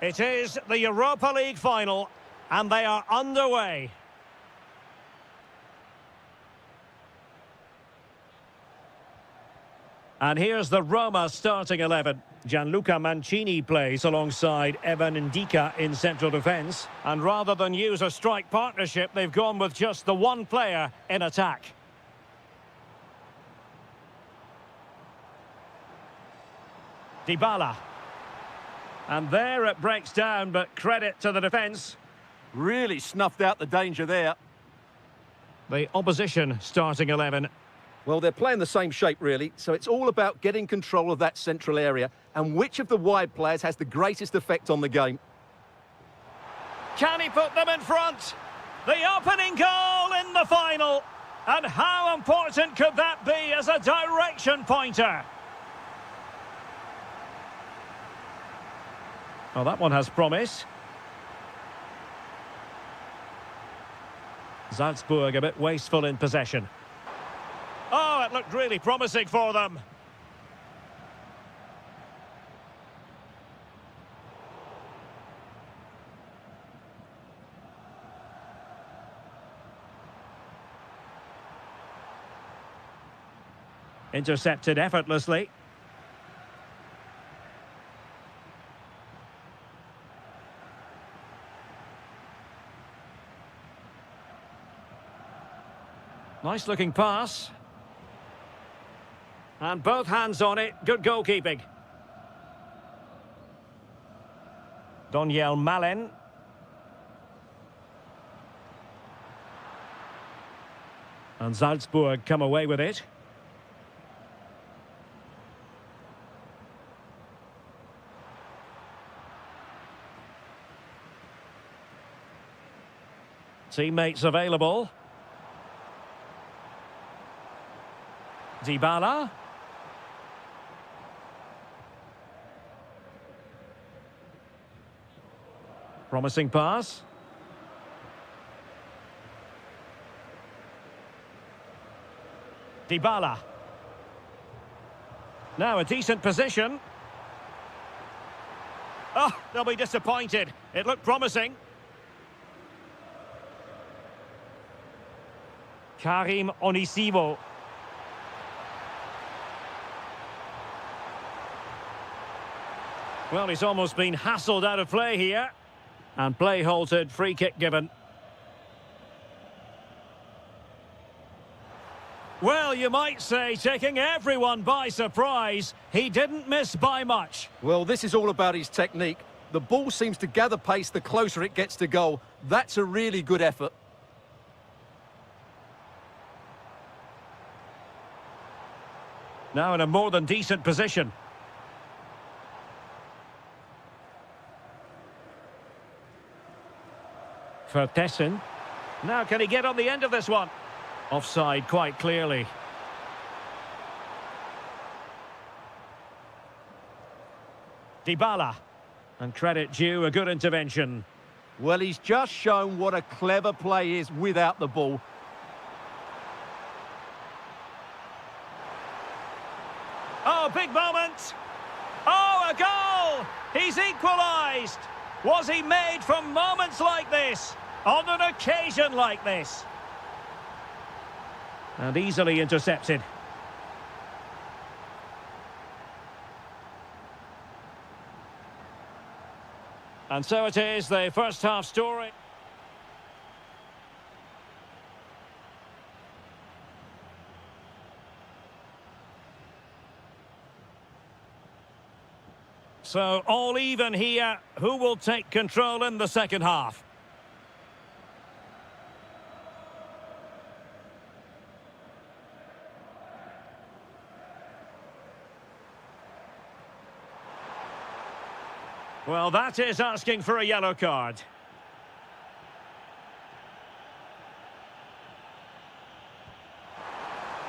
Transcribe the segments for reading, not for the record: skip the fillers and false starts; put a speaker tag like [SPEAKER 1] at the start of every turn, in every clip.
[SPEAKER 1] It is the Europa League final, and they are underway. And here's the Roma starting 11. Gianluca Mancini plays alongside Evan Ndika in central defence. And rather than use a strike partnership, they've gone with just the one player in attack. Dybala. And there it breaks down, but credit to the defence.
[SPEAKER 2] Really snuffed out the danger there.
[SPEAKER 1] The opposition starting 11.
[SPEAKER 2] Well, they're playing the same shape, really, so it's all about getting control of that central area and which of the wide players has the greatest effect on the game.
[SPEAKER 1] Can he put them in front? The opening goal in the final. And how important could that be as a direction pointer? Well, that one has promise. Salzburg a bit wasteful in possession. Oh, it looked really promising for them. Intercepted effortlessly. Nice looking pass. And both hands on it. Good goalkeeping. Doniel Malen. And Salzburg come away with it. Teammates available. Dybala. Promising pass. Dybala. Now a decent position. Oh, they'll be disappointed. It looked promising. Karim Onisivo. Well, he's almost been hassled out of play here. And play halted, free kick given. Well, you might say, taking everyone by surprise, he didn't miss by much.
[SPEAKER 2] Well, this is all about his technique. The ball seems to gather pace the closer it gets to goal. That's a really good effort.
[SPEAKER 1] Now in a more than decent position. Vertessen. Now can he get on the end of this one? Offside quite clearly. Dybala. And credit due, a good intervention.
[SPEAKER 2] Well, he's just shown what a clever play is without the ball.
[SPEAKER 1] Oh, big moment. Oh, a goal! He's equalised. Was he made for moments like this? On an occasion like this? And easily intercepted. And so it is, the first half story. So all even here. Who will take control in the second half? Well, that is asking for a yellow card.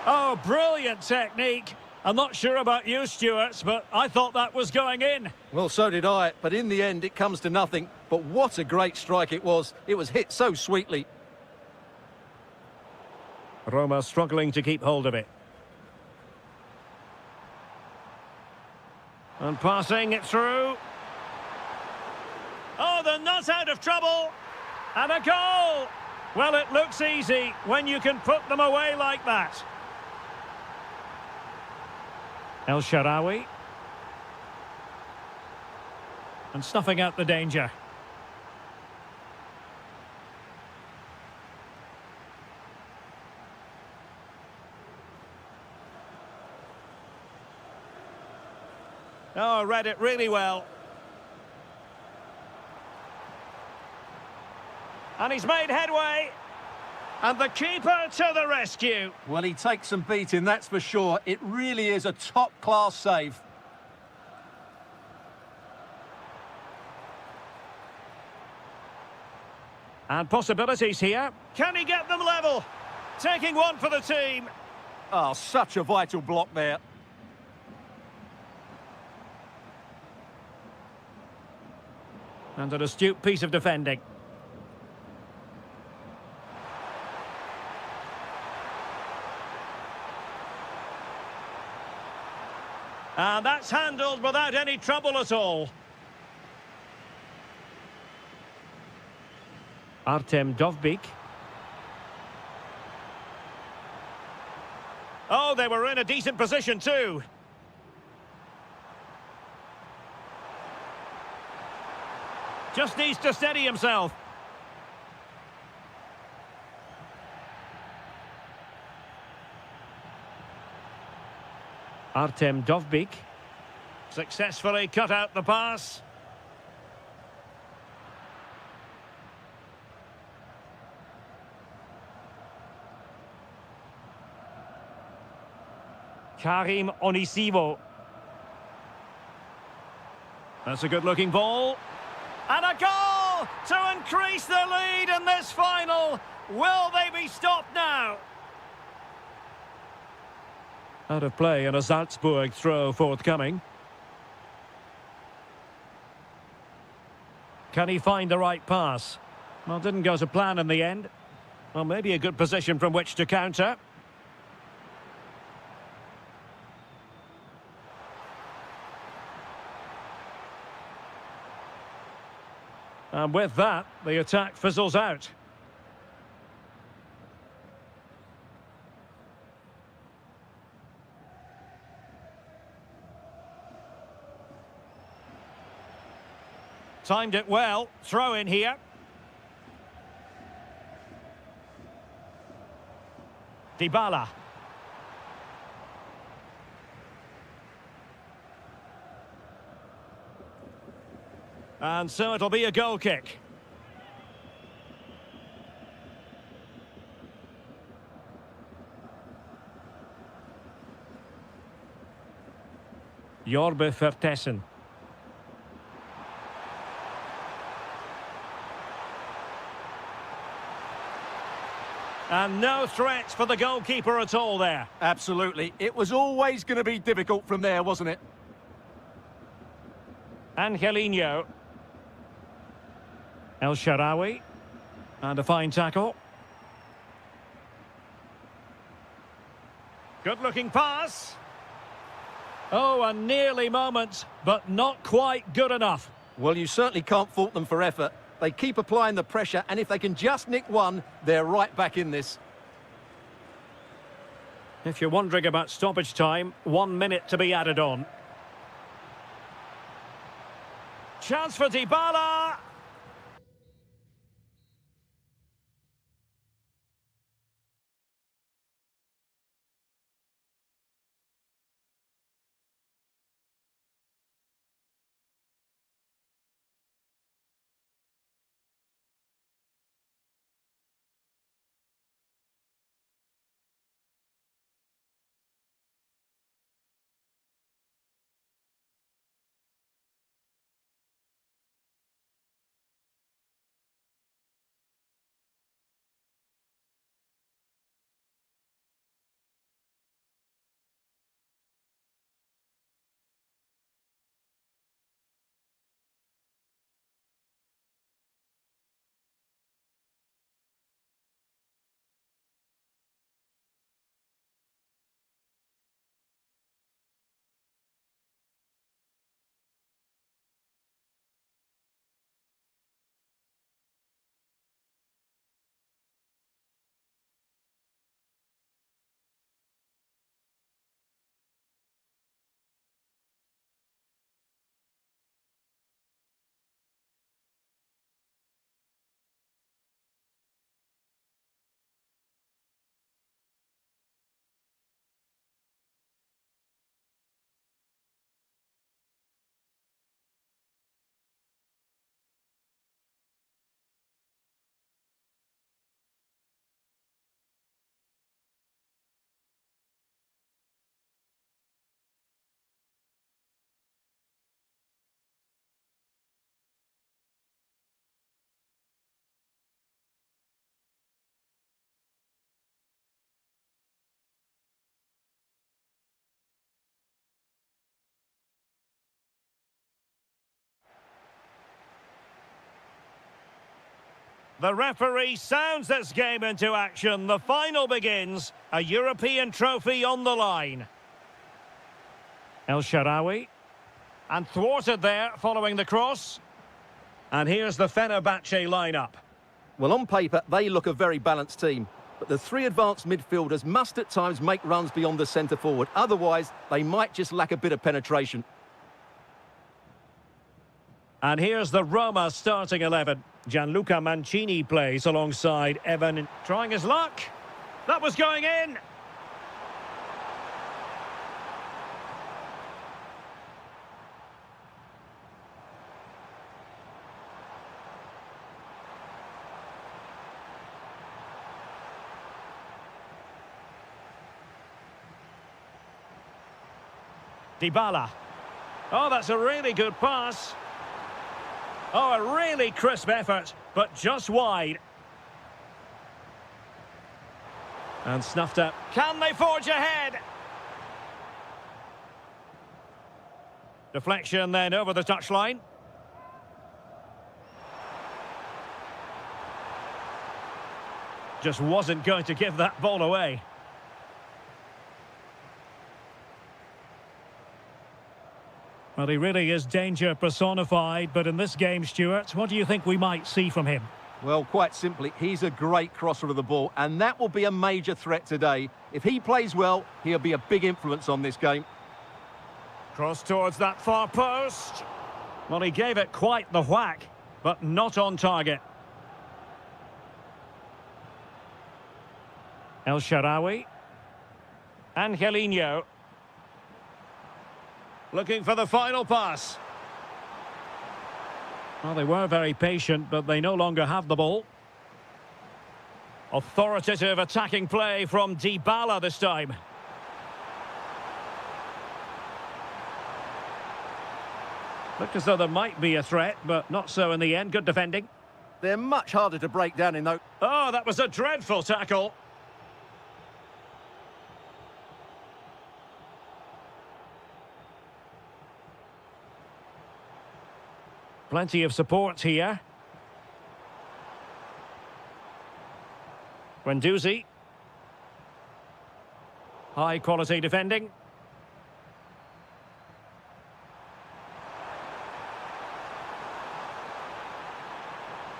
[SPEAKER 1] Oh, brilliant technique. I'm not sure about you, Stuart, but I thought that was going in.
[SPEAKER 2] Well, so did I, but in the end it comes to nothing. But what a great strike it was. It was hit so sweetly.
[SPEAKER 1] Roma struggling to keep hold of it. And passing it through. Oh, they're not out of trouble. And a goal. Well, it looks easy when you can put them away like that. El Shaarawy. And snuffing out the danger. Oh, read it really well. And he's made headway. And the keeper to the rescue.
[SPEAKER 2] Well, he takes some beating, that's for sure. It really is a top-class save.
[SPEAKER 1] And possibilities here. Can he get them level? Taking one for the team.
[SPEAKER 2] Oh, such a vital block there.
[SPEAKER 1] And an astute piece of defending. And that's handled without any trouble at all. Artem Dovbyk. Oh, they were in a decent position too. Just needs to steady himself. Artem Dovbyk successfully cut out the pass. Karim Onisivo. That's a good-looking ball. And a goal to increase the lead in this final. Will they be stopped now? Out of play and a Salzburg throw forthcoming. Can he find the right pass? Well, didn't go to plan in the end. Well, maybe a good position from which to counter. And with that, the attack fizzles out. Timed it well. Throw in here. Dybala. And so it'll be a goal kick. Jorbe Vertessen. And no threats for the goalkeeper at all there.
[SPEAKER 2] Absolutely. It was always going to be difficult from there, wasn't it?
[SPEAKER 1] Angelino. El Shaarawy. And a fine tackle. Good-looking pass. Oh, a nearly moment, but not quite good enough.
[SPEAKER 2] Well, you certainly can't fault them for effort. They keep applying the pressure, and if they can just nick one, they're right back in this.
[SPEAKER 1] If you're wondering about stoppage time, 1 minute to be added on. Chance for Dybala. The referee sounds this game into action. The final begins. A European trophy on the line. El Shaarawy. And thwarted there following the cross. And here's the Fenerbahce lineup.
[SPEAKER 2] Well, on paper, they look a very balanced team. But the three advanced midfielders must at times make runs beyond the centre forward. Otherwise, they might just lack a bit of penetration.
[SPEAKER 1] And here's the Roma starting 11. Gianluca Mancini plays alongside Evan. Trying his luck. That was going in. Dybala. Oh, that's a really good pass. Oh, a really crisp effort, but just wide. And snuffed out. Can they forge ahead? Deflection then over the touchline. Just wasn't going to give that ball away. Well, he really is danger personified, but in this game, Stuart, what do you think we might see from him?
[SPEAKER 2] Well, quite simply, he's a great crosser of the ball, and that will be a major threat today. If he plays well, he'll be a big influence on this game.
[SPEAKER 1] Cross towards that far post. Well, he gave it quite the whack, but not on target. El Shaarawy. Angelino. Looking for the final pass. Well, they were very patient, but they no longer have the ball. Authoritative attacking play from Dybala this time. Looked as though there might be a threat, but not so in the end. Good defending.
[SPEAKER 2] They're much harder to break down in those.
[SPEAKER 1] Oh, that was a dreadful tackle. Plenty of support here. Guendouzi. High quality defending.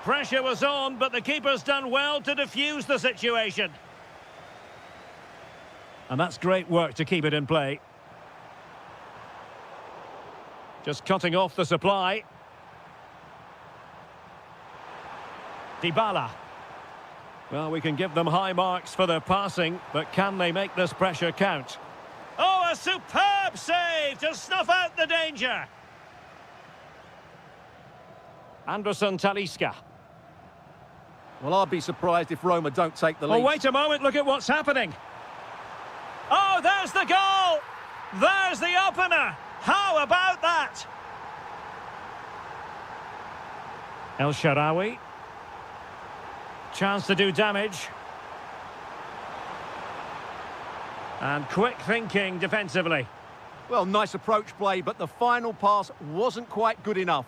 [SPEAKER 1] Pressure was on, but the keeper's done well to defuse the situation. And that's great work to keep it in play. Just cutting off the supply. Dybala. Well, we can give them high marks for their passing, but can they make this pressure count? Oh, a superb save to snuff out the danger. Anderson Talisca.
[SPEAKER 2] Well, I'd be surprised if Roma don't take the lead.
[SPEAKER 1] Oh, wait a moment, look at what's happening. Oh, there's the goal! There's the opener! How about that? El Shaarawy. Chance to do damage. And quick thinking defensively.
[SPEAKER 2] Well, nice approach play, but the final pass wasn't quite good enough.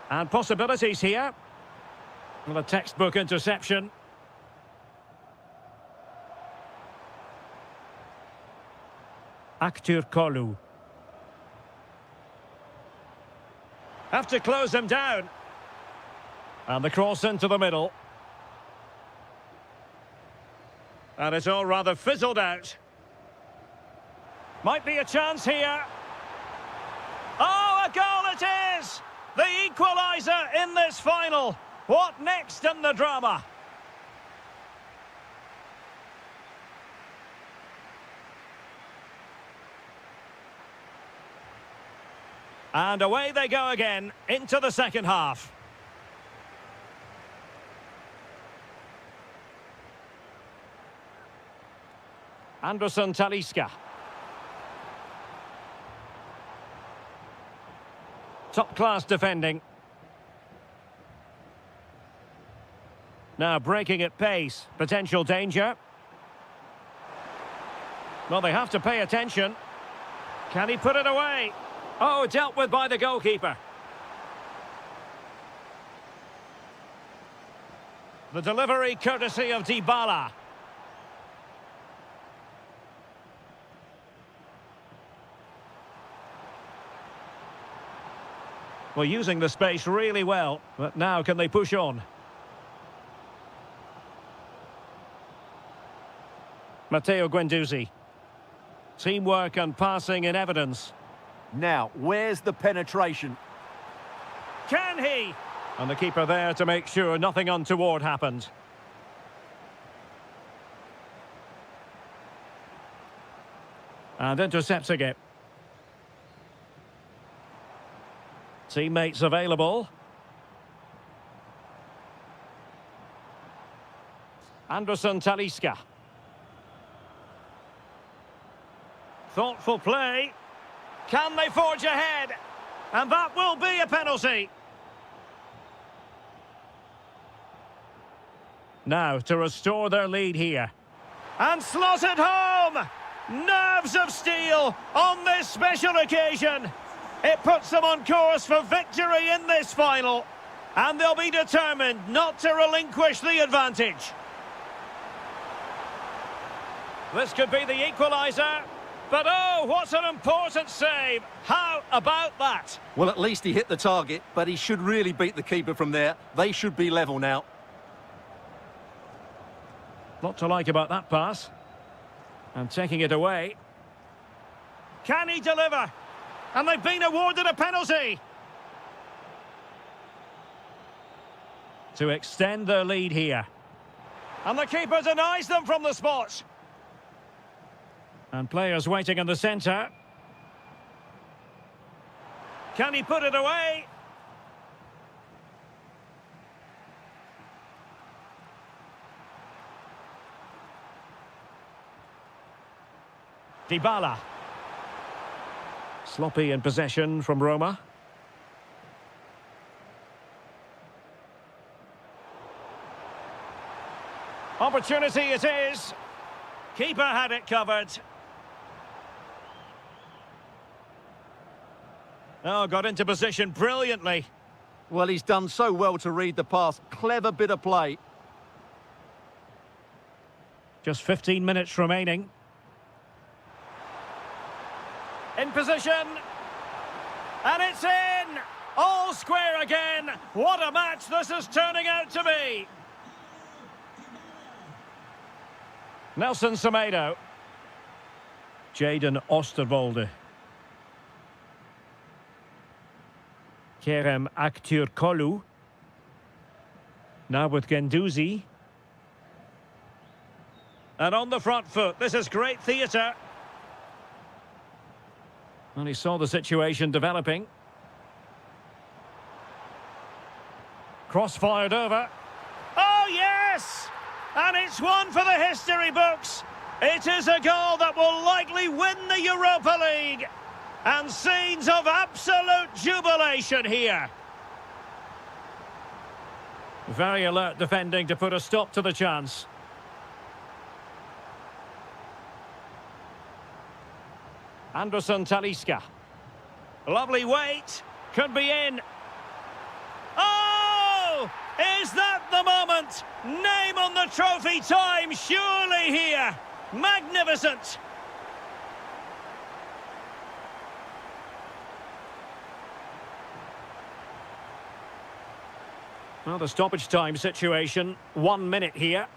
[SPEAKER 1] And possibilities here. Well, a textbook interception. Aktur Kolu. Have to close him down. And the cross into the middle. And it's all rather fizzled out. Might be a chance here. Oh, a goal it is! The equaliser in this final. What next in the drama? And away they go again into the second half. Anderson Talisca. Top-class defending. Now breaking at pace. Potential danger. Well, they have to pay attention. Can he put it away? Oh, dealt with by the goalkeeper. The delivery courtesy of Dybala. Well, using the space really well, but now can they push on? Matteo Guendouzi. Teamwork and passing in evidence.
[SPEAKER 2] Now, where's the penetration?
[SPEAKER 1] Can he? And the keeper there to make sure nothing untoward happened. And intercepting it. Teammates available. Anderson Talisca. Thoughtful play. Can they forge ahead? And that will be a penalty. Now to restore their lead here. And slotted home! Nerves of steel on this special occasion. It puts them on course for victory in this final. And they'll be determined not to relinquish the advantage. This could be the equaliser. But oh, what an important save. How about that?
[SPEAKER 2] Well, at least he hit the target, but he should really beat the keeper from there. They should be level now.
[SPEAKER 1] Lot to like about that pass. And taking it away. Can he deliver? And they've been awarded a penalty. To extend their lead here. And the keeper denies them from the spot. And players waiting in the centre. Can he put it away? Dybala. Sloppy in possession from Roma. Opportunity it is. Keeper had it covered. Oh, got into position brilliantly.
[SPEAKER 2] Well, he's done so well to read the pass. Clever bit of play.
[SPEAKER 1] Just 15 minutes remaining. In position. And it's in! All square again. What a match this is turning out to be. Nelson Semedo. Jaden Osterwolde. Kerem Aktürkoğlu. Now with Guendouzi. And on the front foot, this is great theatre. And he saw the situation developing. Cross-fired over. Oh, yes! And it's one for the history books. It is a goal that will likely win the Europa League. And scenes of absolute jubilation here. Very alert defending to put a stop to the chance. Anderson Talisca. Lovely weight. Could be in. Oh! Is that the moment? Name on the trophy time surely here. Magnificent. Well, the stoppage time situation, 1 minute here.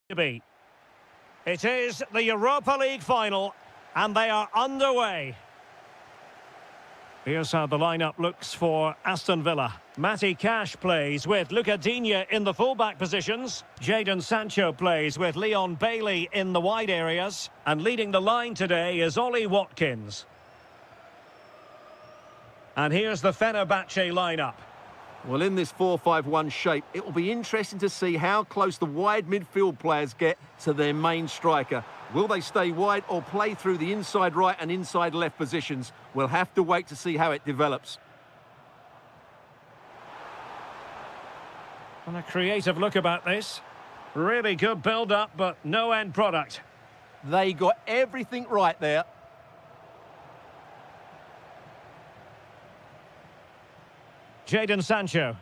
[SPEAKER 1] to be. It is the Europa League final, and they are underway. Here's how the lineup looks for Aston Villa. Matty Cash plays with Luca Digne in the fullback positions. Jadon Sancho plays with Leon Bailey in the wide areas. And leading the line today is Ollie Watkins. And here's the Fenerbahce lineup.
[SPEAKER 2] Well, in this 4-5-1 shape, it will be interesting to see how close the wide midfield players get to their main striker. Will they stay wide or play through the inside right and inside left positions? We'll have to wait to see how it develops.
[SPEAKER 1] And a creative look about this. Really good build-up, but no end product.
[SPEAKER 2] They got everything right there.
[SPEAKER 1] Jadon Sancho.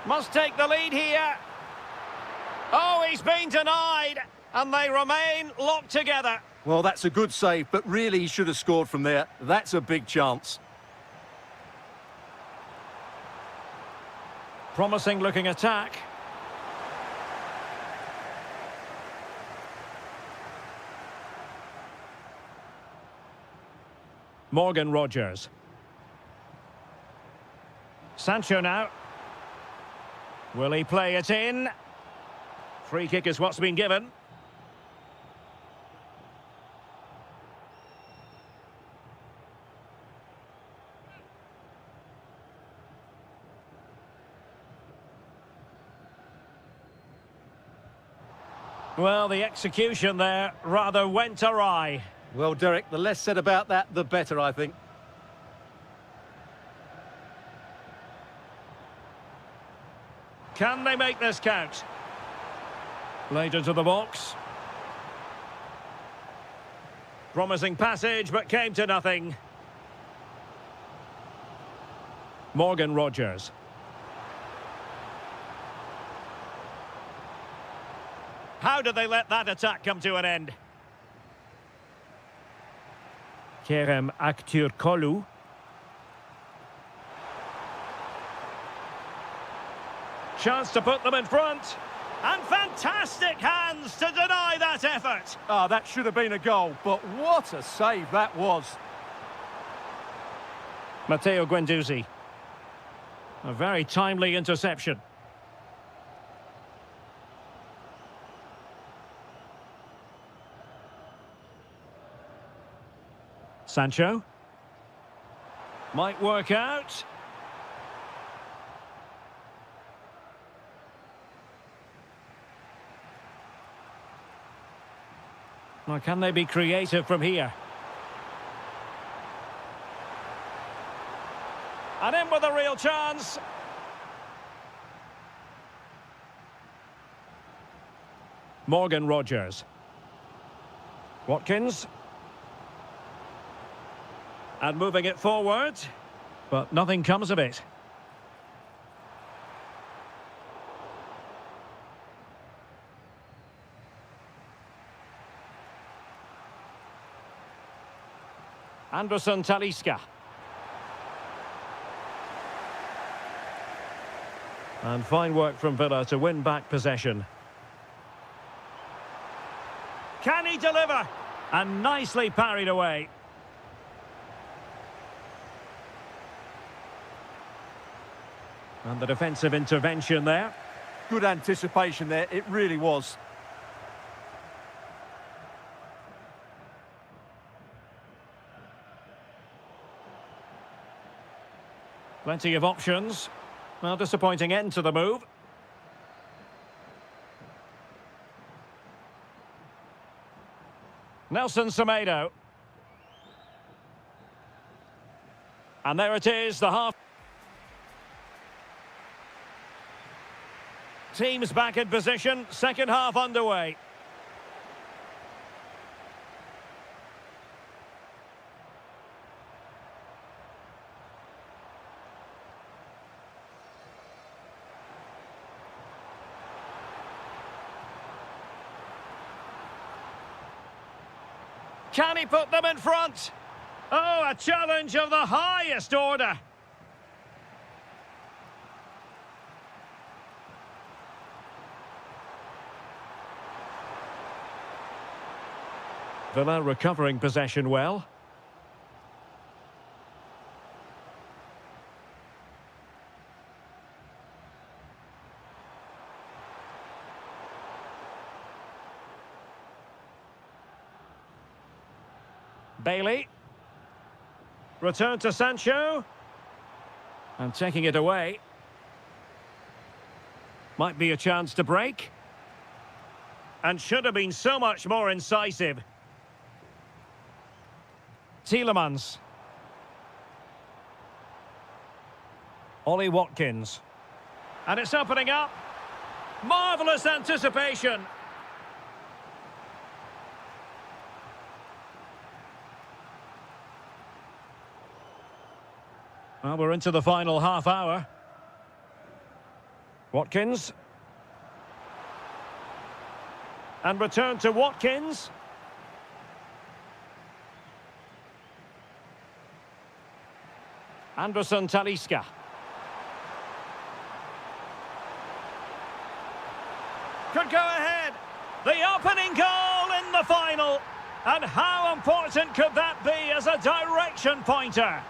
[SPEAKER 1] Must take the lead here. Oh, he's been denied. And they remain locked together.
[SPEAKER 2] Well, that's a good save, but really he should have scored from there. That's a big chance.
[SPEAKER 1] Promising looking attack. Morgan Rogers. Sancho now. Will he play it in? Free kick is what's been given. Well, the execution there rather went awry.
[SPEAKER 2] Well, Derek, the less said about that, the better, I think.
[SPEAKER 1] Can they make this count? Played into the box. Promising passage, but came to nothing. Morgan Rogers. How did they let that attack come to an end? Kerem Aktürkoğlu. Chance to put them in front. And fantastic hands to deny that effort.
[SPEAKER 2] Ah, that should have been a goal, but what a save that was.
[SPEAKER 1] Matteo Guendouzi. A very timely interception. Sancho. Might work out. Now, can they be creative from here? And in with a real chance. Morgan Rogers. Watkins. And moving it forward, but nothing comes of it. Anderson Talisca. And fine work from Villa to win back possession. Can he deliver? And nicely parried away. And the defensive intervention there.
[SPEAKER 2] Good anticipation there, it really was.
[SPEAKER 1] Plenty of options. Well, disappointing end to the move. Nelson Semedo. And there it is, the half. Teams back in position, second half underway. Can he put them in front? Oh, a challenge of the highest order. Villa recovering possession well. Bailey. Return to Sancho. And taking it away. Might be a chance to break. And should have been so much more incisive. Tielemans. Ollie Watkins. And it's opening up. Marvellous anticipation. Well, we're into the final half hour. Watkins. And return to Watkins. Anderson Talisca. Could go ahead. The opening goal in the final. And how important could that be as a direction pointer?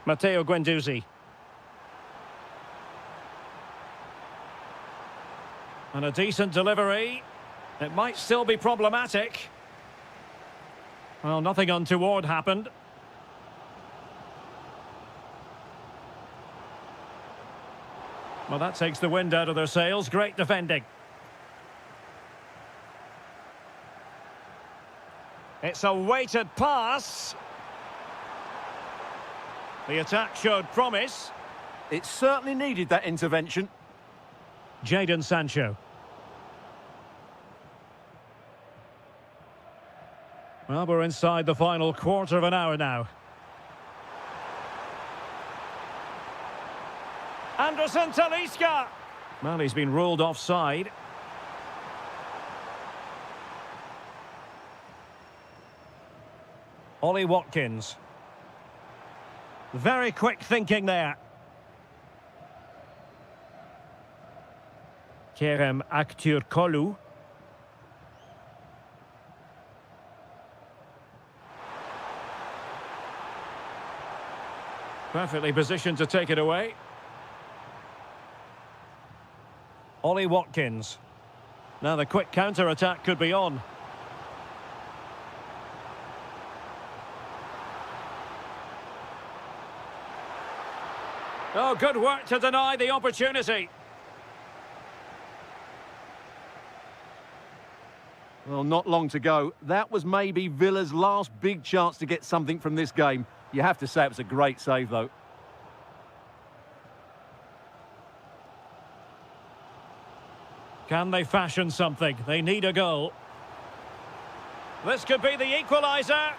[SPEAKER 1] Matteo Guendouzi. And a decent delivery. It might still be problematic. Well, nothing untoward happened. Well, that takes the wind out of their sails. Great defending. It's a weighted pass. The attack showed promise.
[SPEAKER 2] It certainly needed that intervention.
[SPEAKER 1] Jadon Sancho. Well, we're inside the final quarter of an hour now. Anderson Talisca. Well, he's been ruled offside. Ollie Watkins. Very quick thinking there. Kerem Aktürkoğlu. Perfectly positioned to take it away. Ollie Watkins. Now the quick counter-attack could be on. Oh, good work to deny the opportunity.
[SPEAKER 2] Well, not long to go. That was maybe Villa's last big chance to get something from this game. You have to say it was a great save, though.
[SPEAKER 1] Can they fashion something? They need a goal. This could be the equaliser.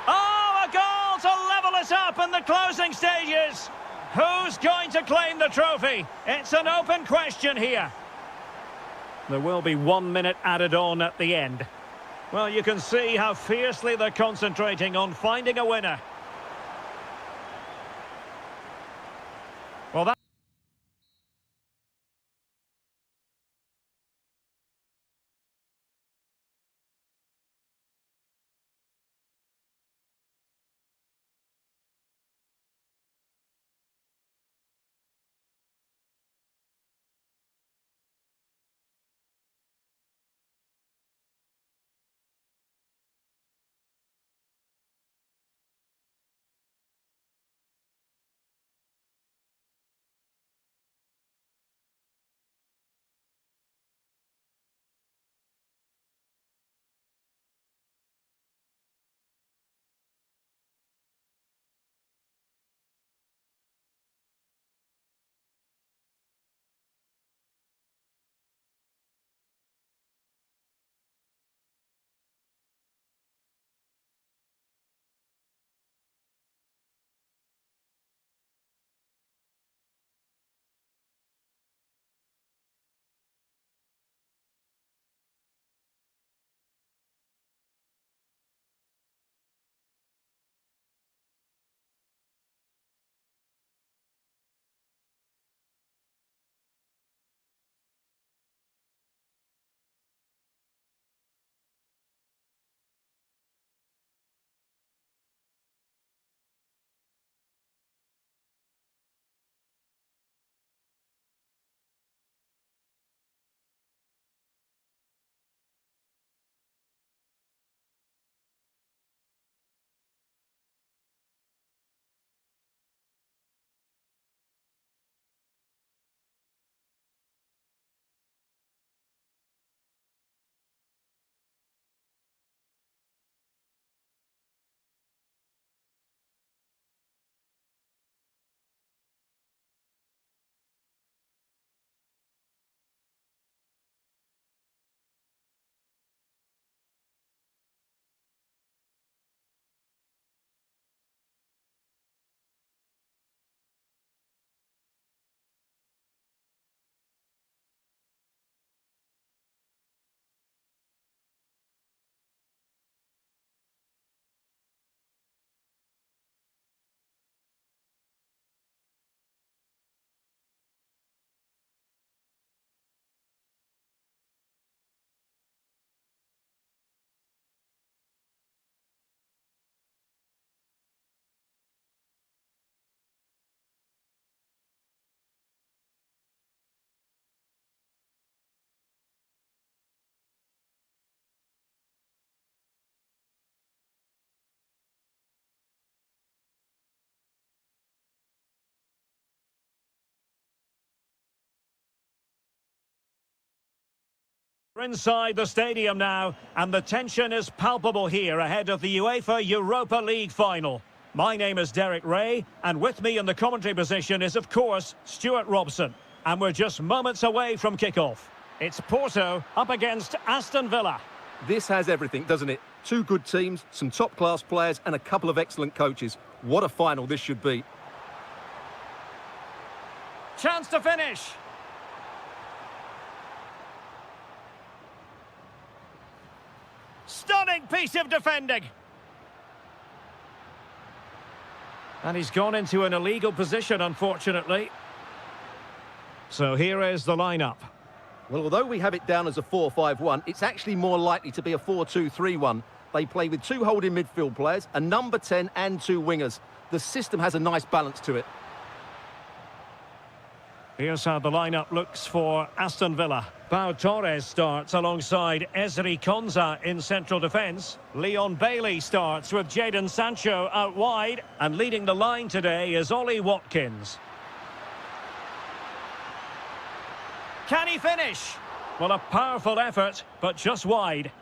[SPEAKER 1] Oh, a goal to level us up in the closing stages. Who's going to claim the trophy? It's an open question here. There will be 1 minute added on at the end. Well, you can see how fiercely they're concentrating on finding a winner. Well, that Inside the stadium now, and the tension is palpable here ahead of the UEFA Europa League final. My name is Derek Ray, and with me in the commentary position is, of course, Stuart Robson. And we're just moments away from kickoff. It's Porto up against Aston Villa.
[SPEAKER 2] This has everything, doesn't it? Two good teams, some top-class players, and a couple of excellent coaches. What a final this should be.
[SPEAKER 1] Chance to finish. Stunning piece of defending. And he's gone into an illegal position, unfortunately. So here is the lineup.
[SPEAKER 2] Well, although we have it down as a 4-5-1, it's actually more likely to be a 4-2-3-1. They play with two holding midfield players, a number 10 and two wingers. The system has a nice balance to it.
[SPEAKER 1] Here's how the lineup looks for Aston Villa. Pau Torres starts alongside Ezri Konsa in central defence. Leon Bailey starts with Jadon Sancho out wide. And leading the line today is Ollie Watkins. Can he finish? Well, a powerful effort, but just wide.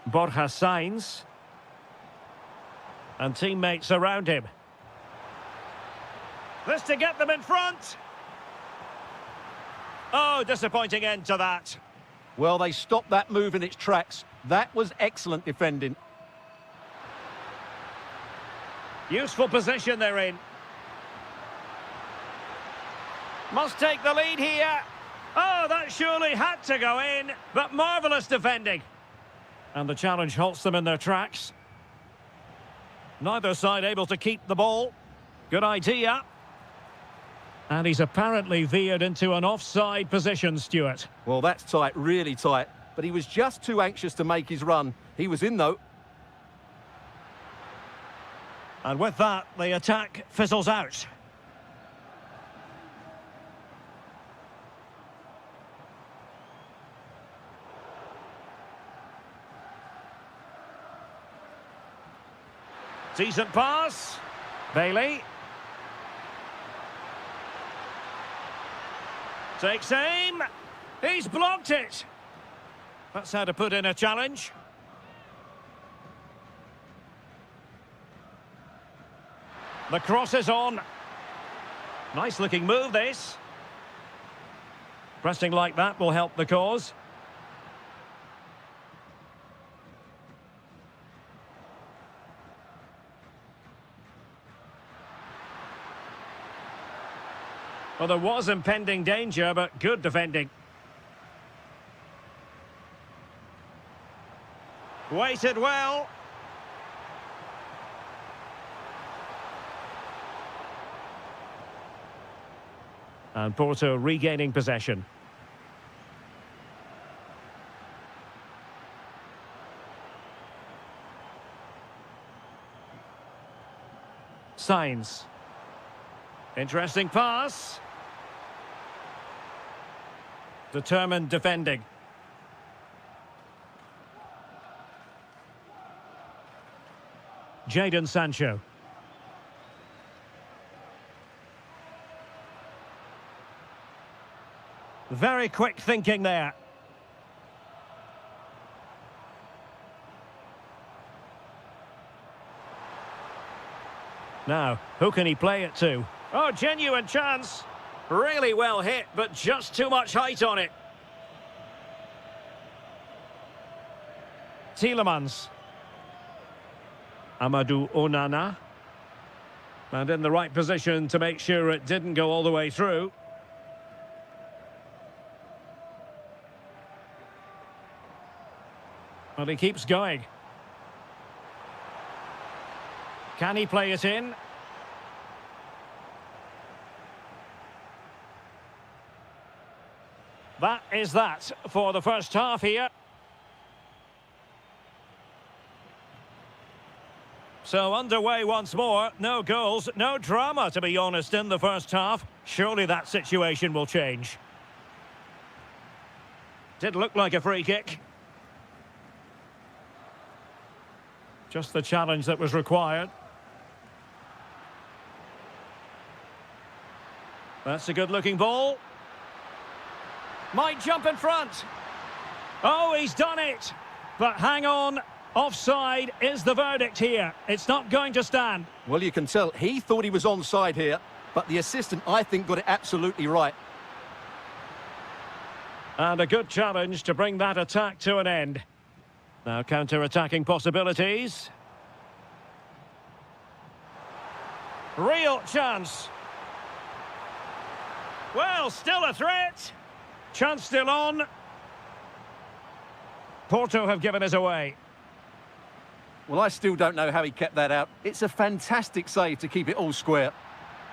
[SPEAKER 1] Borja Sainz. And teammates around him. This to get them in front. Oh, disappointing end to that.
[SPEAKER 2] Well, they stopped that move in its tracks. That was excellent defending.
[SPEAKER 1] Useful position they're in. Must take the lead here. Oh, that surely had to go in. But marvellous defending. And the challenge halts them in their tracks. Neither side able to keep the ball. Good idea. And he's apparently veered into an offside position, Stuart.
[SPEAKER 2] Well, that's tight, really tight. But he was just too anxious to make his run. He was in, though.
[SPEAKER 1] And with that, the attack fizzles out. Decent pass. Bailey. Takes aim. He's blocked it. That's how to put in a challenge. The cross is on. Nice looking move, this. Pressing like that will help the cause. Well, there was impending danger, but good defending. Waited well. And Porto regaining possession. Sainz. Interesting pass. Determined defending. Jadon Sancho. Very quick thinking there. Now, who can he play it to? Oh, genuine chance. Really well hit, but just too much height on it. Tielemans. Amadou Onana. And in the right position to make sure it didn't go all the way through. Well, he keeps going. Can he play it in? That is that for the first half here. So underway once more. No goals, no drama, to be honest, in the first half. Surely that situation will change. Did look like a free kick. Just the challenge that was required. That's a good-looking ball. Might jump in front. Oh, he's done it. But hang on. Offside is the verdict here. It's not going to stand.
[SPEAKER 2] Well, you can tell he thought he was onside here, but the assistant, I think, got it absolutely right.
[SPEAKER 1] And a good challenge to bring that attack to an end. Now counter-attacking possibilities. Real chance. Well, still a threat. Chance still on. Porto have given us away.
[SPEAKER 2] Well, I still don't know how he kept that out. It's a fantastic save to keep it all square.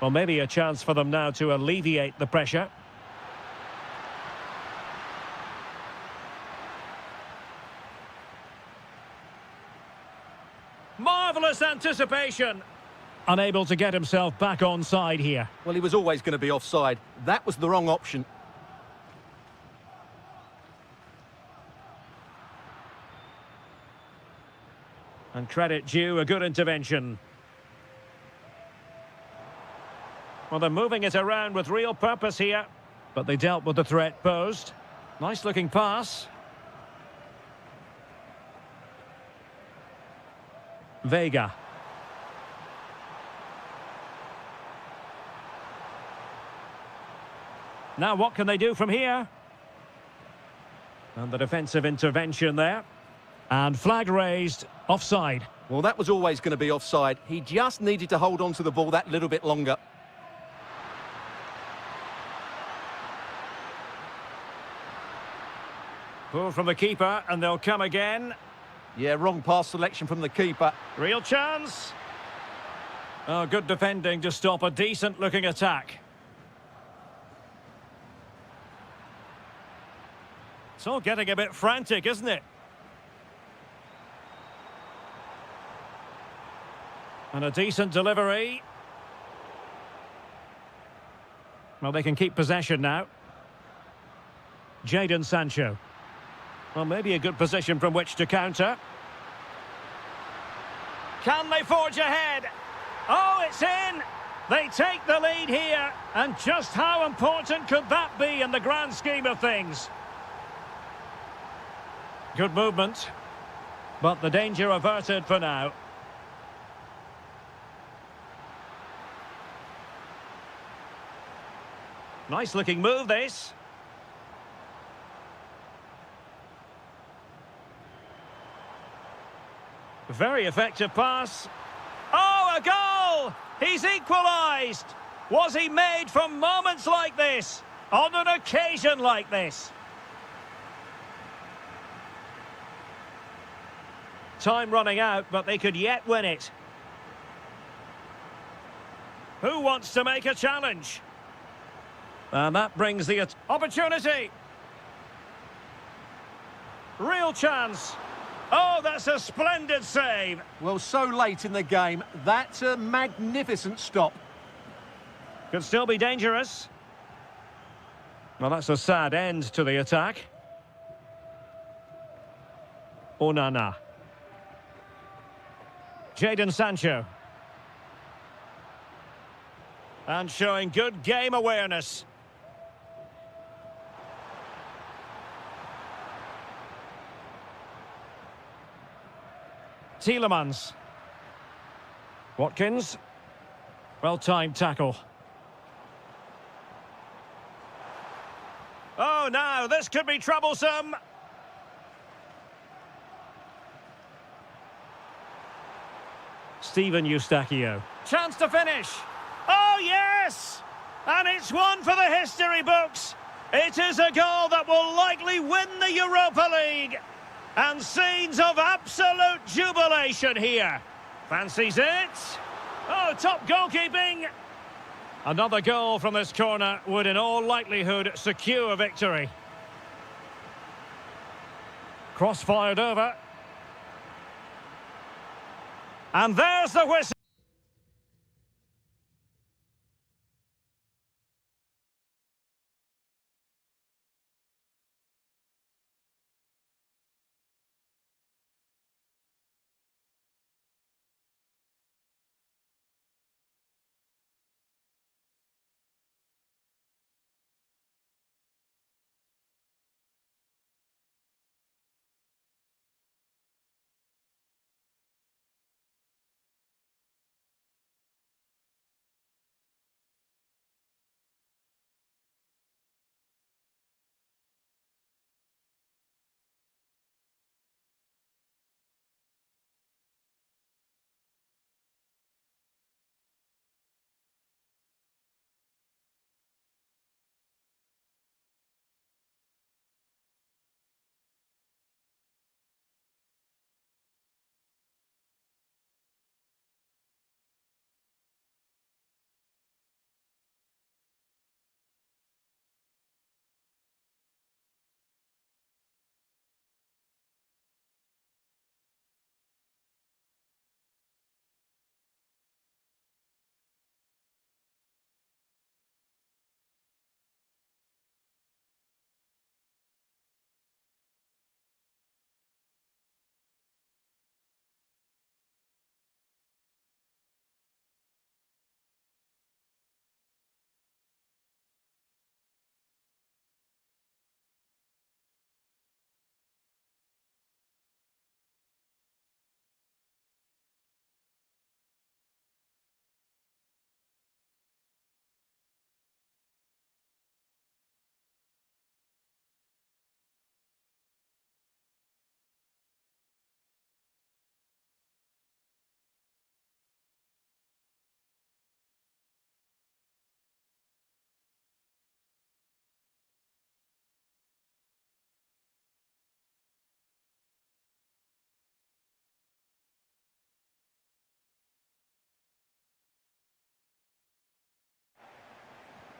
[SPEAKER 1] Well, maybe a chance for them now to alleviate the pressure. Marvellous anticipation. Unable to get himself back onside here.
[SPEAKER 2] Well, he was always going to be offside. That was the wrong option.
[SPEAKER 1] And credit due, a good intervention. Well, they're moving it around with real purpose here. But they dealt with the threat posed. Nice-looking pass. Vega. Now what can they do from here? And the defensive intervention there. And flag raised, offside.
[SPEAKER 2] Well, that was always going to be offside. He just needed to hold on to the ball that little bit longer.
[SPEAKER 1] Pull from the keeper, and they'll come again.
[SPEAKER 2] Yeah, wrong pass selection from the keeper.
[SPEAKER 1] Real chance. Oh, good defending to stop a decent-looking attack. It's all getting a bit frantic, isn't it? And a decent delivery. Well, they can keep possession now. Jadon Sancho. Well, maybe a good position from which to counter. Can they forge ahead? Oh, it's in! They take the lead here. And just how important could that be in the grand scheme of things? Good movement. But the danger averted for now. Nice looking move, this. Very effective pass. Oh, a goal! He's equalised! Was he made from moments like this? On an occasion like this? Time running out, but they could yet win it. Who wants to make a challenge? And that brings the opportunity. Real chance. Oh, that's a splendid save.
[SPEAKER 2] Well, so late in the game, that's a magnificent stop.
[SPEAKER 1] Could still be dangerous. Well, that's a sad end to the attack. Onana. Jadon Sancho. And showing good game awareness. Tielemans. Watkins. Well-timed tackle. Oh, now this could be troublesome. Steven Eustachio. Chance to finish. Oh, yes! And it's one for the history books. It is a goal that will likely win the Europa League. And scenes of absolute jubilation here. Fancies it. Oh, top goalkeeping. Another goal from this corner would in all likelihood secure victory. Cross fired over. And there's the whistle.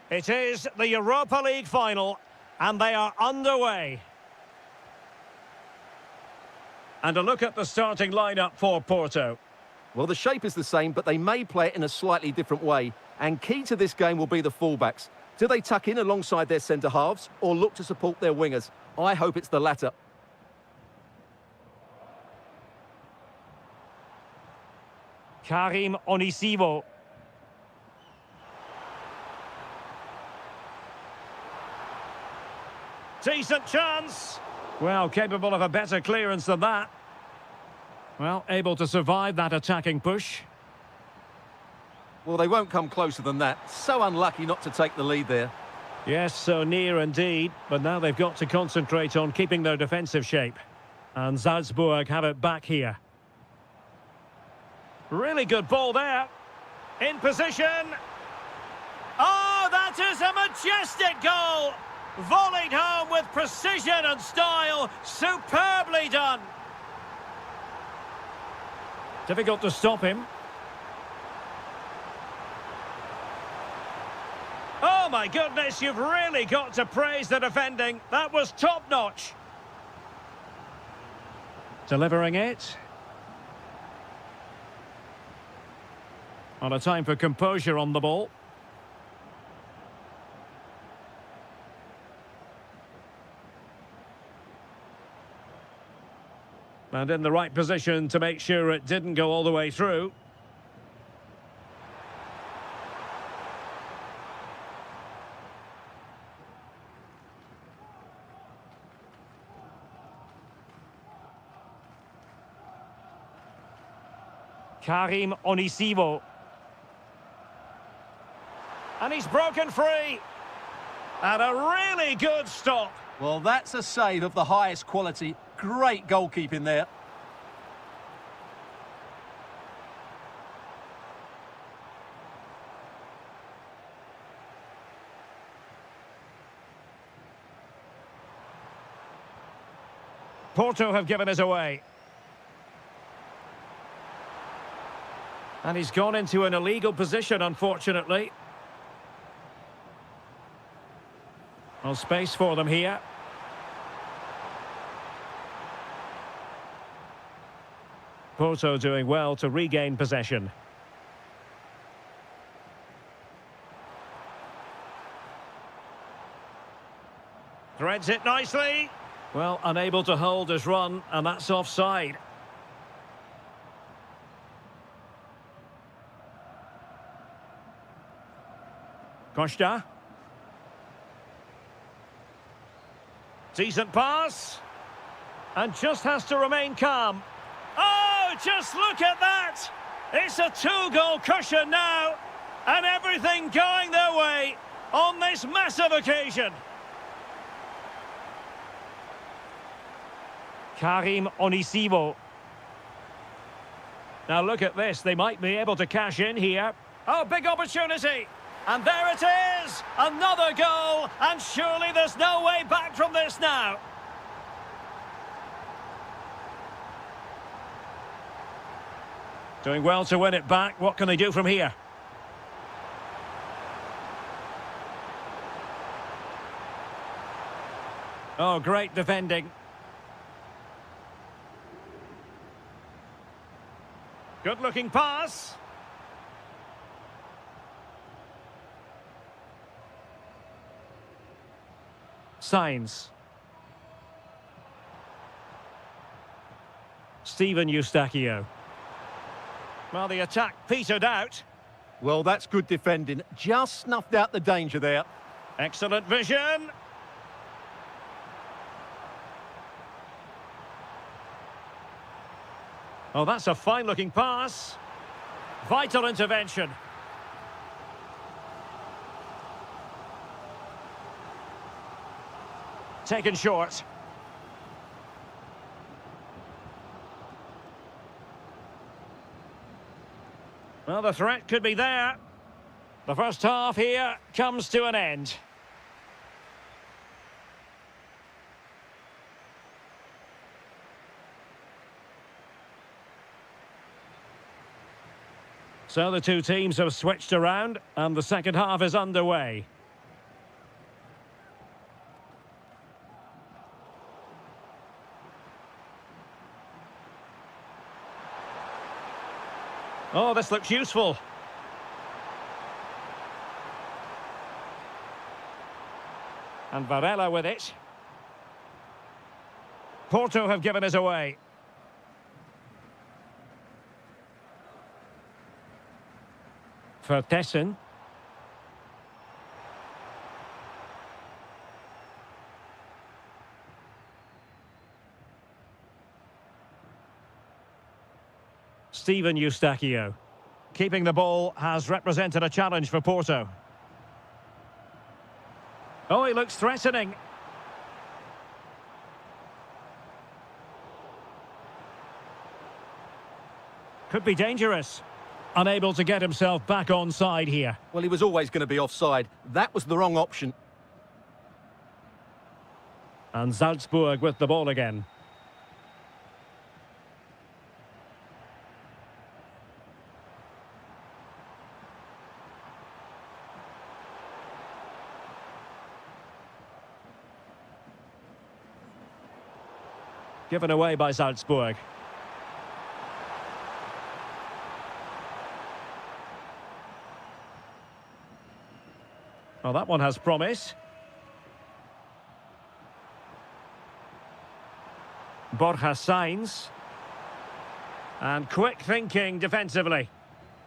[SPEAKER 1] It is the Europa League final, and they are underway. And a look at the starting lineup for Porto.
[SPEAKER 2] Well, the shape is the same, but they may play it in a slightly different way. And key to this game will be the fullbacks. Do they tuck in alongside their centre-halves or look to support their wingers? I hope it's the latter.
[SPEAKER 1] Karim Onisivo. Decent chance. Well, capable of a better clearance than that. Well, able to survive that attacking push.
[SPEAKER 2] Well, they won't come closer than that. So unlucky not to take the lead there.
[SPEAKER 1] Yes, so near indeed. But now they've got to concentrate on keeping their defensive shape. And Salzburg have it back here. Really good ball there. In position. Oh, that is a majestic goal. Volleyed home with precision and style. Superbly done. Difficult to stop him. Oh my goodness, you've really got to praise the defending. That was top-notch. Delivering it. On a time for composure on the ball. And in the right position to make sure it didn't go all the way through. Karim Onisivo. And he's broken free. And a really good stop.
[SPEAKER 2] Well, that's a save of the highest quality. Great goalkeeping there.
[SPEAKER 1] Porto have given us away. And he's gone into an illegal position, unfortunately. Well, space for them here. Porto doing well to regain possession. Threads it nicely. Well, unable to hold his run, and that's offside. Costa. Decent pass. And just has to remain calm. Oh, just look at that! It's a two-goal cushion now. And everything going their way on this massive occasion. Karim Onisivo. Now look at this. They might be able to cash in here. Oh, big opportunity. And there it is. Another goal. And surely there's no way back from this now. Doing well to win it back. What can they do from here? Oh, great defending. Good-looking pass. Signs. Steven Eustachio. Well, the attack petered out.
[SPEAKER 2] Well, that's good defending. Just snuffed out the danger there.
[SPEAKER 1] Excellent vision. Oh, that's a fine-looking pass. Vital intervention. Taken short. Well, the threat could be there. The first half here comes to an end. So the two teams have switched around and the second half is underway. Oh, this looks useful. And Varela with it. Porto have given us away. Vertessen. Steven Eustachio. Keeping the ball has represented a challenge for Porto. Oh, he looks threatening. Could be dangerous. Unable to get himself back on side here.
[SPEAKER 2] Well, he was always going to be offside. That was the wrong option.
[SPEAKER 1] And Salzburg with the ball again. Given away by Salzburg. Well, that one has promise. Borja Sainz. And quick thinking defensively.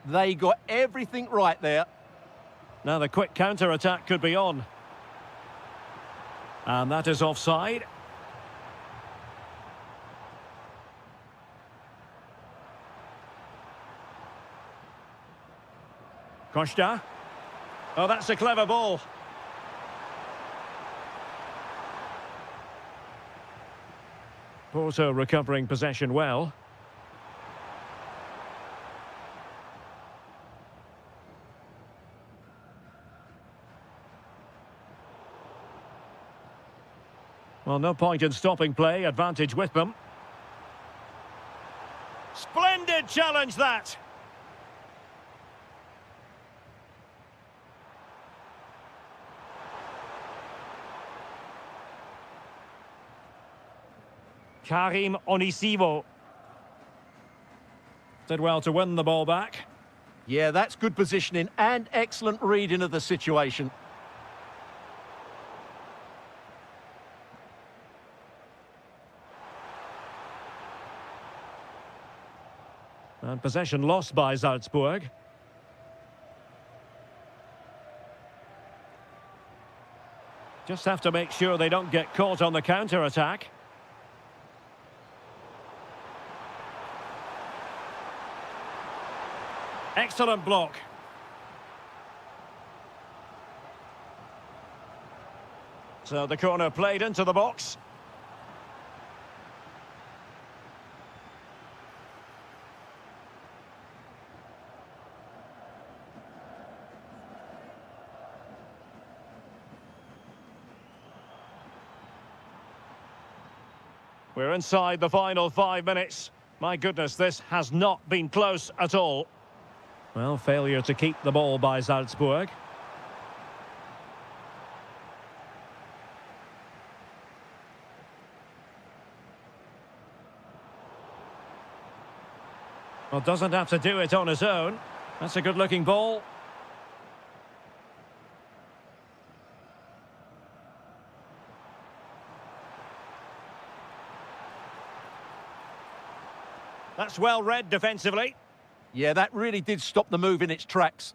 [SPEAKER 2] They got everything right there.
[SPEAKER 1] Now the quick counter-attack could be on. And that is offside. Costa. Oh, that's a clever ball. Porto recovering possession well. Well, no point in stopping play. Advantage with them. Splendid challenge, that! Karim Onisivo. Did well to win the ball back.
[SPEAKER 2] Yeah, that's good positioning and excellent reading of the situation.
[SPEAKER 1] And possession lost by Salzburg. Just have to make sure they don't get caught on the counter-attack. Excellent block. So the corner played into the box. We're inside the final 5 minutes. My goodness, this has not been close at all. Well, failure to keep the ball by Salzburg. Well, doesn't have to do it on his own. That's a good-looking ball. That's well read defensively.
[SPEAKER 2] Yeah, that really did stop the move in its tracks.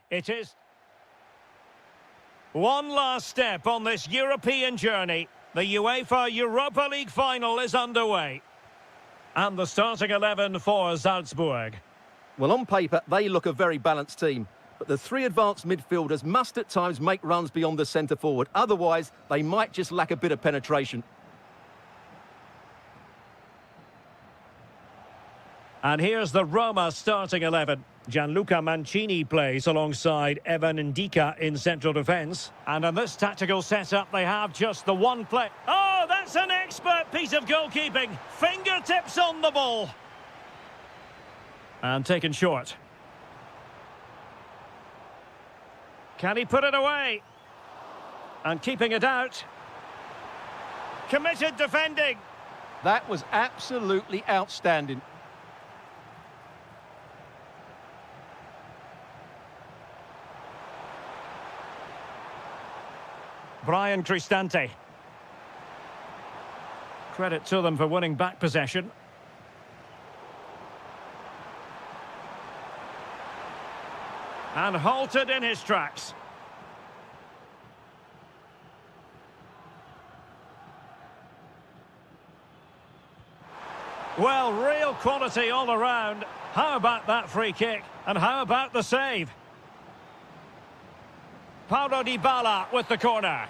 [SPEAKER 1] It is one last step on this European journey. The UEFA Europa League final is underway. And the starting 11 for Salzburg.
[SPEAKER 2] Well, on paper, they look a very balanced team. But the three advanced midfielders must at times make runs beyond the centre forward. Otherwise, they might just lack a bit of penetration.
[SPEAKER 1] And here's the Roma starting 11. Gianluca Mancini plays alongside Evan Ndika in central defence. And in this tactical setup, they have just the one play. Oh, that's an expert piece of goalkeeping. Fingertips on the ball. And taken short. Can he put it away? And keeping it out. Committed defending.
[SPEAKER 2] That was absolutely outstanding.
[SPEAKER 1] Brian Cristante. Credit to them for winning back possession. And halted in his tracks. Well, real quality all around. How about that free kick? And how about the save? Paulo Dybala with the corner.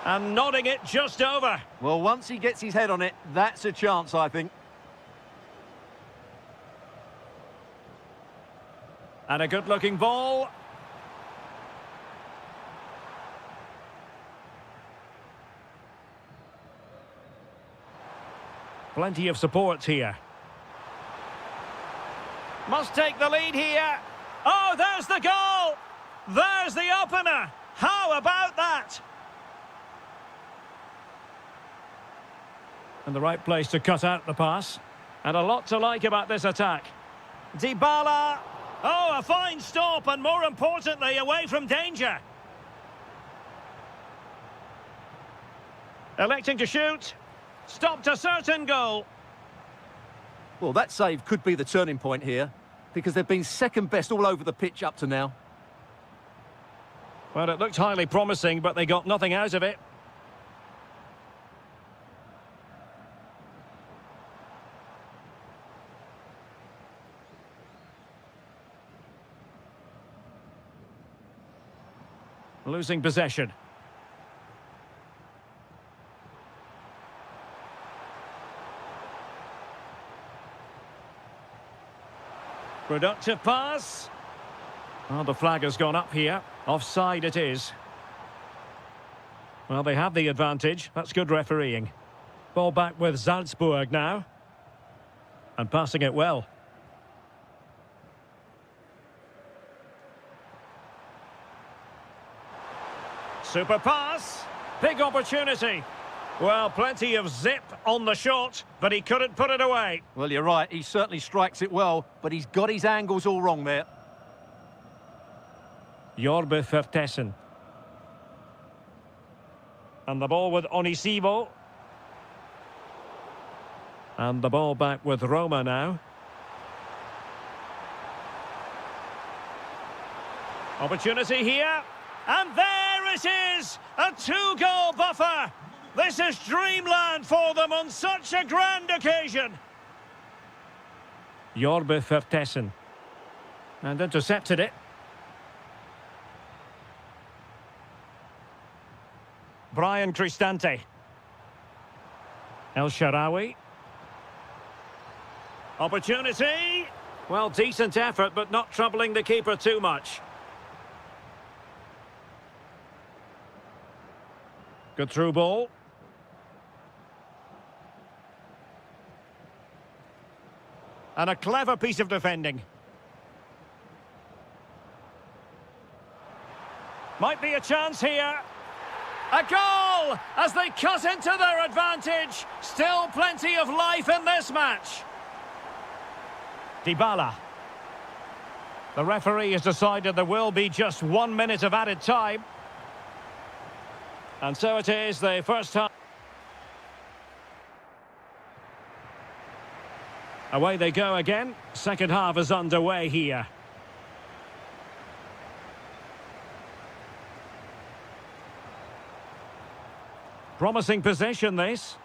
[SPEAKER 1] And nodding it just over.
[SPEAKER 2] Well, once he gets his head on it, that's a chance, I think.
[SPEAKER 1] And a good-looking ball. Plenty of support here. Must take the lead here. Oh, there's the goal! There's the opener! How about that? And the right place to cut out the pass. And a lot to like about this attack. Dybala! Oh, a fine stop, and more importantly, away from danger. Electing to shoot. Stopped a certain goal.
[SPEAKER 2] Well, that save could be the turning point here, because they've been second best all over the pitch up to now.
[SPEAKER 1] Well, it looked highly promising, but they got nothing out of it. Losing possession. Productive pass. Well, the flag has gone up here. Offside it is. Well, they have the advantage. That's good refereeing. Ball back with Salzburg now. And passing it well. Super pass. Big opportunity. Well, plenty of zip on the shot, but he couldn't put it away.
[SPEAKER 2] Well, you're right. He certainly strikes it well, but he's got his angles all wrong there.
[SPEAKER 1] Jorbe Vertessen. And the ball with Onisivo. And the ball back with Roma now. Opportunity here. And there it is! A two-goal buffer! This is dreamland for them on such a grand occasion. Jorbe Vertessen. And intercepted it. Brian Cristante. El Shaarawy. Opportunity. Well, decent effort, but not troubling the keeper too much. Good through ball. And a clever piece of defending. Might be a chance here. A goal as they cut into their advantage. Still plenty of life in this match. Dybala. The referee has decided there will be just 1 minute of added time. And so it is, the first half. Away they go again. Second half is underway here. Promising possession, this.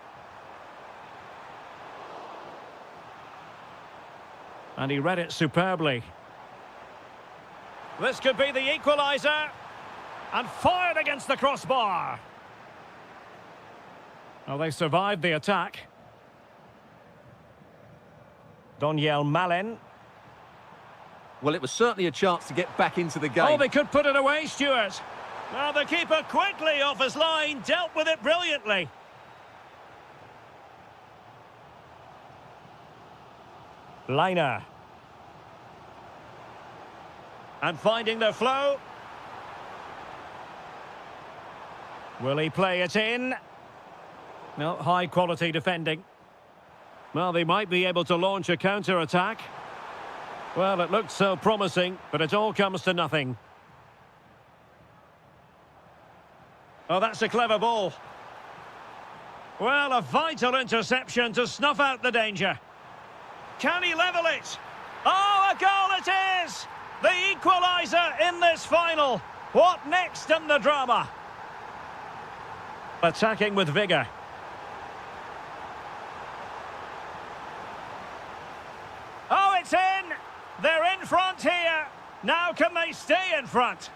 [SPEAKER 1] And he read it superbly. This could be the equaliser. And fired against the crossbar. Well, they survived the attack. Doniel Malen.
[SPEAKER 2] Well, it was certainly a chance to get back into the game.
[SPEAKER 1] Oh, they could put it away, Stuart. Well, the keeper quickly off his line, dealt with it brilliantly. Liner. And finding the flow. Will he play it in? No, high-quality defending. Well, they might be able to launch a counter-attack. Well, it looked so promising, but it all comes to nothing. Oh, that's a clever ball. Well, a vital interception to snuff out the danger. Can he level it? Oh, a goal it is! The equaliser in this final. What next in the drama? Attacking with vigour. Oh, it's in! They're in front here. Now can they stay in front?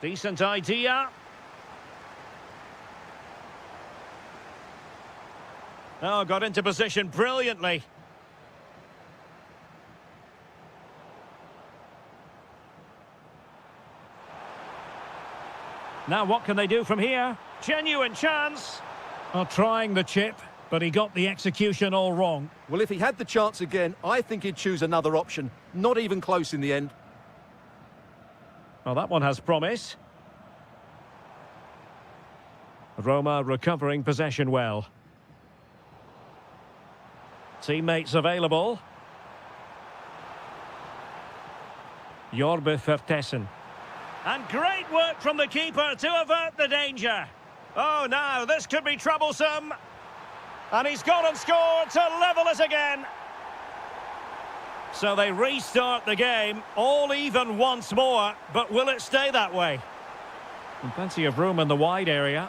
[SPEAKER 1] Decent idea. Oh, got into position brilliantly. Now what can they do from here? Genuine chance. Well, trying the chip, but he got the execution all wrong.
[SPEAKER 2] Well, if he had the chance again, I think he'd choose another option. Not even close in the end.
[SPEAKER 1] Well, that one has promise. Roma recovering possession well. Teammates available. Jorbe Vertessen. And great work from the keeper to avert the danger. Oh, now this could be troublesome. And he's gone and scored to level it again. So they restart the game, all even once more, but will it stay that way? And plenty of room in the wide area.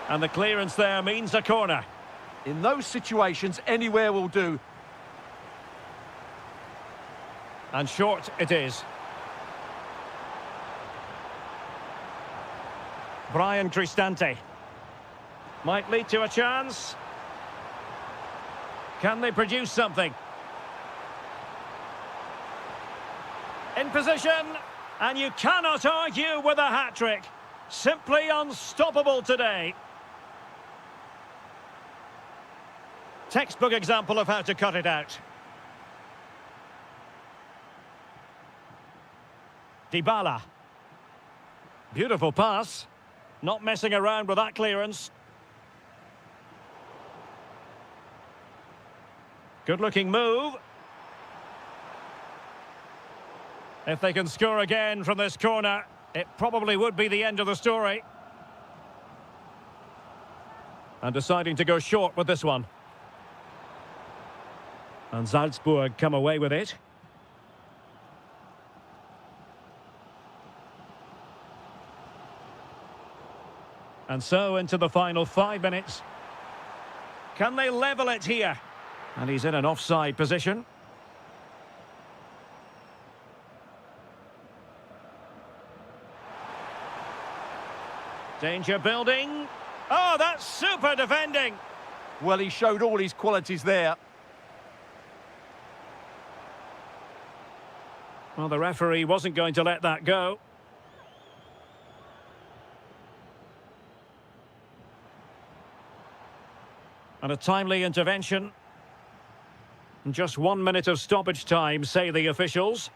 [SPEAKER 1] And the clearance there means a corner.
[SPEAKER 2] In those situations, anywhere will do.
[SPEAKER 1] And short it is. Brian Cristante. Might lead to a chance. Can they produce something? In position, and you cannot argue with a hat-trick. Simply unstoppable today. Textbook example of how to cut it out. Dybala. Beautiful pass. Not messing around with that clearance. Good-looking move. If they can score again from this corner, it probably would be the end of the story. And deciding to go short with this one. And Salzburg come away with it. And so into the final 5 minutes. Can they level it here? And he's in an offside position. Danger building. Oh, that's super defending.
[SPEAKER 2] Well, he showed all his qualities there.
[SPEAKER 1] Well, the referee wasn't going to let that go. And a timely intervention. And just 1 minute of stoppage time, say the officials.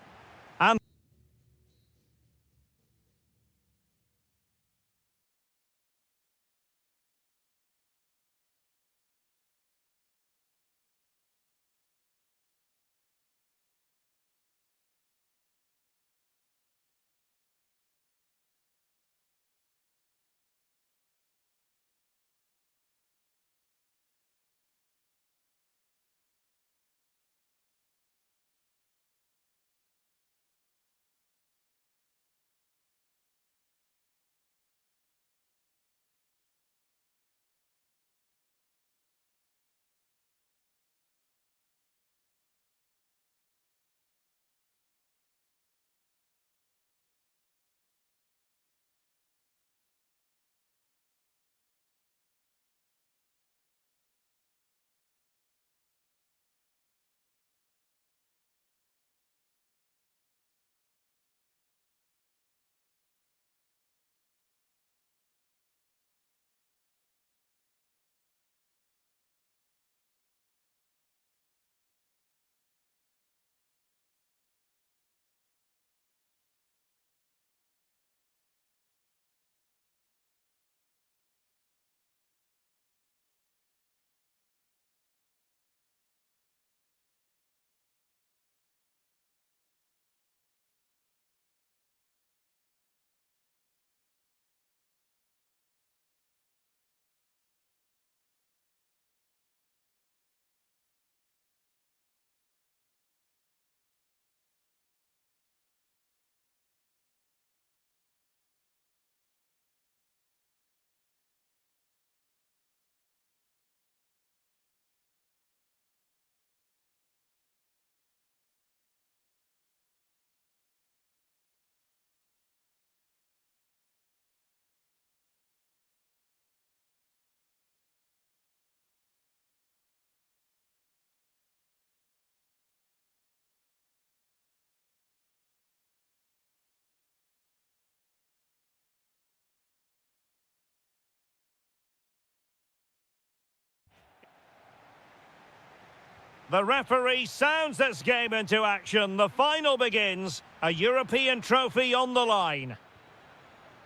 [SPEAKER 1] The referee sounds this game into action. The final begins. A European trophy on the line.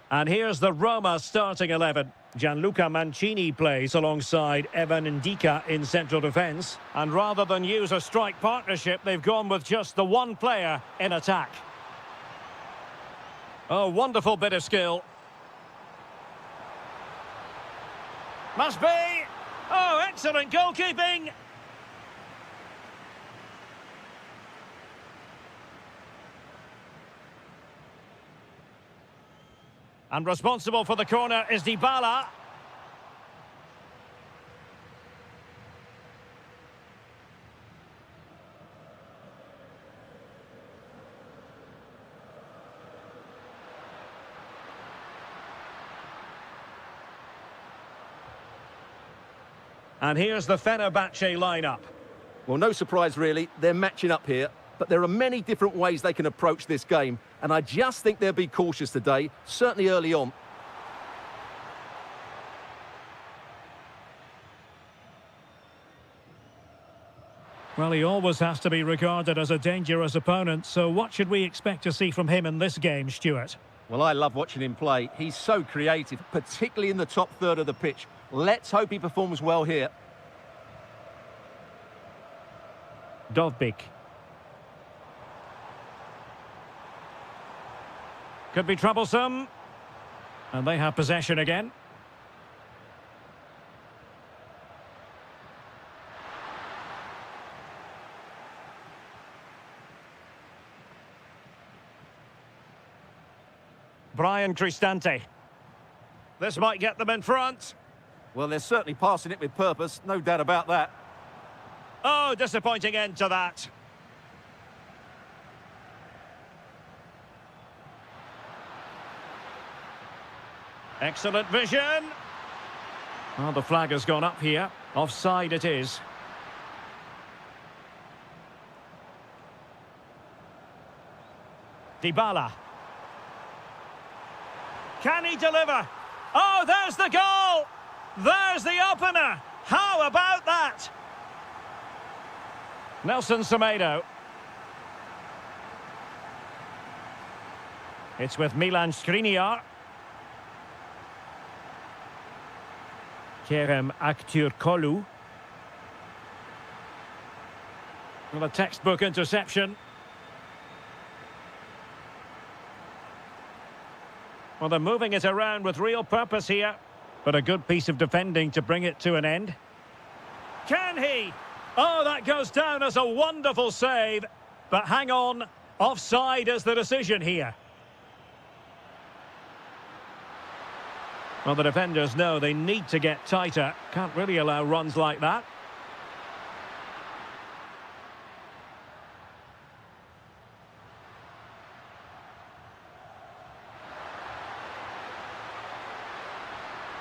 [SPEAKER 1] And here's the Roma starting 11. Gianluca Mancini plays alongside Evan Ndika in central defence. And rather than use a strike partnership, they've gone with just the one player in attack. Oh, wonderful bit of skill. Must be. Oh, excellent goalkeeping. And responsible for the corner is Dybala. And here's the Fenerbahce lineup.
[SPEAKER 2] Well, no surprise really, they're matching up here, but there are many different ways they can approach this game, and I just think they'll be cautious today, certainly early on.
[SPEAKER 1] Well, he always has to be regarded as a dangerous opponent, so what should we expect to see from him in this game, Stuart?
[SPEAKER 2] Well, I love watching him play. He's so creative, particularly in the top third of the pitch. Let's hope he performs well here.
[SPEAKER 1] Dovbyk. Could be troublesome. And they have possession again. Brian Cristante. This might get them in front.
[SPEAKER 2] Well, they're certainly passing it with purpose, no doubt about that.
[SPEAKER 1] Oh, disappointing end to that. Excellent vision. Well, the flag has gone up here. Offside it is. Dybala. Can he deliver? Oh, there's the goal! There's the opener! How about that? Nelson Semedo. It's with Milan Skriniar. Kerem Aktürkoğlu. Well, a textbook interception. Well, they're moving it around with real purpose here. But a good piece of defending to bring it to an end. Can he? Oh, that goes down as a wonderful save. But hang on, offside is the decision here. Well, the defenders know they need to get tighter. Can't really allow runs like that.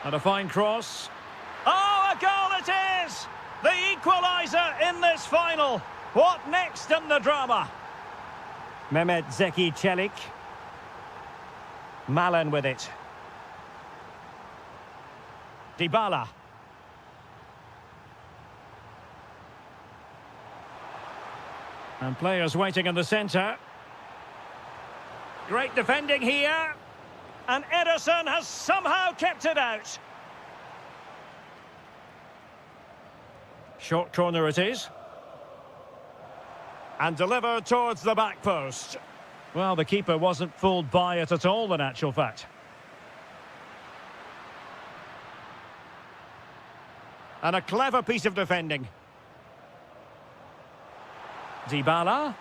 [SPEAKER 1] And a fine cross. Oh, a goal it is! The equaliser in this final. What next in the drama? Mehmet Zeki Çelik. Malen with it. Dybala. And players waiting in the centre. Great defending here. And Ederson has somehow kept it out. Short corner it is. And delivered towards the back post. Well, the keeper wasn't fooled by it at all, in actual fact. And a clever piece of defending. Dybala.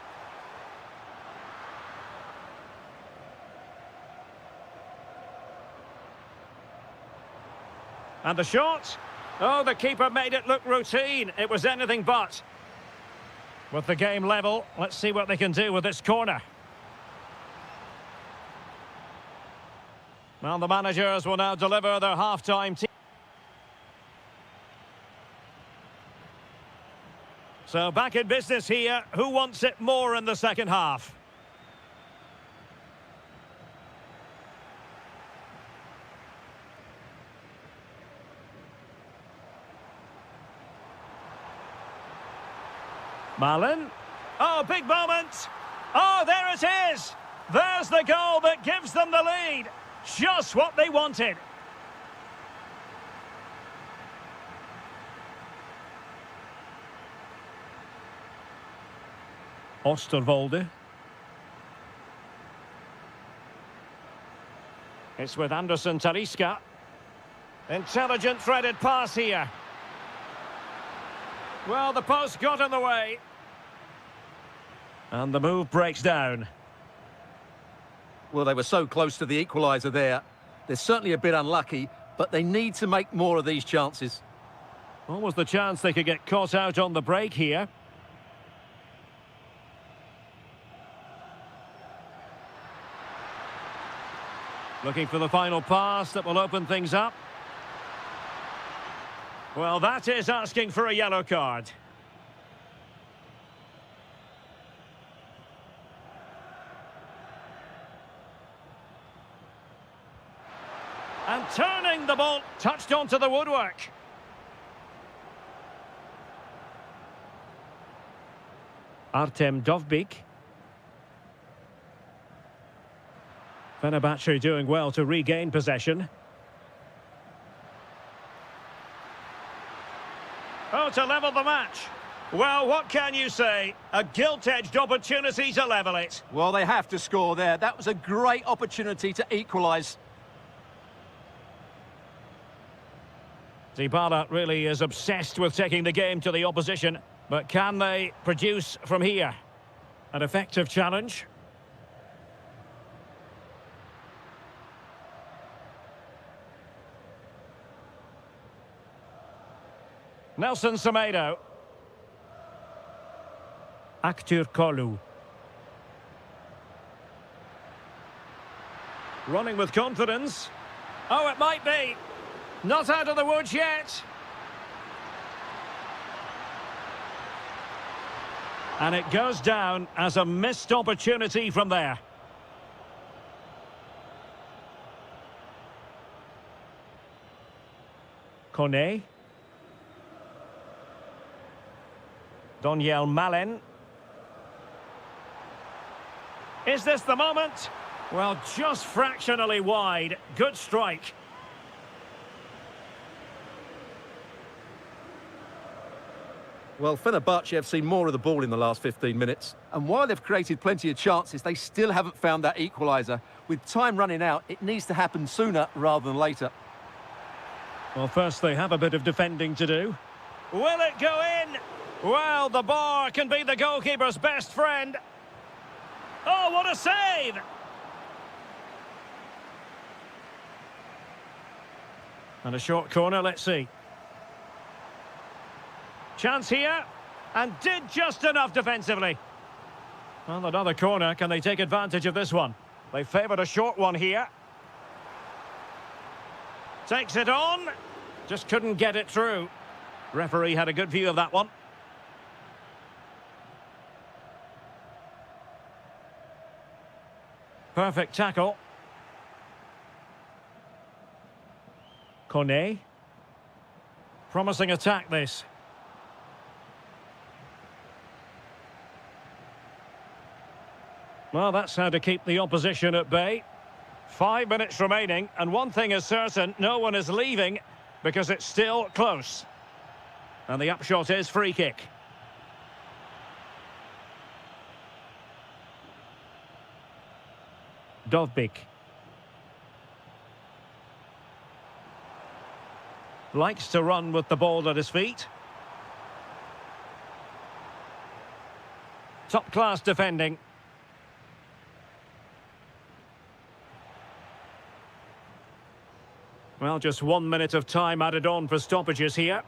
[SPEAKER 1] And the shot. Oh, the keeper made it look routine. It was anything but. With the game level, let's see what they can do with this corner. Well, the managers will now deliver their half-time team. So back in business here. Who wants it more in the second half? Malin. Oh, big moment. Oh, there it is. There's the goal that gives them the lead. Just what they wanted. Osterwolde. It's with Anderson Tariska. Intelligent threaded pass here. Well, the post got in the way. And the move breaks down.
[SPEAKER 2] Well, they were so close to the equaliser there. They're certainly a bit unlucky, but they need to make more of these chances.
[SPEAKER 1] What was the chance they could get caught out on the break here? Looking for the final pass that will open things up. Well, that is asking for a yellow card. And turning the ball, touched onto the woodwork. Artem Dovbyk. Fenerbahce doing well to regain possession. Oh, to level the match. Well, what can you say? A gilt-edged opportunity to level it.
[SPEAKER 2] Well, they have to score there. That was a great opportunity to equalise.
[SPEAKER 1] Dybala really is obsessed with taking the game to the opposition. But can they produce from here? An effective challenge. Nelson Semedo. Aktür Kolu. Running with confidence. Oh, it might be. Not out of the woods yet. And it goes down as a missed opportunity from there. Kone. Daniel Malin. Is this the moment? Well, just fractionally wide. Good strike.
[SPEAKER 2] Well, Fenerbahce have seen more of the ball in the last 15 minutes. And while they've created plenty of chances, they still haven't found that equaliser. With time running out, it needs to happen sooner rather than later.
[SPEAKER 1] Well, first they have a bit of defending to do. Will it go in? Well, the bar can be the goalkeeper's best friend. Oh, what a save! And a short corner, let's see. Chance here, and did just enough defensively. Well, another corner, can they take advantage of this one? They favoured a short one here. Takes it on, just couldn't get it through. Referee had a good view of that one. Perfect tackle. Kone. Promising attack, this. Well, that's how to keep the opposition at bay. 5 minutes remaining, and one thing is certain, no one is leaving because it's still close. And the upshot is free kick. Dovbyk. Likes to run with the ball at his feet. Top-class defending. Well, just 1 minute of time added on for stoppages here.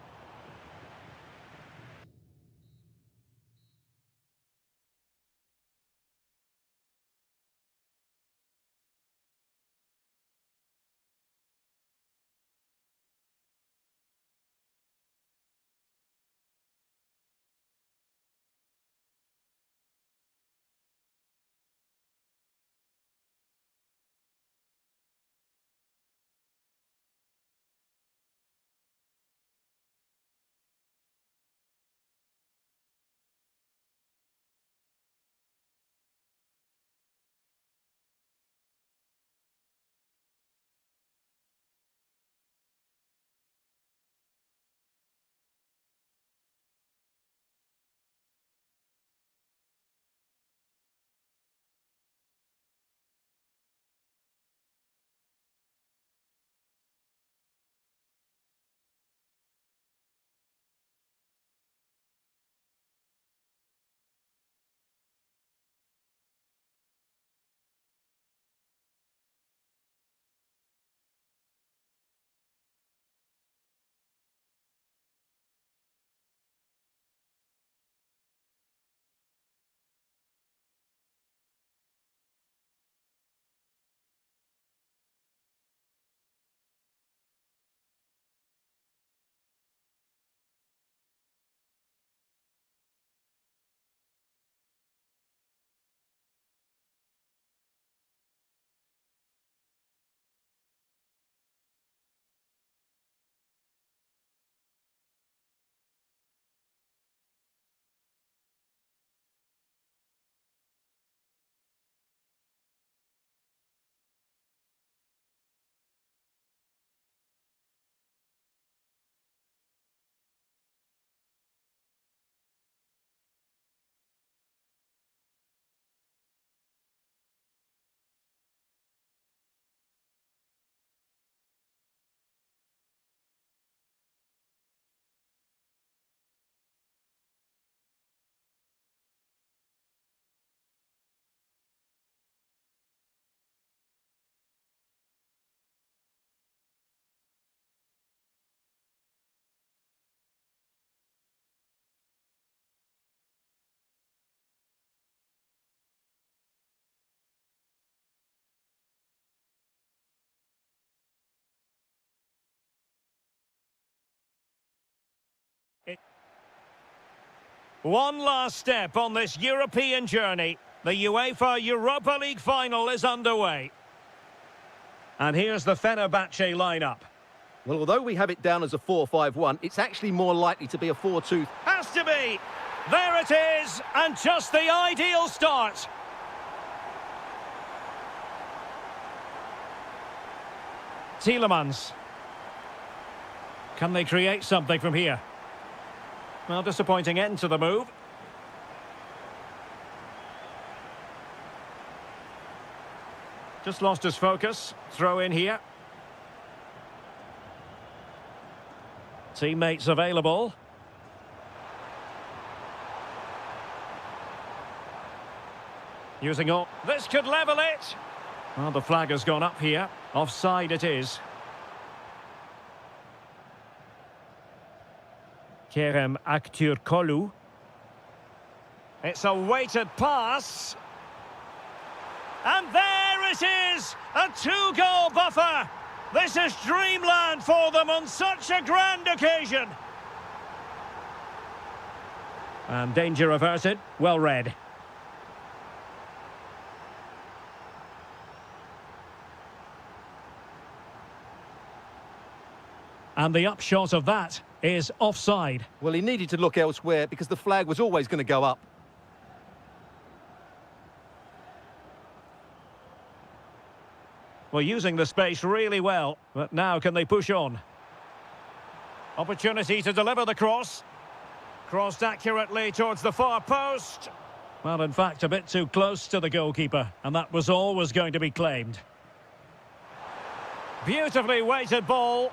[SPEAKER 1] One last step on this European journey. The UEFA Europa League final is underway. And here's the Fenerbahce lineup.
[SPEAKER 2] Well, although we have it down as a 4-5-1, it's actually more likely to be a 4-2.
[SPEAKER 1] Has to be! There it is! And just the ideal start. Tielemans. Can they create something from here? Well, disappointing end to the move. Just lost his focus. Throw in here. Teammates available. Using all. This could level it. Well, the flag has gone up here. Offside it is. Kerem Aktürkoğlu. It's a weighted pass. And there it is! A two-goal buffer! This is dreamland for them on such a grand occasion! And danger averted. Well read. And the upshot of that is offside.
[SPEAKER 2] Well, he needed to look elsewhere because the flag was always going to go up.
[SPEAKER 1] Well, using the space really well, but now can they push on? Opportunity to deliver the cross. Crossed accurately towards the far post. Well, in fact, a bit too close to the goalkeeper, and that was always going to be claimed. Beautifully weighted ball.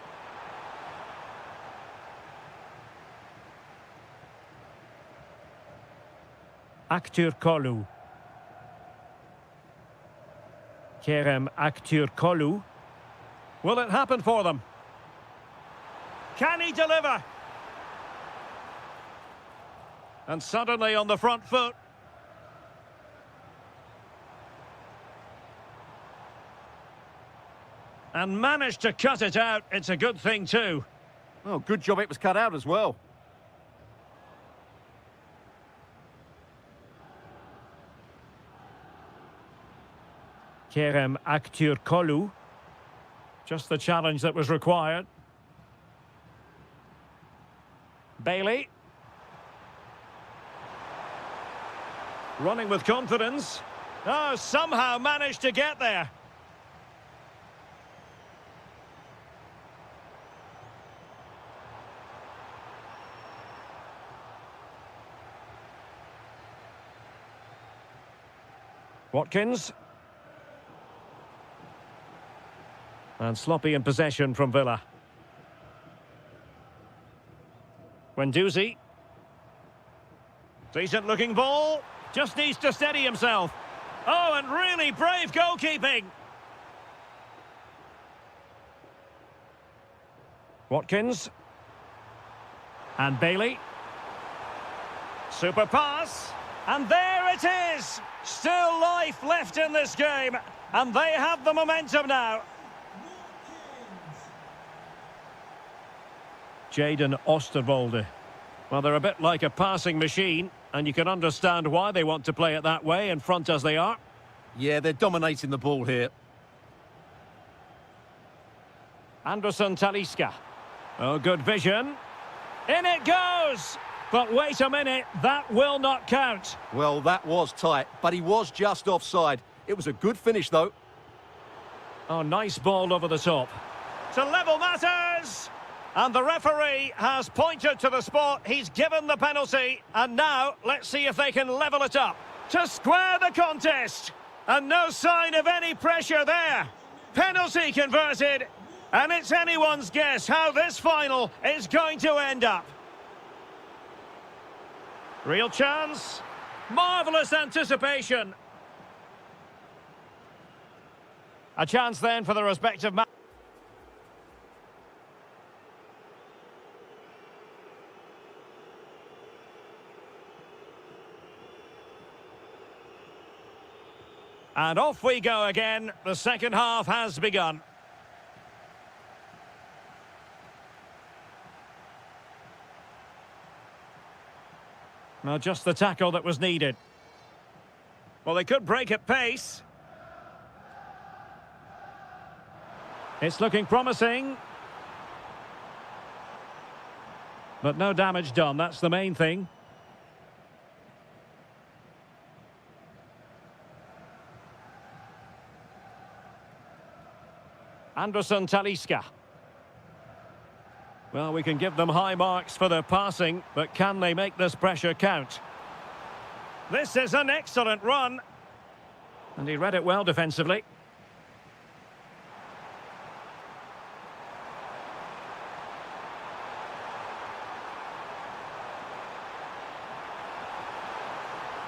[SPEAKER 1] Aktürkoğlu. Kerem Aktürkoğlu. Will it happen for them? Can he deliver? And suddenly on the front foot. And managed to cut it out. It's a good thing too.
[SPEAKER 2] Oh, good job it was cut out as well.
[SPEAKER 1] Kerem Aktürkoğlu. Just the challenge that was required. Bailey. Running with confidence. Oh, somehow managed to get there. Watkins. And sloppy in possession from Villa. Guendouzi. Decent looking ball. Just needs to steady himself. Oh, and really brave goalkeeping. Watkins. And Bailey. Super pass. And there it is. Still life left in this game. And they have the momentum now. Jadon Oosterwolde. Well, they're a bit like a passing machine, and you can understand why they want to play it that way, in front as they are.
[SPEAKER 2] Yeah, they're dominating the ball here.
[SPEAKER 1] Anderson Talisca. Oh, good vision. In it goes! But wait a minute, that will not count.
[SPEAKER 2] Well, that was tight, but he was just offside. It was a good finish, though.
[SPEAKER 1] Oh, nice ball over the top. To level matters! And the referee has pointed to the spot. He's given the penalty. And now, let's see if they can level it up. To square the contest. And no sign of any pressure there. Penalty converted. And it's anyone's guess how this final is going to end up. Real chance. Marvellous anticipation. A chance then for the respective match. And off we go again. The second half has begun. Well, just the tackle that was needed. Well, they could break at pace. It's looking promising. But no damage done, that's the main thing. Anderson Talisca. Well, we can give them high marks for their passing, but can they make this pressure count? This is an excellent run. And he read it well defensively.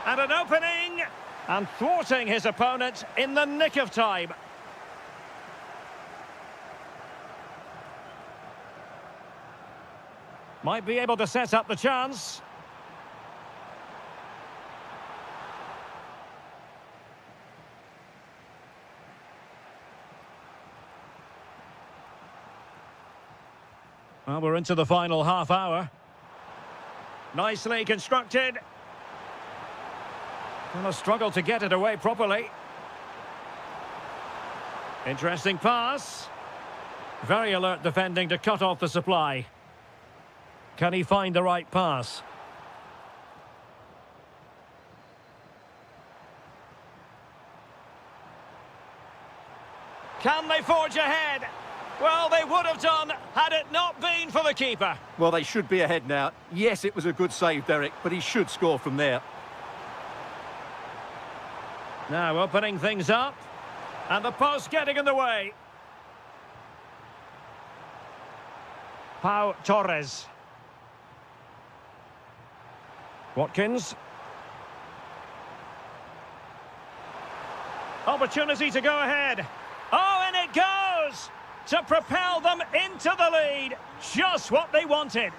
[SPEAKER 1] And an opening, and thwarting his opponent in the nick of time. Might be able to set up the chance. Well, we're into the final half hour. Nicely constructed. Well, a struggle to get it away properly. Interesting pass. Very alert defending to cut off the supply. Can he find the right pass? Can they forge ahead? Well, they would have done had it not been for the keeper.
[SPEAKER 2] Well, they should be ahead now. Yes, it was a good save, Derek, but he should score from there.
[SPEAKER 1] Now opening things up. And the post getting in the way. Pau Torres. Watkins. Opportunity to go ahead. Oh, and it goes! To propel them into the lead. Just what they wanted.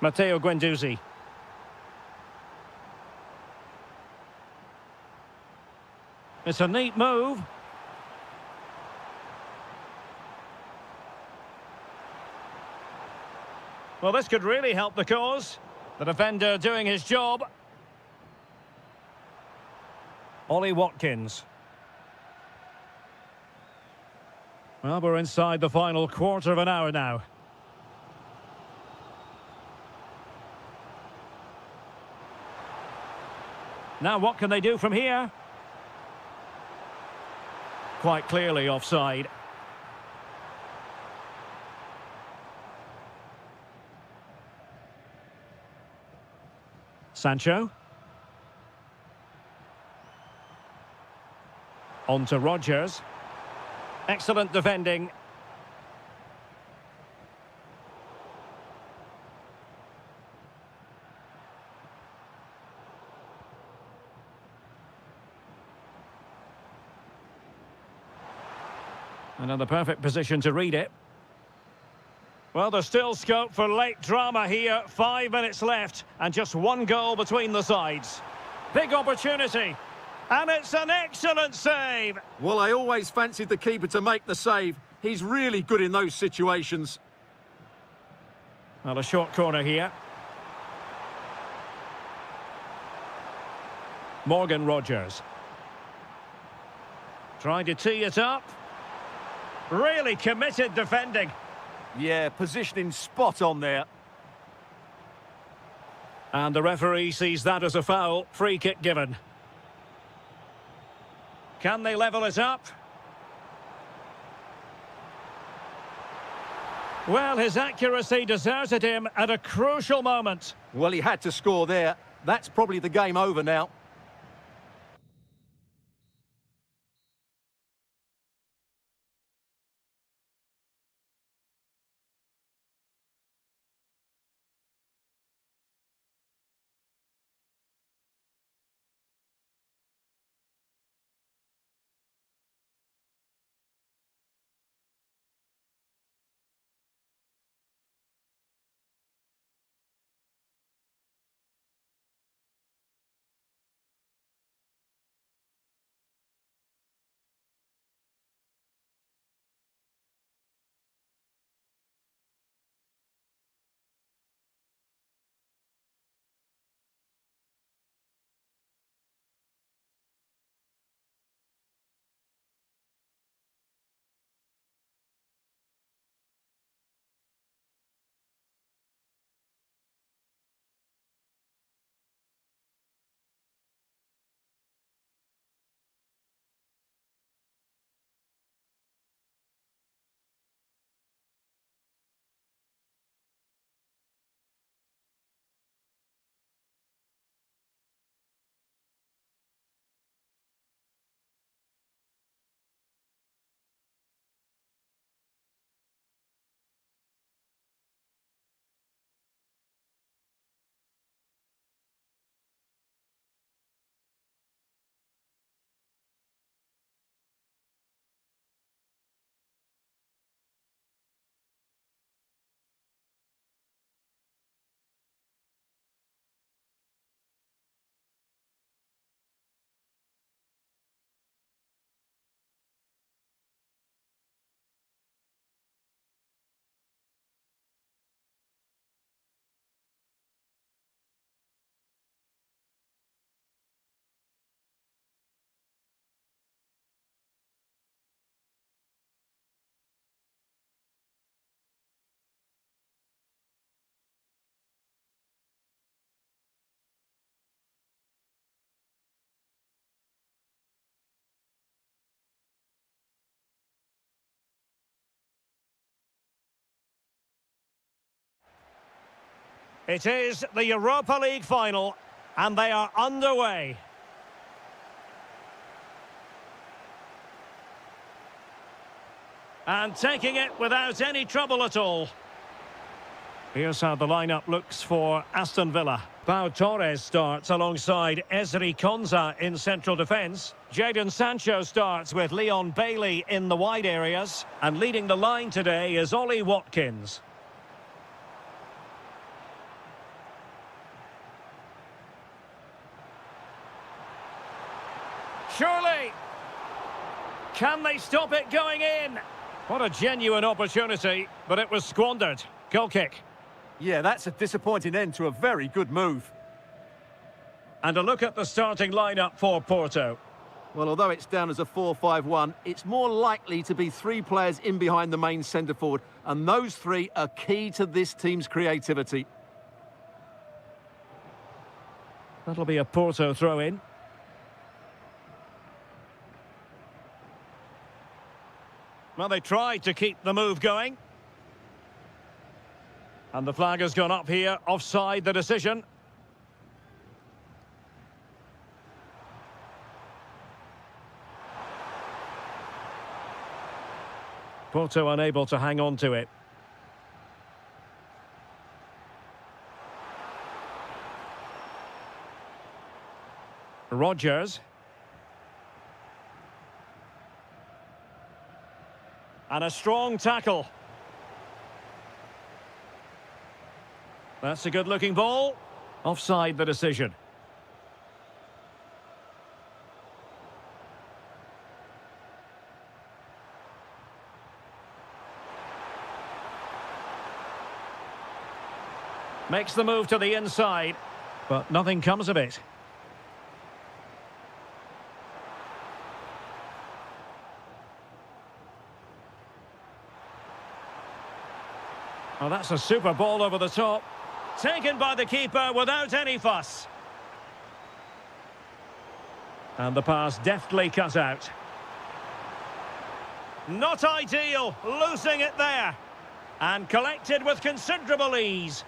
[SPEAKER 1] Matteo Guendouzi. It's a neat move. Well, this could really help the cause. The defender doing his job. Ollie Watkins. Well, we're inside the final quarter of an hour now. Now what can they do from here? Quite clearly offside. Sancho. On to Rodgers. Excellent defending. Another perfect position to read it. Well, there's still scope for late drama here. 5 minutes left and just one goal between the sides. Big opportunity. And it's an excellent save.
[SPEAKER 2] Well, I always fancied the keeper to make the save. He's really good in those situations.
[SPEAKER 1] Well, a short corner here. Morgan Rodgers. Trying to tee it up. Really committed defending.
[SPEAKER 2] Yeah, positioning spot on there.
[SPEAKER 1] And the referee sees that as a foul. Free kick given. Can they level it up? Well, his accuracy deserted him at a crucial moment.
[SPEAKER 2] Well, he had to score there. That's probably the game over now.
[SPEAKER 1] It is the Europa League final, and they are underway. And taking it without any trouble at all. Here's how the lineup looks for Aston Villa. Pau Torres starts alongside Ezri Konsa in central defence. Jadon Sancho starts with Leon Bailey in the wide areas. And leading the line today is Ollie Watkins. Surely! Can they stop it going in? What a genuine opportunity, but it was squandered. Goal kick.
[SPEAKER 2] Yeah, that's a disappointing end to a very good move.
[SPEAKER 1] And a look at the starting lineup for Porto.
[SPEAKER 2] Well, although it's down as a 4-5-1, it's more likely to be three players in behind the main centre-forward, and those three are key to this team's creativity.
[SPEAKER 1] That'll be a Porto throw-in. Well, they tried to keep the move going. And the flag has gone up here, offside the decision. Porto unable to hang on to it. Rodgers. And a strong tackle. That's a good-looking ball. Offside the decision. Makes the move to the inside, but nothing comes of it. Oh, that's a super ball over the top. Taken by the keeper without any fuss. And the pass deftly cut out. Not ideal, losing it there. And collected with considerable ease.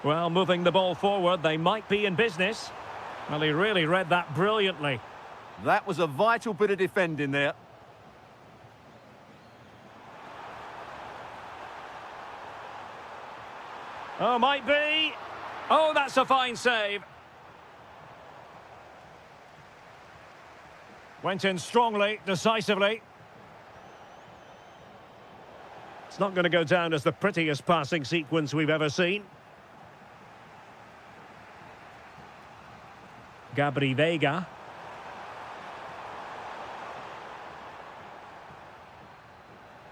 [SPEAKER 1] Well, moving the ball forward, they might be in business. Well, he really read that brilliantly.
[SPEAKER 2] That was a vital bit of defending there.
[SPEAKER 1] Oh, might be. Oh, that's a fine save. Went in strongly, decisively. It's not going to go down as the prettiest passing sequence we've ever seen. Gabri Veiga.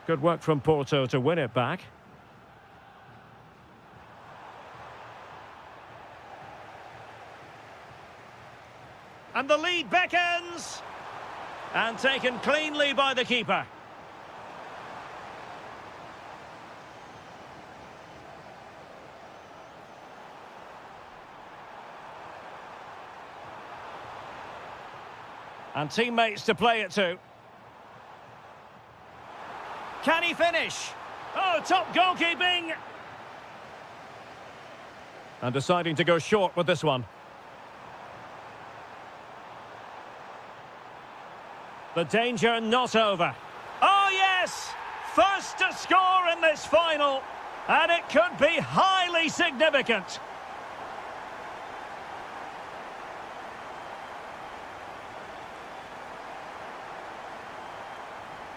[SPEAKER 1] Good work from Porto to win it back. And the lead beckons. And taken cleanly by the keeper. And teammates to play it to. Can he finish? Oh, top goalkeeping! And deciding to go short with this one. The danger not over. Oh, yes! First to score in this final. And it could be highly significant.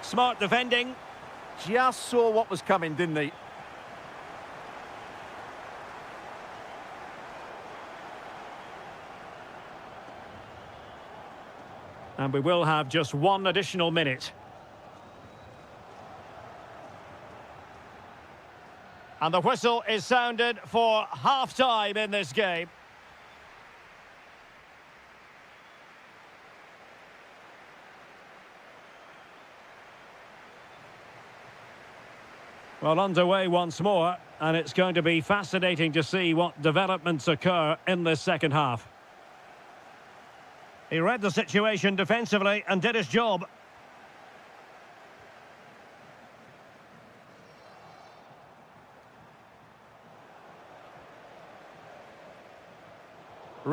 [SPEAKER 1] Smart defending.
[SPEAKER 2] Just saw what was coming, didn't he?
[SPEAKER 1] And we will have just one additional minute. And the whistle is sounded for half-time in this game. Well, underway once more, and it's going to be fascinating to see what developments occur in this second half. He read the situation defensively and did his job.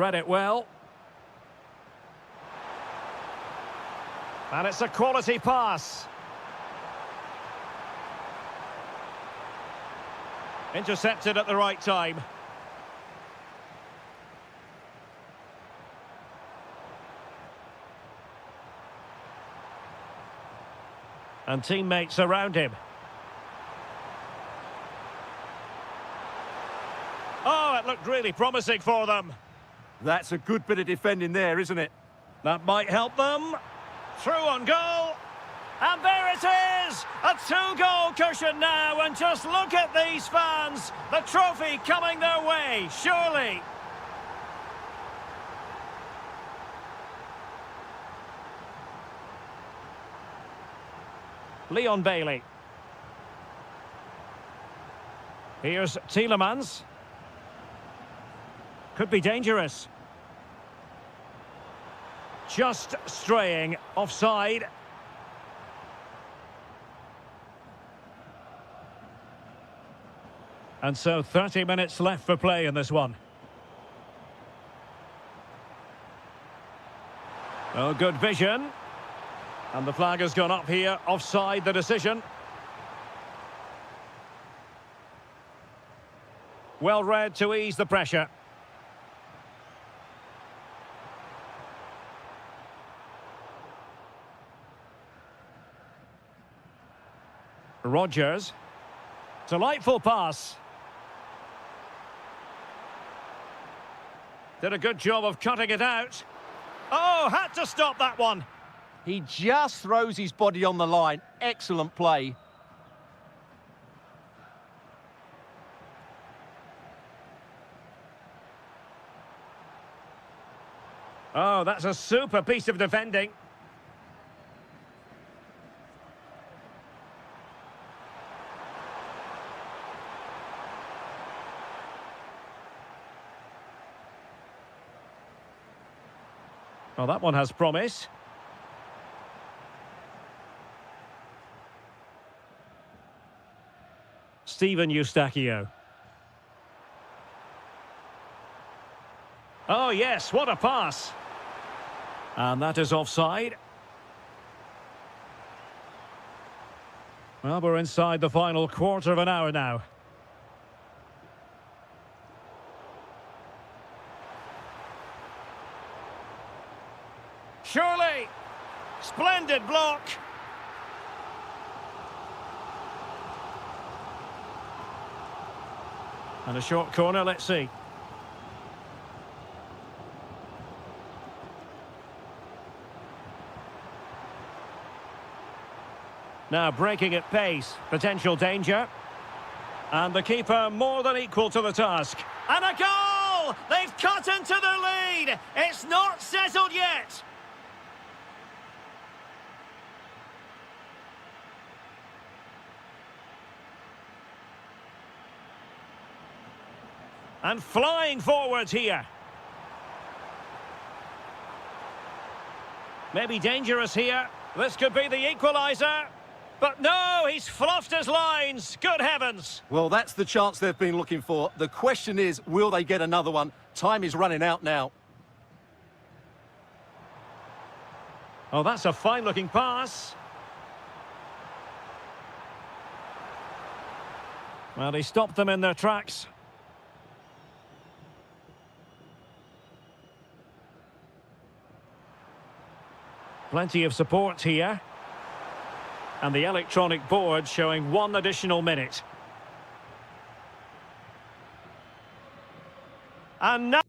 [SPEAKER 1] read it well. And it's a quality pass. Intercepted at the right time. And teammates around him. Oh, it looked really promising for them.
[SPEAKER 2] That's a good bit of defending there, isn't it?
[SPEAKER 1] That might help them. Through on goal. And there it is! A two-goal cushion now, and just look at these fans. The trophy coming their way, surely. Leon Bailey. Here's Tielemans. Could be dangerous. Just straying offside. And so 30 minutes left for play in this one. Oh, good vision. And the flag has gone up here, offside the decision. Well read to ease the pressure. Rodgers. Delightful pass. Did a good job of cutting it out. Oh, had to stop that one.
[SPEAKER 2] He just throws his body on the line. Excellent play.
[SPEAKER 1] Oh, that's a super piece of defending. Well, that one has promise. Steven Eustachio. Oh, yes, what a pass. And that is offside. Well, we're inside the final quarter of an hour now. Surely. Splendid block. And a short corner, let's see. Now breaking at pace, potential danger. And the keeper more than equal to the task. And a goal! They've cut into the lead! It's not settled yet! And flying forwards here. Maybe dangerous here. This could be the equaliser. But no, he's fluffed his lines. Good heavens.
[SPEAKER 2] Well, that's the chance they've been looking for. The question is, will they get another one? Time is running out now.
[SPEAKER 1] Oh, that's a fine-looking pass. Well, he stopped them in their tracks. Plenty of support here. And the electronic board showing 1 additional minute. And now...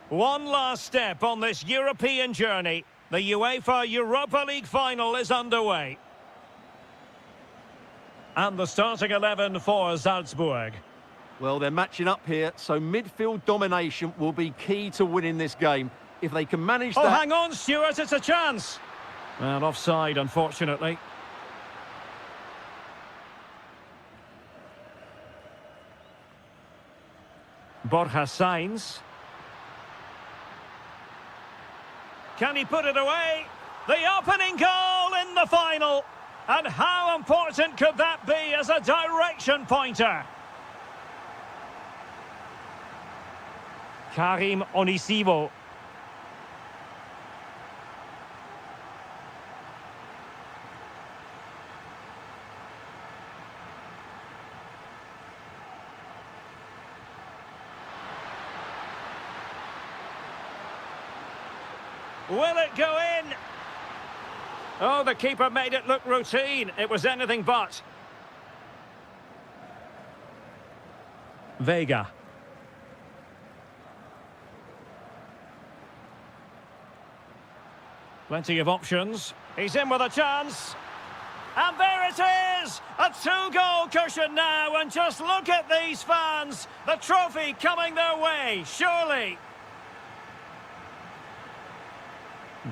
[SPEAKER 1] One last step on this European journey. The UEFA Europa League final is underway. And the starting 11 for Salzburg.
[SPEAKER 2] Well, they're matching up here, so midfield domination will be key to winning this game. If they can manage that...
[SPEAKER 1] Oh, hang on, Stuart, it's a chance. And offside, unfortunately. Borja Sainz. Can he put it away? The opening goal in the final. And how important could that be as a direction pointer? Karim Onisivo. Will it go in? Oh, the keeper made it look routine. It was anything but. Vega. Plenty of options. He's in with a chance. And there it is! A two-goal cushion now, and just look at these fans. The trophy coming their way, surely.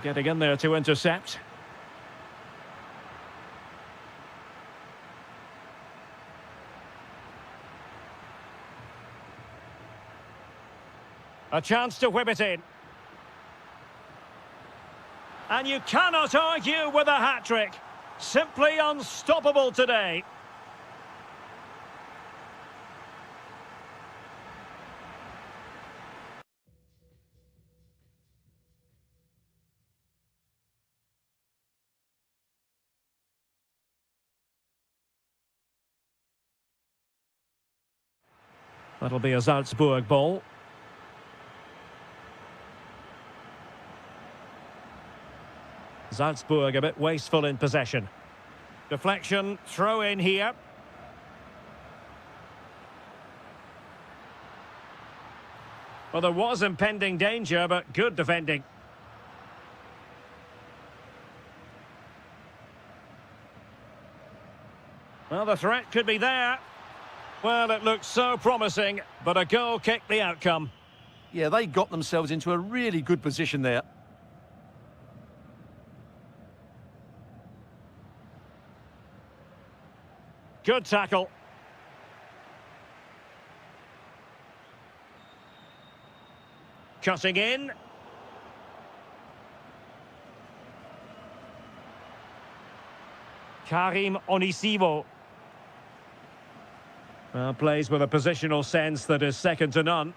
[SPEAKER 1] Getting in there to intercept. A chance to whip it in. And you cannot argue with a hat-trick. Simply unstoppable today. That'll be a Salzburg ball. Salzburg a bit wasteful in possession. Deflection, throw in here. Well, there was impending danger, but good defending. Well, the threat could be there. Well, it looked so promising, but a goal kicked the outcome.
[SPEAKER 2] Yeah, they got themselves into a really good position there.
[SPEAKER 1] Good tackle. Cutting in. Karim Onisivo. Well, plays with a positional sense that is second to none.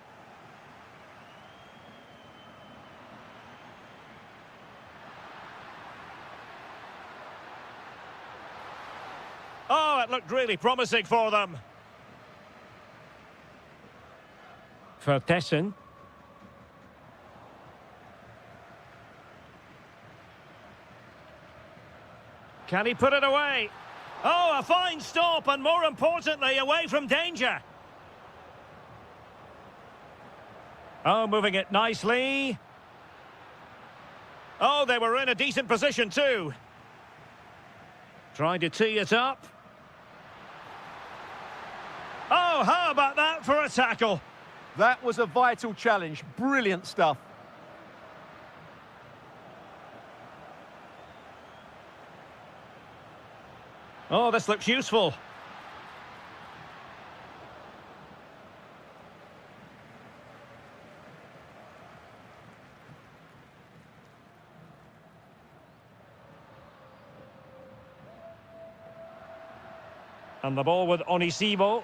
[SPEAKER 1] Oh, it looked really promising for them. Vertessen. Can he put it away? Oh, a fine stop, and more importantly, away from danger. Oh, moving it nicely. Oh, they were in a decent position too. Trying to tee it up. Oh, how about that for a tackle?
[SPEAKER 2] That was a vital challenge. Brilliant stuff.
[SPEAKER 1] Oh, this looks useful. And the ball with Onisivo.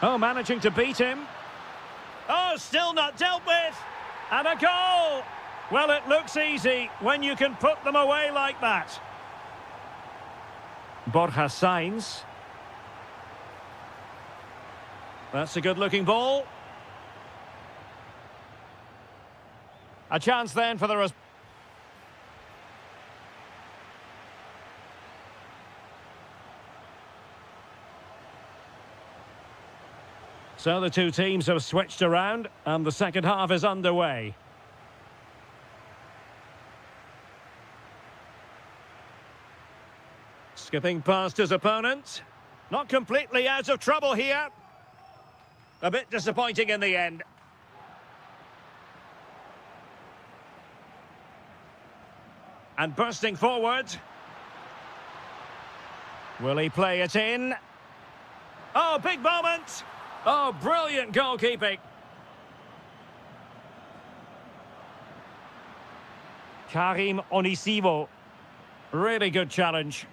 [SPEAKER 1] Oh, managing to beat him. Oh, still not dealt with. And a goal. Well, it looks easy when you can put them away like that. Borja Sainz. That's a good-looking ball. A chance then for the... So the two teams have switched around and the second half is underway. Skipping past his opponent. Not completely out of trouble here. A bit disappointing in the end. And bursting forward. Will he play it in? Oh, big moment! Oh, brilliant goalkeeping. Karim Onisivo. Really good challenge.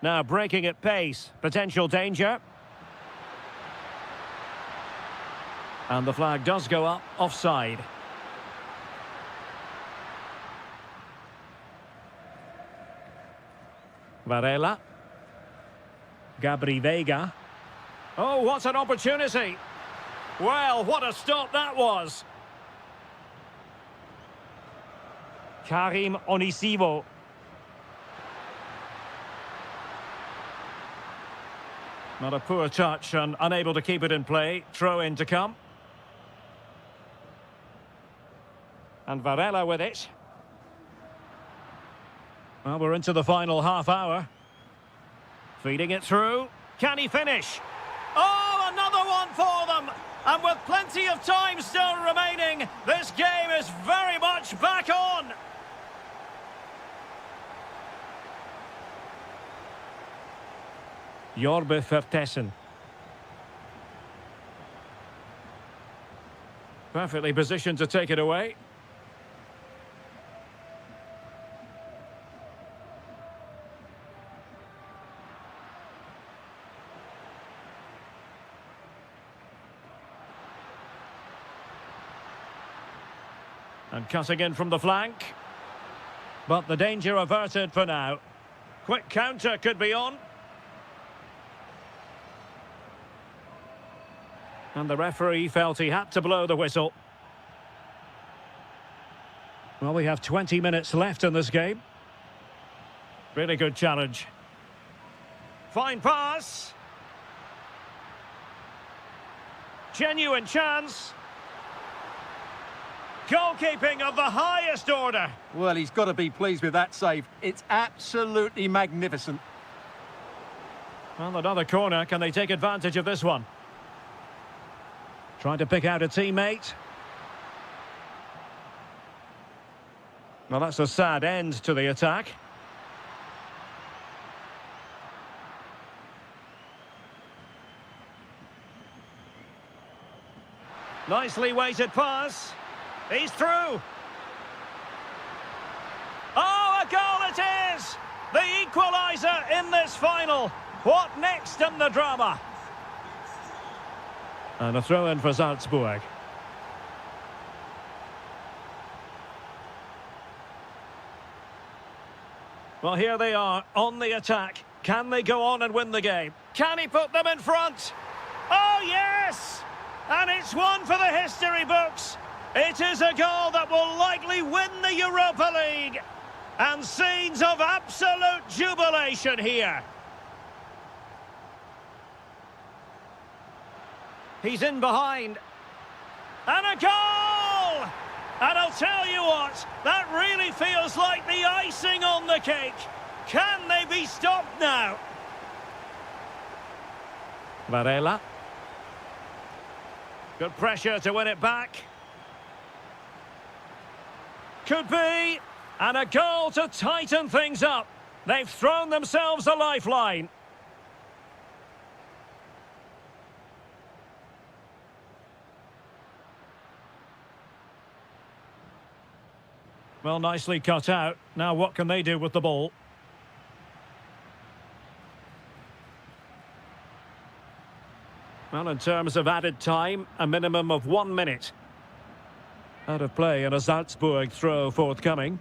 [SPEAKER 1] Now breaking at pace. Potential danger. And the flag does go up, offside. Varela. Gabri Veiga. Oh, what an opportunity. Well, what a stop that was. Karim Onisivo. Not a poor touch and unable to keep it in play. Throw in to come. And Varela with it. Well, we're into the final half hour. Feeding it through. Can he finish? Oh, another one for them! And with plenty of time still remaining, this game is very much back on! Jorbe Vertessen. Perfectly positioned to take it away. And cutting in from the flank. But the danger averted for now. Quick counter could be on. And the referee felt he had to blow the whistle. Well, we have 20 minutes left in this game. Really good challenge. Fine pass. Genuine chance. Goalkeeping of the highest order.
[SPEAKER 2] Well, he's got to be pleased with that save. It's absolutely magnificent.
[SPEAKER 1] Well, another corner. Can they take advantage of this one? Trying to pick out a teammate. Well, that's a sad end to the attack. Nicely weighted pass. He's through. Oh, a goal it is! The equaliser in this final. What next in the drama? And a throw-in for Salzburg. Well, here they are on the attack. Can they go on and win the game? Can he put them in front? Oh, yes! And it's one for the history books. It is a goal that will likely win the Europa League. And scenes of absolute jubilation here. He's in behind. And a goal! And I'll tell you what, that really feels like the icing on the cake. Can they be stopped now? Varela. Good pressure to win it back. Could be. And a goal to tighten things up. They've thrown themselves a lifeline. Well, nicely cut out. Now what can they do with the ball? Well, in terms of added time, a minimum of 1 minute. Out of play and a Salzburg throw forthcoming.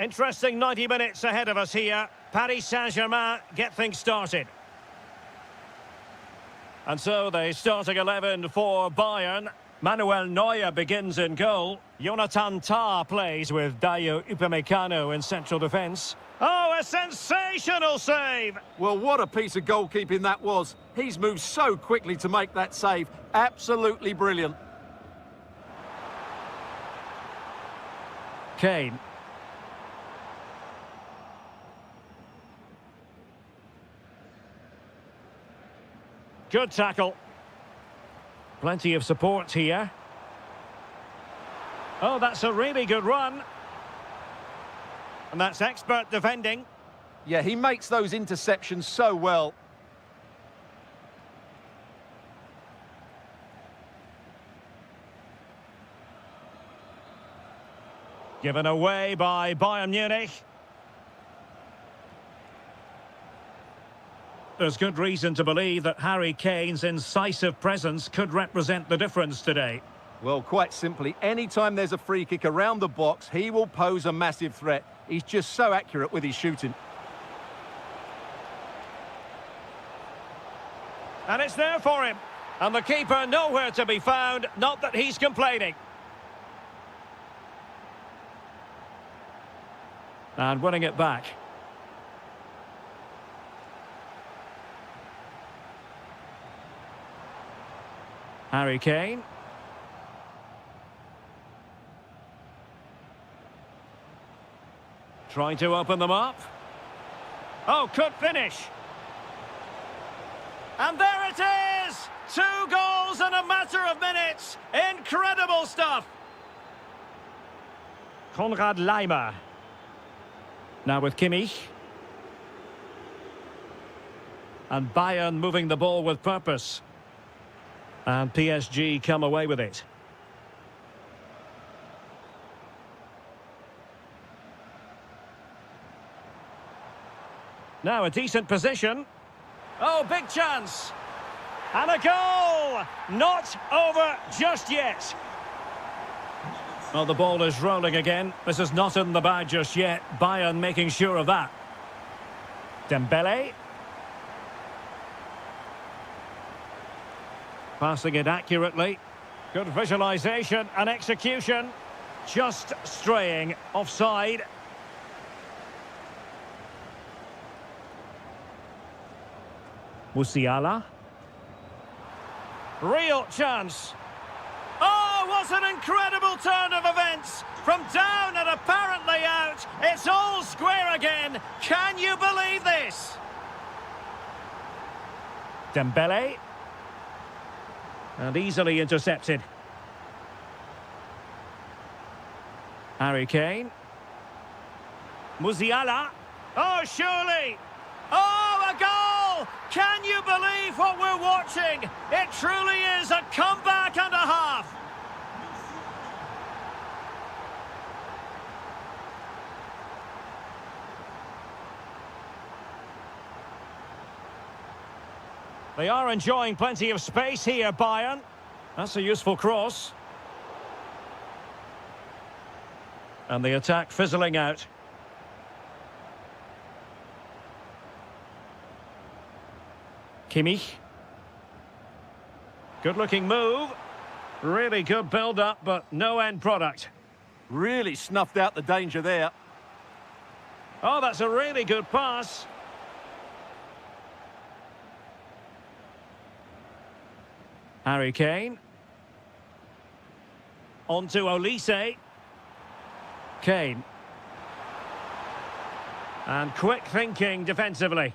[SPEAKER 1] Interesting 90 minutes ahead of us here. Paris Saint-Germain get things started. And so the starting 11 for Bayern. Manuel Neuer begins in goal. Jonathan Tah plays with Dayo Upamecano in central defence. Oh, a sensational save!
[SPEAKER 2] Well, what a piece of goalkeeping that was. He's moved so quickly to make that save. Absolutely brilliant.
[SPEAKER 1] Kane. Good tackle. Plenty of support here. Oh, that's a really good run. And that's expert defending.
[SPEAKER 2] Yeah, he makes those interceptions so well.
[SPEAKER 1] Given away by Bayern Munich. There's good reason to believe that Harry Kane's incisive presence could represent the difference today.
[SPEAKER 2] Well, quite simply, anytime there's a free kick around the box, he will pose a massive threat. He's just so accurate with his shooting.
[SPEAKER 1] And it's there for him. And the keeper nowhere to be found, not that he's complaining. And winning it back. Harry Kane. Trying to open them up. Oh, could finish. And there it is! 2 goals in a matter of minutes. Incredible stuff. Konrad Laimer. Now with Kimmich. And Bayern moving the ball with purpose. And PSG come away with it. Now a decent position. Oh, big chance. And a goal! Not over just yet. Well, the ball is rolling again. This is not in the bag just yet. Bayern making sure of that. Dembele. Passing it accurately. Good visualization and execution. Just straying offside. Musiala. Real chance. Oh, what an incredible turn of events. From down and apparently out, it's all square again. Can you believe this? Dembele. And easily intercepted. Harry Kane. Musiala. Oh, surely. Oh, a goal! Can you believe what we're watching? It truly is a comeback and a half. They are enjoying plenty of space here, Bayern. That's a useful cross. And the attack fizzling out. Kimmich. Good-looking move. Really good build-up, but no end product.
[SPEAKER 2] Really snuffed out the danger there.
[SPEAKER 1] Oh, that's a really good pass. Harry Kane. On to Olise. Kane. And quick thinking defensively.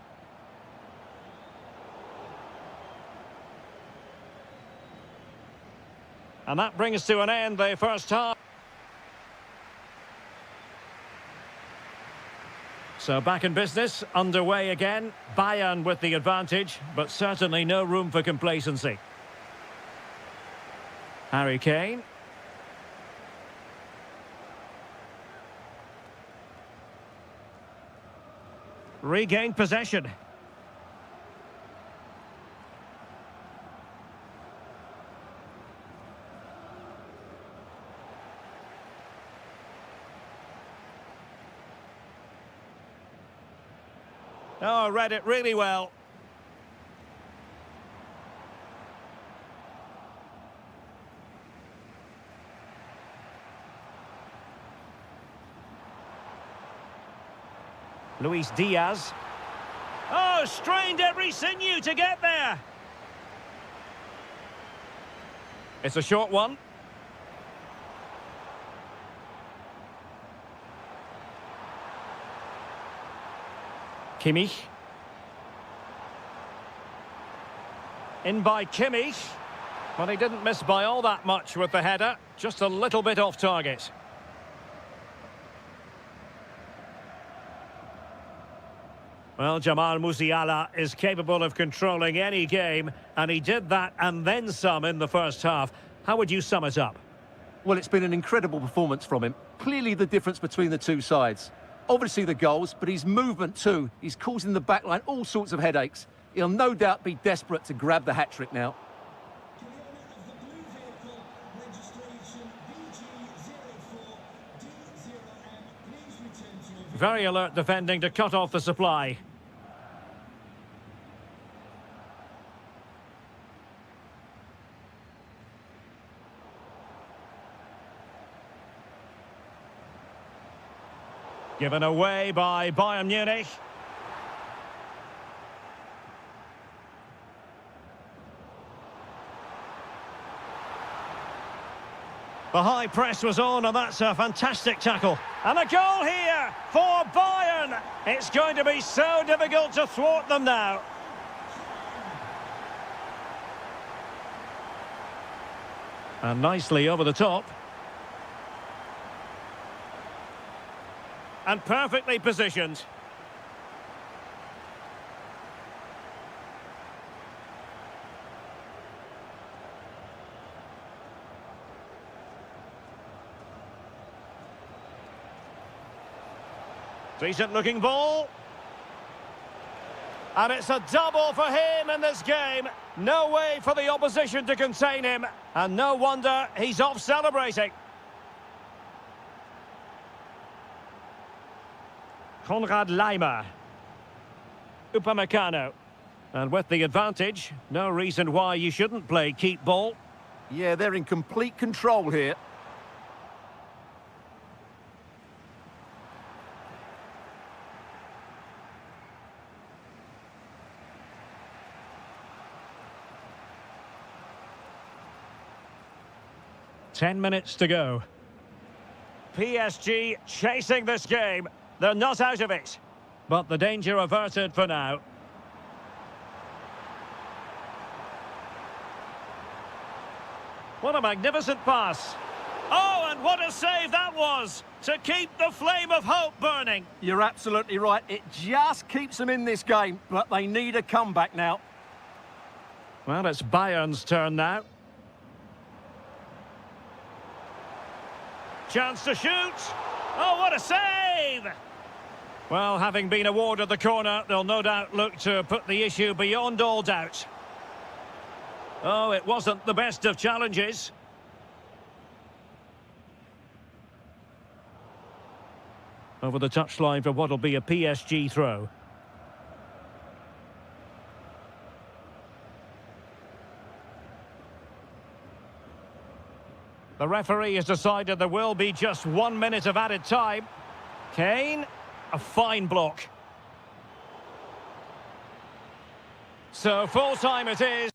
[SPEAKER 1] And that brings to an end the first half. So back in business, underway again. Bayern with the advantage, but certainly no room for complacency. Harry Kane. Regained possession. Oh, read it really well. Luis Diaz. Oh, strained every sinew to get there. It's a short one. Kimmich. In by Kimmich. But he didn't miss by all that much with the header. Just a little bit off target. Well, Jamal Musiala is capable of controlling any game, and he did that and then some in the first half. How would you sum it up?
[SPEAKER 2] Well, it's been an incredible performance from him. Clearly the difference between the two sides. Obviously the goals, but his movement too. He's causing the backline all sorts of headaches. He'll no doubt be desperate to grab the hat-trick now.
[SPEAKER 1] Very alert defending to cut off the supply. Given away by Bayern Munich. The high press was on, and that's a fantastic tackle. And a goal here for Bayern. It's going to be so difficult to thwart them now. And nicely over the top. And perfectly positioned. Decent looking ball. And it's a double for him in this game. No way for the opposition to contain him. And no wonder he's off celebrating. Konrad Laimer. Upamecano. And with the advantage, no reason why you shouldn't play keep ball.
[SPEAKER 2] Yeah, they're in complete control here.
[SPEAKER 1] Ten minutes to go. PSG chasing this game. They're not out of it. But the danger averted for now. What a magnificent pass. Oh, and what a save that was to keep the flame of hope burning.
[SPEAKER 2] You're absolutely right. It just keeps them in this game, but they need a comeback now.
[SPEAKER 1] Well, it's Bayern's turn now. Chance to shoot. Oh, what a save! Well, having been awarded the corner, they'll no doubt look to put the issue beyond all doubt. Oh, it wasn't the best of challenges. Over the touchline for what'll be a PSG throw. The referee has decided there will be just 1 minute of added time. Kane, a fine block. So full time it is.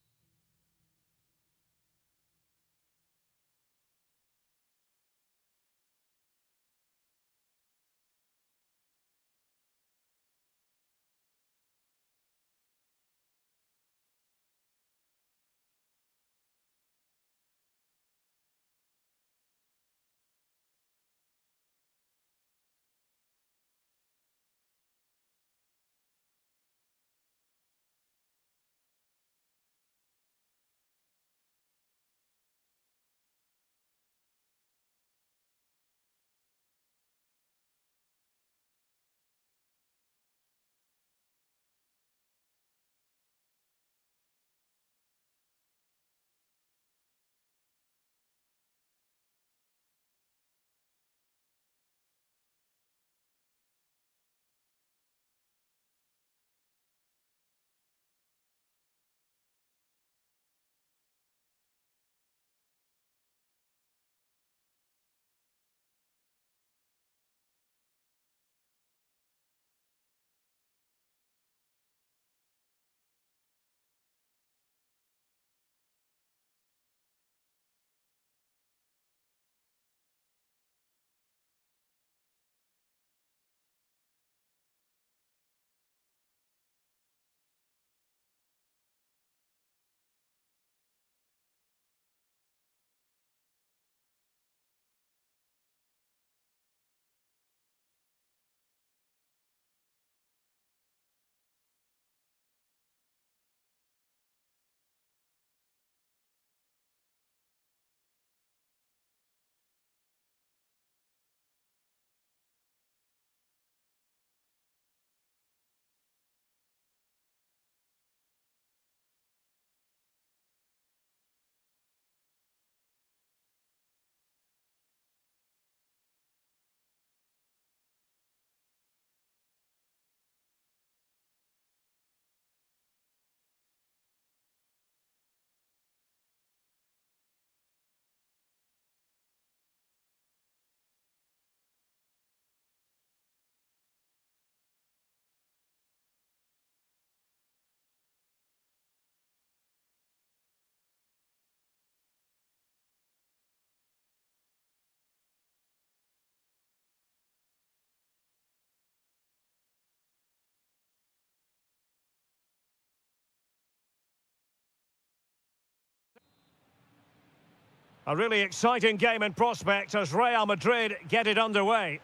[SPEAKER 1] A really exciting game in prospect as Real Madrid get it underway.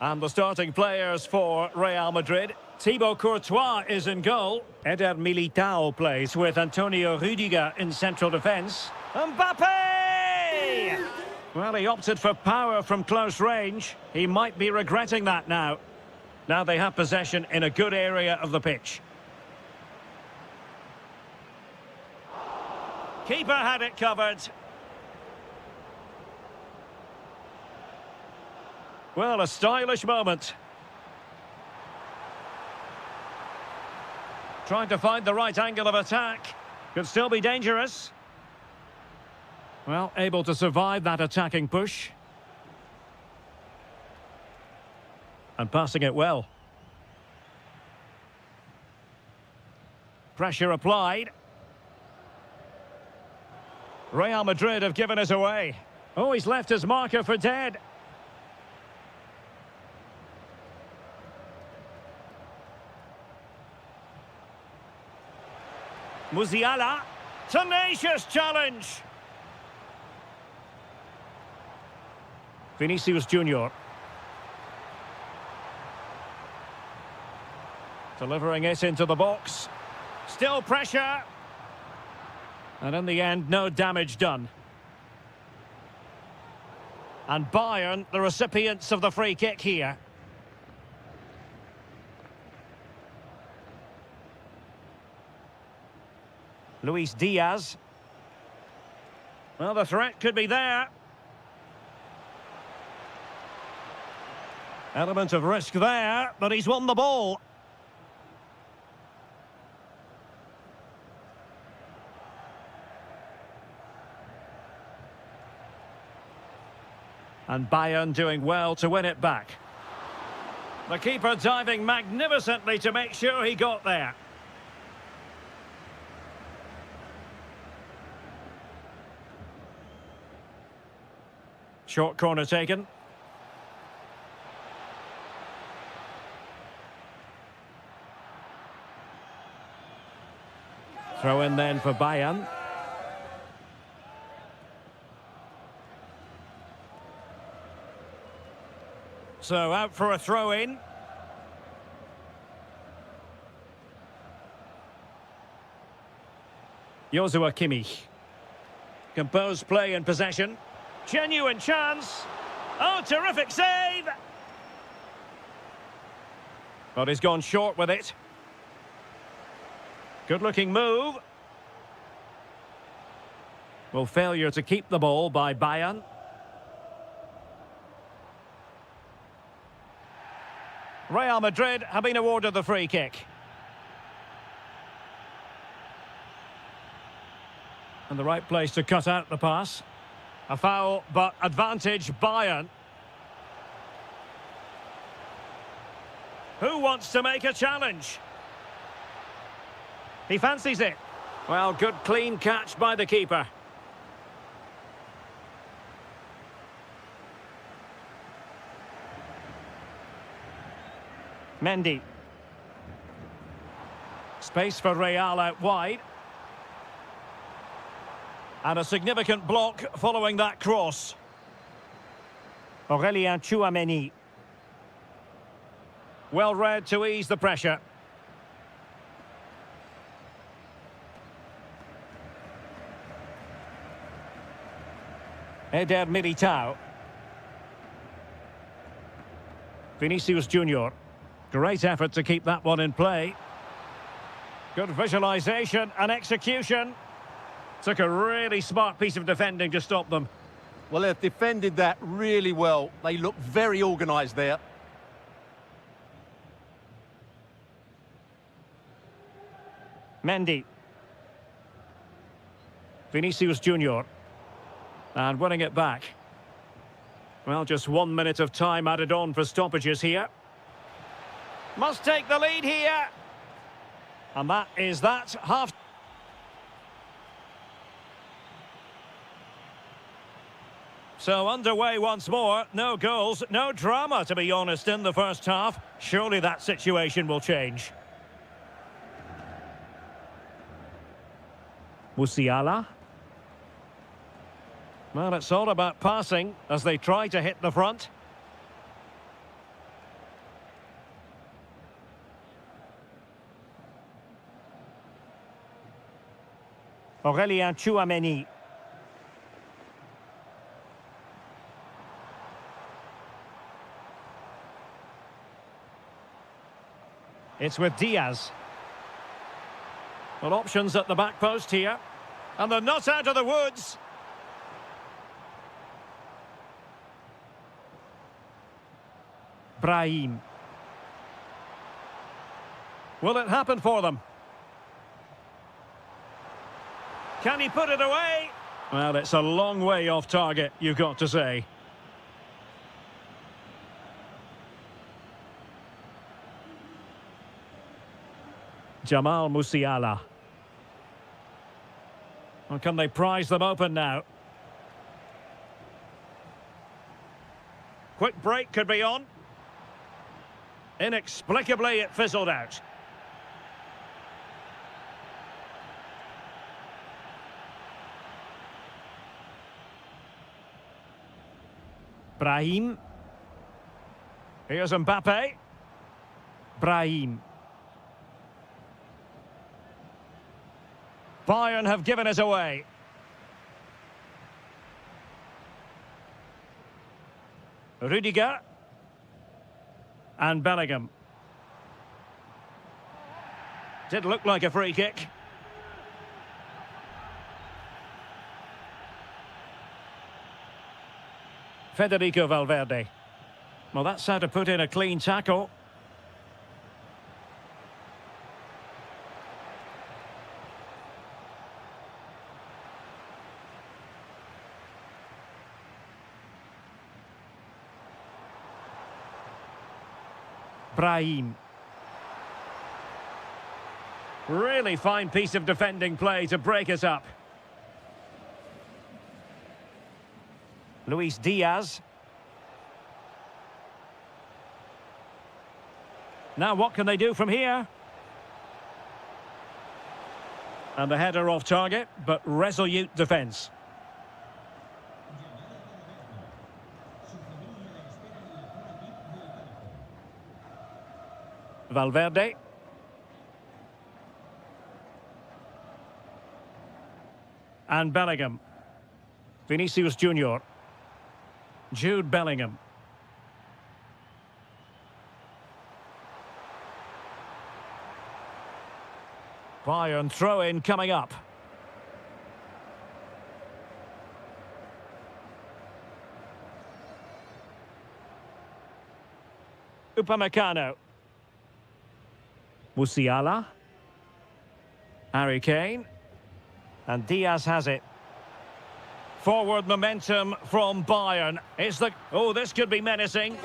[SPEAKER 1] And the starting players for Real Madrid. Thibaut Courtois is in goal. Eder Militao plays with Antonio Rüdiger in central defence. Mbappe! Well, he opted for power from close range. He might be regretting that now. Now they have possession in a good area of the pitch. Keeper had it covered. Well, a stylish moment. Trying to find the right angle of attack. Could still be dangerous. Well, able to survive that attacking push. And passing it well. Pressure applied. Real Madrid have given it away. Oh, he's left his marker for dead. Musiala. Tenacious challenge. Vinicius Junior. Delivering it into the box. Still pressure. And in the end, no damage done. And Bayern, the recipients of the free kick here. Luis Diaz. Well, the threat could be there. Element of risk there, but he's won the ball. And Bayern doing well to win it back. The keeper diving magnificently to make sure he got there. Short corner taken. Throw in then for Bayern. So out for a throw-in. Joshua Kimmich. Composed play in possession. Genuine chance. Oh, terrific save! But he's gone short with it. Good-looking move. Well, failure to keep the ball by Bayern. Real Madrid have been awarded the free kick. And the right place to cut out the pass. A foul, but advantage Bayern. Who wants to make a challenge? He fancies it. Well, good clean catch by the keeper. Mendy. Space for Real out wide. And a significant block following that cross. Aurélien Tchouaméni. Well read to ease the pressure. Eder Militao. Vinicius Junior. Great effort to keep that one in play. Good visualisation and execution. Took a really smart piece of defending to stop them.
[SPEAKER 2] Well, they've defended that really well. They look very organised there.
[SPEAKER 1] Mendy. Vinicius Junior. And winning it back. Well, just 1 minute of time added on for stoppages here. Must take the lead here. And that is that. Half. So underway once more. No goals, no drama, to be honest, in the first half. Surely that situation will change. Musiala. Well, it's all about passing as they try to hit the front. Aurélien Tchouaméni. It's with Diaz. Well, options at the back post here. And they're not out of the woods. Brahim. Will it happen for them? Can he put it away? Well, it's a long way off target, you've got to say. Jamal Musiala. Well, can they prise them open now? Quick break could be on. Inexplicably, it fizzled out. Brahim. Here's Mbappe. Brahim. Bayern have given it away. Rudiger. And Bellingham. Did look like a free kick. Federico Valverde. Well, that's how to put in a clean tackle. Brahim. Really fine piece of defending play to break us up. Luis Diaz. Now what can they do from here? And the header off target, but resolute defence. Valverde. And Bellingham. Vinicius Junior. Jude Bellingham. Bayern throw-in coming up. Upamecano. Musiala. Harry Kane. And Diaz has it. Forward momentum from Bayern. It's the... Oh, this could be menacing.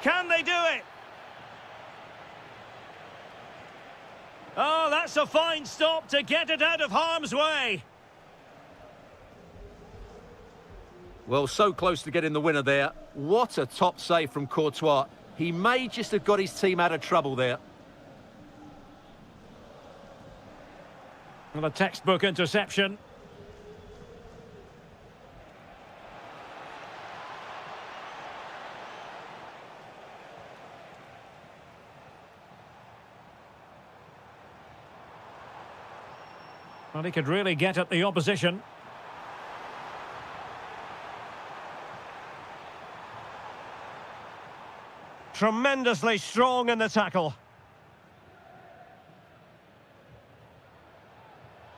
[SPEAKER 1] Can they do it? Oh, that's a fine stop to get it out of harm's way.
[SPEAKER 2] Well, so close to getting the winner there. What a top save from Courtois. He may just have got his team out of trouble there.
[SPEAKER 1] Well, a textbook interception. Well, he could really get at the opposition. Tremendously strong in the tackle.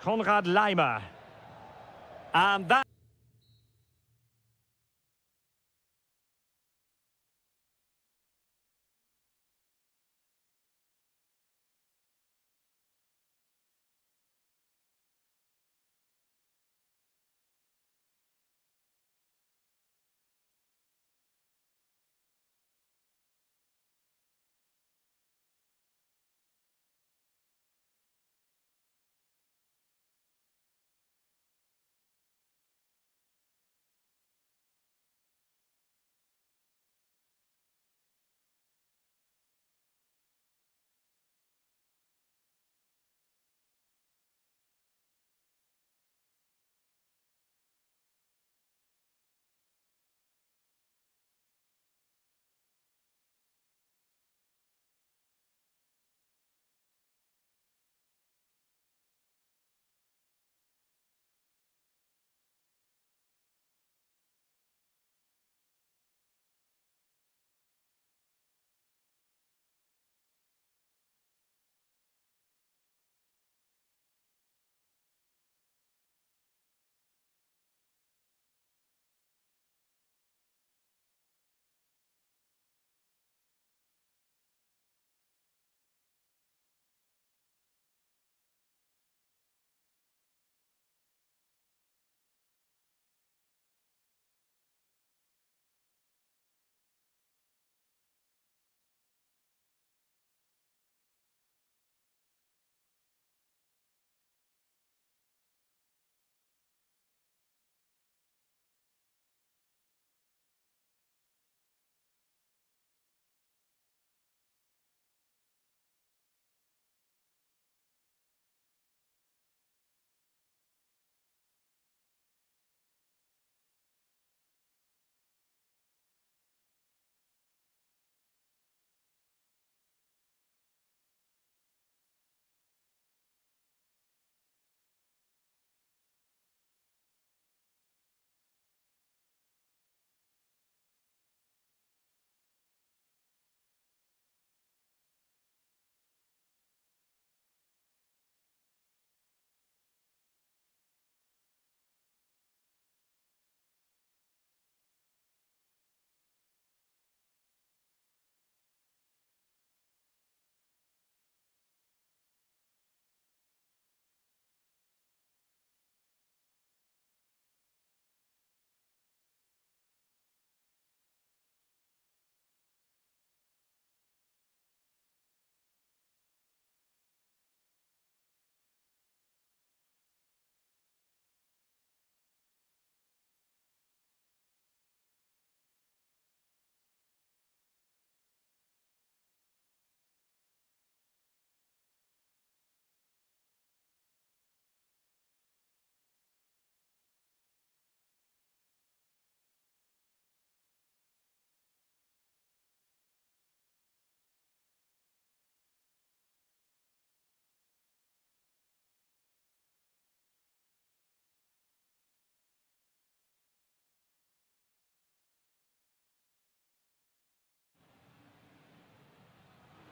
[SPEAKER 1] Konrad Laimer. And that...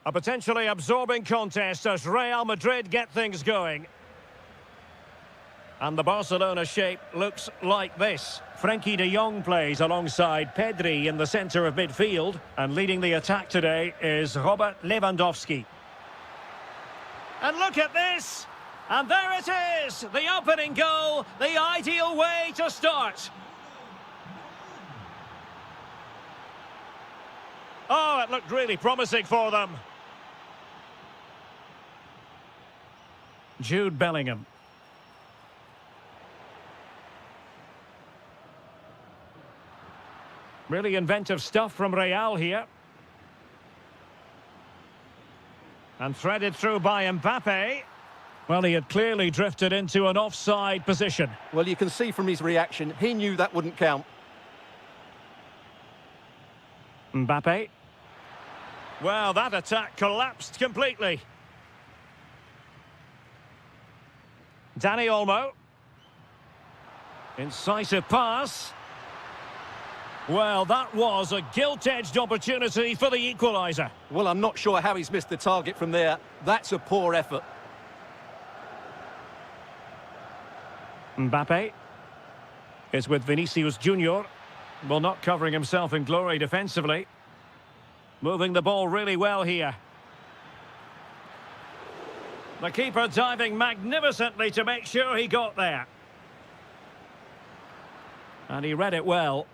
[SPEAKER 1] A potentially absorbing contest as Real Madrid get things going. And the Barcelona shape looks like this. Frenkie de Jong plays alongside Pedri in the centre of midfield. And leading the attack today is Robert Lewandowski. And look at this! And there it is! The opening goal, the ideal way to start. Oh, it looked really promising for them. Jude Bellingham. Really inventive stuff from Real here. And threaded through by Mbappe. Well, he had clearly drifted into an offside position.
[SPEAKER 2] Well, you can see from his reaction, he knew that wouldn't count.
[SPEAKER 1] Mbappe. Well, that attack collapsed completely. Dani Olmo. Incisive pass. Well, that was a gilt-edged opportunity for the equaliser.
[SPEAKER 2] Well, I'm not sure how he's missed the target from there. That's a poor effort.
[SPEAKER 1] Mbappe is with Vinicius Junior. Well, not covering himself in glory defensively. Moving the ball really well here. The keeper diving magnificently to make sure he got there. And he read it well.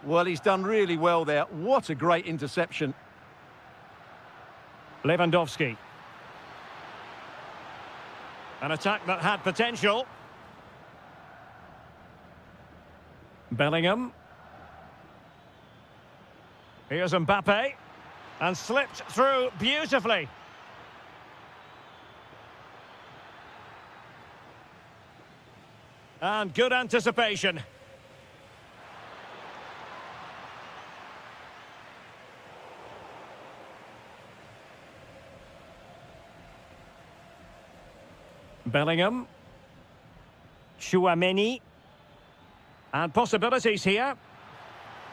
[SPEAKER 2] Well, he's done really well there. What a great interception.
[SPEAKER 1] Lewandowski. An attack that had potential. Bellingham. Here's Mbappe. And slipped through beautifully. And good anticipation. Bellingham. Tchouaméni. And possibilities here.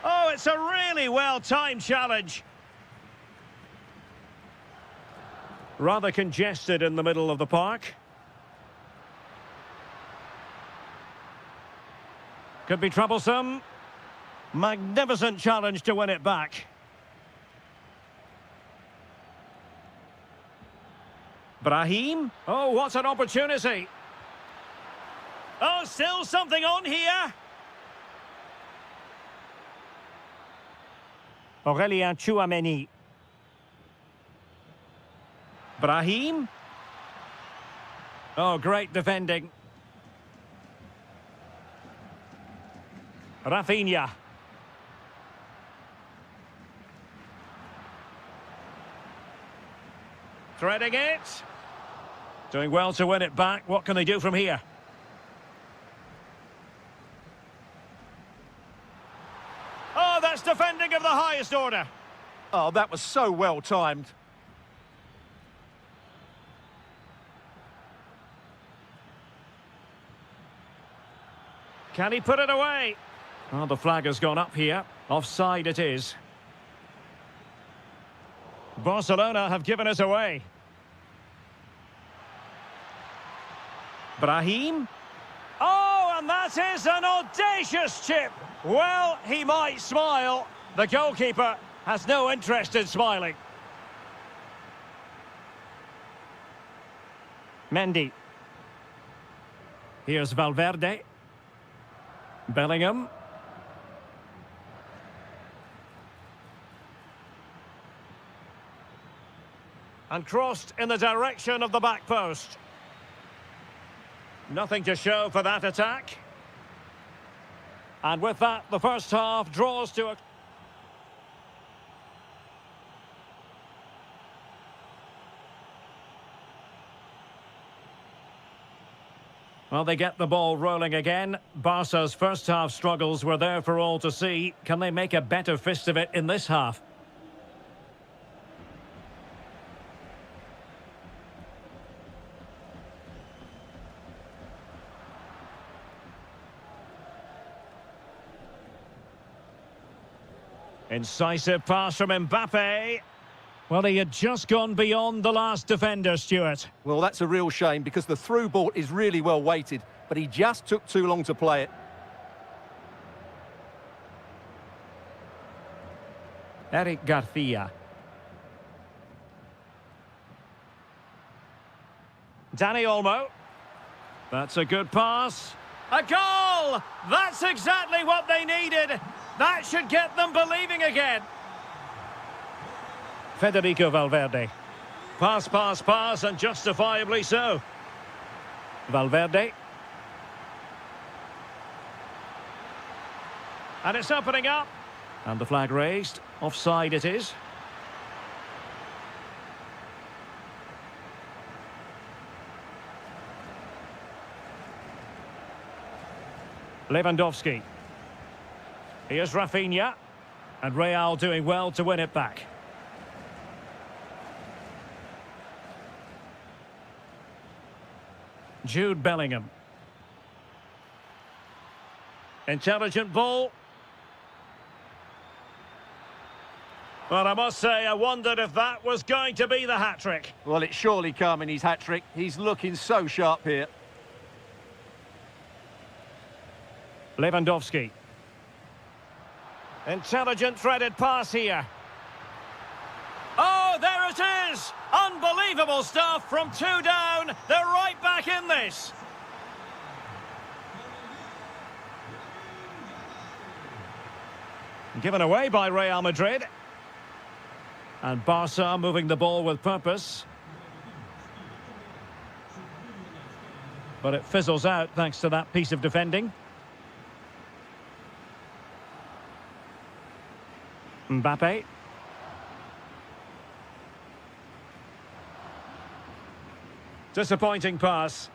[SPEAKER 1] Oh, it's a really well-timed challenge. Rather congested in the middle of the park. Could be troublesome. Magnificent challenge to win it back. Brahim. Oh, what an opportunity. Oh, still something on here. Aurélien Tchouaméni. Brahim. Oh, great defending. Rafinha. Threading it. Doing well to win it back. What can they do from here? Oh, that's defending of the highest order.
[SPEAKER 2] Oh, that was so well timed.
[SPEAKER 1] Can he put it away? Oh, the flag has gone up here. Offside it is. Barcelona have given us away. Brahim. Oh, and that is an audacious chip. Well, he might smile. The goalkeeper has no interest in smiling. Mendy. Here's Valverde. Bellingham. And crossed in the direction of the back post. Nothing to show for that attack. And with that, the first half draws to a... Well, they get the ball rolling again. Barca's first half struggles were there for all to see. Can they make a better fist of it in this half? Incisive pass from Mbappe. Well, he had just gone beyond the last defender, Stuart.
[SPEAKER 2] Well, that's a real shame because the through ball is really well weighted, but he just took too long to play it.
[SPEAKER 1] Eric Garcia. Danny Olmo. That's a good pass. A goal! That's exactly what they needed. That should get them believing again. Federico Valverde. Pass, pass, pass, and justifiably so. Valverde. And it's opening up. And the flag raised. Offside it is. Lewandowski. Here's Rafinha. And Real doing well to win it back. Jude Bellingham. Intelligent ball. Well, I must say, I wondered if that was going to be the hat-trick.
[SPEAKER 2] Well, it's surely come in his hat-trick. He's looking so sharp here.
[SPEAKER 1] Lewandowski. Intelligent threaded pass here. Oh, there it is! Unbelievable stuff from 2 down. They're right back in this. Given away by Real Madrid. And Barca moving the ball with purpose. But it fizzles out thanks to that piece of defending. Mbappe. Disappointing pass.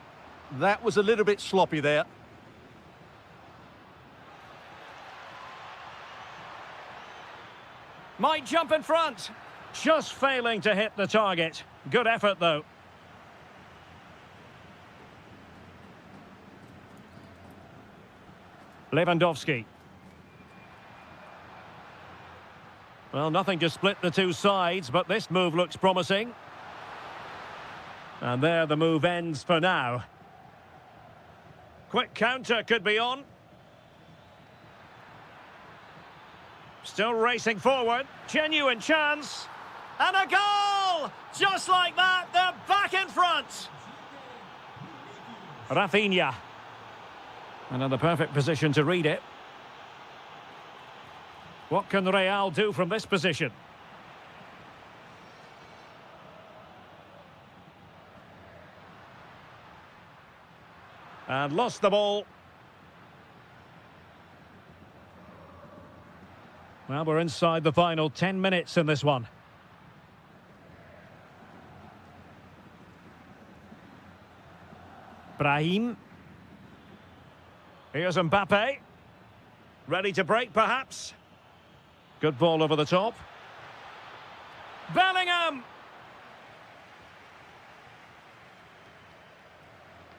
[SPEAKER 2] That was a little bit sloppy there.
[SPEAKER 1] Might jump in front. Just failing to hit the target. Good effort, though. Lewandowski. Well, nothing to split the two sides, but this move looks promising. And there the move ends for now. Quick counter could be on. Still racing forward. Genuine chance. And a goal! Just like that, they're back in front. Rafinha. Another perfect position to read it. What can Real do from this position? And lost the ball. Well, we're inside the final 10 minutes in this one. Brahim. Here's Mbappe. Ready to break, perhaps. Good ball over the top. Bellingham!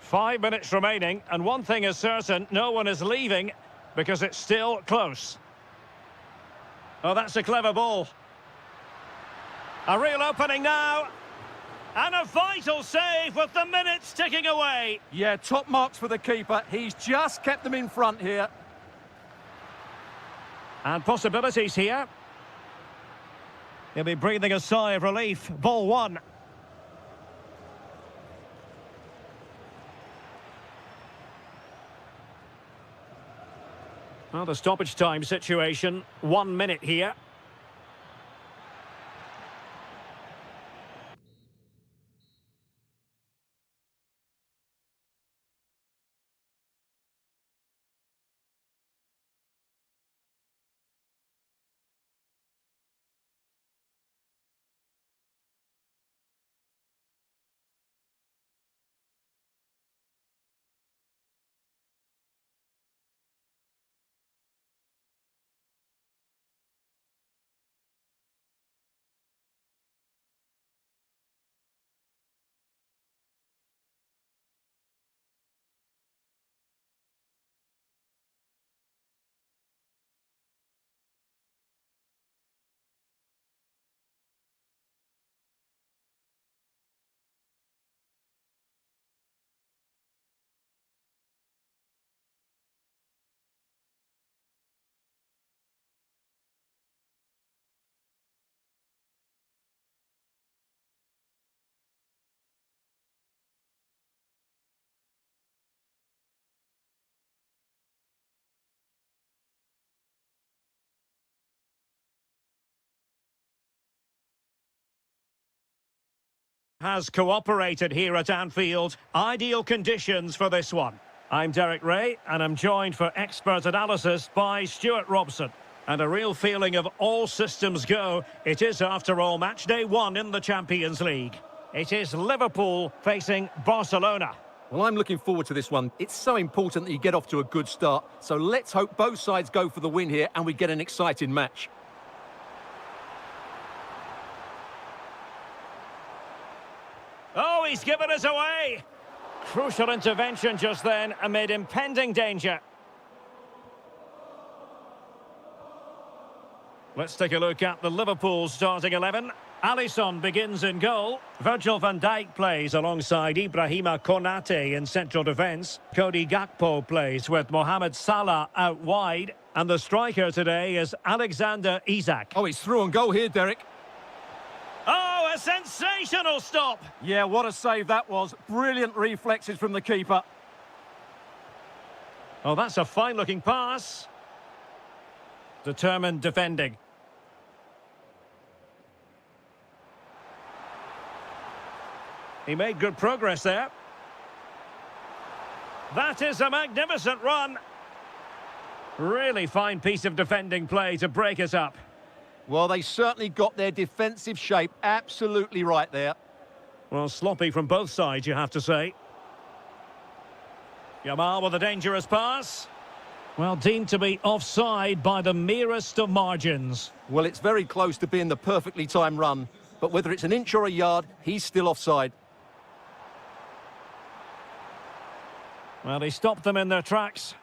[SPEAKER 1] 5 minutes remaining, and one thing is certain, no one is leaving because it's still close. Oh, that's a clever ball. A real opening now. And a vital save with the minutes ticking away.
[SPEAKER 2] Yeah, top marks for the keeper. He's just kept them in front here.
[SPEAKER 1] And possibilities here. He'll be breathing a sigh of relief. Ball one. Well, the stoppage time situation. 1 minute here. has cooperated here at Anfield. Ideal conditions for this one. I'm Derek Ray, and I'm joined for expert analysis by Stuart Robson. And a real feeling of all systems go. It is, after all, match day 1 in the Champions League. It is Liverpool facing Barcelona.
[SPEAKER 2] Well, I'm looking forward to this one. It's so important that you get off to a good start. So let's hope both sides go for the win here and we get an exciting match.
[SPEAKER 1] Oh, he's given us away. Crucial intervention just then amid impending danger. Let's take a look at the Liverpool starting 11. Alisson begins in goal. Virgil van Dijk plays alongside Ibrahima Konate in central defence. Cody Gakpo plays with Mohamed Salah out wide. And the striker today is Alexander Isak.
[SPEAKER 2] Oh, he's through on goal here, Derek.
[SPEAKER 1] Oh, a sensational stop!
[SPEAKER 2] Yeah, what a save that was. Brilliant reflexes from the keeper.
[SPEAKER 1] Oh, that's a fine-looking pass. Determined defending. He made good progress there. That is a magnificent run. Really fine piece of defending play to break us up.
[SPEAKER 2] Well, they certainly got their defensive shape absolutely right there.
[SPEAKER 1] Well, sloppy from both sides, you have to say. Yamal with a dangerous pass. Well, deemed to be offside by the merest of margins.
[SPEAKER 2] Well, it's very close to being the perfectly timed run. But whether it's an inch or a yard, he's still offside.
[SPEAKER 1] Well, he stopped them in their tracks.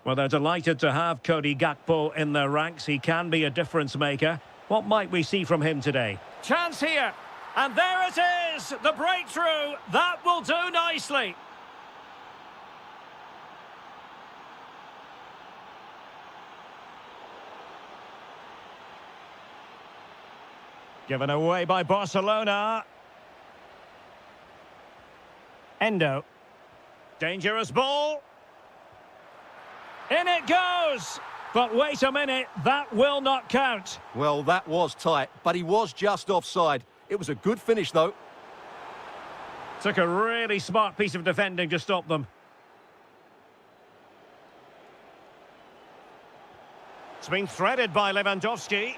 [SPEAKER 1] Well, they're delighted to have Cody Gakpo in their ranks. He can be a difference maker. What might we see from him today? Chance here. And there it is. The breakthrough. That will do nicely. Given away by Barcelona. Endo. Dangerous ball. In it goes! But wait a minute, that will not count.
[SPEAKER 2] Well, that was tight, but he was just offside. It was a good finish, though.
[SPEAKER 1] Took a really smart piece of defending to stop them. It's been threaded by Lewandowski.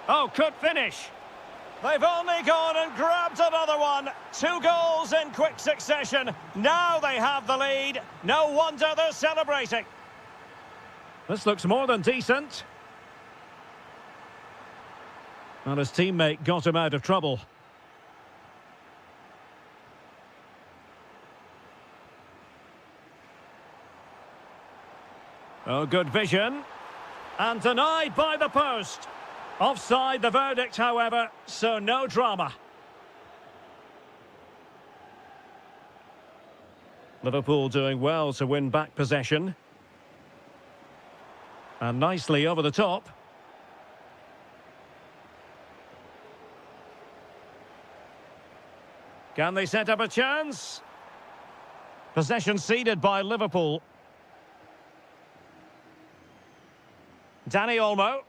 [SPEAKER 1] Oh, could finish. They've only gone and grabbed another one. 2 goals in quick succession. Now they have the lead. No wonder they're celebrating. This looks more than decent. And his teammate got him out of trouble. Oh, good vision. And denied by the post. Offside the verdict, however, so no drama. Liverpool doing well to win back possession. And nicely over the top. Can they set up a chance? Possession ceded by Liverpool. Dani Olmo.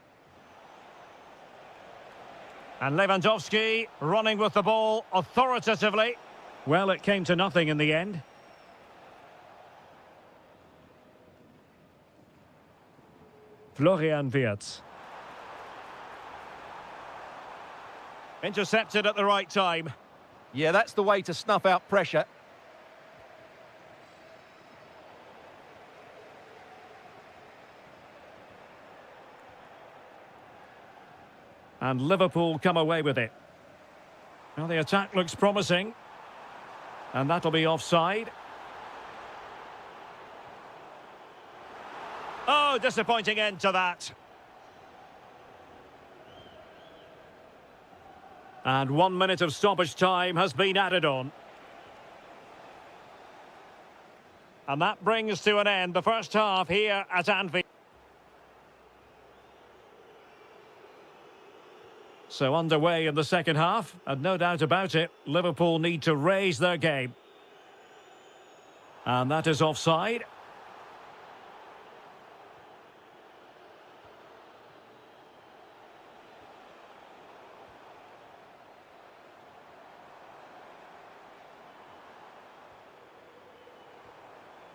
[SPEAKER 1] And Lewandowski running with the ball authoritatively. Well, it came to nothing in the end. Florian Wirtz. Intercepted at the right time.
[SPEAKER 2] Yeah, that's the way to snuff out pressure.
[SPEAKER 1] And Liverpool come away with it. Well, the attack looks promising. And that'll be offside. Oh, disappointing end to that. And 1 minute of stoppage time has been added on. And that brings to an end the first half here at Anfield. So underway in the second half, and no doubt about it, Liverpool need to raise their game. And that is offside.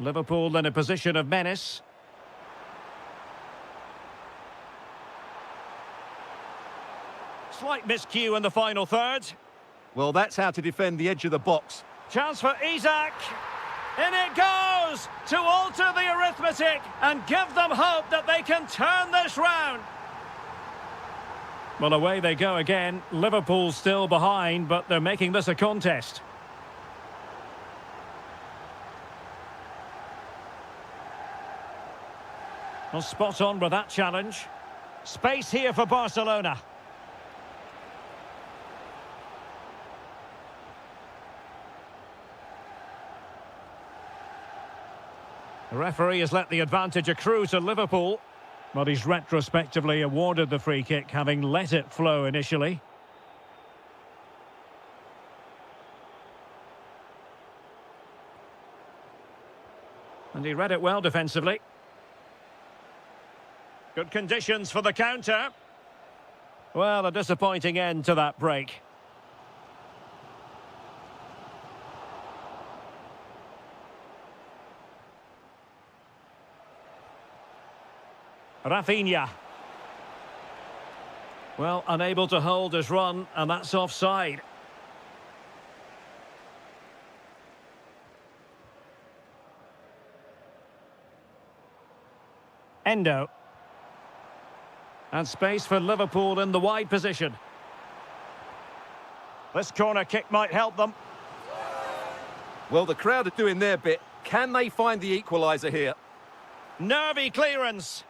[SPEAKER 1] Liverpool in a position of menace. Slight miscue in the final third.
[SPEAKER 2] Well, that's how to defend the edge of the box.
[SPEAKER 1] Chance for Isak. In it goes to alter the arithmetic and give them hope that they can turn this round. Well, away they go again. Liverpool still behind, but they're making this a contest. Well, spot on with that challenge. Space here for Barcelona. The referee has let the advantage accrue to Liverpool, but he's retrospectively awarded the free kick, having let it flow initially. And he read it well defensively. Good conditions for the counter. Well, a disappointing end to that break. Rafinha. Well, unable to hold his run, and that's offside. Endo. And space for Liverpool in the wide position. This corner kick might help them.
[SPEAKER 2] Well, the crowd are doing their bit. Can they find the equaliser here?
[SPEAKER 1] Nervy clearance.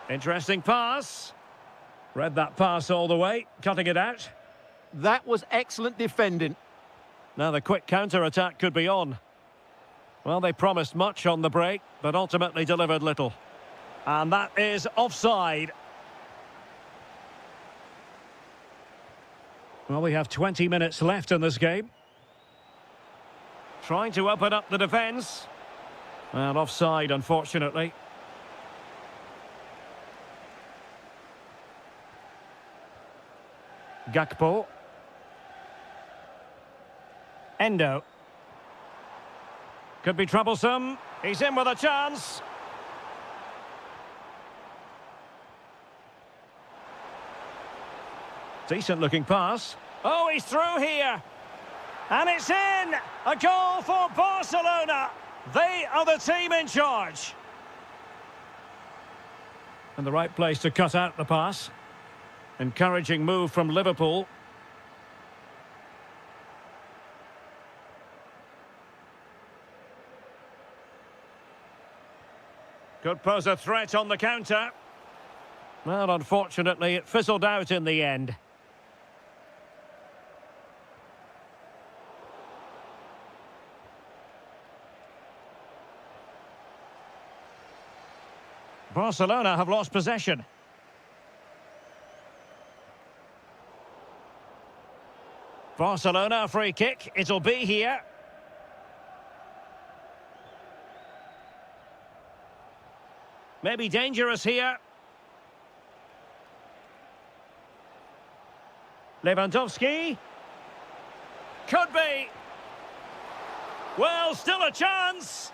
[SPEAKER 1] Interesting pass. Read that pass all the way, cutting it out.
[SPEAKER 2] That was excellent defending.
[SPEAKER 1] Now the quick counter-attack could be on. Well, they promised much on the break, but ultimately delivered little. And that is offside. Well, we have 20 minutes left in this game. Trying to open up the defence. And offside, unfortunately. Gakpo. Endo. Could be troublesome. He's in with a chance. Decent looking pass. Oh, he's through here. And it's in! A goal for Barcelona. They are the team in charge. And the right place to cut out the pass. Encouraging move from Liverpool. Could pose a threat on the counter. Well, unfortunately, it fizzled out in the end. Barcelona have lost possession. Barcelona free kick. It'll be here. Maybe dangerous here. Lewandowski. Could be. Well, still a chance.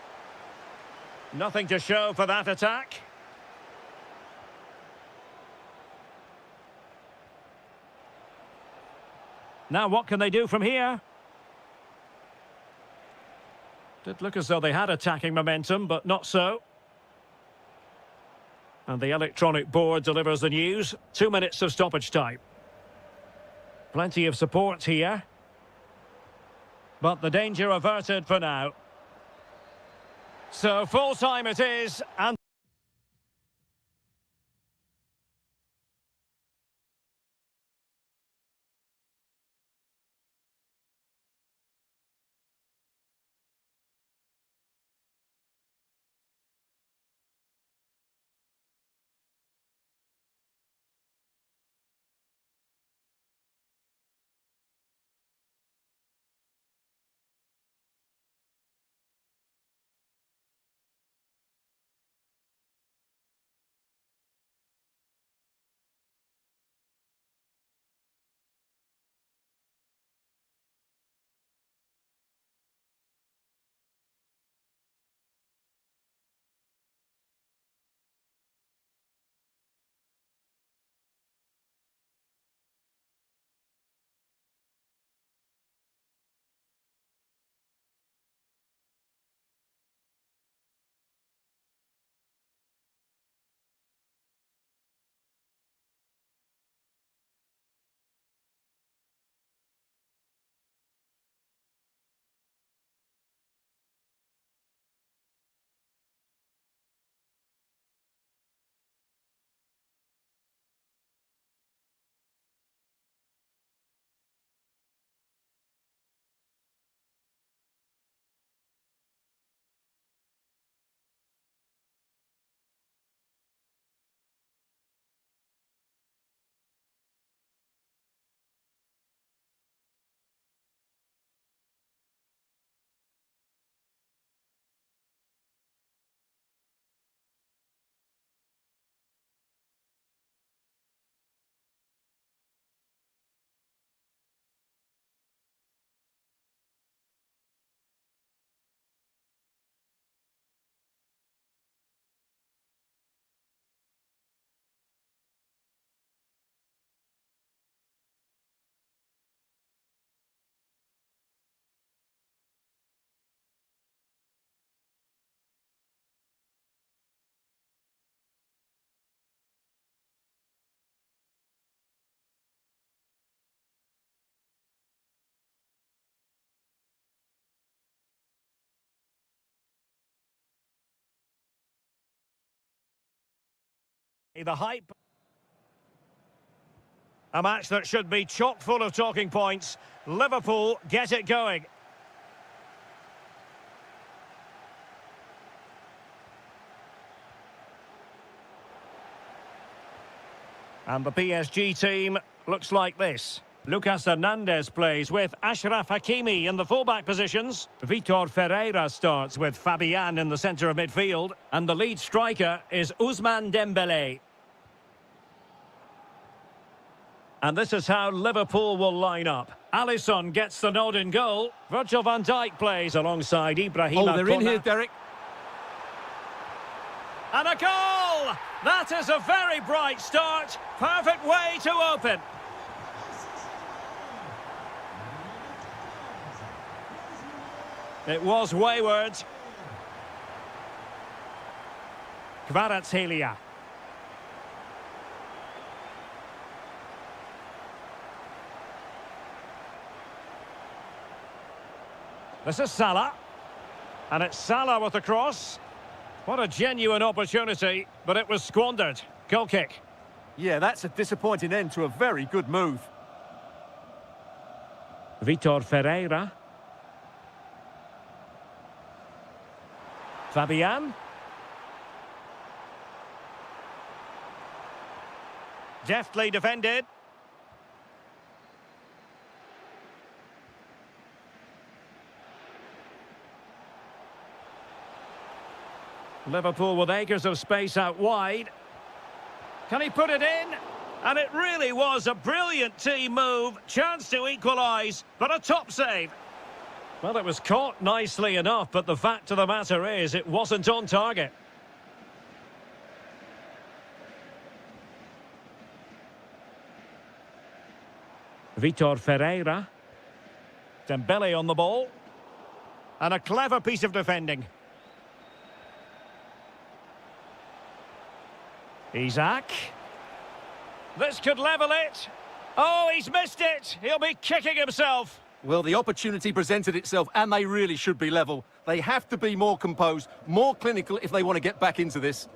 [SPEAKER 1] Nothing to show for that attack. Now what can they do from here? Did look as though they had attacking momentum, but not so. And the electronic board delivers the news. 2 minutes of stoppage time. Plenty of support here. But the danger averted for now. So full time it is, and The hype. A match that should be chock full of talking points. Liverpool get it going. And the PSG team looks like this. Lucas Hernandez plays with Achraf Hakimi in the fullback positions. Vitor Ferreira starts with Fabian in the centre of midfield. And the lead striker is Ousmane Dembélé. And this is how Liverpool will line up. Alisson gets the nod in goal. Virgil van Dijk plays alongside Ibrahima.
[SPEAKER 2] Oh, they're in here, Derek.
[SPEAKER 1] And a goal! That is a very bright start. Perfect way to open. It was wayward. Kvaratskhelia. This is Salah. And it's Salah with the cross. What a genuine opportunity, but it was squandered. Goal kick.
[SPEAKER 2] Yeah, that's a disappointing end to a very good move.
[SPEAKER 1] Vitor Ferreira. Fabian. Deftly defended. Liverpool with acres of space out wide. Can he put it in? And it really was a brilliant team move. Chance to equalise, but a top save. Well, it was caught nicely enough, but the fact of the matter is it wasn't on target. Vitor Ferreira. Dembele on the ball. And a clever piece of defending. Isak. This could level it. Oh, he's missed it. He'll be kicking himself.
[SPEAKER 2] Well, the opportunity presented itself, and they really should be level. They have to be more composed, more clinical if they want to get back into this.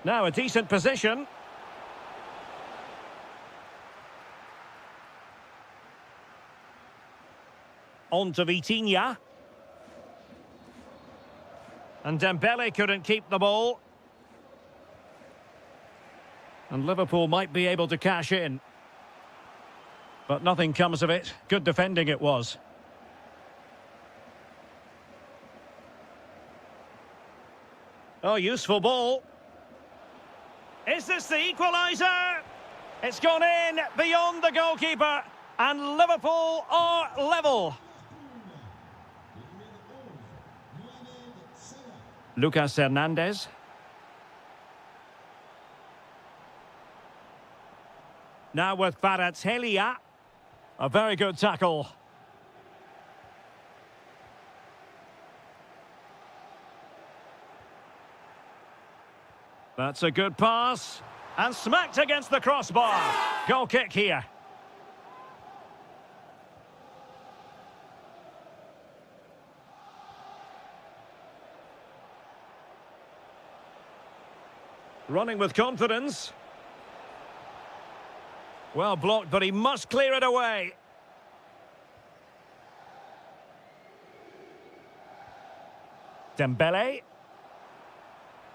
[SPEAKER 1] Now a decent position. On to Vitinha. And Dembele couldn't keep the ball. And Liverpool might be able to cash in. But nothing comes of it. Good defending it was. Oh, useful ball. Is this the equaliser? It's gone in beyond the goalkeeper. And Liverpool are level. Lucas Hernandez. Now with Kvaratskhelia. A very good tackle. That's a good pass. And smacked against the crossbar. Goal kick here. Running with confidence. Well blocked, but he must clear it away. Dembele.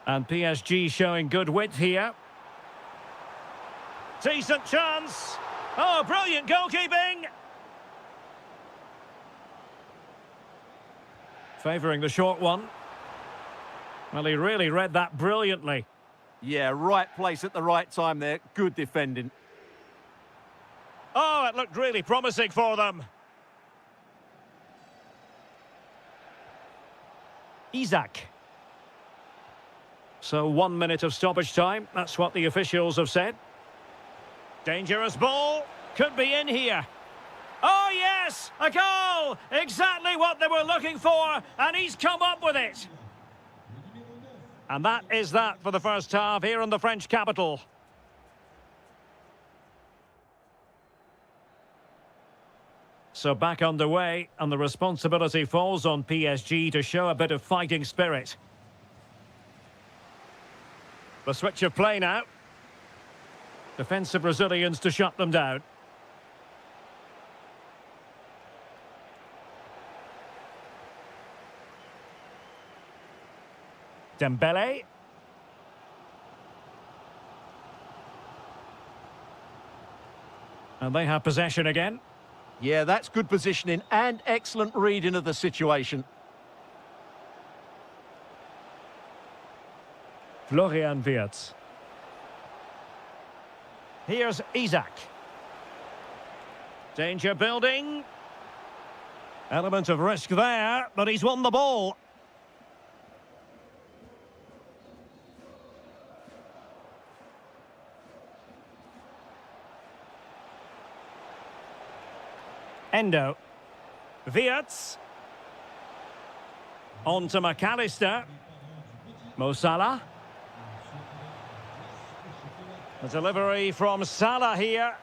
[SPEAKER 1] And PSG showing good width here. Decent chance. Oh, brilliant goalkeeping. Favouring the short one. Well, he really read that brilliantly.
[SPEAKER 2] Yeah, right place at the right time there. Good defending.
[SPEAKER 1] Oh, it looked really promising for them. Isak. So 1 minute of stoppage time. That's what the officials have said. Dangerous ball. Could be in here. Oh, yes! A goal! Exactly what they were looking for, and he's come up with it. And that is that for the first half here in the French capital. So back underway, and the responsibility falls on PSG to show a bit of fighting spirit. The switch of play now. Defensive Brazilians to shut them down. Dembele. And they have possession again.
[SPEAKER 2] Yeah, that's good positioning and excellent reading of the situation.
[SPEAKER 1] Florian Wirtz. Here's Isaac. Danger building. Element of risk there, but he's won the ball. Endo. Wirtz. On to McAllister. Mo Salah. The delivery from Salah here.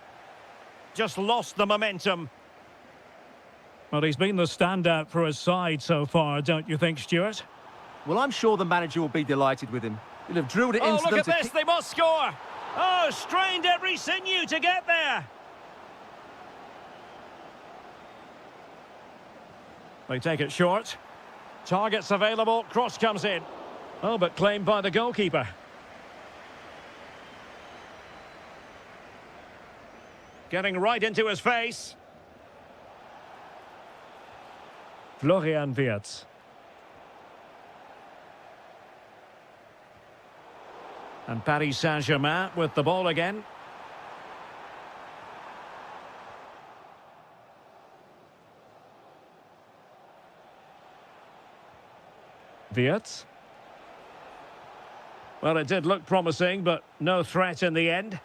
[SPEAKER 1] Just lost the momentum. Well, he's been the standout for his side so far, don't you think, Stuart?
[SPEAKER 2] Well, I'm sure the manager will be delighted with him. He'll have drilled it
[SPEAKER 1] Oh,
[SPEAKER 2] into
[SPEAKER 1] look
[SPEAKER 2] them
[SPEAKER 1] at this, they must score! Oh, strained every sinew to get there! They take it short. Targets available, cross comes in. Oh, but claimed by the goalkeeper. Getting right into his face. Florian Wirtz. And Paris Saint-Germain with the ball again. Wirtz. Well, it did look promising, but no threat in the end.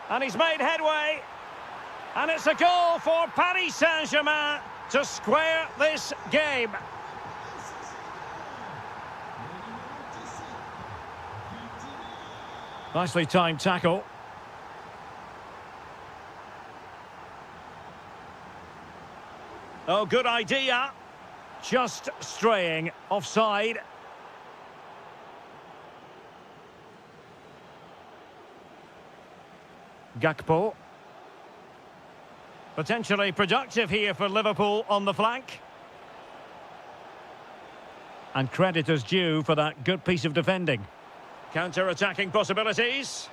[SPEAKER 1] And he's made headway. And it's a goal for Paris Saint-Germain to square this game. Nicely timed tackle. Oh, good idea. Just straying offside. Gakpo. Potentially productive here for Liverpool on the flank. And credit is due for that good piece of defending. Counter-attacking possibilities.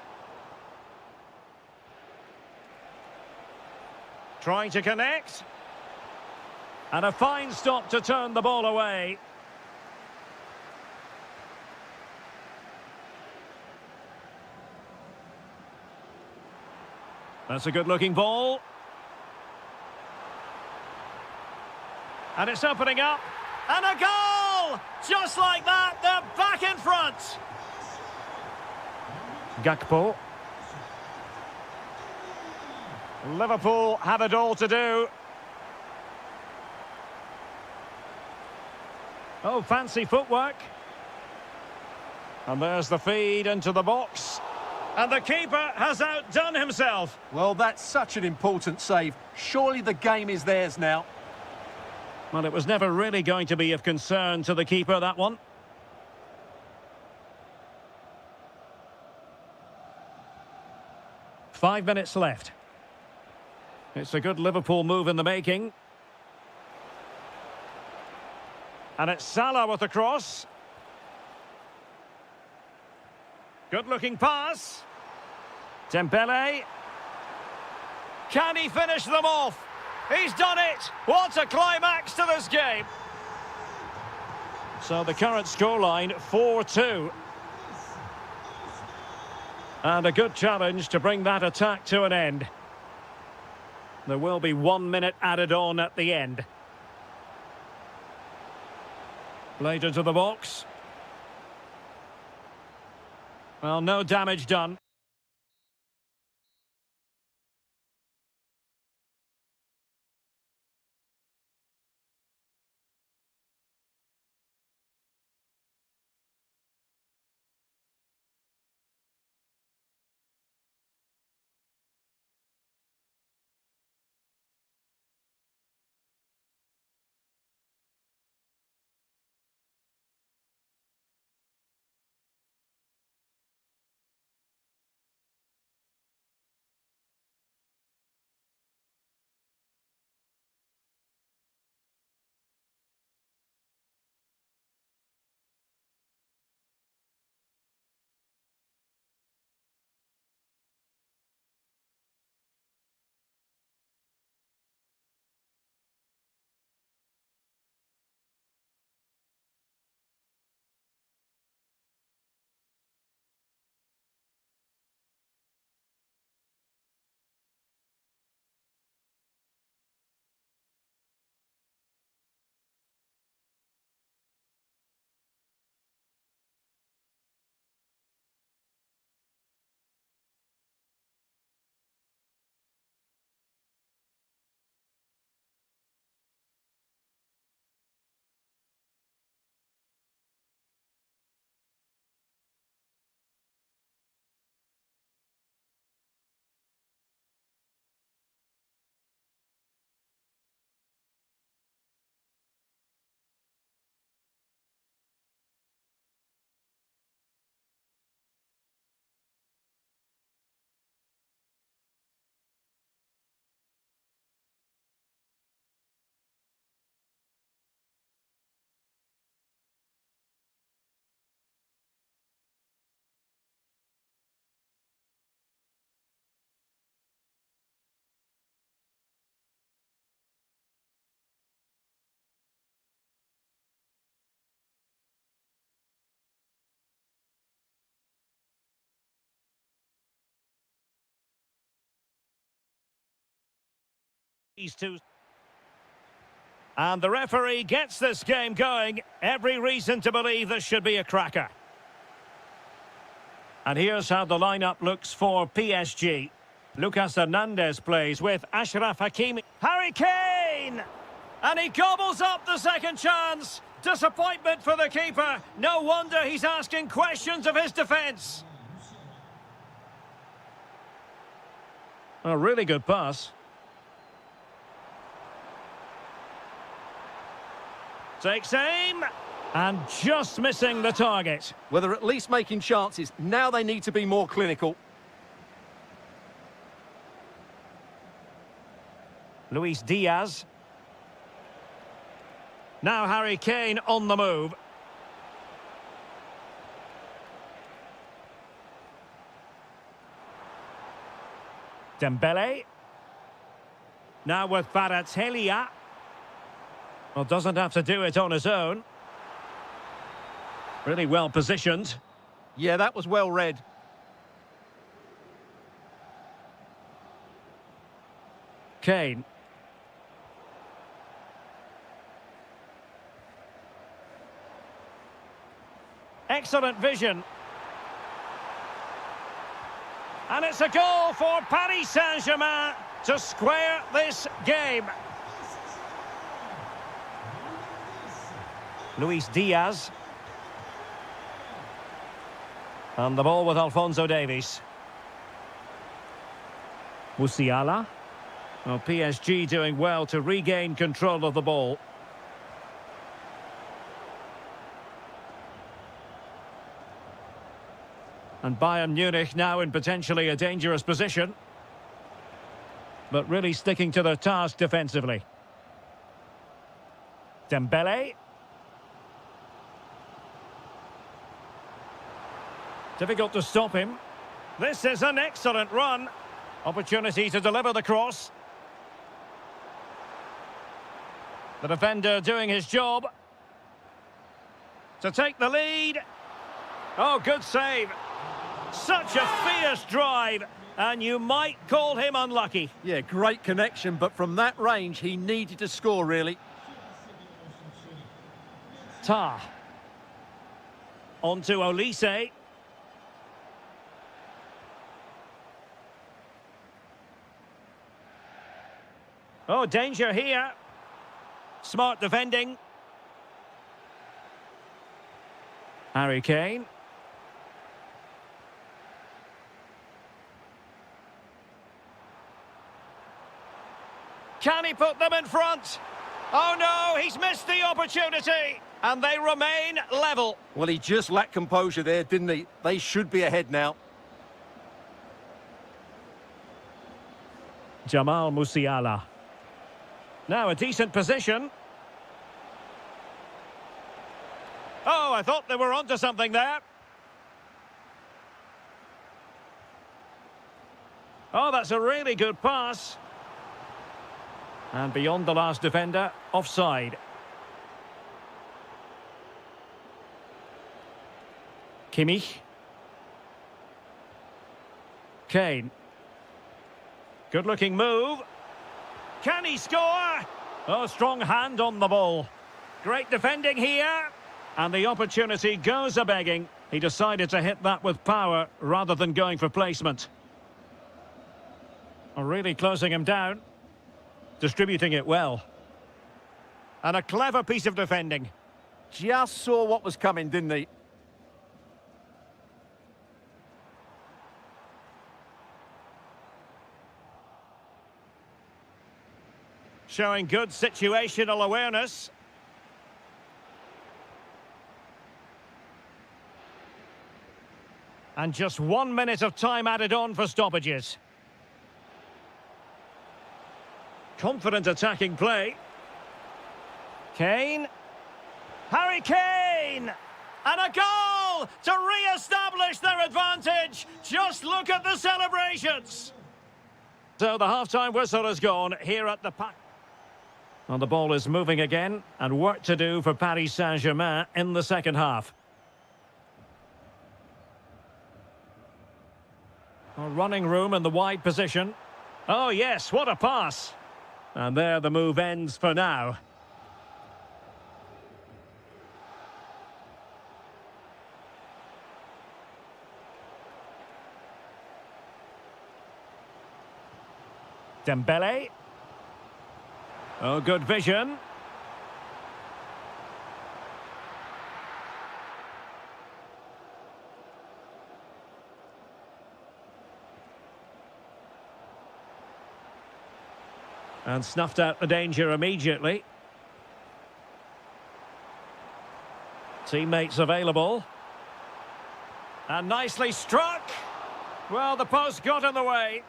[SPEAKER 1] Trying to connect. And a fine stop to turn the ball away. That's a good-looking ball. And it's opening up. And a goal! Just like that, they're back in front. Gakpo. Liverpool have it all to do. Oh, fancy footwork. And there's the feed into the box. And the keeper has outdone himself.
[SPEAKER 2] Well, that's such an important save. Surely the game is theirs now.
[SPEAKER 1] Well, it was never really going to be of concern to the keeper, that one. Five minutes left. It's a good Liverpool move in the making. And it's Salah with the cross. Good-looking pass. Dembele. Can he finish them off? He's done it! What a climax to this game! So the current scoreline, 4-2. And a good challenge to bring that attack to an end. There will be 1 minute added on at the end. Played into the box. Well, no damage done. These two. And the referee gets this game going. Every reason to believe this should be a cracker. And here's how the lineup looks for PSG. Lucas Hernandez plays with Ashraf Hakimi. Harry Kane! And he gobbles up the second chance. Disappointment for the keeper. No wonder he's asking questions of his defence. A really good pass. Takes aim. And just missing the target.
[SPEAKER 2] Well, they're at least making chances. Now they need to be more clinical.
[SPEAKER 1] Luis Diaz. Now Harry Kane on the move. Dembele. Now with Kvaratskhelia. Well, doesn't have to do it on his own. Really well positioned.
[SPEAKER 2] Yeah, that was well read.
[SPEAKER 1] Kane. Excellent vision. And it's a goal for Paris Saint-Germain to square this game. Luis Diaz. And the ball with Alphonso Davies. Musiala. Well, PSG doing well to regain control of the ball. And Bayern Munich now in potentially a dangerous position. But really sticking to their task defensively. Dembele. Difficult to stop him. This is an excellent run. Opportunity to deliver the cross. The defender doing his job. To take the lead. Oh, good save. Such a fierce drive. And you might call him unlucky.
[SPEAKER 2] Yeah, great connection, but from that range, he needed to score, really.
[SPEAKER 1] Tah. On to Olise. Oh, danger here. Smart defending. Harry Kane. Can he put them in front? Oh no, he's missed the opportunity. And they remain level.
[SPEAKER 2] Well, he just lacked composure there, didn't he? They should be ahead now.
[SPEAKER 1] Jamal Musiala. Now a decent position. Oh, I thought they were onto something there. Oh, that's a really good pass. And beyond the last defender, offside. Kimmich. Kane. Good-looking move. Can he score? Oh, strong hand on the ball. Great defending here. And the opportunity goes a-begging. He decided to hit that with power rather than going for placement. Oh, really closing him down. Distributing it well. And a clever piece of defending.
[SPEAKER 2] Just saw what was coming, didn't he?
[SPEAKER 1] Showing good situational awareness. And just 1 minute of time added on for stoppages. Confident attacking play. Kane. Harry Kane! And a goal to re-establish their advantage. Just look at the celebrations. So the half-time whistle has gone here at the pack. Well, the ball is moving again, and work to do for Paris Saint-Germain in the second half. Well, running room in the wide position. Oh, yes, what a pass. And there the move ends for now. Dembele. Oh, good vision. And snuffed out the danger immediately. Teammates available. And nicely struck. Well, the post got in the way.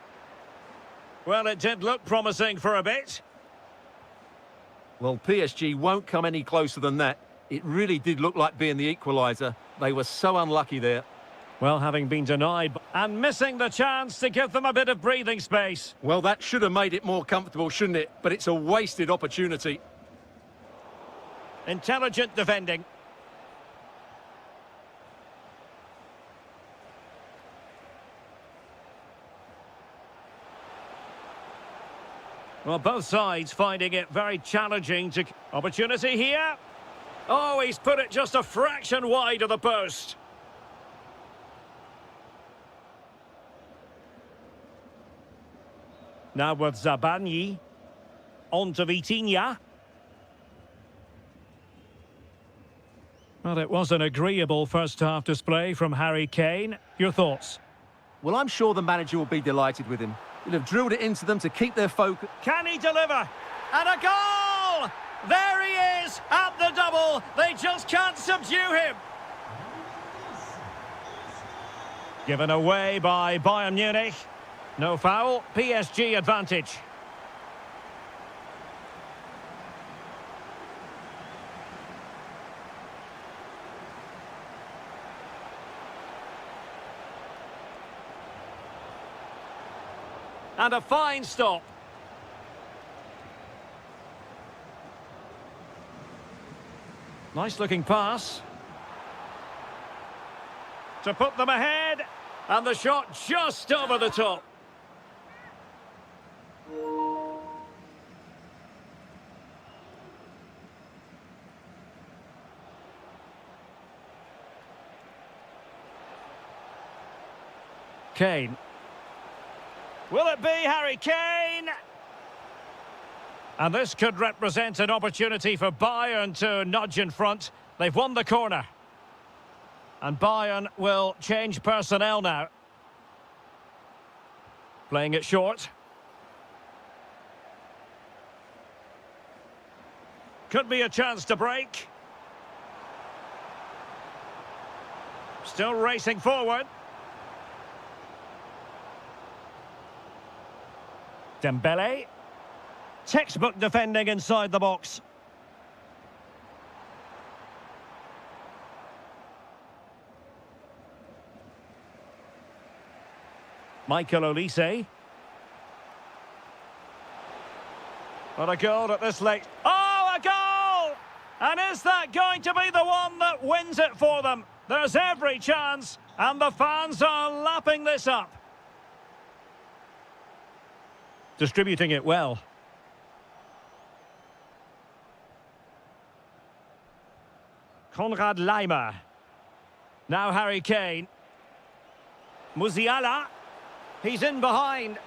[SPEAKER 1] Well, it did look promising for a bit.
[SPEAKER 2] Well, PSG won't come any closer than that. It really did look like being the equaliser. They were so unlucky there.
[SPEAKER 1] Well, having been denied and missing the chance to give them a bit of breathing space.
[SPEAKER 2] Well, that should have made it more comfortable, shouldn't it? But it's a wasted opportunity.
[SPEAKER 1] Intelligent defending. Well, both sides finding it very challenging to... Opportunity here. Oh, he's put it just a fraction wide of the post. Now with Zabani. On to Vitinha. Well, it was an agreeable first-half display from Harry Kane. Your thoughts?
[SPEAKER 2] Well, I'm sure the manager will be delighted with him. He'll have drilled it into them to keep their focus.
[SPEAKER 1] Can he deliver? And a goal! There he is at the double. They just can't subdue him. Given away by Bayern Munich. No foul, PSG advantage. And a fine stop. Nice looking pass. To put them ahead. And the shot just over the top. Kane. Will it be Harry Kane? And this could represent an opportunity for Bayern to nudge in front. They've won the corner. And Bayern will change personnel now. Playing it short. Could be a chance to break. Still racing forward. Dembele. Textbook defending inside the box. Michael Olise. What a goal at this late. Oh, a goal! And is that going to be the one that wins it for them? There's every chance, and the fans are lapping this up. Distributing it well. Konrad Laimer. Now Harry Kane. Musiala. He's in behind.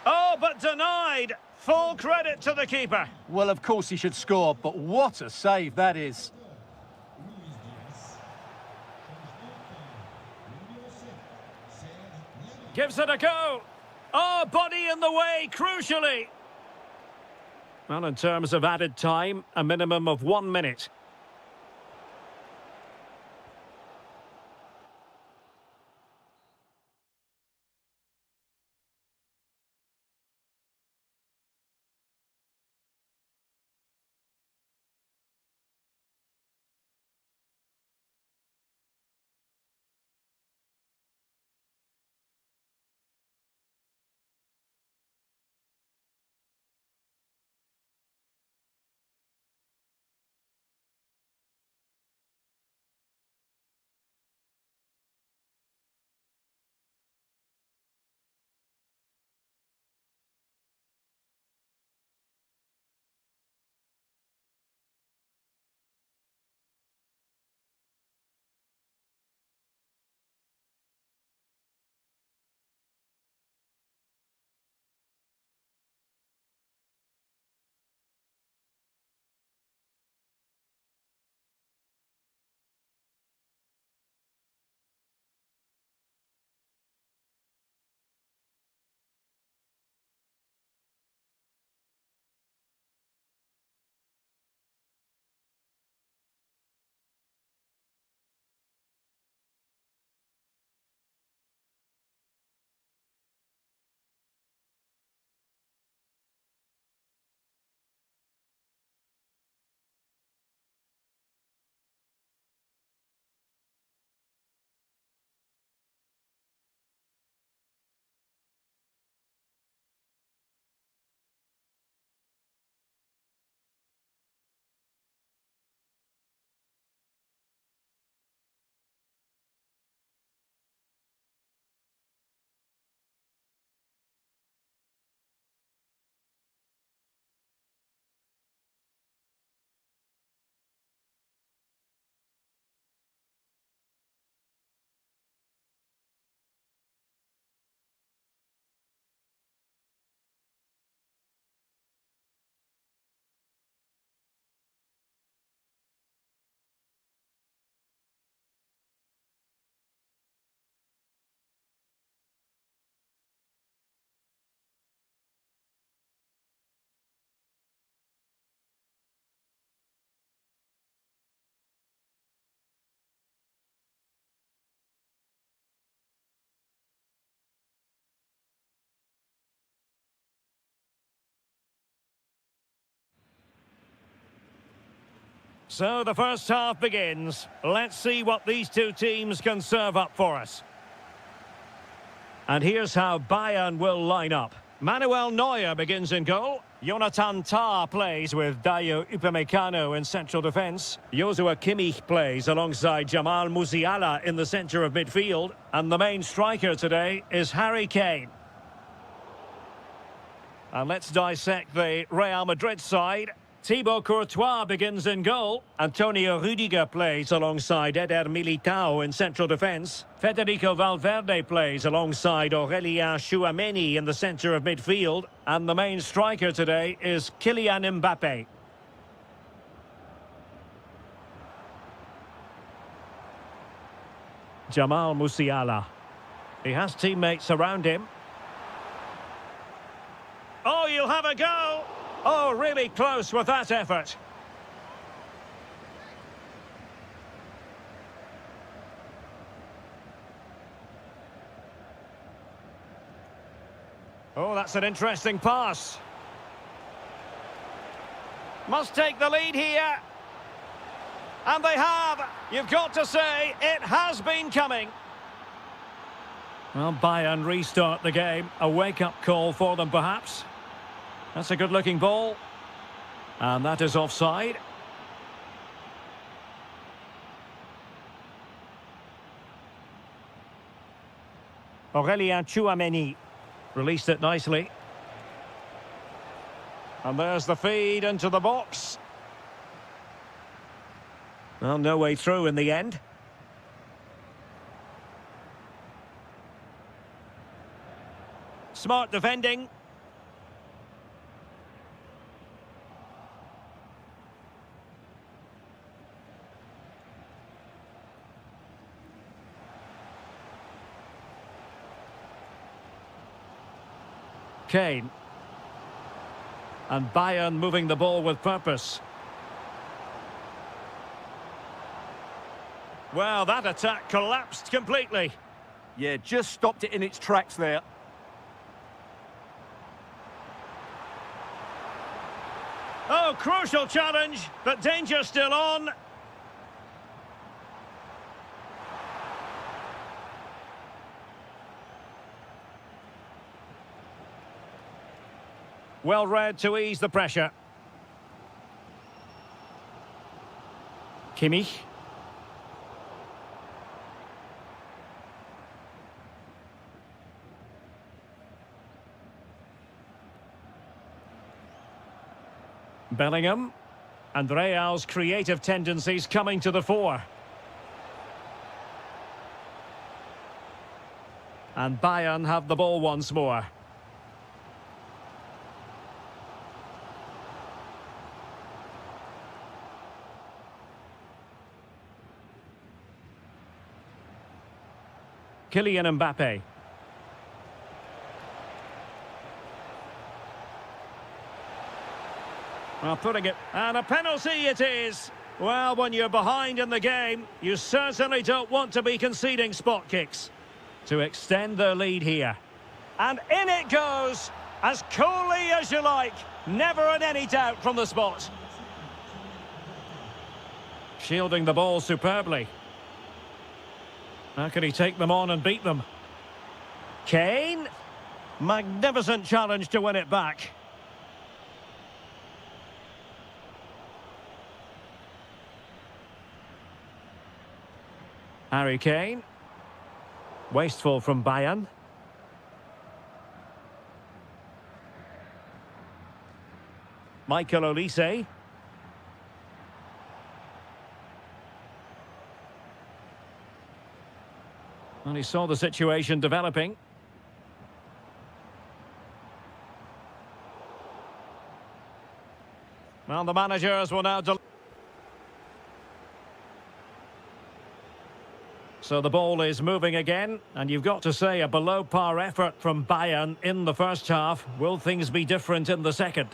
[SPEAKER 1] Oh, but denied. Full credit to the keeper.
[SPEAKER 2] Well, of course he should score, but what a save that is.
[SPEAKER 1] Gives it a go. Oh, body in the way, crucially. Well, in terms of added time, a minimum of 1 minute. So the first half begins. Let's see what these two teams can serve up for us. And here's how Bayern will line up. Manuel Neuer begins in goal. Jonathan Tah plays with Dayo Upamecano in central defence. Joshua Kimmich plays alongside Jamal Musiala in the centre of midfield. And the main striker today is Harry Kane. And let's dissect the Real Madrid side. Thibaut Courtois begins in goal. Antonio Rüdiger plays alongside Eder Militao in central defence. Federico Valverde plays alongside Aurélien Tchouameni in the centre of midfield. And the main striker today is Kylian Mbappé. Jamal Musiala. He has teammates around him. Oh, you'll have a go! Oh, really close with that effort. Oh, that's an interesting pass. Must take the lead here. And they have. You've got to say, it has been coming. Well, Bayern restart the game. A wake-up call for them, perhaps. That's a good-looking ball. And that is offside. Aurélien Tchouameni released it nicely. And there's the feed into the box. Well, no way through in the end. Smart defending. Kane. And Bayern moving the ball with purpose. Well, that attack collapsed completely.
[SPEAKER 2] Yeah, just stopped it in its tracks there.
[SPEAKER 1] Oh, crucial challenge, but danger still on. Well read to ease the pressure. Kimmich. Bellingham. And Real's creative tendencies coming to the fore. And Bayern have the ball once more. Kylian Mbappé. Well, putting it, and a penalty it is. Well, when you're behind in the game, you certainly don't want to be conceding spot kicks. To extend their lead here. And in it goes, as coolly as you like. Never in any doubt from the spot. Shielding the ball superbly. How can he take them on and beat them? Kane. Magnificent challenge to win it back. Harry Kane. Wasteful from Bayern. Michael Olise. And he saw the situation developing. Well, the managers will now... So the ball is moving again, and you've got to say a below-par effort from Bayern in the first half. Will things be different in the second?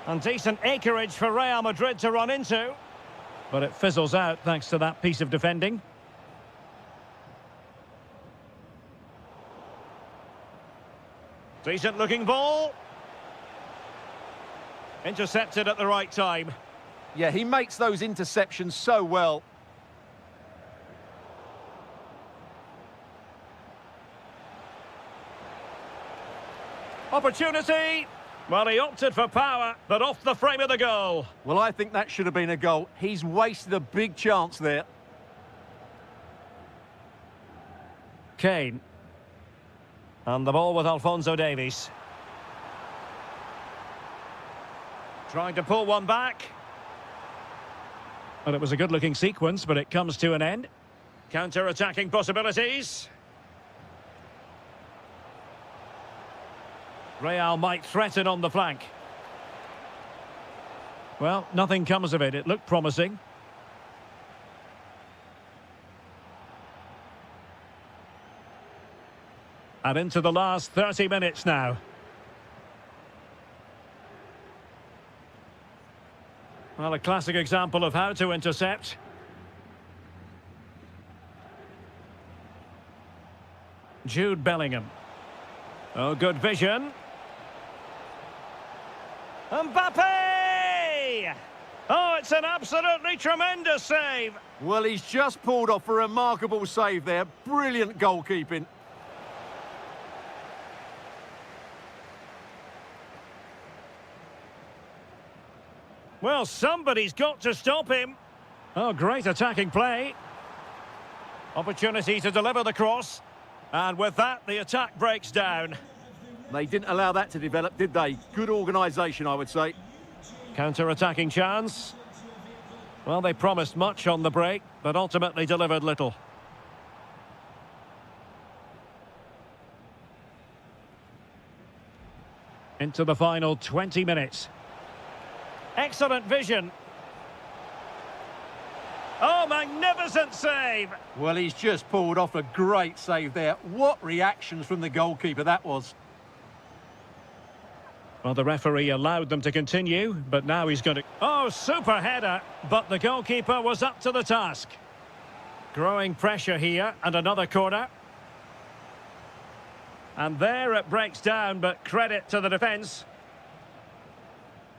[SPEAKER 1] And decent acreage for Real Madrid to run into. But it fizzles out thanks to that piece of defending. Decent looking ball. Intercepted at the right time.
[SPEAKER 2] Yeah, he makes those interceptions so well.
[SPEAKER 1] Opportunity. Well, he opted for power, but off the frame of the goal.
[SPEAKER 2] Well, I think that should have been a goal. He's wasted a big chance there.
[SPEAKER 1] Kane. And the ball with Alphonso Davies. Trying to pull one back. Well, it was a good-looking sequence, but it comes to an end. Counter-attacking possibilities. Real might threaten on the flank. Well, nothing comes of it. It looked promising. And into the last 30 minutes now. Well, a classic example of how to intercept. Jude Bellingham. Oh, good vision. Mbappe! Oh, it's an absolutely tremendous save.
[SPEAKER 2] Well, he's just pulled off a remarkable save there. Brilliant goalkeeping.
[SPEAKER 1] Well, somebody's got to stop him. Oh, great attacking play. Opportunity to deliver the cross. And with that, the attack breaks down.
[SPEAKER 2] They didn't allow that to develop, did they? Good organisation, I would say.
[SPEAKER 1] Counter-attacking chance. Well, they promised much on the break, but ultimately delivered little. Into the final 20 minutes. Excellent vision. Oh, magnificent save!
[SPEAKER 2] Well, he's just pulled off a great save there. What reactions from the goalkeeper that was.
[SPEAKER 1] Well, the referee allowed them to continue, but now he's going to... Oh, super header, but the goalkeeper was up to the task. Growing pressure here, and another corner. And there it breaks down, but credit to the defence.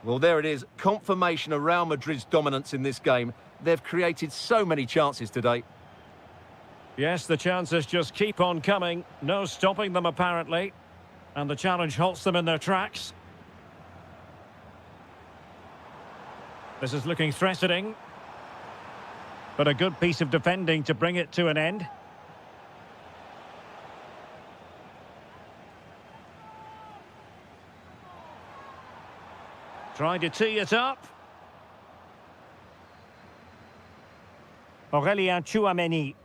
[SPEAKER 2] Well, there it is. Confirmation of Real Madrid's dominance in this game. They've created so many chances today.
[SPEAKER 1] Yes, the chances just keep on coming. No stopping them, apparently. And the challenge halts them in their tracks. This is looking threatening. But a good piece of defending to bring it to an end. Trying to tee it up. Aurélien Tchouameni.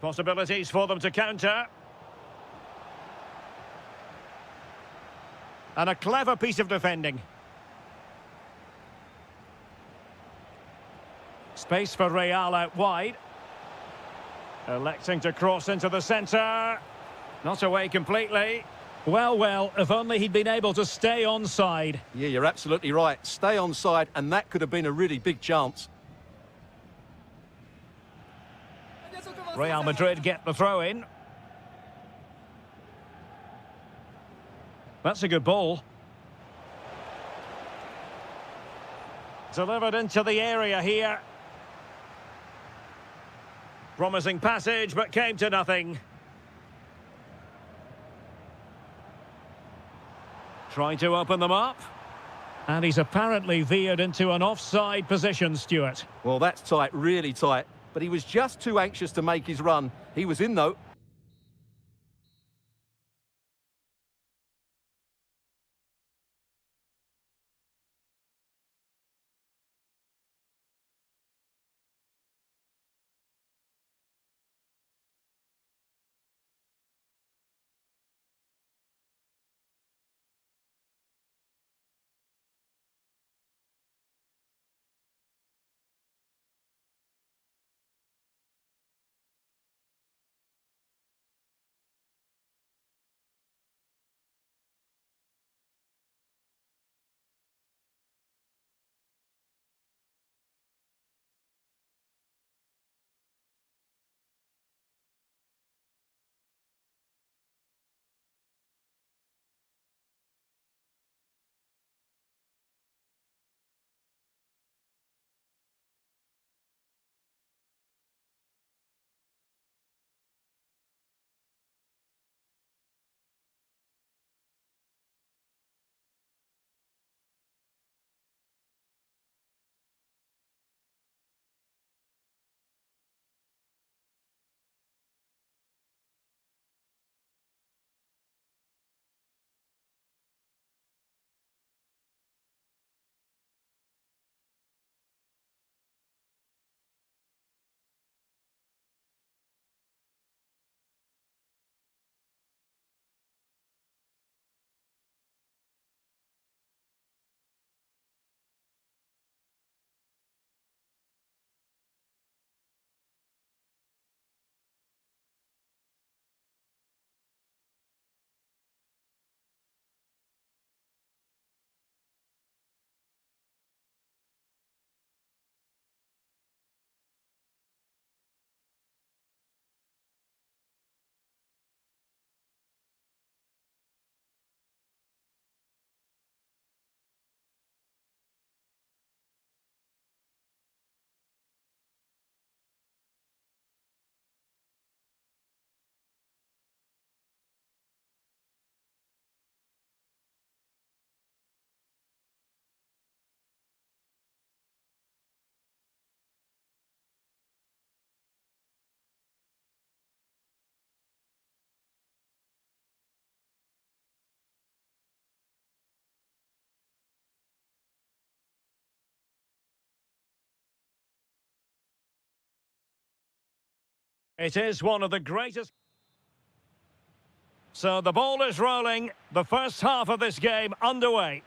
[SPEAKER 1] Possibilities for them to counter. And a clever piece of defending. Space for Real out wide. Electing to cross into the centre. Not away completely. Well, if only he'd been able to stay onside.
[SPEAKER 2] Yeah, you're absolutely right. Stay onside, and that could have been a really big chance.
[SPEAKER 1] Real Madrid get the throw in. That's a good ball. Delivered into the area here. Promising passage, but came to nothing. Trying to open them up. And he's apparently veered into an offside position, Stuart.
[SPEAKER 2] Well, that's tight, really tight. But he was just too anxious to make his run. He was in, though.
[SPEAKER 1] It is one of the greatest. So the ball is rolling. The first half of this game underway.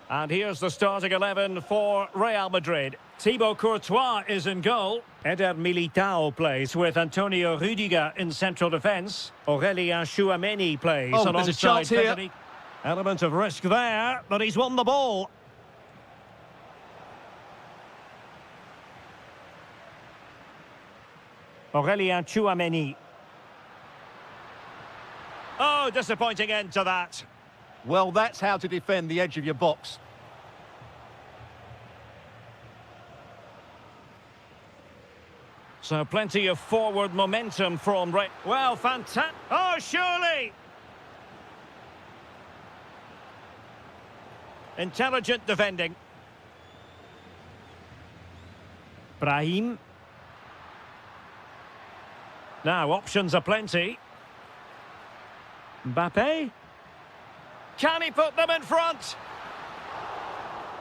[SPEAKER 1] And here's the starting 11 for Real Madrid. Thibaut Courtois is in goal. Eder Militao plays with Antonio Rüdiger in central defence. Aurélien Tchouameni plays
[SPEAKER 2] there's a chance here.
[SPEAKER 1] Federico. Element of risk there, but he's won the ball. Aurélien Tchouameni. Oh, disappointing end to that.
[SPEAKER 2] Well, that's how to defend the edge of your box.
[SPEAKER 1] So plenty of forward momentum from... Well, fantastic. Oh, surely! Intelligent defending. Brahim. Now, options are plenty. Mbappe. Can he put them in front?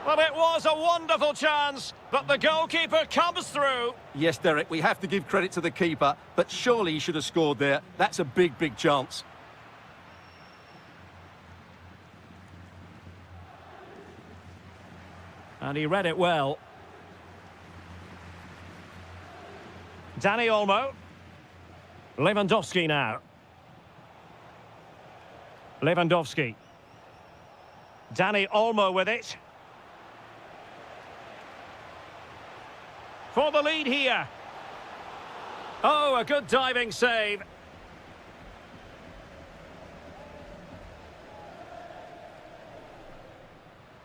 [SPEAKER 1] Well, it was a wonderful chance, but the goalkeeper comes through.
[SPEAKER 2] Yes, Derek, we have to give credit to the keeper, but surely he should have scored there. That's a big, big chance.
[SPEAKER 1] And he read it well. Dani Olmo. Lewandowski now. Lewandowski. Dani Olmo with it. For the lead here. Oh, a good diving save.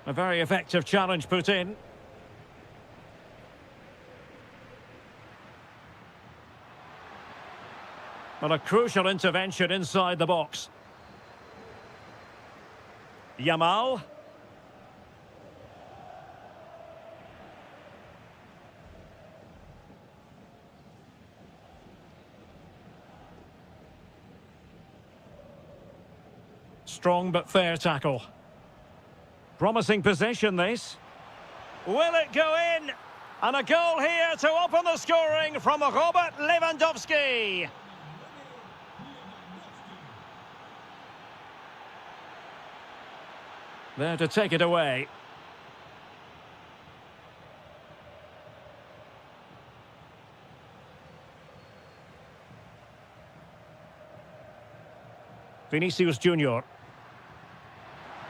[SPEAKER 1] A very effective challenge put in. Well, a crucial intervention inside the box. Yamal. Strong but fair tackle. Promising possession, this. Will it go in? And a goal here to open the scoring from Robert Lewandowski. There to take it away. Vinicius Junior.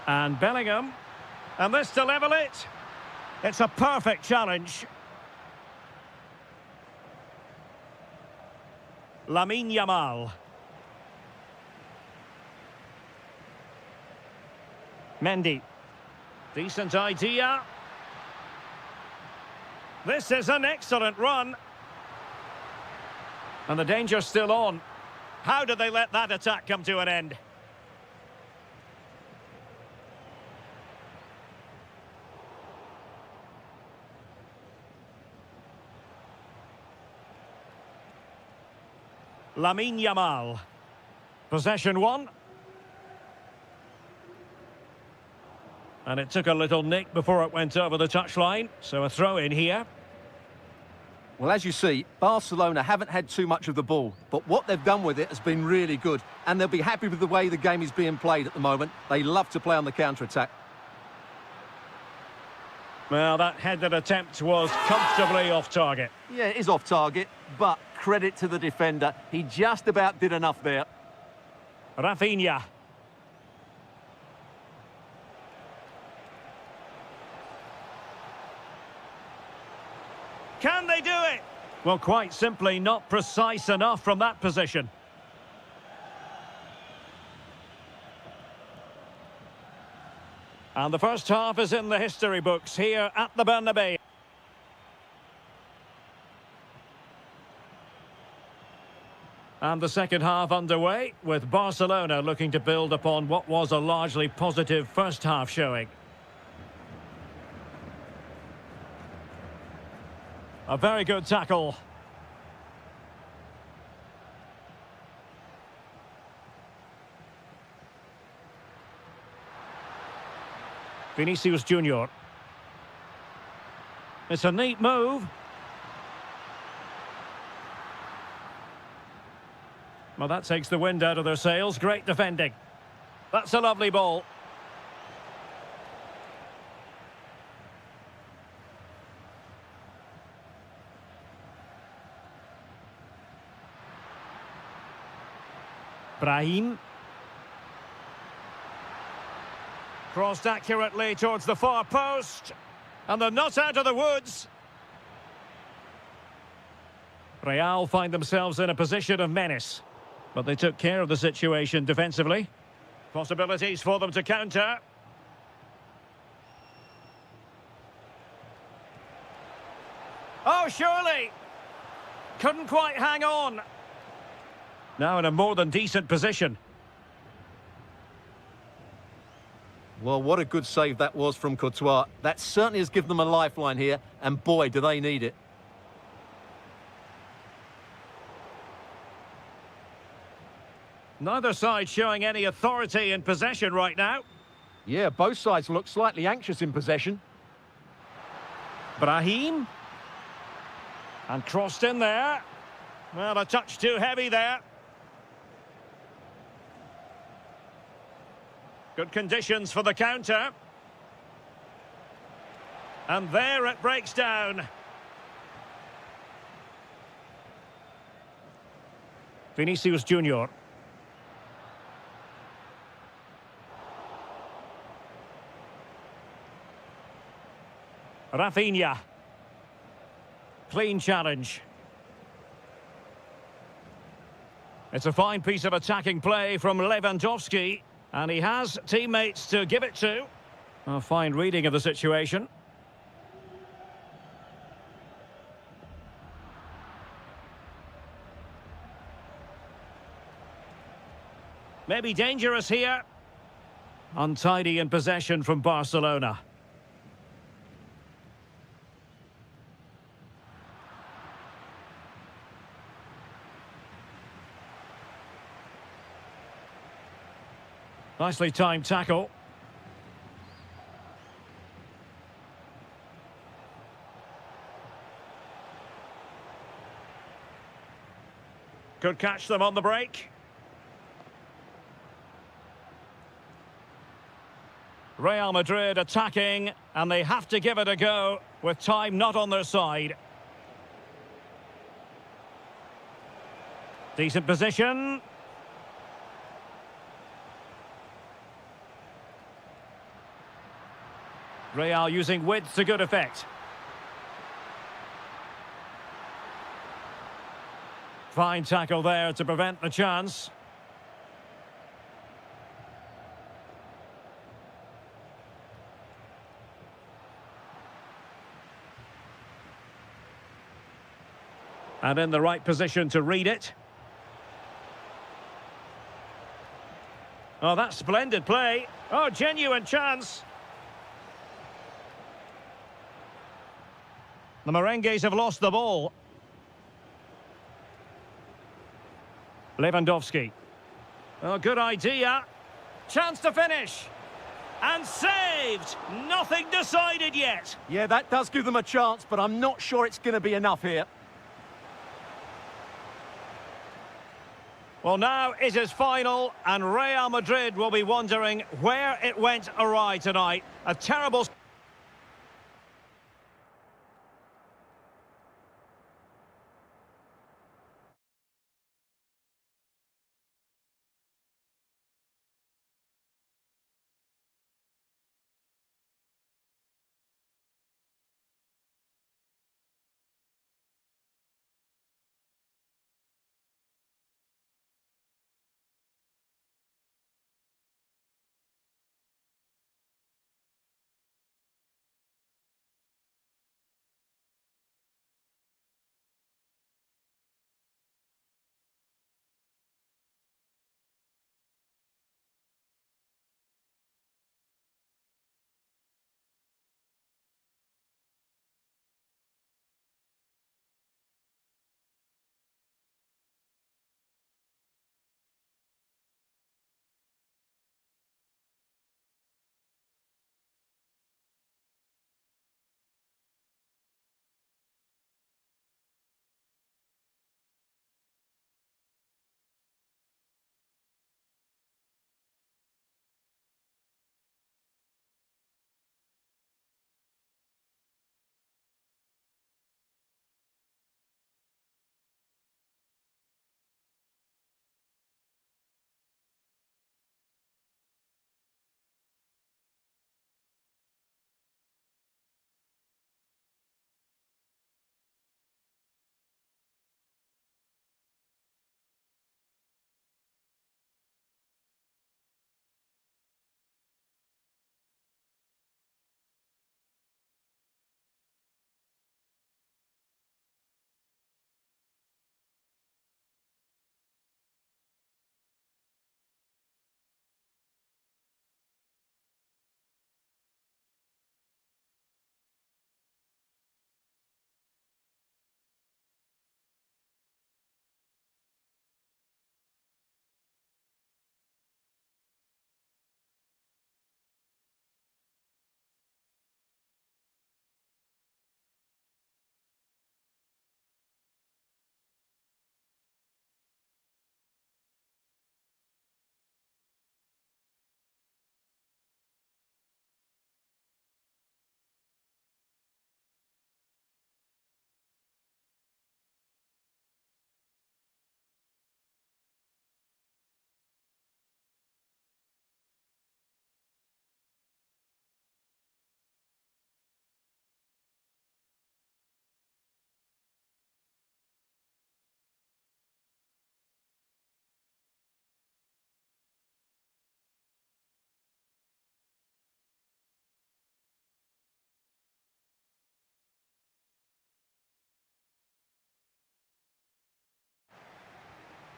[SPEAKER 1] And Bellingham. And this to level it. It's a perfect challenge. Lamine Yamal. Mendy. Decent idea. This is an excellent run. And the danger's still on. How did they let that attack come to an end? Lamine Yamal. Possession one. And it took a little nick before it went over the touchline. So a throw in here.
[SPEAKER 2] Well, as you see, Barcelona haven't had too much of the ball, but what they've done with it has been really good, and they'll be happy with the way the game is being played at the moment. They love to play on the counter-attack.
[SPEAKER 1] Well, that headed attempt was comfortably off target.
[SPEAKER 2] Yeah, it is off target, but credit to the defender. He just about did enough there.
[SPEAKER 1] Rafinha. Can they do it? Well, quite simply not precise enough from that position. And the first half is in the history books here at the Bernabeu. And the second half underway, with Barcelona looking to build upon what was a largely positive first half showing. A very good tackle. Vinicius Junior. It's a neat move. Well, that takes the wind out of their sails. Great defending. That's a lovely ball. Brahim. Crossed accurately towards the far post. And they're not out of the woods. Real find themselves in a position of menace. But they took care of the situation defensively. Possibilities for them to counter. Oh, surely! Couldn't quite hang on. Now in a more than decent position.
[SPEAKER 2] Well, what a good save that was from Courtois. That certainly has given them a lifeline here, and boy, do they need it.
[SPEAKER 1] Neither side showing any authority in possession right now.
[SPEAKER 2] Yeah, both sides look slightly anxious in possession.
[SPEAKER 1] Brahim. And crossed in there. Well, a touch too heavy there. Good conditions for the counter. And there it breaks down. Vinicius Junior. Rafinha. Clean challenge. It's a fine piece of attacking play from Lewandowski. And he has teammates to give it to. A fine reading of the situation. Maybe dangerous here. Untidy in possession from Barcelona. Nicely timed tackle. Could catch them on the break. Real Madrid attacking, and they have to give it a go with time not on their side. Decent position. Real using width to good effect. Fine tackle there to prevent the chance. And in the right position to read it. Oh, that's splendid play. Oh, genuine chance. The Merengues have lost the ball. Lewandowski. Oh, good idea. Chance to finish. And saved. Nothing decided yet.
[SPEAKER 2] Yeah, that does give them a chance, but I'm not sure it's going to be enough here.
[SPEAKER 1] Well, now it is final, and Real Madrid will be wondering where it went awry tonight. A terrible...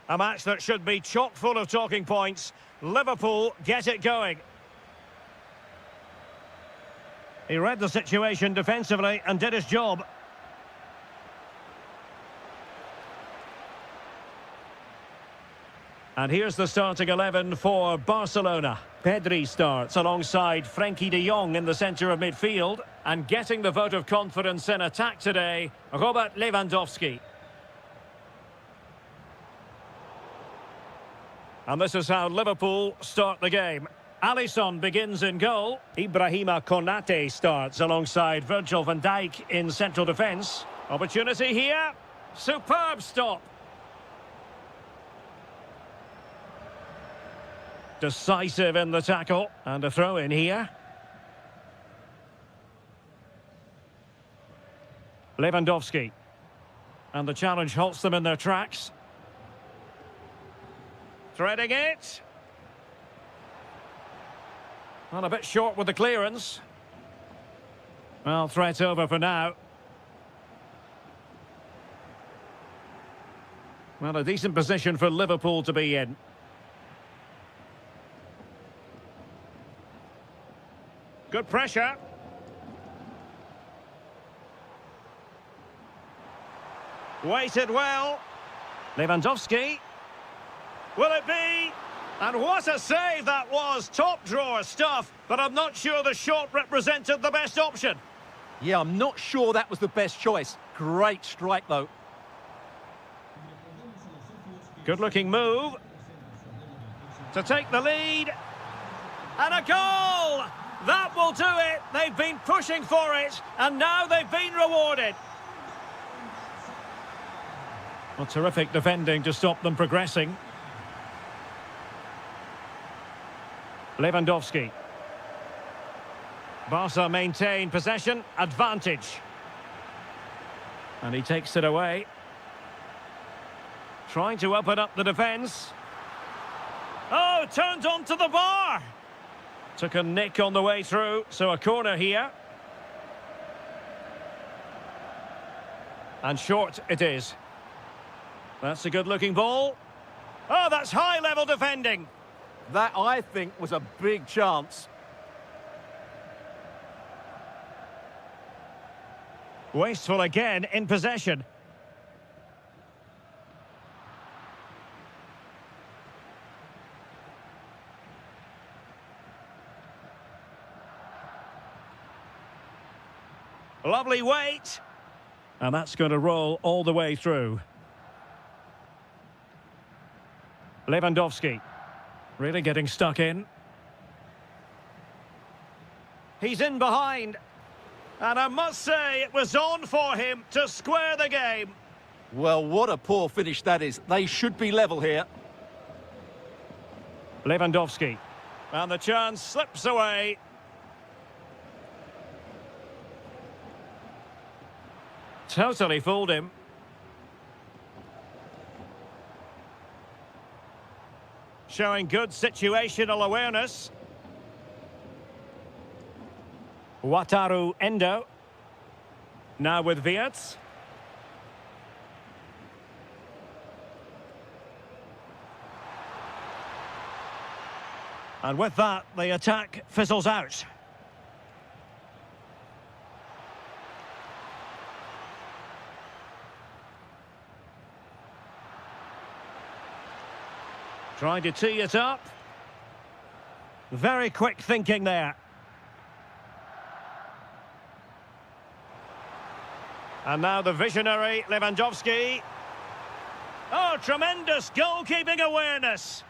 [SPEAKER 1] A match that should be chock full of talking points. Liverpool get it going. He read the situation defensively and did his job. And here's the starting 11 for Barcelona. Pedri starts alongside Frenkie de Jong in the centre of midfield. And getting the vote of confidence in attack today, Robert Lewandowski. And this is how Liverpool start the game. Alisson begins in goal. Ibrahima Konate starts alongside Virgil van Dijk in central defence. Opportunity here. Superb stop. Decisive in the tackle. And a throw in here. Lewandowski. And the challenge halts them in their tracks. Threading it. Well, a bit short with the clearance. Well, threat over for now. Well, a decent position for Liverpool to be in. Good pressure. Waited well. Lewandowski. Will it be? And what a save that was. Top drawer stuff, but I'm not sure the shot represented the best option.
[SPEAKER 2] Yeah, I'm not sure that was the best choice. Great strike, though.
[SPEAKER 1] Good-looking move. To take the lead. And a goal! That will do it. They've been pushing for it, and now they've been rewarded. Well, terrific defending to stop them progressing. Lewandowski. Barca maintain possession, advantage. And he takes it away. Trying to open up the defence. Oh, turned onto the bar. Took a nick on the way through, so a corner here. And short it is. That's a good-looking ball. Oh, that's high-level defending.
[SPEAKER 2] That, I think, was a big chance.
[SPEAKER 1] Wasteful again in possession. Lovely weight. And that's going to roll all the way through. Lewandowski. Really getting stuck in. He's in behind. And I must say, it was on for him to square the game.
[SPEAKER 2] Well, what a poor finish that is. They should be level here.
[SPEAKER 1] Lewandowski. And the chance slips away. Totally fooled him. Showing good situational awareness. Wataru Endo. Now with Wirtz. And with that, the attack fizzles out. Trying to tee it up. Very quick thinking there. And now the visionary Lewandowski. Oh, tremendous goalkeeping awareness.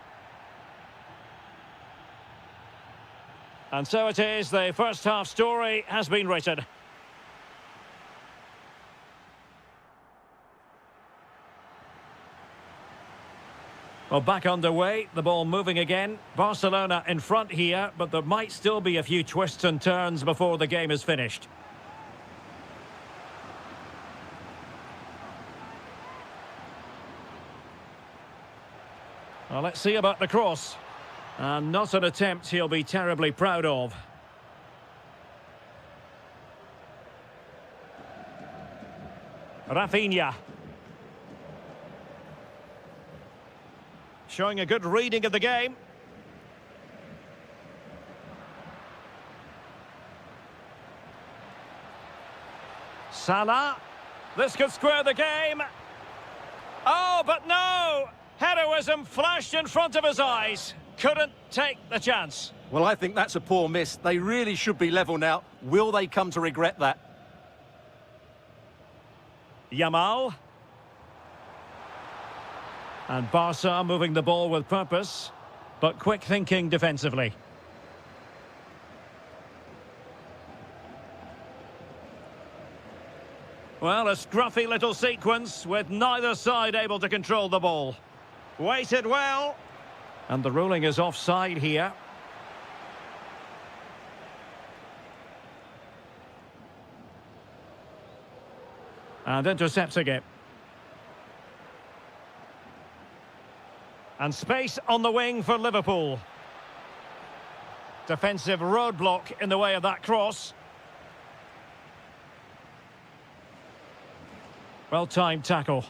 [SPEAKER 1] And so it is, the first half story has been written. Well, back underway, the ball moving again. Barcelona in front here, but there might still be a few twists and turns before the game is finished. Well, let's see about the cross. And not an attempt he'll be terribly proud of. Rafinha. showing a good reading of the game. Salah. This could square the game. Oh, but no! Heroism flashed in front of his eyes. Couldn't take the chance.
[SPEAKER 2] Well, I think that's a poor miss. They really should be level now. Will they come to regret that?
[SPEAKER 1] Yamal. And Barca moving the ball with purpose, but quick thinking defensively. Well, a scruffy little sequence with neither side able to control the ball. Weighted well. And the ruling is offside here. And intercepting it. And space on the wing for Liverpool. Defensive roadblock in the way of that cross. Well-timed tackle.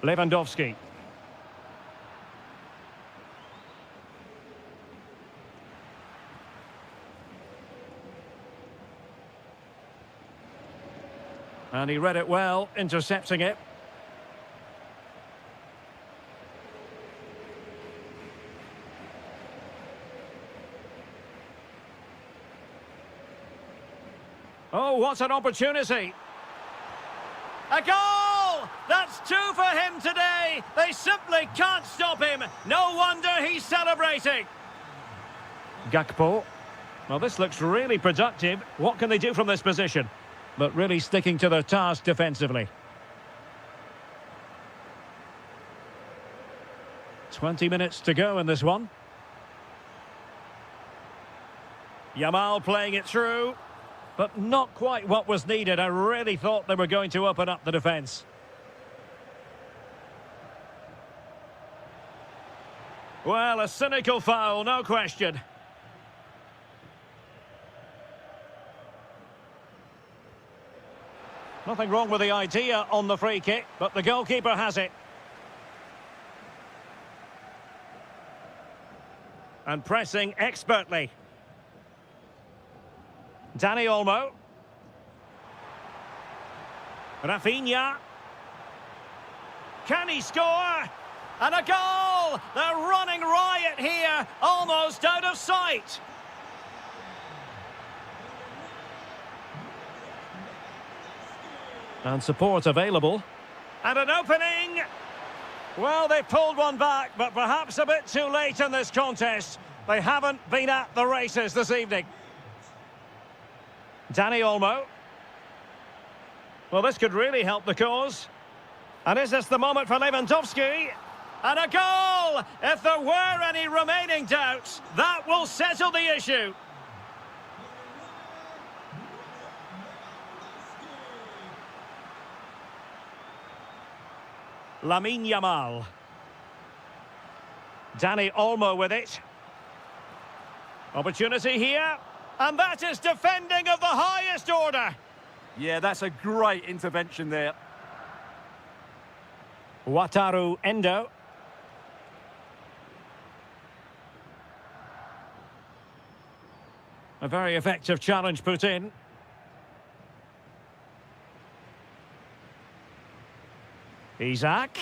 [SPEAKER 1] Lewandowski. And he read it well, intercepting it. Oh, what an opportunity. A goal! That's two for him today. They simply can't stop him. No wonder he's celebrating. Gakpo. Well, this looks really productive. What can they do from this position? But really sticking to their task defensively. 20 minutes to go in this one. Yamal playing it through. But not quite what was needed. I really thought they were going to open up the defence. Well, a cynical foul, no question. Nothing wrong with the idea on the free kick, but the goalkeeper has it. And pressing expertly. Dani Olmo. Rafinha. Can he score? And a goal! They're running riot here, almost out of sight. And support available. And an opening. Well, they pulled one back, but perhaps a bit too late in this contest. They haven't been at the races this evening. Dani Olmo. Well, this could really help the cause. And is this the moment for Lewandowski? And a goal! If there were any remaining doubts, that will settle the issue. Lamine Yamal. Dani Olmo with it. Opportunity here. And that is defending of the highest order.
[SPEAKER 2] Yeah, that's a great intervention there.
[SPEAKER 1] Wataru Endo. A very effective challenge put in. Isaac.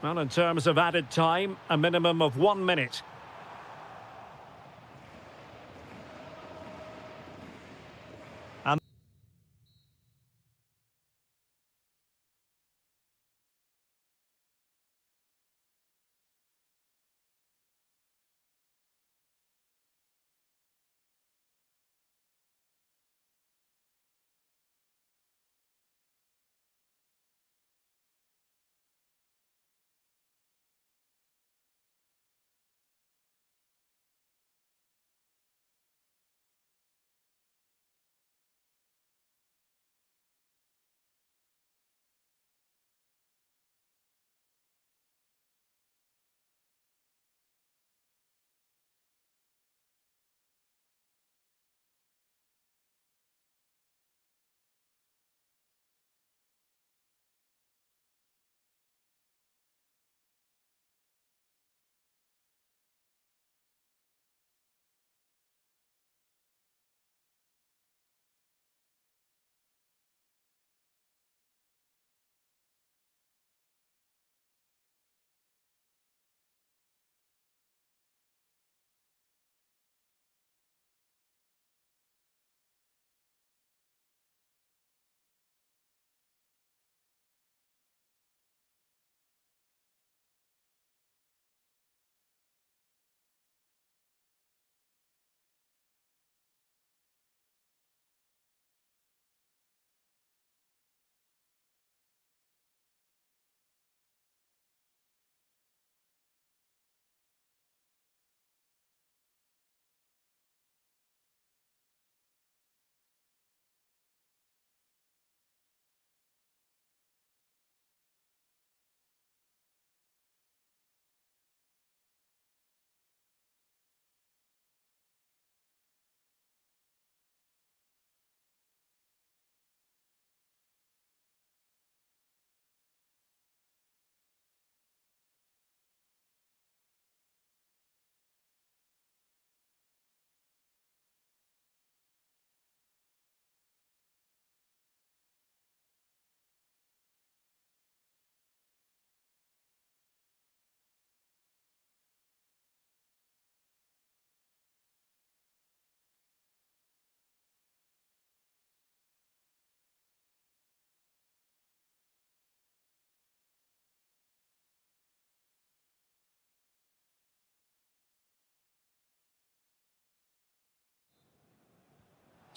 [SPEAKER 1] Well, in terms of added time, a minimum of 1 minute.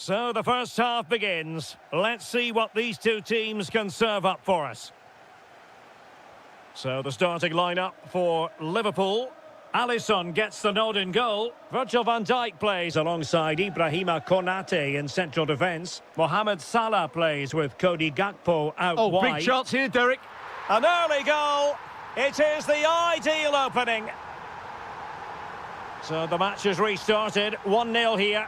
[SPEAKER 1] So the first half begins. Let's see what these two teams can serve up for us. So the starting lineup for Liverpool. Alisson gets the nod in goal. Virgil van Dijk plays alongside Ibrahima Konate in central defence. Mohamed Salah plays with Cody Gakpo out wide.
[SPEAKER 2] Oh, big chance here, Derek.
[SPEAKER 1] An early goal. It is the ideal opening. So the match has restarted. 1-0 here.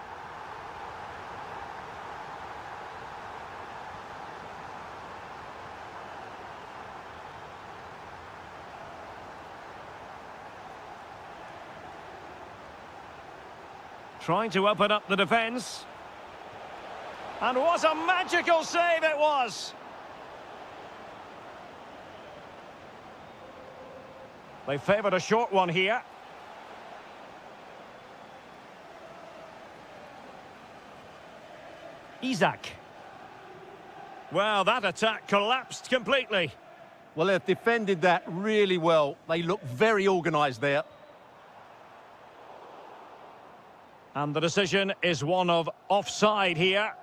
[SPEAKER 1] Trying to open up the defence. And what a magical save it was! They favoured a short one here. Isak. Well, that attack collapsed completely.
[SPEAKER 2] Well, they've defended that really well. They look very organised there.
[SPEAKER 1] And the decision is one of offside here.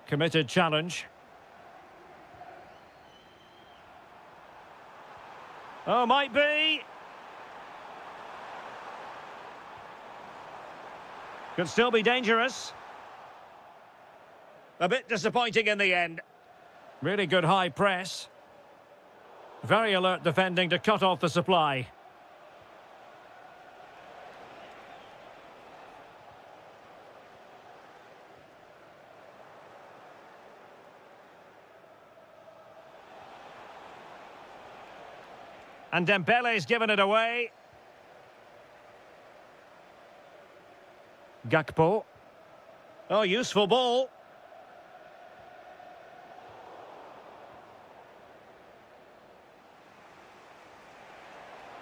[SPEAKER 1] Committed challenge. Oh, might be. Could still be dangerous. A bit disappointing in the end. Really good high press. Very alert defending to cut off the supply. And Dembele's given it away. Gakpo. Oh, useful ball.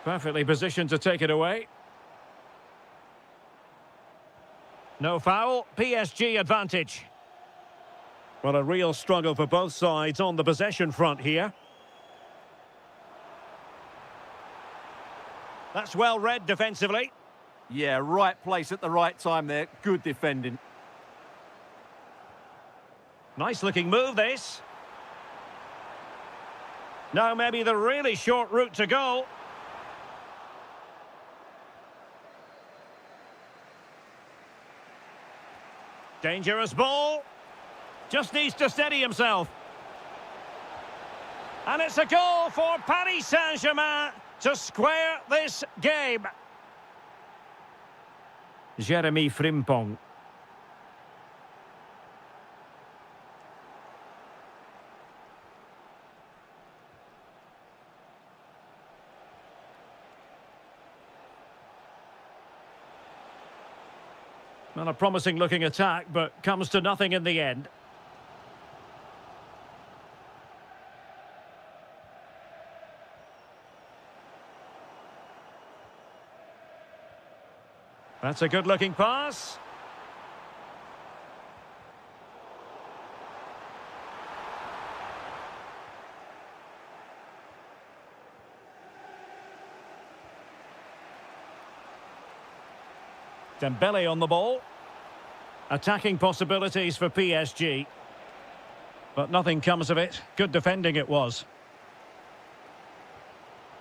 [SPEAKER 1] Perfectly positioned to take it away. No foul. PSG advantage. Well, a real struggle for both sides on the possession front here. That's well read defensively.
[SPEAKER 2] Yeah, right place at the right time there. Good defending.
[SPEAKER 1] Nice looking move, this. Now maybe the really short route to goal. Dangerous ball. Just needs to steady himself. And it's a goal for Paris Saint-Germain to square this game. Jeremy Frimpong. Not a promising looking attack, but comes to nothing in the end. That's a good looking pass. Dembele on the ball. Attacking possibilities for PSG. But nothing comes of it. Good defending it was.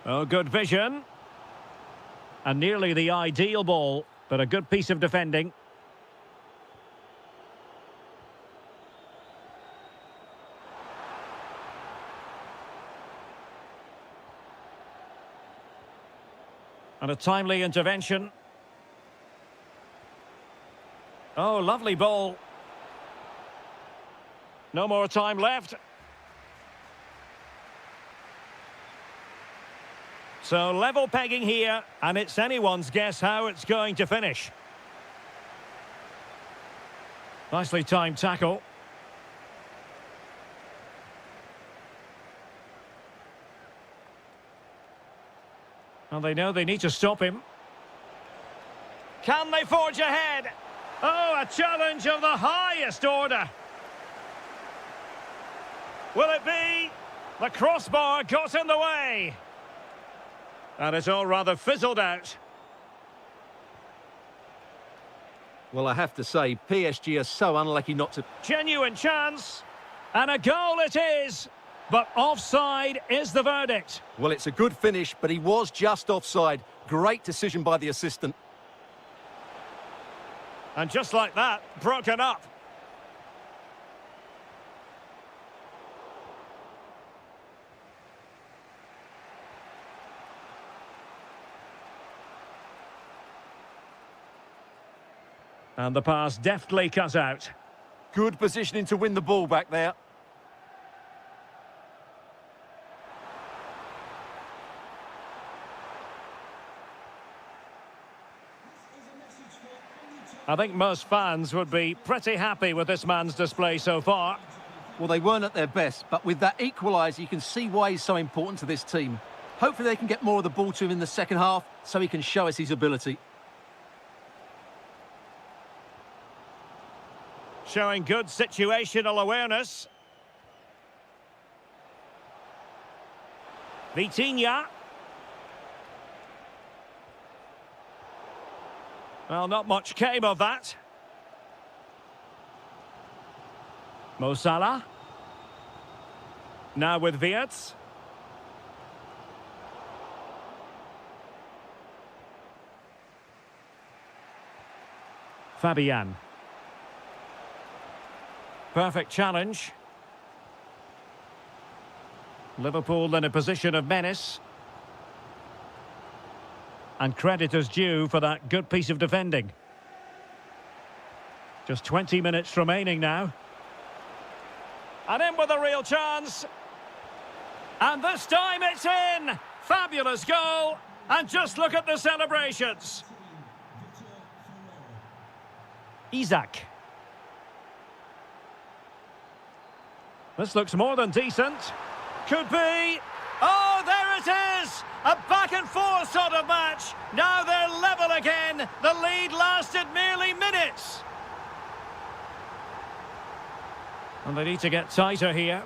[SPEAKER 1] Oh, good vision. And nearly the ideal ball, but a good piece of defending. And a timely intervention. Oh, lovely ball. No more time left. So level pegging here, and it's anyone's guess how it's going to finish. Nicely timed tackle. And they know they need to stop him. Can they forge ahead? Oh, a challenge of the highest order. Will it be? The crossbar got in the way. And it's all rather fizzled out.
[SPEAKER 2] Well, I have to say, PSG are so unlucky not to...
[SPEAKER 1] Genuine chance. And a goal it is. But offside is the verdict.
[SPEAKER 2] Well, it's a good finish, but he was just offside. Great decision by the assistant.
[SPEAKER 1] And just like that, broken up. And the pass deftly cut out.
[SPEAKER 2] Good positioning to win the ball back there.
[SPEAKER 1] I think most fans would be pretty happy with this man's display so far.
[SPEAKER 2] Well, they weren't at their best, but with that equaliser, you can see why he's so important to this team. Hopefully they can get more of the ball to him in the second half so he can show us his ability.
[SPEAKER 1] Showing good situational awareness. Vitinha. Well, not much came of that. Mo Salah. Now with Wirtz. Fabian. Perfect challenge. Liverpool in a position of menace. And credit is due for that good piece of defending. Just 20 minutes remaining now. And in with a real chance. And this time it's in. Fabulous goal. And just look at the celebrations. Isak. This looks more than decent. Could be. Oh, there it is! A back-and-forth sort of match. Now they're level again. The lead lasted merely minutes. And they need to get tighter here.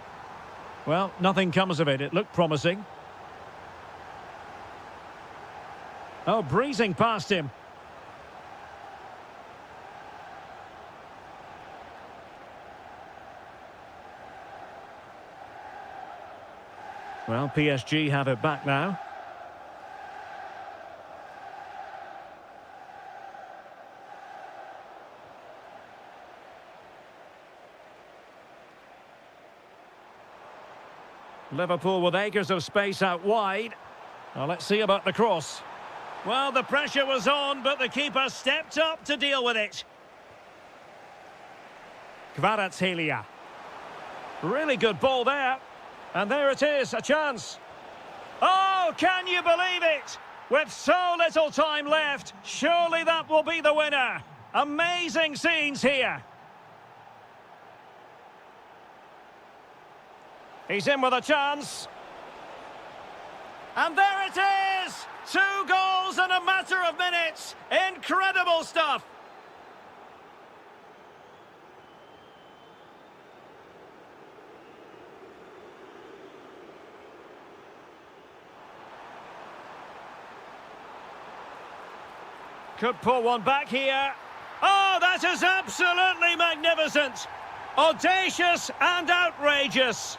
[SPEAKER 1] Well, nothing comes of it. It looked promising. Oh, breezing past him. Well, PSG have it back now. Liverpool with acres of space out wide. Well, let's see about the cross. Well, the pressure was on, but the keeper stepped up to deal with it. Kvaratskhelia. Really good ball there. And there it is, a chance. Oh, can you believe it? With so little time left, surely that will be the winner. Amazing scenes here. He's in with a chance. And there it is! 2 goals in a matter of minutes. Incredible stuff. Could pull one back here. Oh, that is absolutely magnificent. Audacious and outrageous.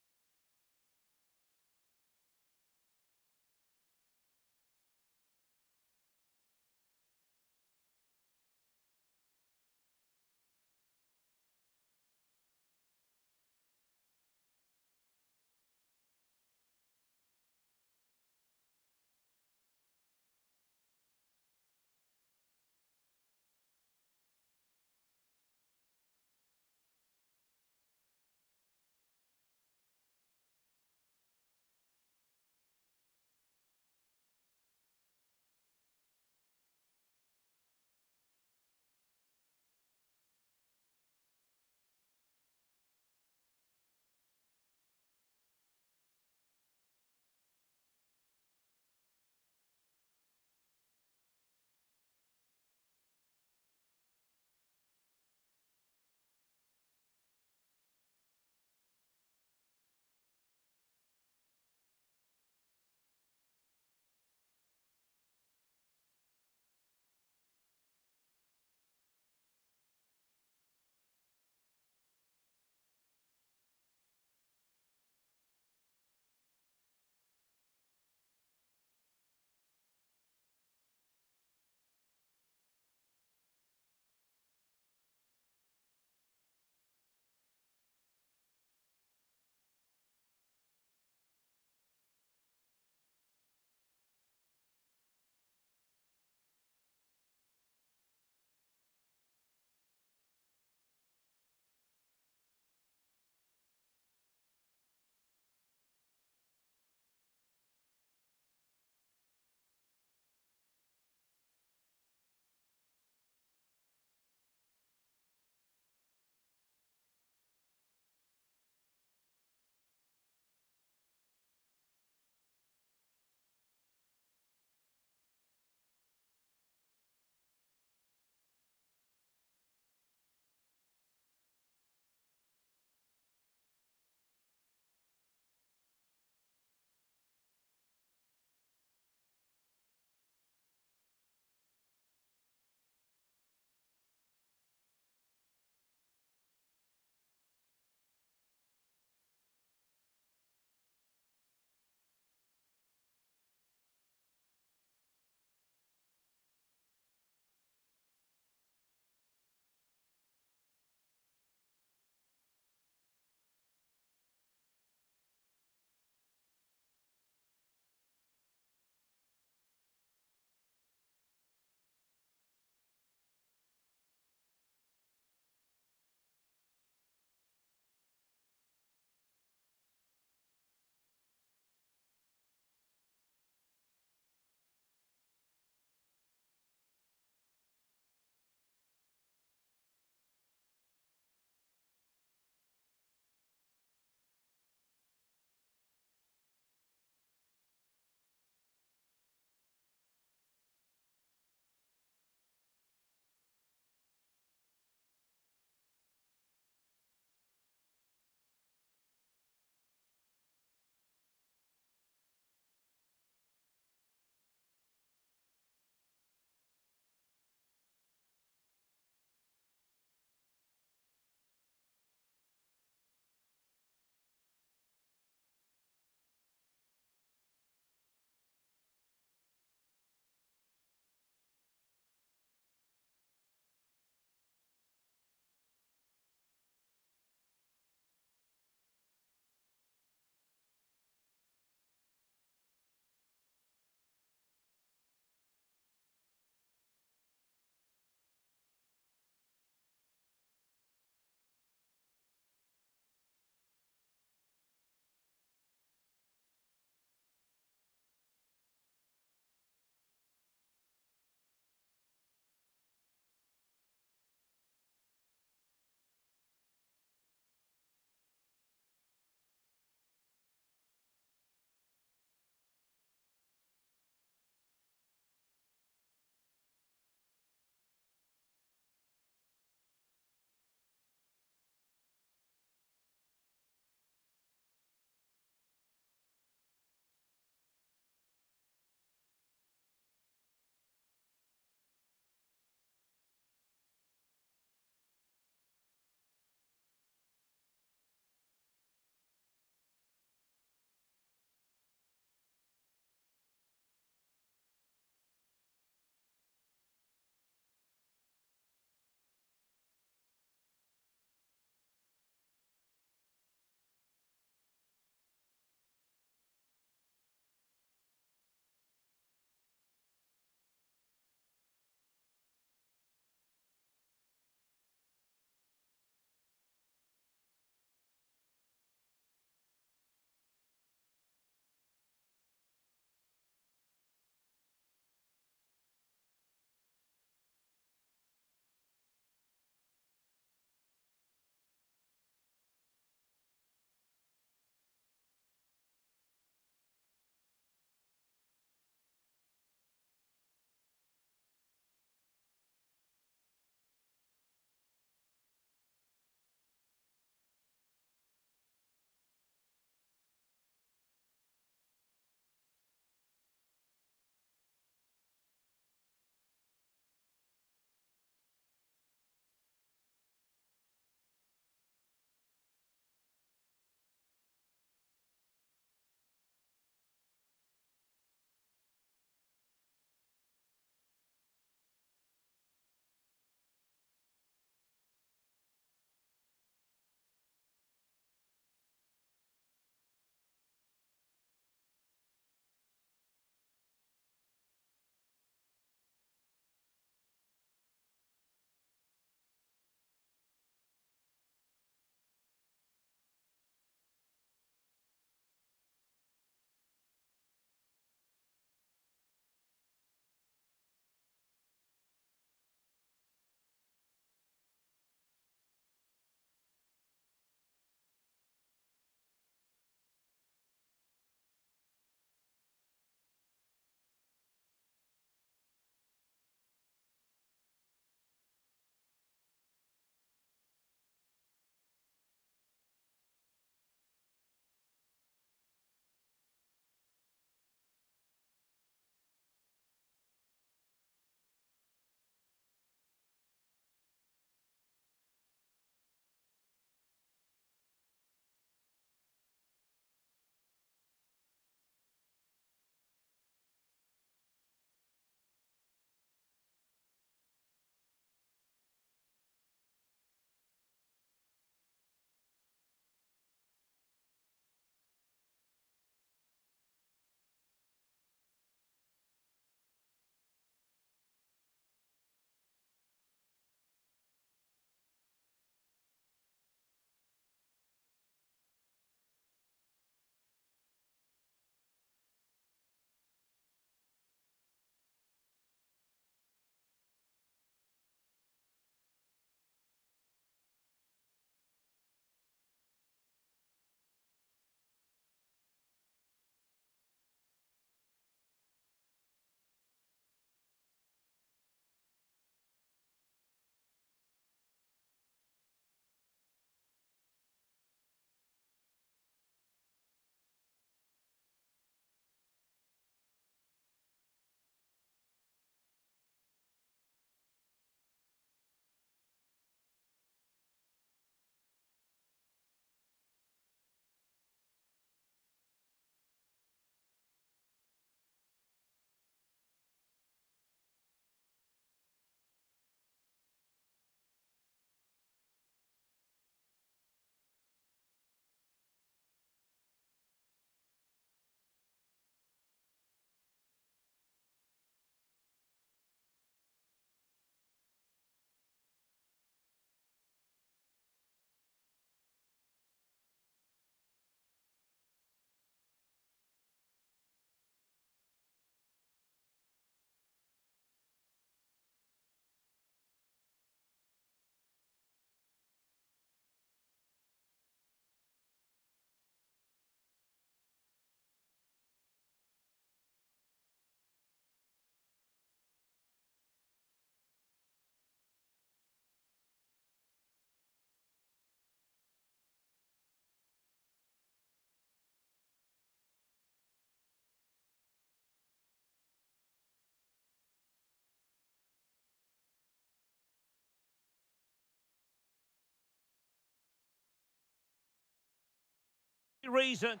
[SPEAKER 1] reason.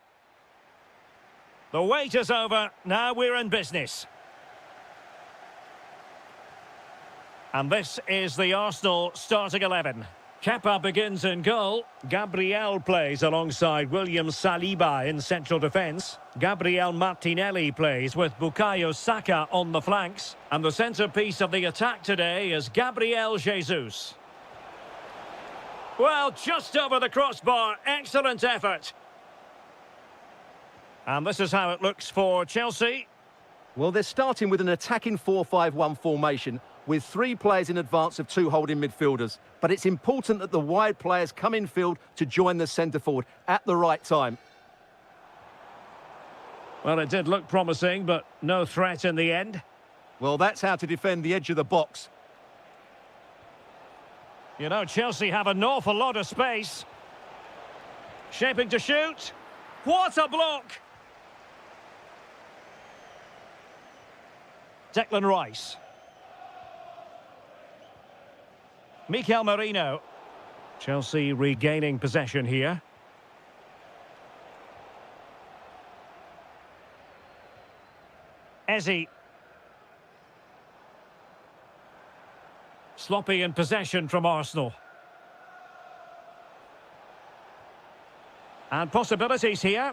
[SPEAKER 1] The wait is over. Now we're in business. And this is the Arsenal starting 11. Kepa begins in goal. Gabriel plays alongside William Saliba in central defence. Gabriel Martinelli plays with Bukayo Saka on the flanks. And the centrepiece of the attack today is Gabriel Jesus. Well, just over the crossbar. Excellent effort. And this is how it looks for Chelsea.
[SPEAKER 2] Well, they're starting with an attacking 4-5-1 formation with 3 players in advance of 2 holding midfielders. But it's important that the wide players come in field to join the centre forward at the right time.
[SPEAKER 1] Well, it did look promising, but no threat in the end.
[SPEAKER 2] Well, that's how to defend the edge of the box.
[SPEAKER 1] You know, Chelsea have an awful lot of space. Shaping to shoot. What a block! Declan Rice. Mikel Merino. Chelsea regaining possession here. Eze. Sloppy in possession from Arsenal. And possibilities here.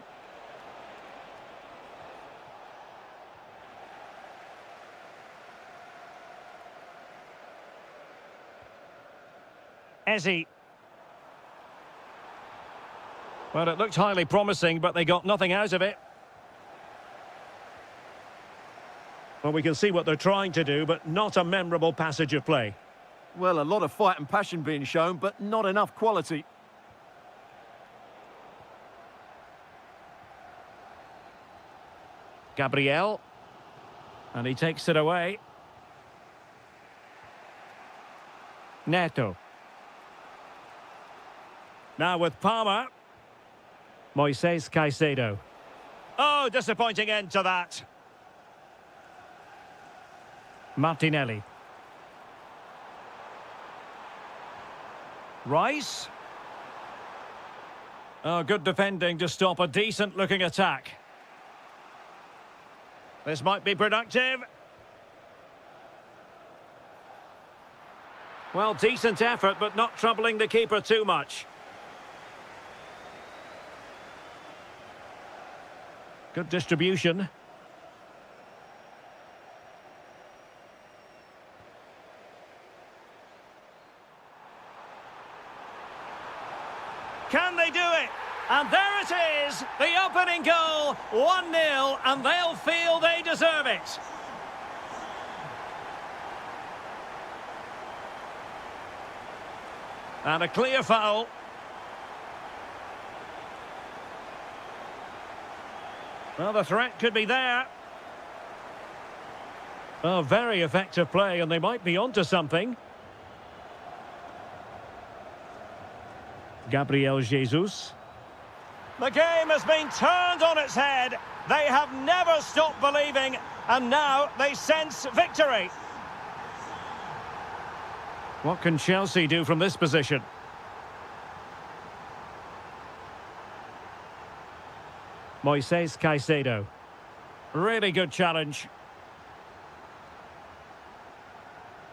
[SPEAKER 1] Eze. Well, it looked highly promising, but they got nothing out of it. Well, we can see what they're trying to do, but not a memorable passage of play.
[SPEAKER 2] Well, a lot of fight and passion being shown, but not enough quality.
[SPEAKER 1] Gabriel. And he takes it away. Neto. Now with Palmer. Moises Caicedo. Oh, disappointing end to that. Martinelli. Rice. Oh, good defending to stop a decent-looking attack. This might be productive. Well, decent effort, but not troubling the keeper too much. Good distribution. Can they do it? And there it is, the opening goal, 1-0, and they'll feel they deserve it. And a clear foul. Well, the threat could be there. Oh, very effective play, and they might be onto something. Gabriel Jesus. The game has been turned on its head. They have never stopped believing, and now they sense victory. What can Chelsea do from this position? Moises Caicedo. Really good challenge.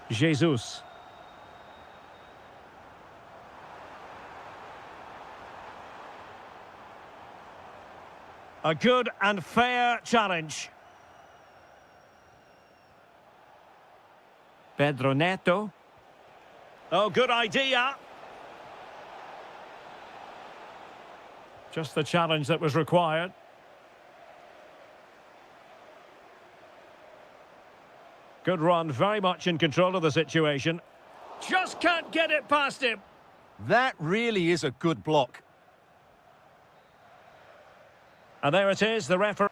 [SPEAKER 1] Jesus. A good and fair challenge. Pedro Neto. Oh, good idea. Just the challenge that was required. Good run, very much in control of the situation. Just can't get it past him.
[SPEAKER 2] That really is a good block.
[SPEAKER 1] And there it is, the referee.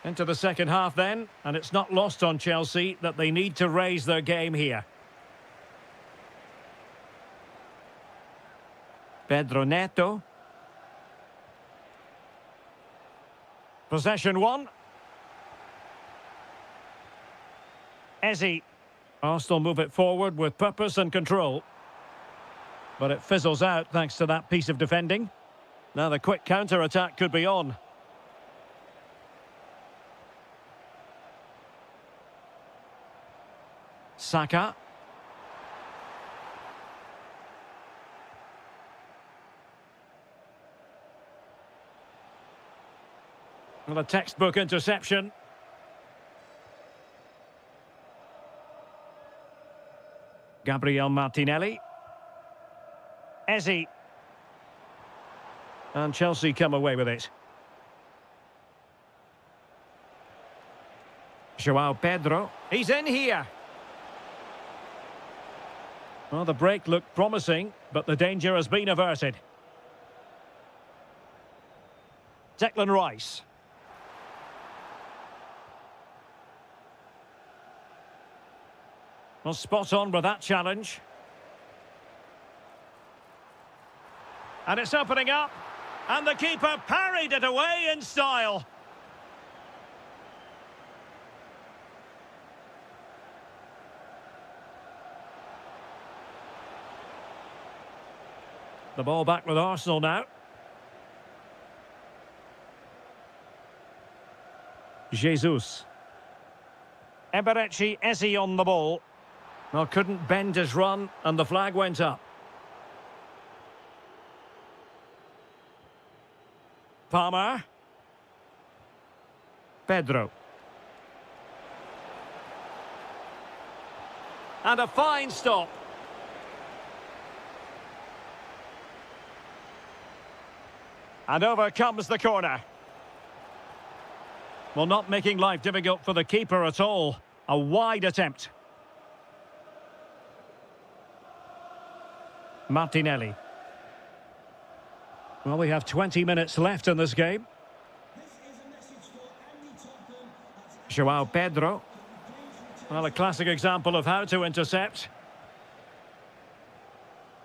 [SPEAKER 1] Into the second half then, and it's not lost on Chelsea that they need to raise their game here. Pedro Neto. Possession one. Eze. Arsenal move it forward with purpose and control. But it fizzles out thanks to that piece of defending. Now the quick counter-attack could be on. Saka. Well, a textbook interception. Gabriel Martinelli. Eze. And Chelsea come away with it. João Pedro. He's in here. Well, the break looked promising, but the danger has been averted. Declan Rice. Well, spot on with that challenge. And it's opening up. And the keeper parried it away in style. The ball back with Arsenal now. Jesus. Eberechi Eze on the ball. Well, couldn't bend his run, and the flag went up. Palmer. Pedro. And a fine stop. And over comes the corner. Well, not making life difficult for the keeper at all. A wide attempt. Martinelli. Well, we have 20 minutes left in this game. João Pedro. Well, a classic example of how to intercept.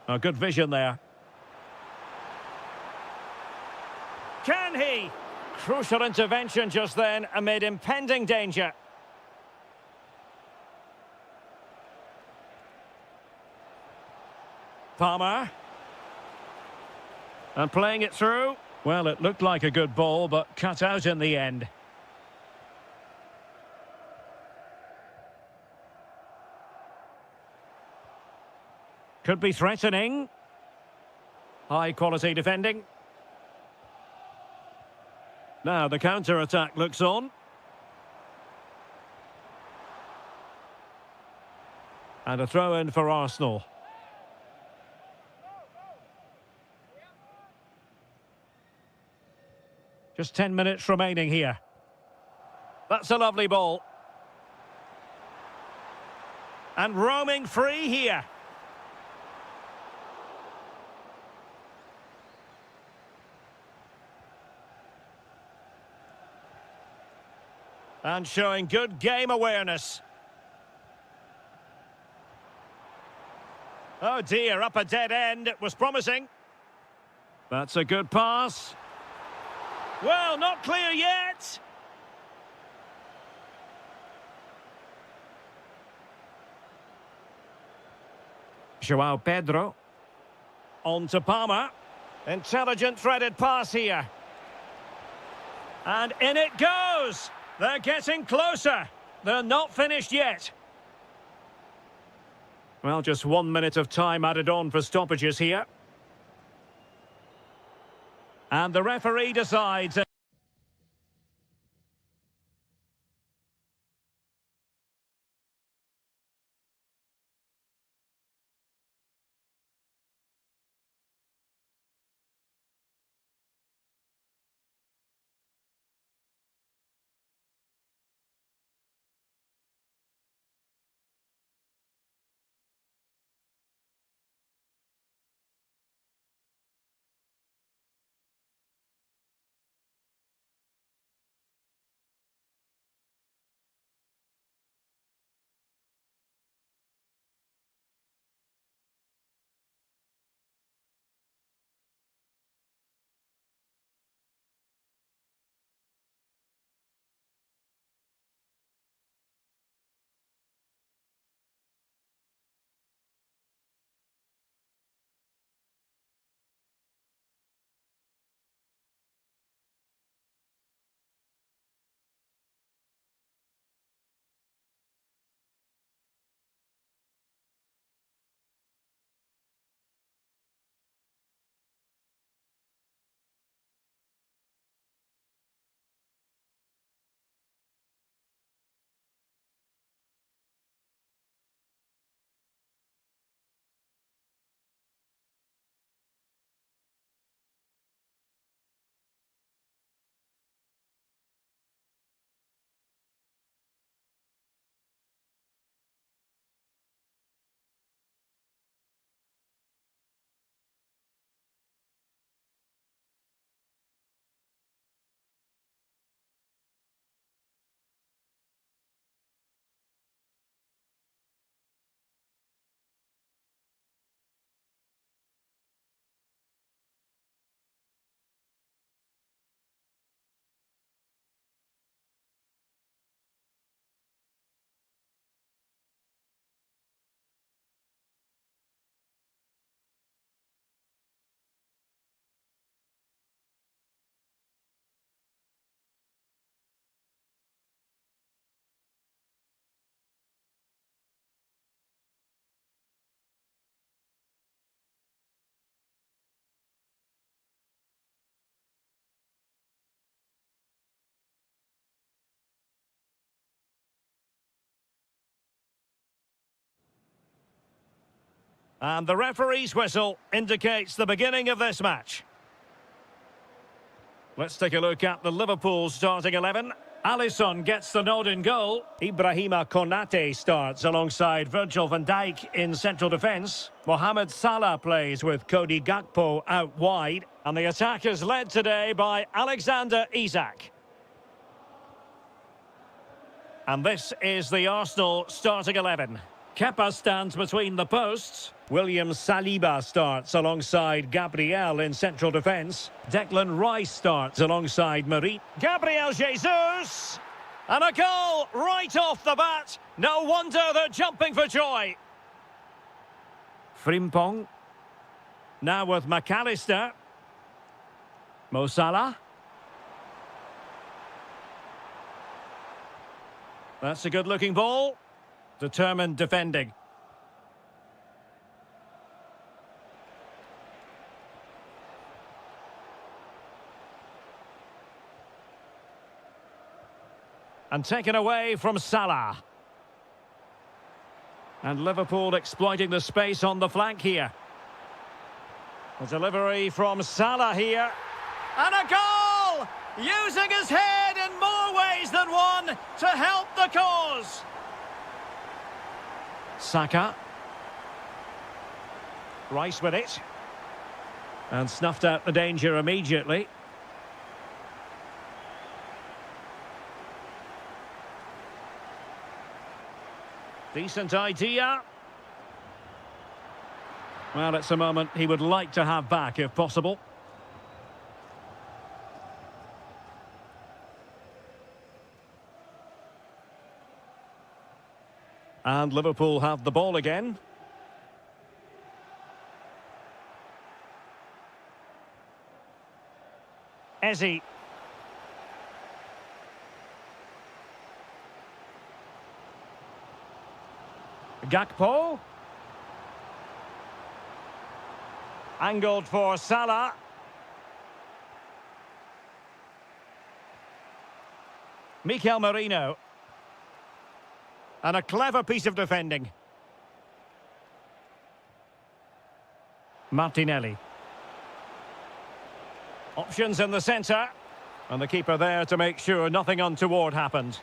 [SPEAKER 1] A good vision there. Can he? Crucial intervention just then amid impending danger. Palmer. And playing it through. Well, it looked like a good ball, but cut out in the end. Could be threatening. High quality defending. Now the counter-attack looks on. And a throw-in for Arsenal. Just 10 minutes remaining here. That's a lovely ball. And roaming free here. And showing good game awareness. Oh dear, up a dead end. It was promising. That's a good pass. Well, not clear yet. João Pedro. On to Palmer. Intelligent threaded pass here. And in it goes. They're getting closer. They're not finished yet. Well, just 1 minute of time added on for stoppages here. And the referee decides... And the referee's whistle indicates the beginning of this match. Let's take a look at the Liverpool starting 11. Alisson gets the nod in goal. Ibrahima Konate starts alongside Virgil van Dijk in central defence. Mohamed Salah plays with Cody Gakpo out wide. And the attack is led today by Alexander Isak. And this is the Arsenal starting 11. Kepa stands between the posts. William Saliba starts alongside Gabriel in central defence. Declan Rice starts alongside Marie. Gabriel Jesus! And a goal right off the bat. No wonder they're jumping for joy. Frimpong. Now with McAllister. Mo Salah. That's a good-looking ball. Determined defending. And taken away from Salah. And Liverpool exploiting the space on the flank here. A delivery from Salah here. And a goal! Using his head in more ways than one to help the cause. Saka. Rice with it. And snuffed out the danger immediately. Decent idea. Well, it's a moment he would like to have back if possible. And Liverpool have the ball again. Eze. Gakpo. Angled for Salah. Mikel Merino. And a clever piece of defending. Martinelli. Options in the centre. And the keeper there to make sure nothing untoward happened.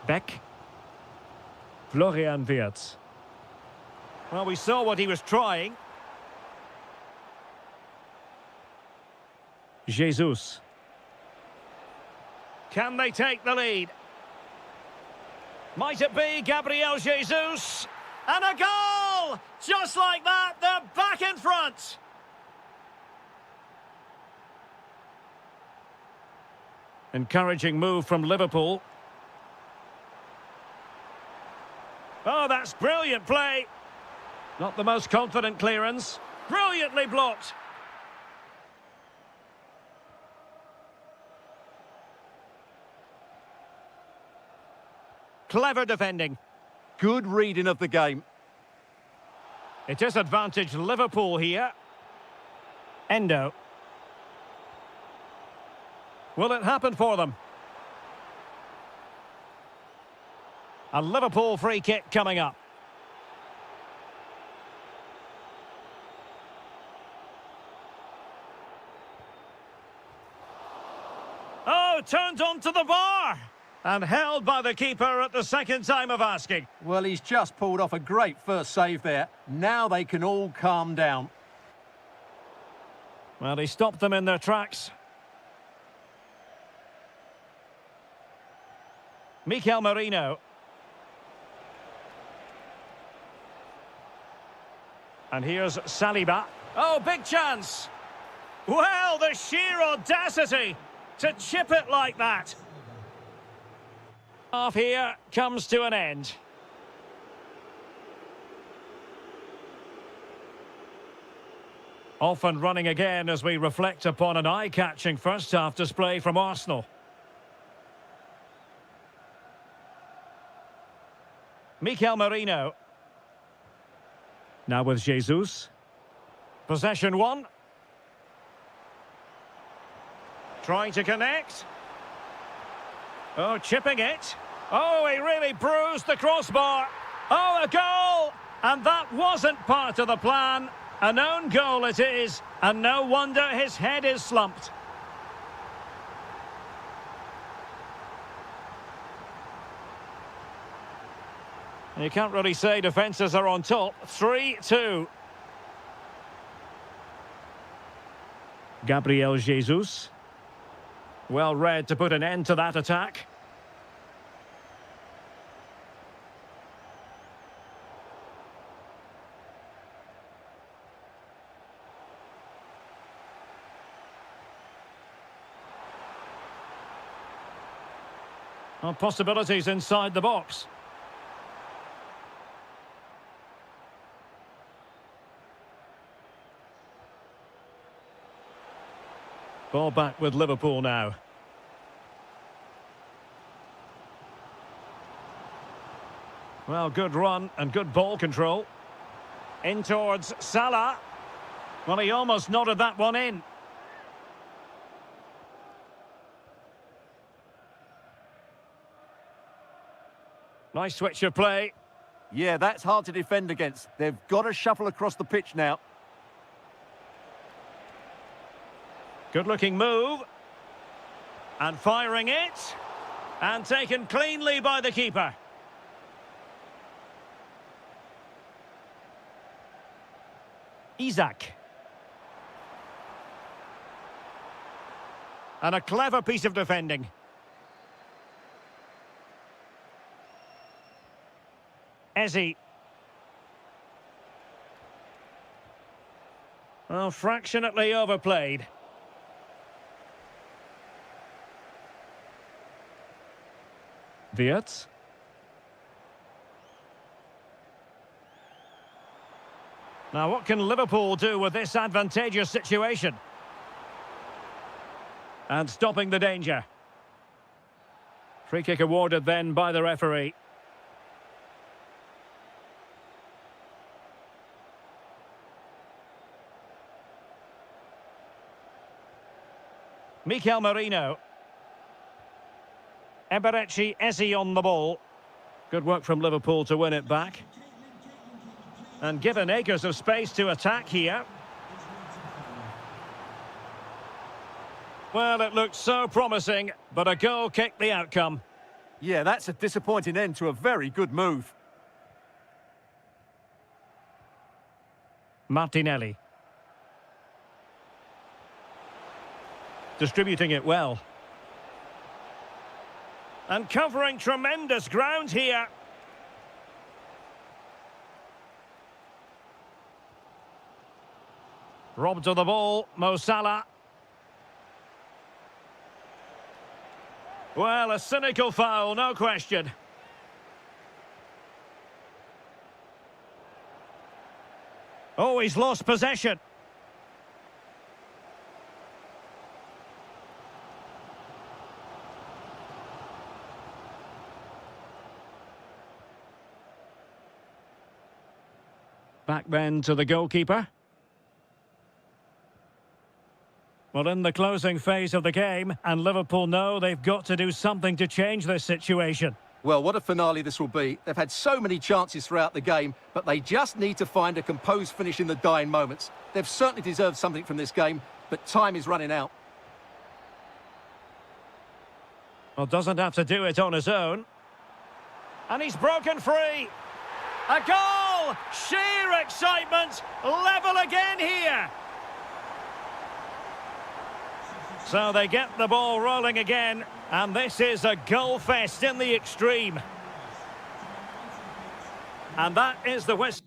[SPEAKER 1] Beck. Florian Wirtz. Well, we saw what he was trying. Jesus. Can they take the lead? Might it be Gabriel Jesus? And a goal! Just like that, they're back in front. Encouraging move from Liverpool. Oh, that's brilliant play. Not the most confident clearance. Brilliantly blocked. Clever defending.
[SPEAKER 2] Good reading of the game.
[SPEAKER 1] It disadvantaged Liverpool here. Endo. Will it happen for them? A Liverpool free kick coming up. Oh, turned onto the bar. And held by the keeper at the second time of asking.
[SPEAKER 2] Well, he's just pulled off a great first save there. Now they can all calm down.
[SPEAKER 1] Well, he stopped them in their tracks. Mikel Merino. And here's Saliba. Oh, big chance. Well, the sheer audacity to chip it like that. Half here comes to an end. Off and running again as we reflect upon an eye-catching first-half display from Arsenal. Mikel Merino. Now with Jesus. Possession one. Trying to connect. Oh, chipping it. Oh, he really bruised the crossbar. Oh, a goal! And that wasn't part of the plan. An own goal it is, and no wonder his head is slumped. You can't really say defences are on top. 3-2. Gabriel Jesus. Well read to put an end to that attack. Well, possibilities inside the box. Ball back with Liverpool now. Well, good run and good ball control. In towards Salah. Well, he almost nodded that one in. Nice switch of play.
[SPEAKER 2] Yeah, that's hard to defend against. They've got to shuffle across the pitch now.
[SPEAKER 1] Good-looking move. And firing it. And taken cleanly by the keeper. Isak. And a clever piece of defending. Eze. Well, fractionately overplayed. Wirtz. Now, what can Liverpool do with this advantageous situation? And stopping the danger. Free kick awarded then by the referee. Mikel Merino. Eberechi Eze on the ball. Good work from Liverpool to win it back. And given acres of space to attack here. Well, it looked so promising, but a goal kicked the outcome.
[SPEAKER 2] Yeah, that's a disappointing end to a very good move.
[SPEAKER 1] Martinelli. Distributing it well. And covering tremendous ground here. Robbed of the ball, Mo Salah. Well, a cynical foul, no question. Oh, he's lost possession. Back then to the goalkeeper. Well, in the closing phase of the game, and Liverpool know they've got to do something to change this situation.
[SPEAKER 2] Well, what a finale this will be. They've had so many chances throughout the game, but they just need to find a composed finish in the dying moments. They've certainly deserved something from this game, but time is running out.
[SPEAKER 1] Well, doesn't have to do it on his own. And he's broken free. A goal! Sheer excitement! Level again here! So they get the ball rolling again, and this is a goal fest in the extreme. And that is the whistle.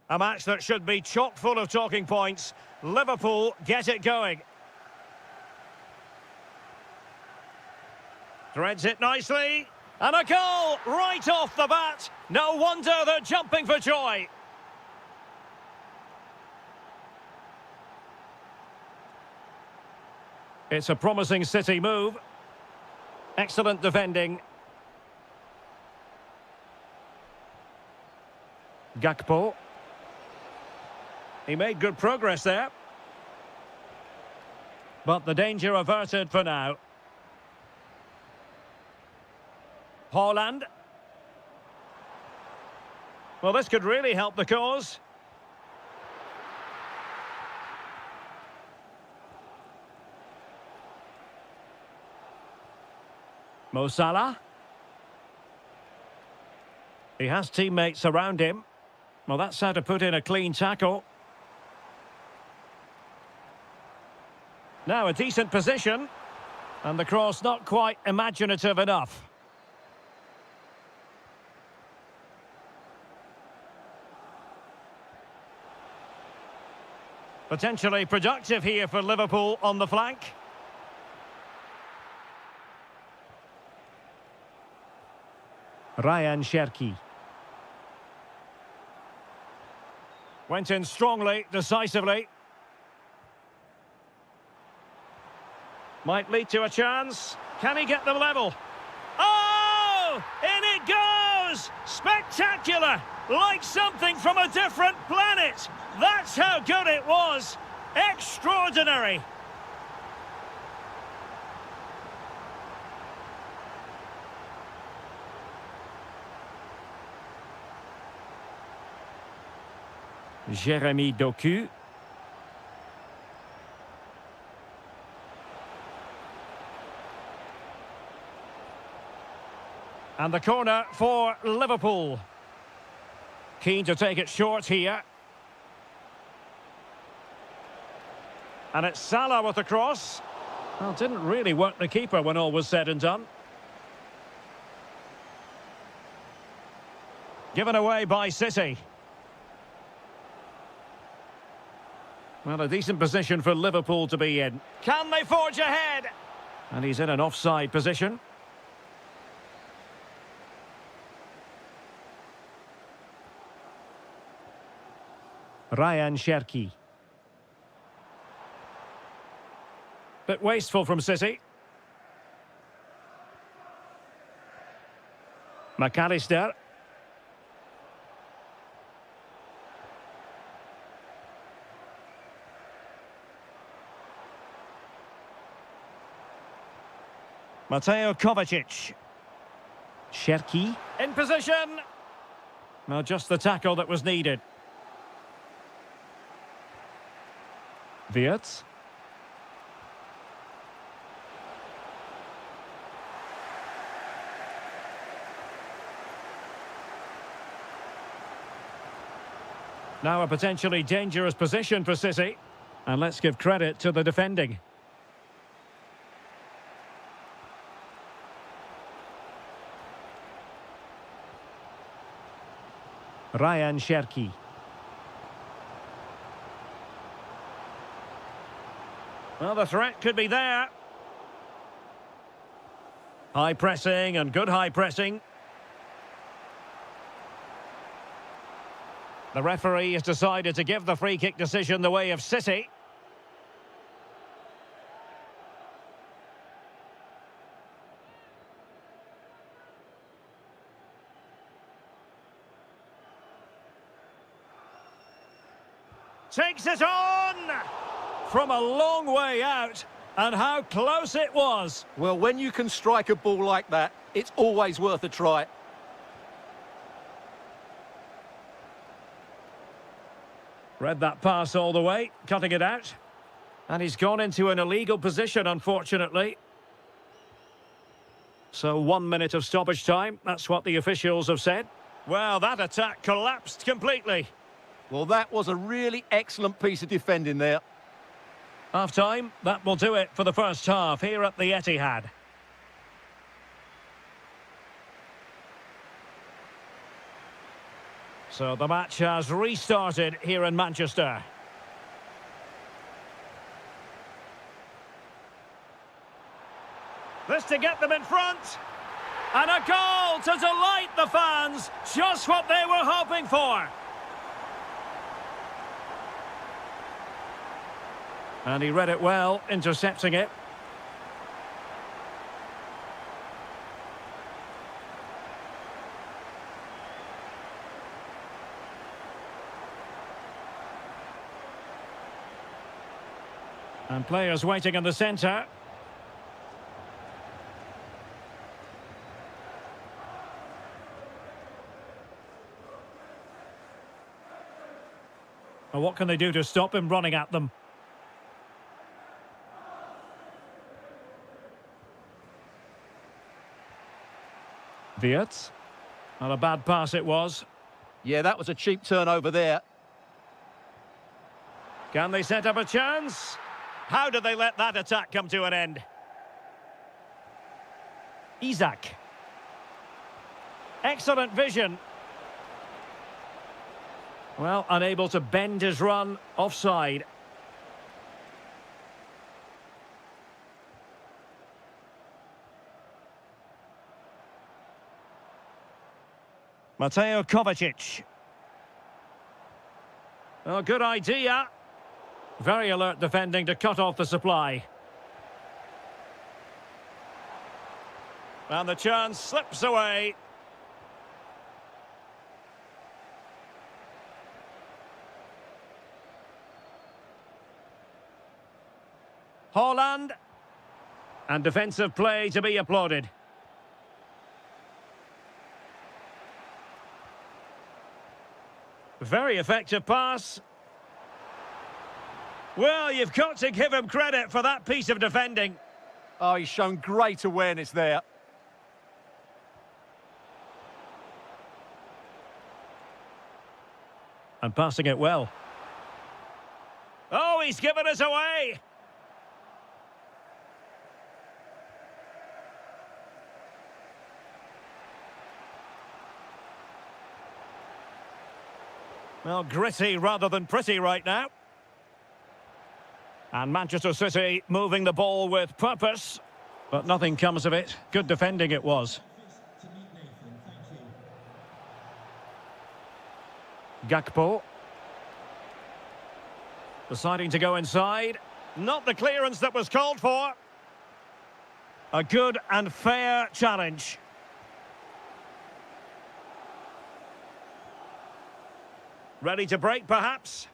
[SPEAKER 1] A match that should be chock full of talking points. Liverpool get it going. Threads it nicely. And a goal right off the bat. No wonder they're jumping for joy. It's a promising City move. Excellent defending. Gakpo. He made good progress there. But the danger averted for now. Haaland. Well, this could really help the cause. Mo Salah. He has teammates around him. Well, that's how to put in a clean tackle. Now a decent position. And the cross not quite imaginative enough. Potentially productive here for Liverpool on the flank. Ryan Cherki. Went in strongly, decisively. Might lead to a chance. Can he get them level? Oh! In it goes! Spectacular! Like something from a different planet! That's how good it was! Extraordinary! Jérémy Doku. And the corner for Liverpool. Keen to take it short here. And it's Salah with the cross. Well, didn't really work the keeper when all was said and done. Given away by City. Well, a decent position for Liverpool to be in. Can they forge ahead? And he's in an offside position. Ryan Cherki. Bit wasteful from City. McAllister. Mateo Kovacic. Cherki. In position. Well, just the tackle that was needed. Wirtz. Now a potentially dangerous position for City. And let's give credit to the defending. Ryan Cherki. Well, the threat could be there. High pressing and good high pressing. The referee has decided to give the free kick decision the way of City. Takes it on! From a long way out, and how close it was.
[SPEAKER 2] Well, when you can strike a ball like that, it's always worth a try.
[SPEAKER 1] Read that pass all the way, cutting it out. And he's gone into an illegal position, unfortunately. So 1 minute of stoppage time, that's what the officials have said. Well, that attack collapsed completely.
[SPEAKER 2] Well, that was a really excellent piece of defending there.
[SPEAKER 1] Half-time, that will do it for the first half here at the Etihad. So the match has restarted here in Manchester. This to get them in front. And a goal to delight the fans. Just what they were hoping for. And he read it well, intercepting it. And players waiting in the centre. Well, what can they do to stop him running at them? Wirtz. Not a bad pass it was.
[SPEAKER 2] Yeah, that was a cheap turnover there.
[SPEAKER 1] Can they set up a chance? How did they let that attack come to an end? Isak. Excellent vision. Well, unable to bend his run, offside. Mateo Kovacic. Oh, good idea. Very alert defending to cut off the supply. And the chance slips away. Haaland. And defensive play to be applauded. Very effective pass. Well, you've got to give him credit for that piece of defending.
[SPEAKER 2] Oh, he's shown great awareness there.
[SPEAKER 1] And passing it well. Oh, he's given us away. Well, gritty rather than pretty right now. And Manchester City moving the ball with purpose. But nothing comes of it. Good defending it was. Gakpo. Deciding to go inside. Not the clearance that was called for. A good and fair challenge. Ready to break, perhaps?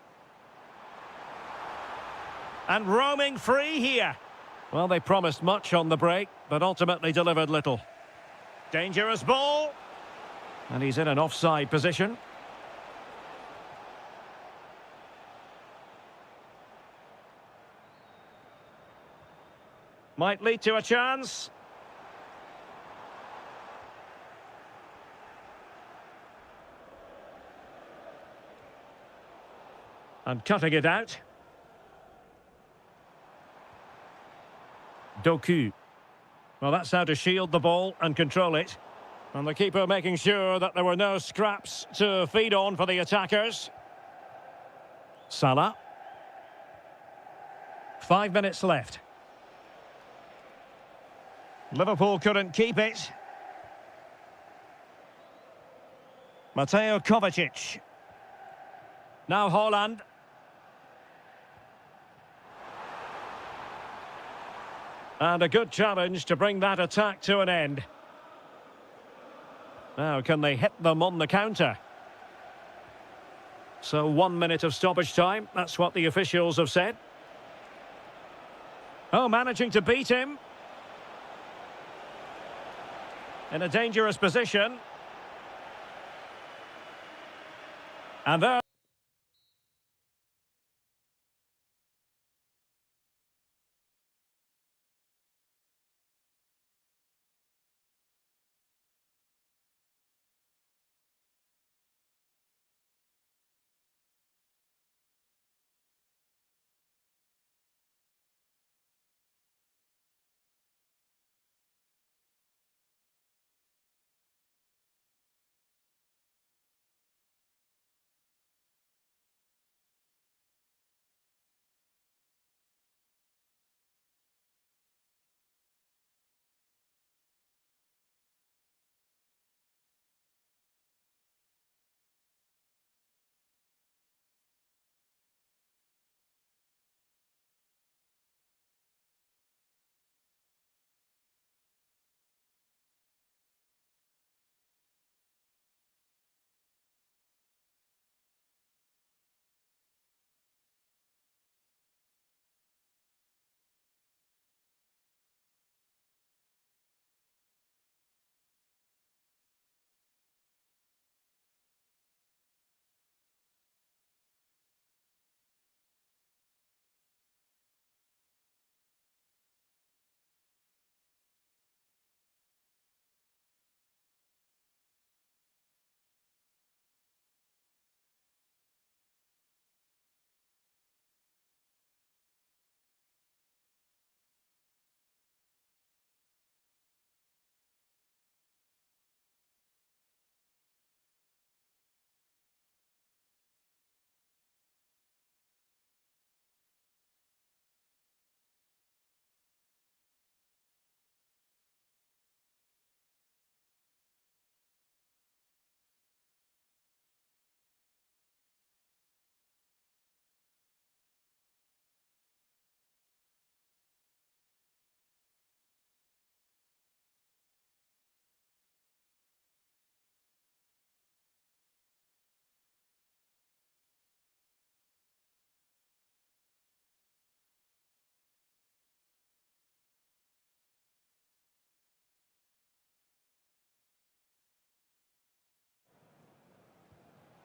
[SPEAKER 1] And roaming free here. Well, they promised much on the break, but ultimately delivered little. Dangerous ball. And he's in an offside position. Might lead to a chance. And cutting it out. Doku. Well, that's how to shield the ball and control it. And the keeper making sure that there were no scraps to feed on for the attackers. Salah. 5 minutes left. Liverpool couldn't keep it. Mateo Kovacic. Now Haaland. And a good challenge to bring that attack to an end. Now, can they hit them on the counter? So 1 minute of stoppage time. That's what the officials have said. Oh, managing to beat him. In a dangerous position. And there...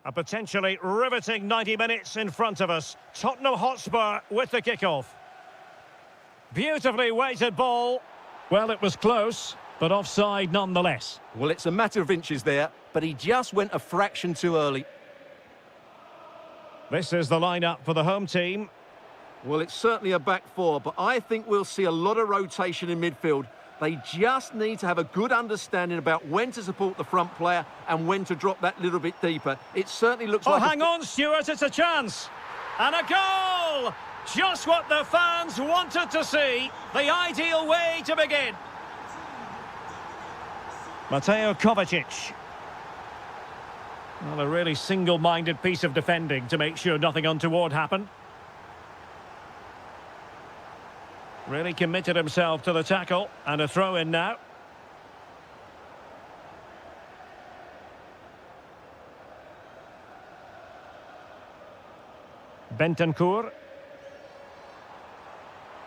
[SPEAKER 1] A potentially riveting 90 minutes in front of us. Tottenham Hotspur with the kickoff. Beautifully weighted ball. Well, it was close, but offside nonetheless.
[SPEAKER 2] Well, it's a matter of inches there, but he just went a fraction too early.
[SPEAKER 1] This is the lineup for the home team.
[SPEAKER 2] Well, it's certainly a back four, but I think we'll see a lot of rotation in midfield. They just need to have a good understanding about when to support the front player and when to drop that little bit deeper. It certainly looks like...
[SPEAKER 1] Oh, hang on, Stuart, it's a chance. And a goal! Just what the fans wanted to see. The ideal way to begin. Mateo Kovacic. Well, a really single-minded piece of defending to make sure nothing untoward happened. Really committed himself to the tackle, and a throw-in now. Bentancur.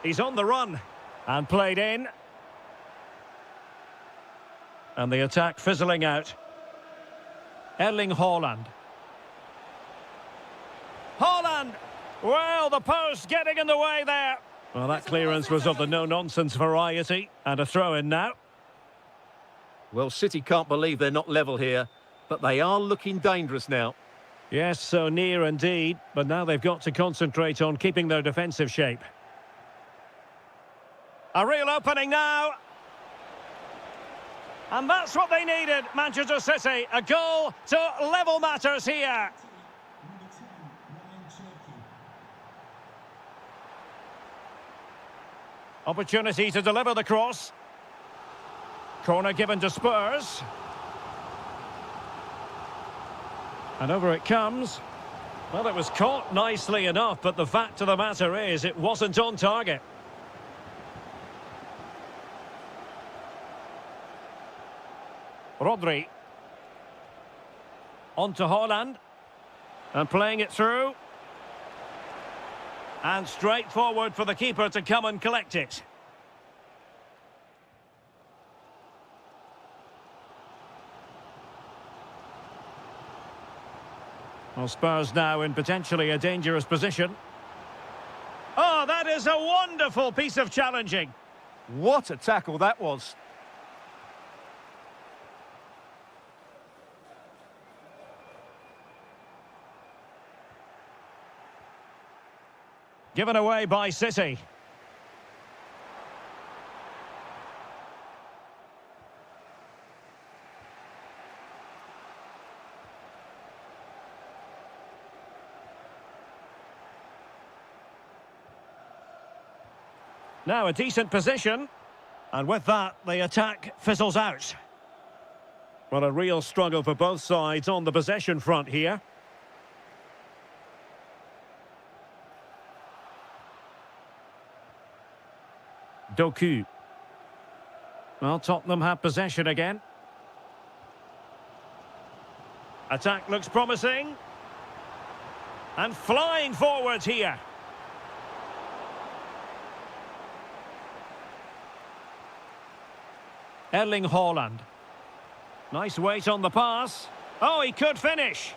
[SPEAKER 1] He's on the run, and played in. And the attack fizzling out. Erling Haaland. Haaland! Well, the post getting in the way there. Well, that clearance was of the no-nonsense variety, and a throw-in now.
[SPEAKER 2] Well, City can't believe they're not level here, but they are looking dangerous now.
[SPEAKER 1] Yes, so near indeed, but now they've got to concentrate on keeping their defensive shape. A real opening now. And that's what they needed, Manchester City. A goal to level matters here. Opportunity to deliver the cross. Corner given to Spurs. And over it comes. Well, it was caught nicely enough, but the fact of the matter is it wasn't on target. Rodri. On to Haaland. And playing it through. And straight forward for the keeper to come and collect it. Well, Spurs now in potentially a dangerous position. Oh, that is a wonderful piece of challenging.
[SPEAKER 2] What a tackle that was.
[SPEAKER 1] Given away by City. Now a decent position. And with that, the attack fizzles out. Well, a real struggle for both sides on the possession front here. Doku. Well, Tottenham have possession again. Attack looks promising. And flying forwards here. Erling Haaland. Nice weight on the pass. Oh, he could finish.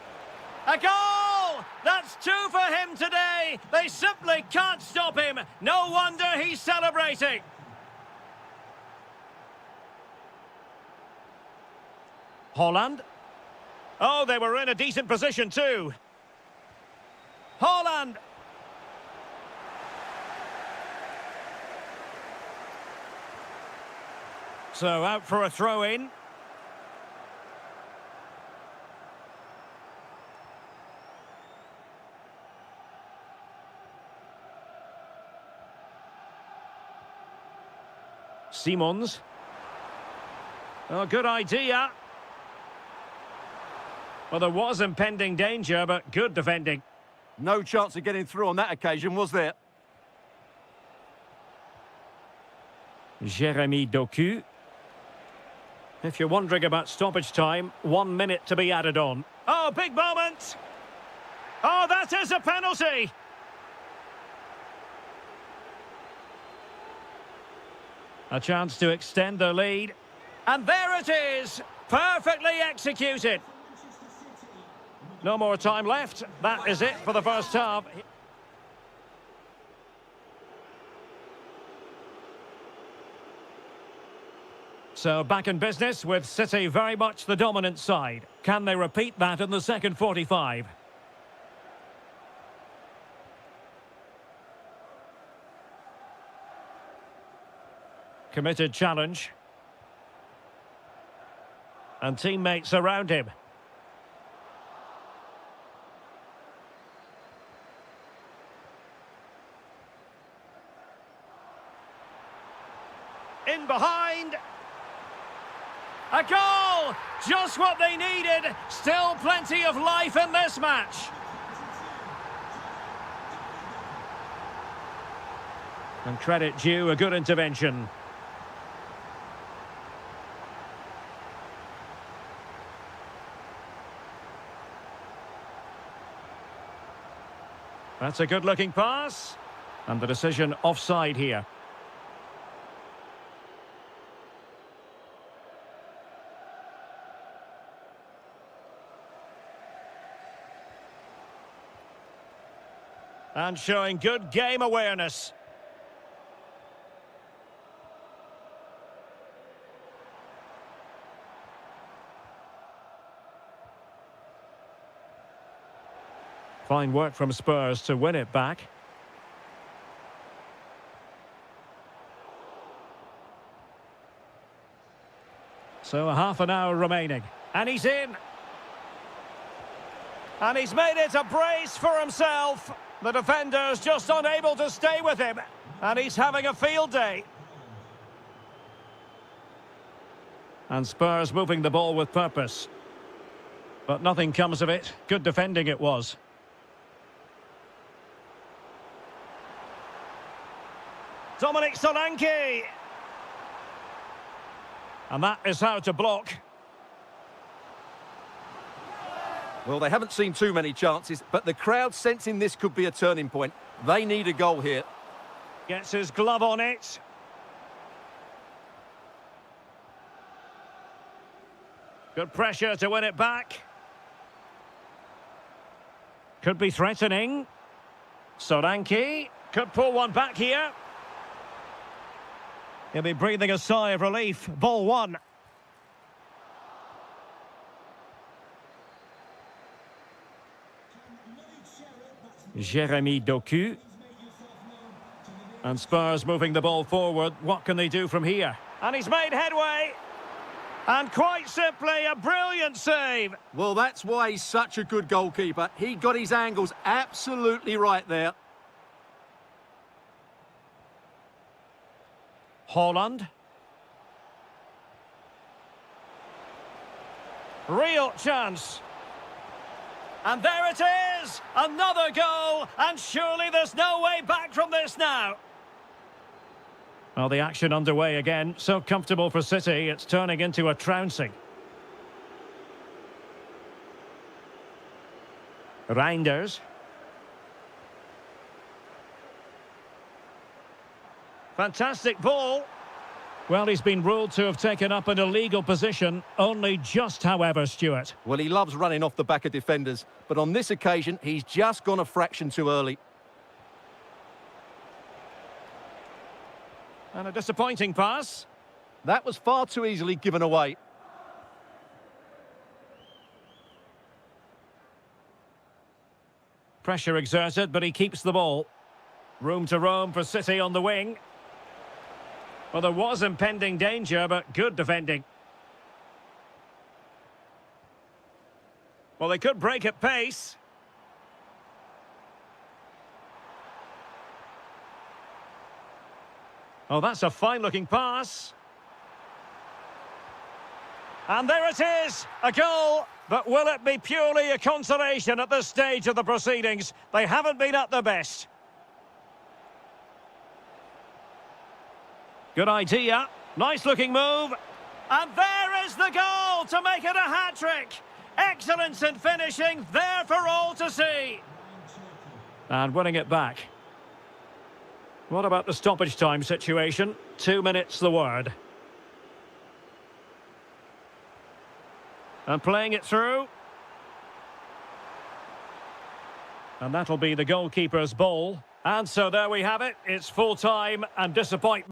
[SPEAKER 1] A goal! That's two for him today. They simply can't stop him. No wonder he's celebrating. Haaland. Oh, they were in a decent position too. Haaland. So out for a throw-in. Simons. Oh, good idea. Well, there was impending danger, but good defending.
[SPEAKER 2] No chance of getting through on that occasion, was there?
[SPEAKER 1] Jeremy Doku. If you're wondering about stoppage time, 1 minute to be added on. Oh, big moment! Oh, that is a penalty! A chance to extend their lead. And there it is! Perfectly executed. No more time left. That is it for the first half. So back in business with City very much the dominant side. Can they repeat that in the second 45? Committed challenge. And teammates around him. In behind. A goal! Just what they needed. Still plenty of life in this match. And credit due, a good intervention. That's a good-looking pass. And the decision offside here. And showing good game awareness. Fine work from Spurs to win it back. So a half an hour remaining. And he's in. And he's made it a brace for himself. The defender's just unable to stay with him. And he's having a field day. And Spurs moving the ball with purpose. But nothing comes of it. Good defending it was. Dominic Solanke. And that is how to block.
[SPEAKER 2] Well, they haven't seen too many chances, but the crowd sensing this could be a turning point. They need a goal here.
[SPEAKER 1] Gets his glove on it. Good pressure to win it back. Could be threatening. Solanke could pull one back here. He'll be breathing a sigh of relief. Ball one. Jeremy Doku. And Spurs moving the ball forward. What can they do from here? And he's made headway. And quite simply, a brilliant save.
[SPEAKER 2] Well, that's why he's such a good goalkeeper. He got his angles absolutely right there.
[SPEAKER 1] Holland. Real chance. And there it is! Another goal! And surely there's no way back from this now. Well, the action underway again. So comfortable for City, it's turning into a trouncing. Reinders. Fantastic ball. Well, he's been ruled to have taken up an illegal position. Only just, however, Stuart.
[SPEAKER 2] Well, he loves running off the back of defenders, but on this occasion, he's just gone a fraction too early.
[SPEAKER 1] And a disappointing pass.
[SPEAKER 2] That was far too easily given away.
[SPEAKER 1] Pressure exerted, but he keeps the ball. Room to roam for City on the wing. Well, there was impending danger, but good defending. Well, they could break at pace. Oh, that's a fine-looking pass. And there it is, a goal. But will it be purely a consolation at this stage of the proceedings? They haven't been at their best. Good idea. Nice-looking move. And there is the goal to make it a hat-trick. Excellence in finishing, there for all to see. And winning it back. What about the stoppage time situation? 2 minutes the word. And playing it through. And that'll be the goalkeeper's ball. And so there we have it. It's full-time and disappointment.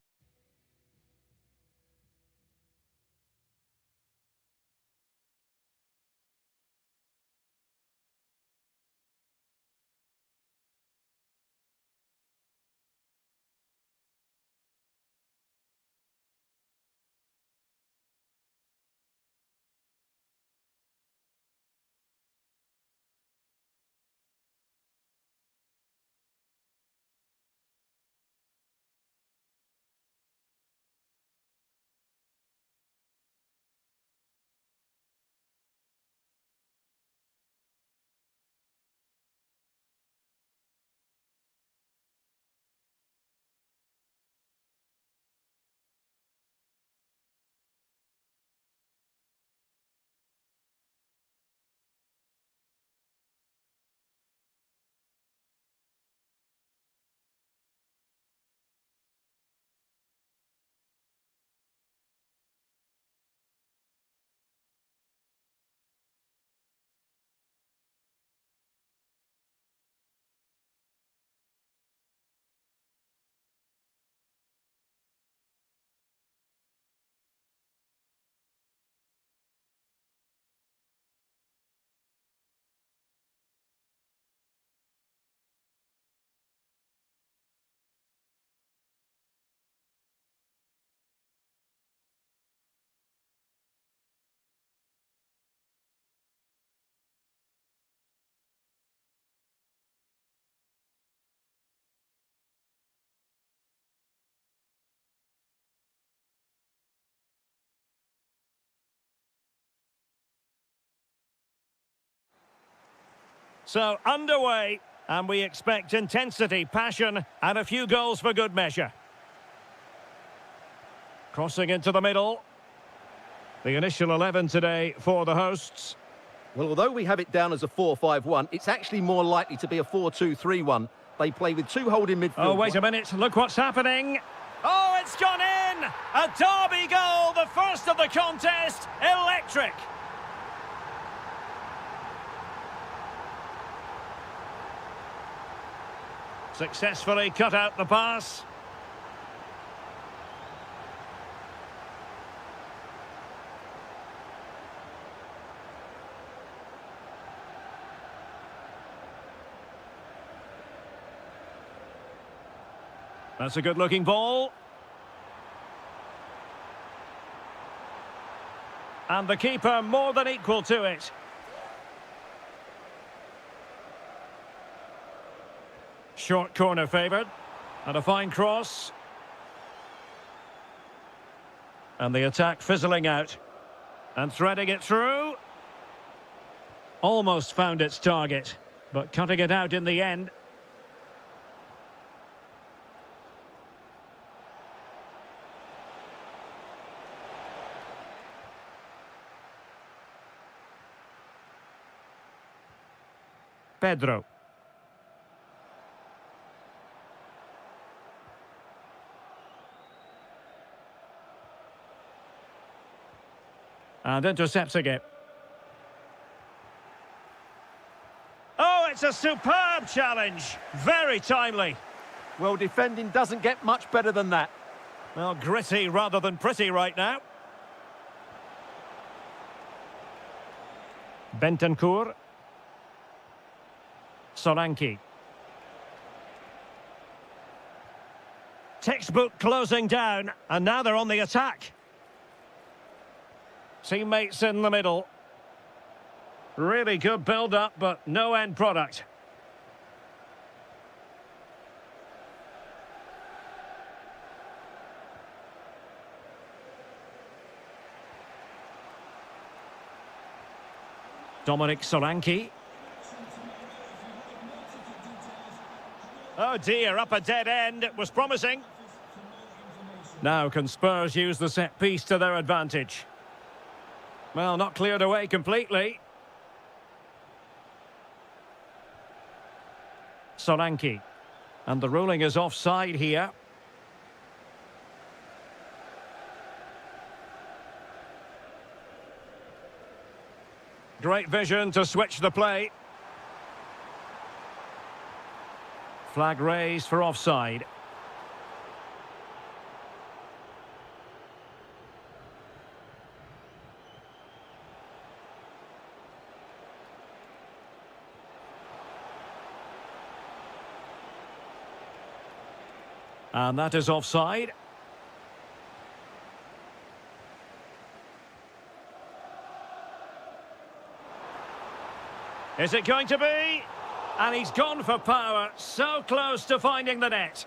[SPEAKER 1] So, underway, and we expect intensity, passion, and a few goals for good measure. Crossing into the middle. The initial 11 today for the hosts.
[SPEAKER 2] Well, although we have it down as a 4-5-1, it's actually more likely to be a 4-2-3-1. They play with two holding midfield.
[SPEAKER 1] Oh, wait a minute. Look what's happening. Oh, it's gone in! A derby goal, the first of the contest. Electric. Successfully cut out the pass. That's a good-looking ball. And the keeper more than equal to it. Short corner favoured. And a fine cross. And the attack fizzling out. And threading it through. Almost found its target, but cutting it out in the end. Pedro. And intercepting it. Oh, it's a superb challenge. Very timely.
[SPEAKER 2] Well, defending doesn't get much better than that.
[SPEAKER 1] Well, gritty rather than pretty right now. Bentancur. Solanke. Textbook closing down, and now they're on the attack. Teammates in the middle. Really good build-up, but no end product. Dominic Solanke. Oh dear, up a dead end. It was promising. Now can Spurs use the set piece to their advantage? Well, not cleared away completely. Solanke. And the ruling is offside here. Great vision to switch the play. Flag raised for offside. And that is offside. Is it going to be? And he's gone for power, so close to finding the net.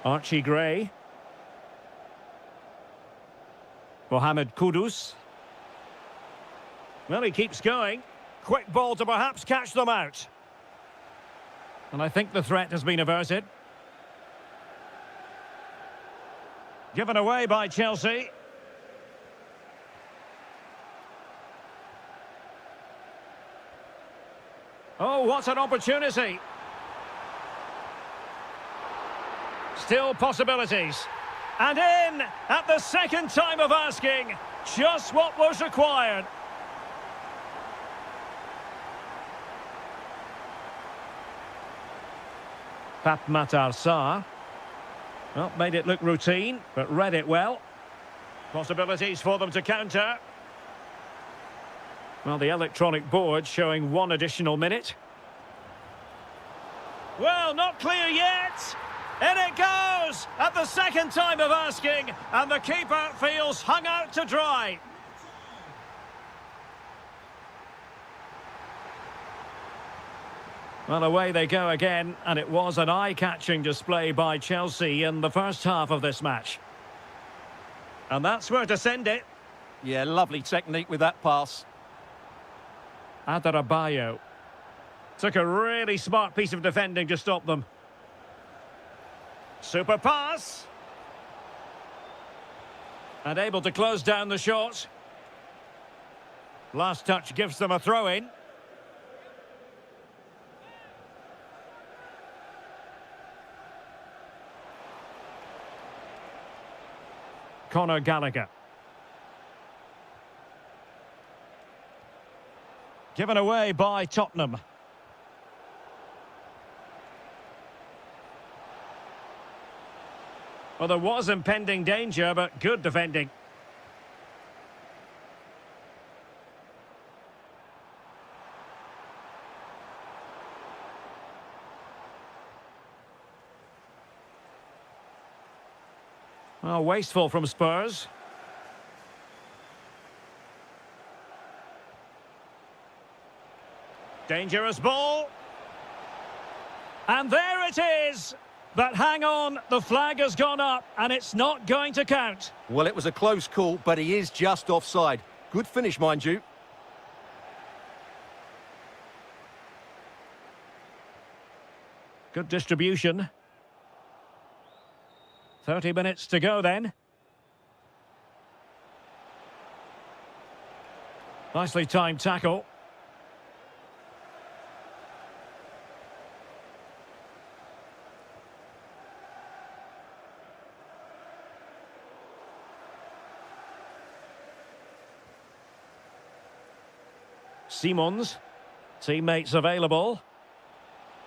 [SPEAKER 1] Archie Gray. Mohamed Kudus. Well, he keeps going. Quick ball to perhaps catch them out. And I think the threat has been averted. Given away by Chelsea. Oh, what an opportunity. Still possibilities. And in at the second time of asking. Just what was required. Pap Matar Sarr. Well, made it look routine, but read it well. Possibilities for them to counter. Well, the electronic board showing 1 additional minute. Well, not clear yet. In it goes at the second time of asking, and the keeper feels hung out to dry. Well, away they go again, and it was an eye-catching display by Chelsea in the first half of this match. And that's where to send it.
[SPEAKER 2] Yeah, lovely technique with that pass.
[SPEAKER 1] Adarabayo. Took a really smart piece of defending to stop them. Super pass. And able to close down the shot. Last touch gives them a throw-in. Conor Gallagher. Given away by Tottenham. Well, there was impending danger, but good defending. Well, wasteful from Spurs. Dangerous ball. And there it is. But hang on, the flag has gone up and it's not going to count.
[SPEAKER 2] Well, it was a close call, but he is just offside. Good finish, mind you.
[SPEAKER 1] Good distribution. 30 minutes to go then. Nicely timed tackle. Simons, teammates available.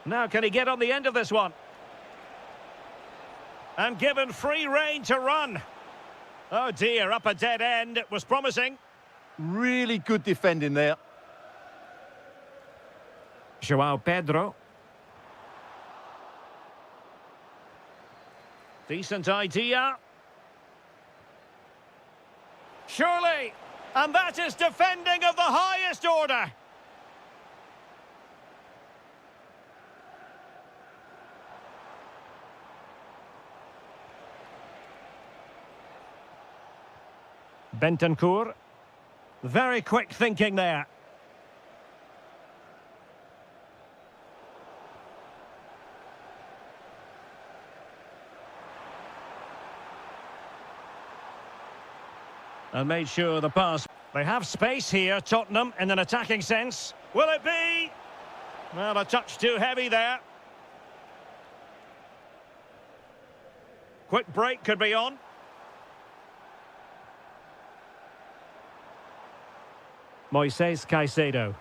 [SPEAKER 1] Now can he get on the end of this one? And given free rein to run. Oh dear, up a dead end. It was promising.
[SPEAKER 2] Really good defending there.
[SPEAKER 1] Joao Pedro. Decent idea. Surely. And that is defending of the highest order. Bentancur. Very quick thinking there. And made sure the pass. They have space here, Tottenham, in an attacking sense. Will it be? Well, a touch too heavy there. Quick break could be on. Moises Caicedo.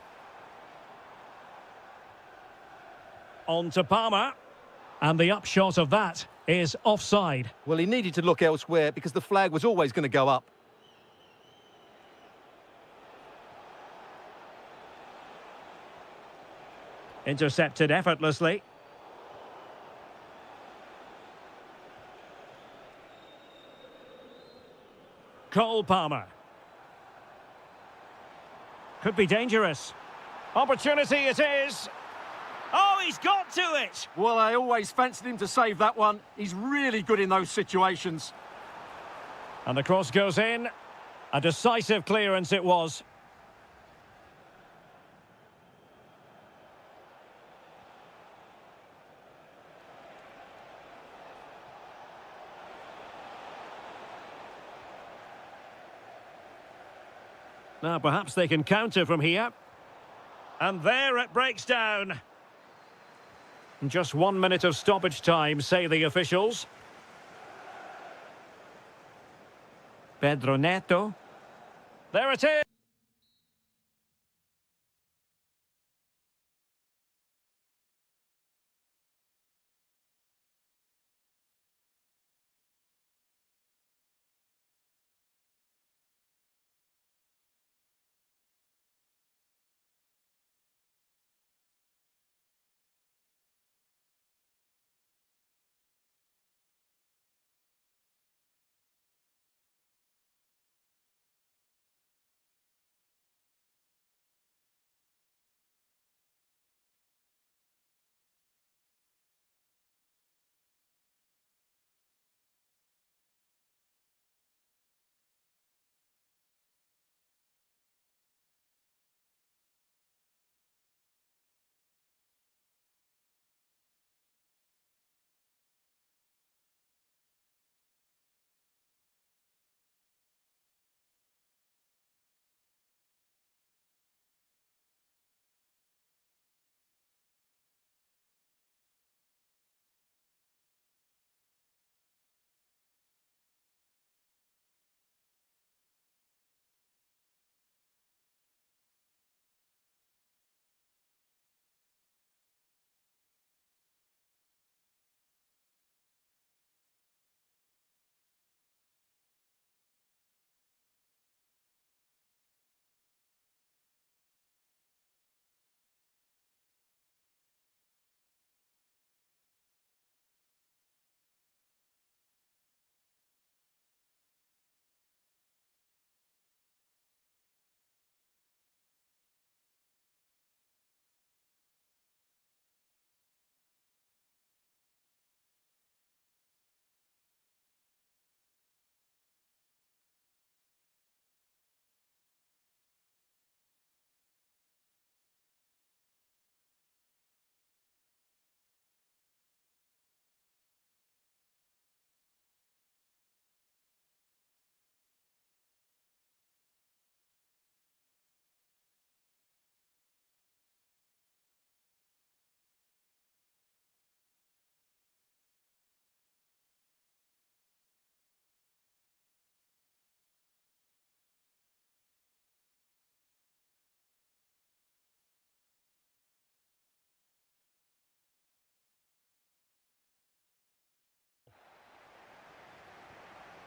[SPEAKER 1] on to Palmer. And the upshot of that is offside.
[SPEAKER 2] Well, he needed to look elsewhere because the flag was always going to go up.
[SPEAKER 1] Intercepted effortlessly. Cole Palmer. Could be dangerous. Opportunity it is. Oh, he's got to it!
[SPEAKER 2] Well, I always fancied him to save that one. He's really good in those situations.
[SPEAKER 1] And the cross goes in. A decisive clearance it was. Now, perhaps they can counter from here. And there it breaks down. Just 1 minute of stoppage time, say the officials. Pedro Neto. There it is.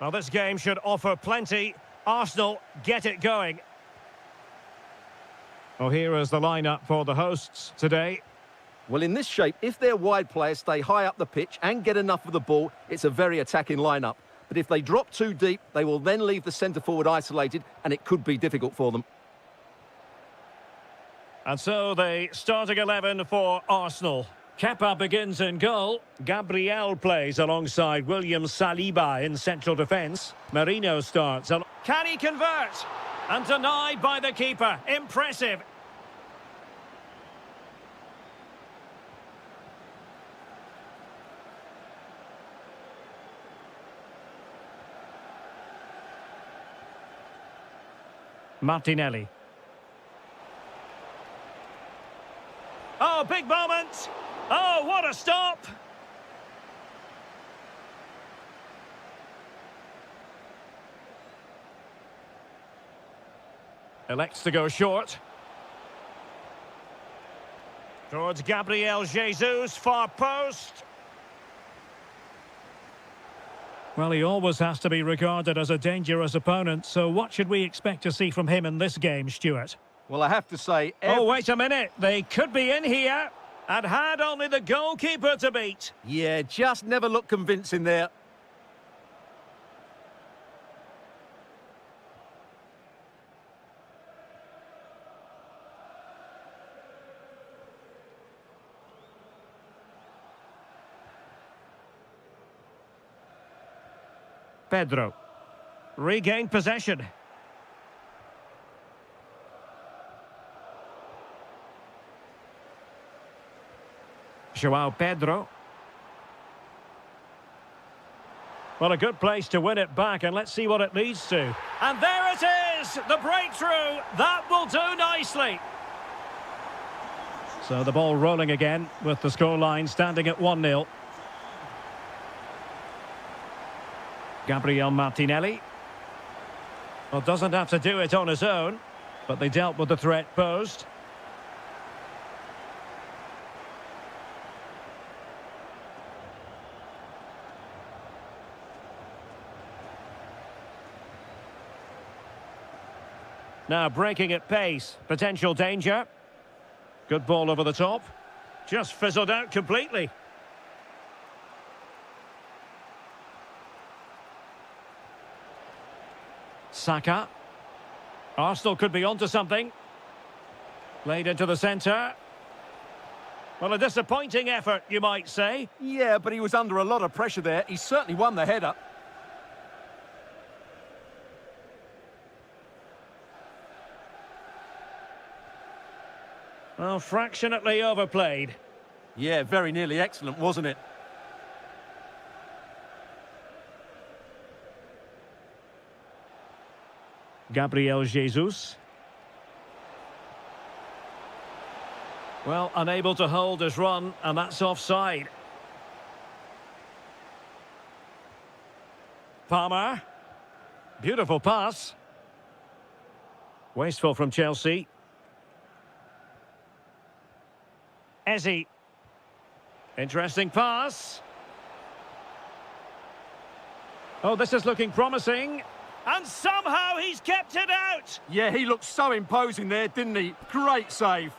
[SPEAKER 1] Well, this game should offer plenty. Arsenal get it going. Well, here is the lineup for the hosts today.
[SPEAKER 2] Well, in this shape, if their wide players stay high up the pitch and get enough of the ball, it's a very attacking lineup. But if they drop too deep, they will then leave the centre-forward isolated, and it could be difficult for them.
[SPEAKER 1] And so the starting 11 for Arsenal. Kepa begins in goal. Gabriel plays alongside William Saliba in central defence. Marino starts. Can he convert? And denied by the keeper. Impressive. Martinelli. Oh, big moment. Oh, what a stop. Elects to go short. Towards Gabriel Jesus, far post. Well, he always has to be regarded as a dangerous opponent, so what should we expect to see from him in this game, Stuart?
[SPEAKER 2] Well, I have to say...
[SPEAKER 1] Oh, wait a minute. They could be in here and had only the goalkeeper to beat.
[SPEAKER 2] Yeah, just never looked convincing there.
[SPEAKER 1] Pedro. Regained possession. João Pedro. Well, a good place to win it back, and let's see what it leads to. And there it is! The breakthrough! That will do nicely. So the ball rolling again with the scoreline standing at 1-0. Gabriel Martinelli. Well, doesn't have to do it on his own, but they dealt with the threat posed. Now breaking at pace, potential danger. Good ball over the top. Just fizzled out completely. Saka. Arsenal could be onto something. Played into the centre. Well, a disappointing effort, you might say.
[SPEAKER 2] Yeah, but he was under a lot of pressure there. He certainly won the header.
[SPEAKER 1] Well, fractionately overplayed.
[SPEAKER 2] Yeah, very nearly excellent, wasn't it?
[SPEAKER 1] Gabriel Jesus. Well, unable to hold his run, and that's offside. Palmer. Beautiful pass. Wasteful from Chelsea. Eze. Interesting pass. Oh, this is looking promising. And somehow he's kept it out.
[SPEAKER 2] Yeah, he looked so imposing there, didn't he? Great save.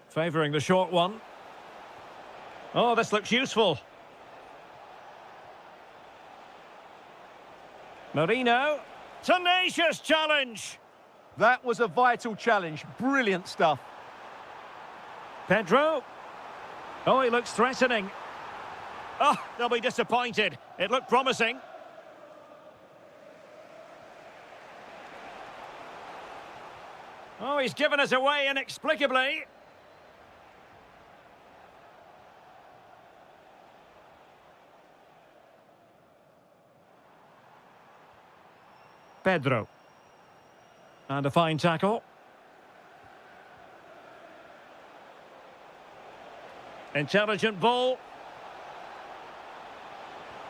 [SPEAKER 1] Favouring the short one. Oh, this looks useful. Marino. Tenacious challenge.
[SPEAKER 2] That was a vital challenge. Brilliant stuff.
[SPEAKER 1] Pedro. Oh, he looks threatening. Oh, they'll be disappointed. It looked promising. Oh, he's given us away inexplicably. Pedro. And a fine tackle. Intelligent ball.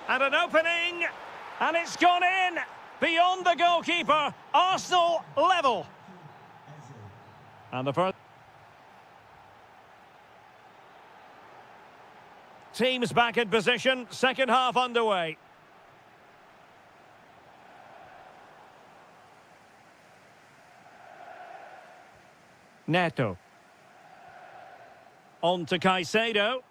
[SPEAKER 1] And an opening. And it's gone in. Beyond the goalkeeper. Arsenal level. And the first. Teams back in position. Second half underway. Neto. On to Caicedo.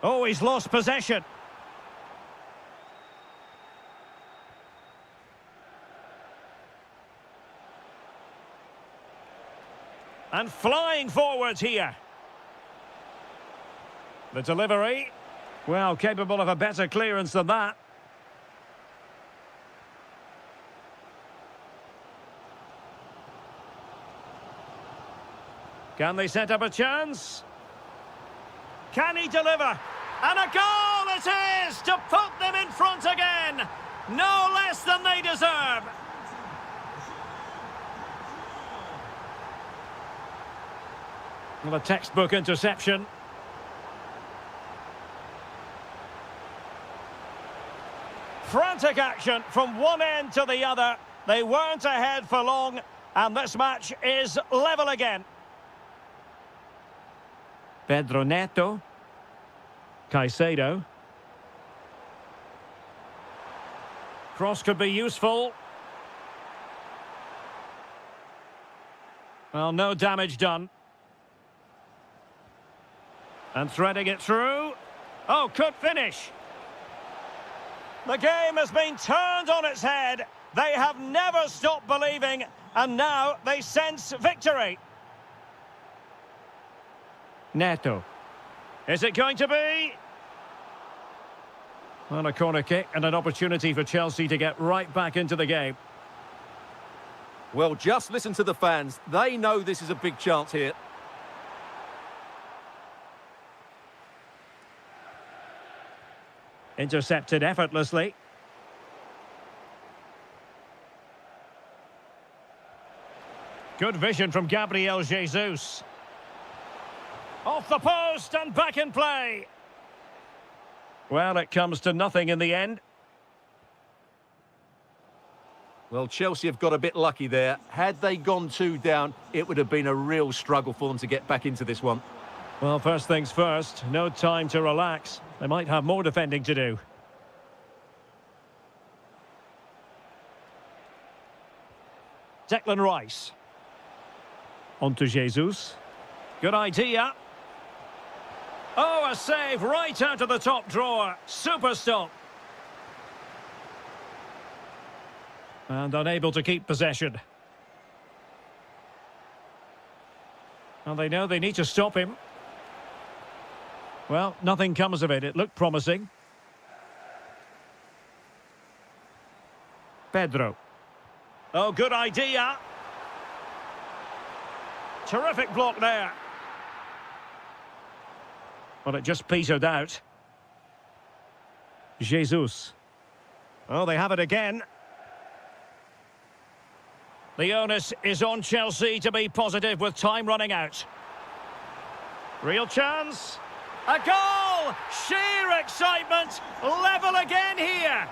[SPEAKER 1] Oh, he's lost possession. And flying forwards here. The delivery. Well, capable of a better clearance than that. Can they set up a chance? Can he deliver? And a goal it is to put them in front again. No less than they deserve. Well, a textbook interception. Frantic action from one end to the other. They weren't ahead for long, and this match is level again. Pedro Neto. Caicedo. Cross could be useful. Well, no damage done. And threading it through. Oh, could finish. The game has been turned on its head. They have never stopped believing, and now they sense victory. Neto. Is it going to be? Well, a corner kick and an opportunity for Chelsea to get right back into the game.
[SPEAKER 2] Well, just listen to the fans. They know this is a big chance here.
[SPEAKER 1] Intercepted effortlessly. Good vision from Gabriel Jesus. Off the post and back in play. Well, it comes to nothing in the end.
[SPEAKER 2] Well, Chelsea have got a bit lucky there. Had they gone 2 down, it would have been a real struggle for them to get back into this one.
[SPEAKER 1] Well, first things first, no time to relax. They might have more defending to do. Declan Rice. On to Jesus. Good idea. Oh, a save right out of the top drawer. Super stop. And unable to keep possession. And they know they need to stop him. Well, nothing comes of it. It looked promising. Pedro. Oh, good idea. Terrific block there. Well, it just petered out. Jesus. Oh, they have it again. The onus is on Chelsea to be positive with time running out. Real chance. A goal! Sheer excitement! Level again here!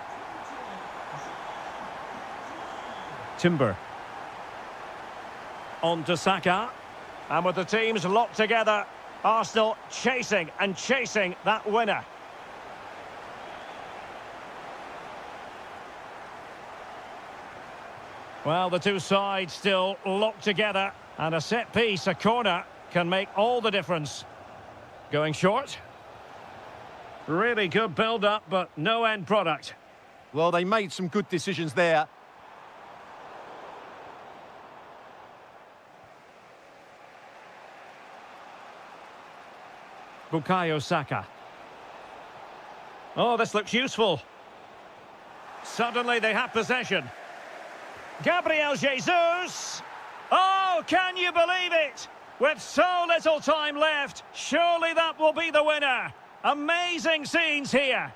[SPEAKER 1] Timber. On to Saka. And with the teams locked together, Arsenal chasing and chasing that winner. Well, the two sides still locked together, and a set piece, a corner, can make all the difference. Going short. Really good build-up, but no end product.
[SPEAKER 2] Well, they made some good decisions there.
[SPEAKER 1] Bukayo Saka. Oh, this looks useful. Suddenly they have possession. Gabriel Jesus! Oh, can you believe it? With so little time left, surely that will be the winner. Amazing scenes here.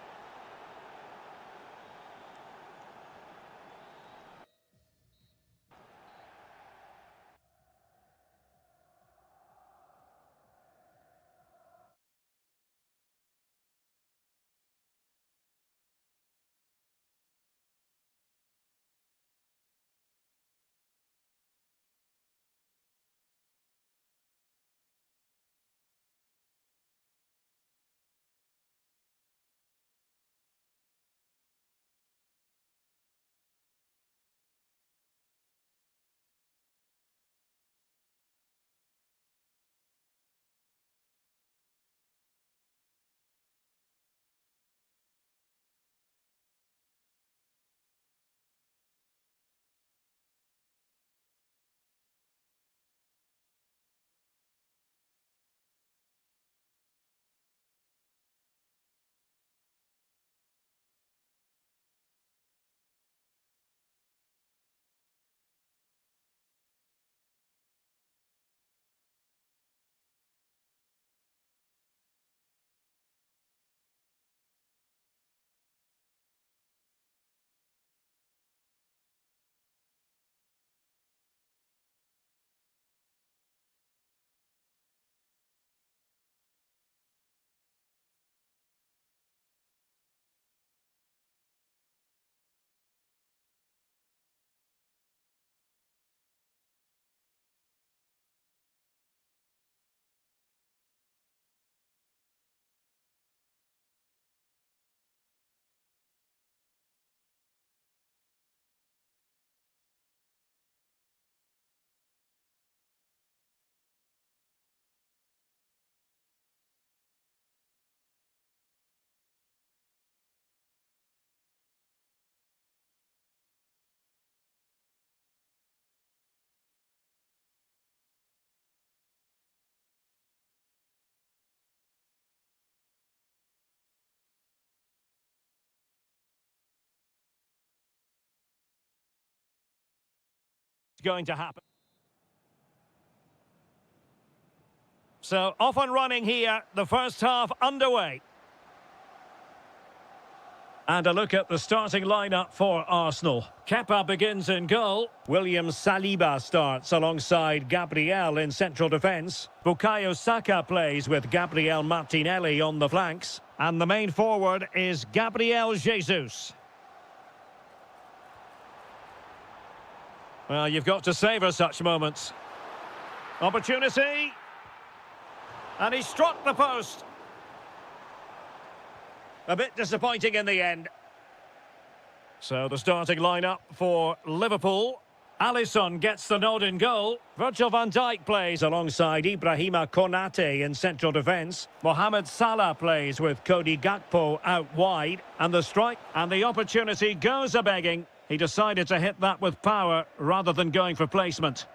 [SPEAKER 1] going to happen. So off and running here, the first half underway. And a look at the starting lineup for Arsenal. Kepa begins in goal. William Saliba starts alongside Gabriel in central defence. Bukayo Saka plays with Gabriel Martinelli on the flanks. And the main forward is Gabriel Jesus. Well, you've got to savour such moments. Opportunity. And he struck the post. A bit disappointing in the end. So the starting lineup for Liverpool. Alisson gets the nod in goal. Virgil van Dijk plays alongside Ibrahima Konate in central defence. Mohamed Salah plays with Cody Gakpo out wide. And the strike and the opportunity goes a-begging. He decided to hit that with power rather than going for placement.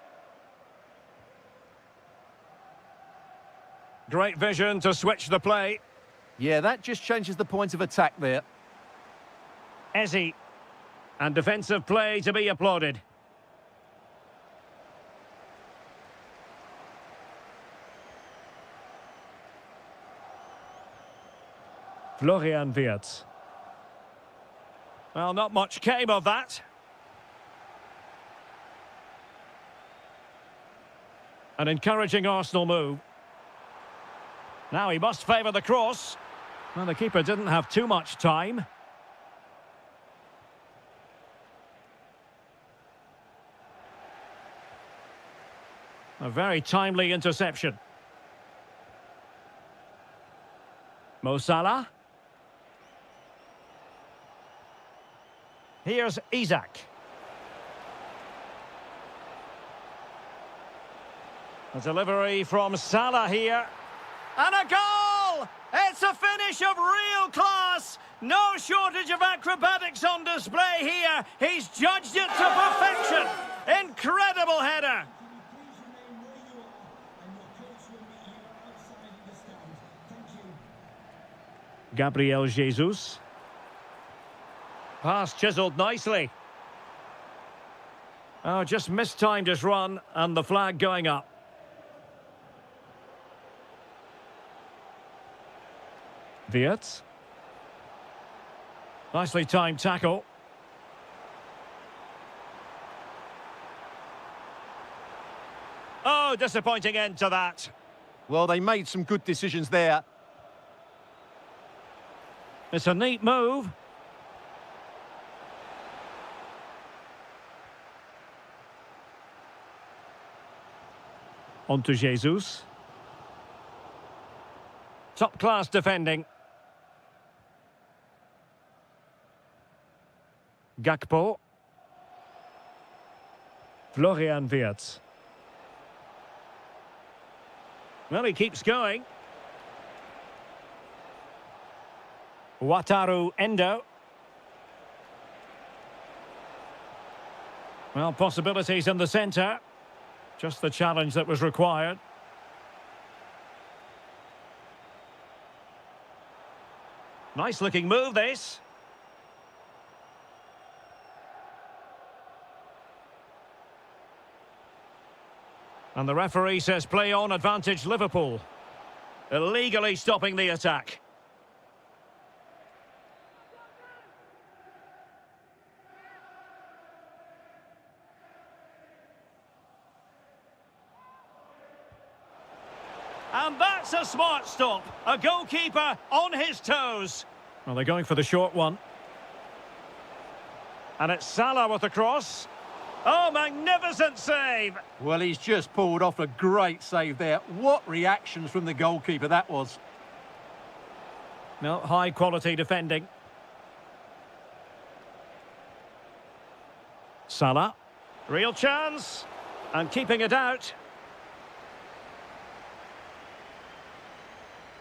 [SPEAKER 1] Great vision to switch the play.
[SPEAKER 2] Yeah, that just changes the point of attack there.
[SPEAKER 1] Eze. And defensive play to be applauded. Florian Wirtz. Well, not much came of that. An encouraging Arsenal move. Now he must favour the cross. Well, the keeper didn't have too much time. A very timely interception. Mo Salah. Here's Isak. A delivery from Salah here. And a goal! It's a finish of real class. No shortage of acrobatics on display here. He's judged it to perfection. Incredible header. Gabriel Jesus. Pass chiselled nicely. Oh, just mistimed his run and the flag going up. Wirtz. Nicely timed tackle. Oh, disappointing end to that.
[SPEAKER 2] Well, they made some good decisions there.
[SPEAKER 1] It's a neat move. On to Jesus. Top-class defending. Gakpo. Florian Wirtz. Well, he keeps going. Wataru Endo. Well, possibilities in the centre. Just the challenge that was required. Nice looking move, this. And the referee says play on, advantage Liverpool. Illegally stopping the attack. And that's a smart stop. A goalkeeper on his toes. Well, they're going for the short one. And it's Salah with the cross. Oh, magnificent save.
[SPEAKER 2] Well, he's just pulled off a great save there. What reactions from the goalkeeper that was.
[SPEAKER 1] No, high quality defending. Salah. Real chance. And keeping it out.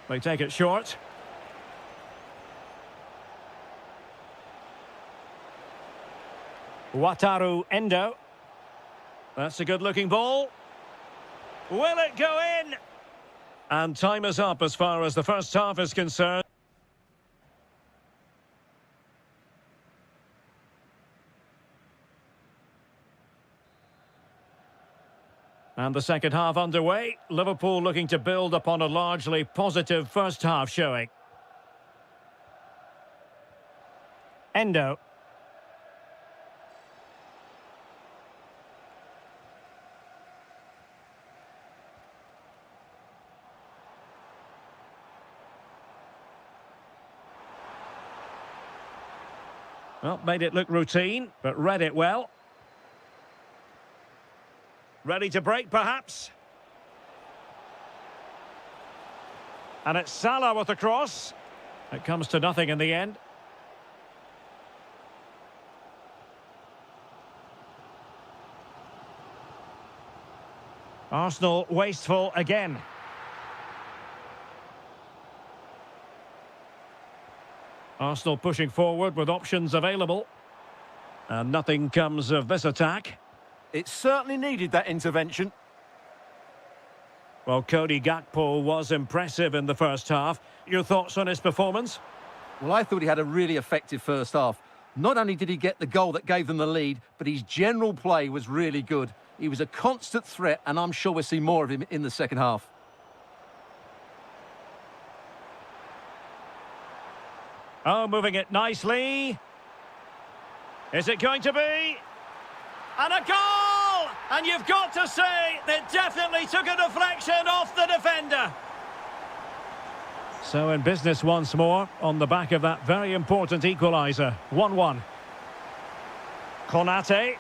[SPEAKER 1] They take it short. Wataru Endo. That's a good-looking ball. Will it go in? And time is up as far as the first half is concerned. And the second half underway. Liverpool looking to build upon a largely positive first half showing. Endo. Well, made it look routine, but read it well. Ready to break, perhaps. And it's Salah with the cross. It comes to nothing in the end. Arsenal wasteful again. Arsenal pushing forward with options available. And nothing comes of this attack.
[SPEAKER 2] It certainly needed that intervention.
[SPEAKER 1] Well, Cody Gakpo was impressive in the first half. Your thoughts on his performance?
[SPEAKER 2] Well, I thought he had a really effective first half. Not only did he get the goal that gave them the lead, but his general play was really good. He was a constant threat, and I'm sure we'll see more of him in the second half.
[SPEAKER 1] Oh, moving it nicely. Is it going to be? And a goal! And you've got to say, it definitely took a deflection off the defender. So in business once more, on the back of that very important equaliser. 1-1. Konate.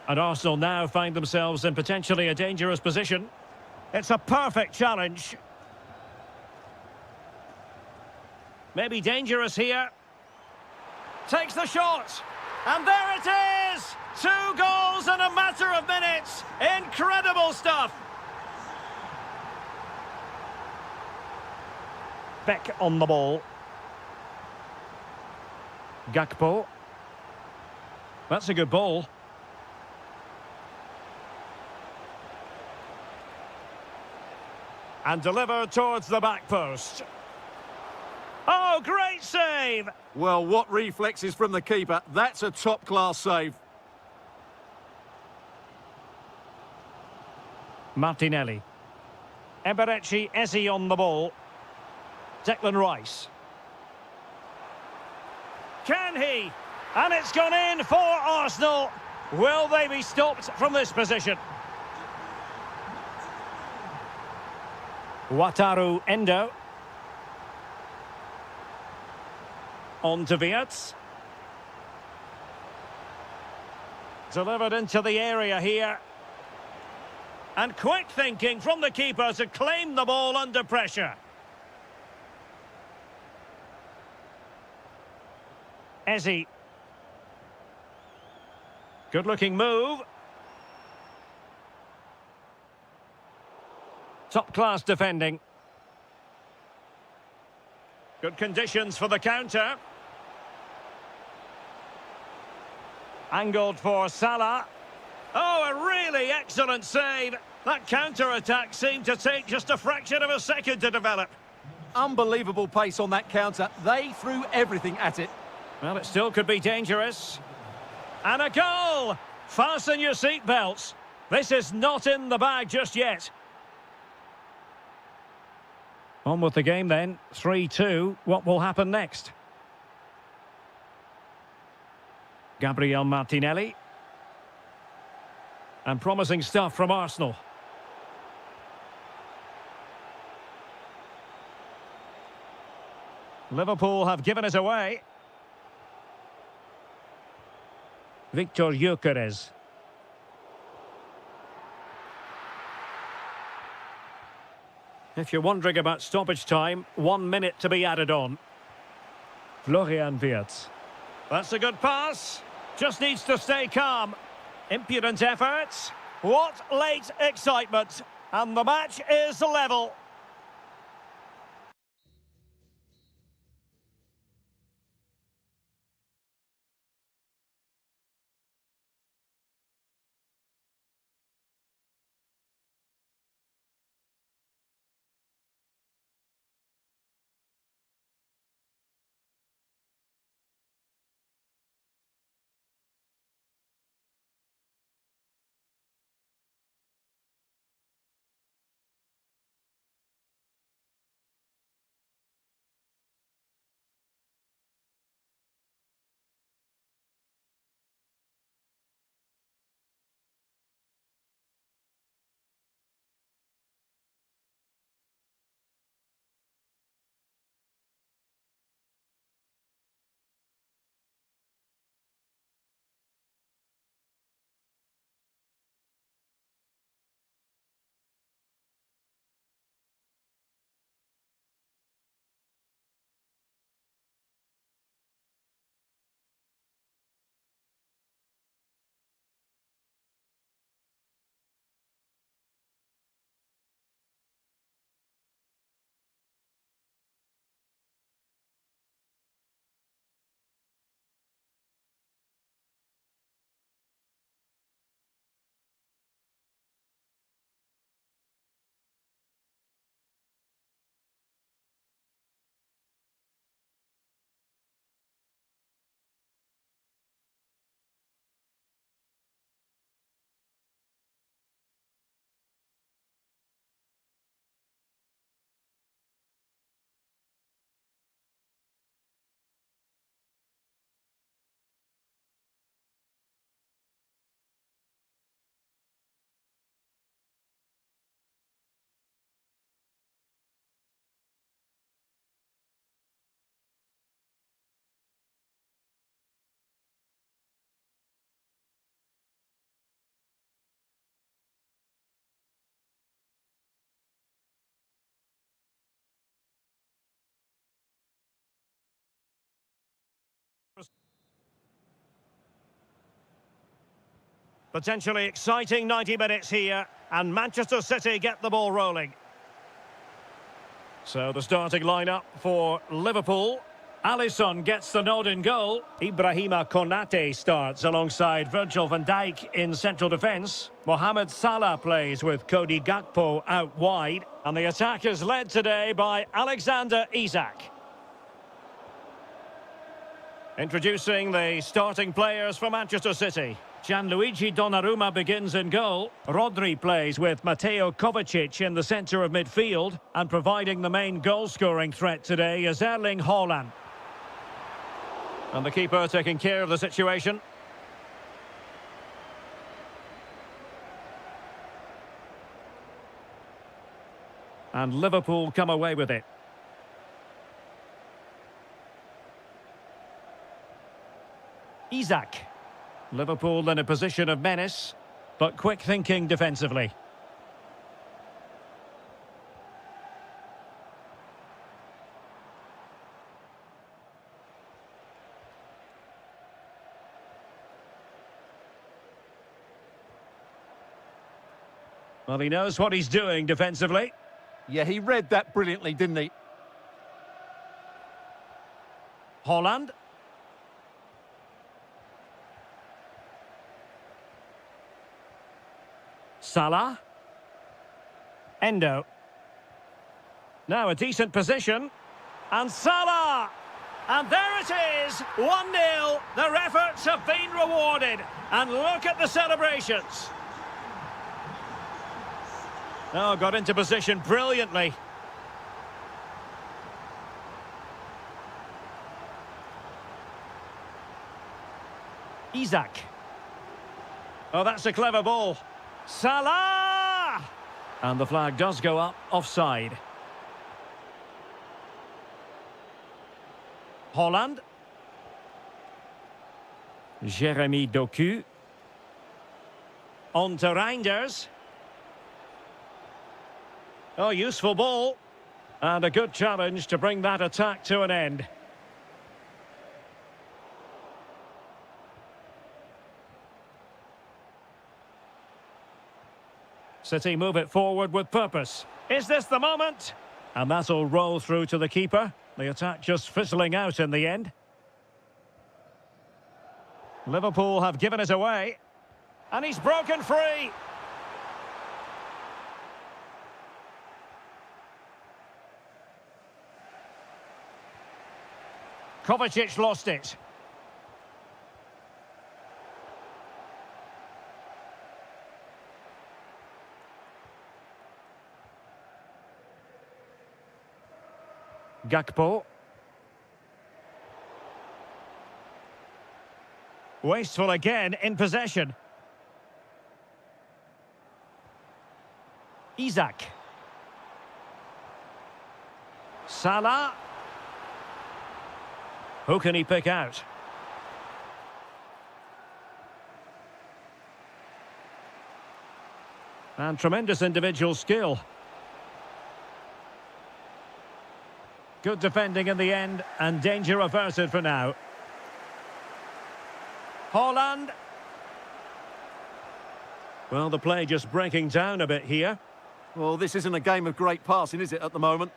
[SPEAKER 1] And Arsenal now find themselves in potentially a dangerous position. It's a perfect challenge. Maybe dangerous here. Takes the shot. And there it is! 2 goals in a matter of minutes. Incredible stuff. Beck on the ball. Gakpo. That's a good ball. And delivered towards the back post. Oh, great save!
[SPEAKER 2] Well, what reflexes from the keeper. That's a top-class save.
[SPEAKER 1] Martinelli. Eberechi Eze on the ball. Declan Rice. Can he? And it's gone in for Arsenal. Will they be stopped from this position? Wataru Endo. On to Wirtz. Delivered into the area here. And quick thinking from the keeper to claim the ball under pressure. Eze. Good looking move. Top class defending. Good conditions for the counter. Angled for Salah. Oh, a really excellent save. That counter-attack seemed to take just a fraction of a second to develop.
[SPEAKER 2] Unbelievable pace on that counter. They threw everything at it.
[SPEAKER 1] Well, it still could be dangerous. And a goal! Fasten your seatbelts. This is not in the bag just yet. On with the game then. 3-2. What will happen next? Gabriel Martinelli. And promising stuff from Arsenal. Liverpool have given it away. Victor Gyökeres. If you're wondering about stoppage time, 1 minute to be added on. Florian Wirtz. That's a good pass. Just needs to stay calm. Impudent efforts. What late excitement. And the match is level. Potentially exciting 90 minutes here, and Manchester City get the ball rolling. So the starting lineup for Liverpool. Alisson gets the nod in goal. Ibrahima Konate starts alongside Virgil van Dijk in central defence. Mohamed Salah plays with Cody Gakpo out wide. And the attack is led today by Alexander Isak. Introducing the starting players for Manchester City. Gianluigi Donnarumma begins in goal. Rodri plays with Mateo Kovacic in the centre of midfield. And providing the main goal-scoring threat today is Erling Haaland. And the keeper taking care of the situation. And Liverpool come away with it. Isak. Liverpool in a position of menace, but quick thinking defensively. Well, he knows what he's doing defensively.
[SPEAKER 2] Yeah, he read that brilliantly, didn't he?
[SPEAKER 1] Haaland. Salah. Endo. Now a decent position. And Salah! And there it is, 1-0. Their efforts have been rewarded. And look at the celebrations. Oh, got into position brilliantly. Isak. Oh, that's a clever ball. Salah! And the flag does go up, offside. Haaland. Jeremy Doku. On to Reinders. Oh, useful ball. And a good challenge to bring that attack to an end. City move it forward with purpose. Is this the moment? And that'll roll through to the keeper. The attack just fizzling out in the end. Liverpool have given it away. And he's broken free. Kovacic lost it. Gakpo. Wasteful again in possession. Isak. Salah. Who can he pick out? And tremendous individual skill. Good defending in the end, and danger averted for now. Haaland. Well, the play just breaking down a bit here.
[SPEAKER 2] Well, this isn't a game of great passing, is it, at the moment?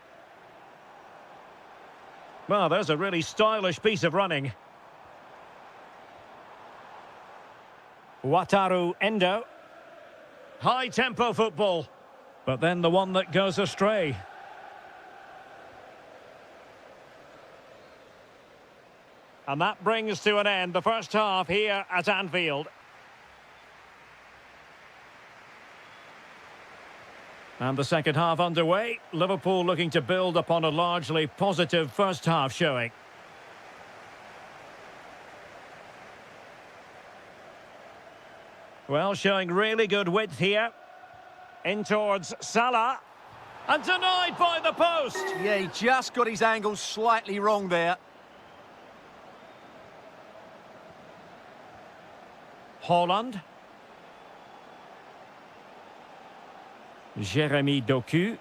[SPEAKER 1] Well, there's a really stylish piece of running. Wataru Endo. High-tempo football. But then the one that goes astray. And that brings to an end the first half here at Anfield. And the second half underway. Liverpool looking to build upon a largely positive first half showing. Well, showing really good width here. In towards Salah. And denied by the post.
[SPEAKER 2] Yeah, he just got his angle slightly wrong there.
[SPEAKER 1] Haaland. Jeremy Doku.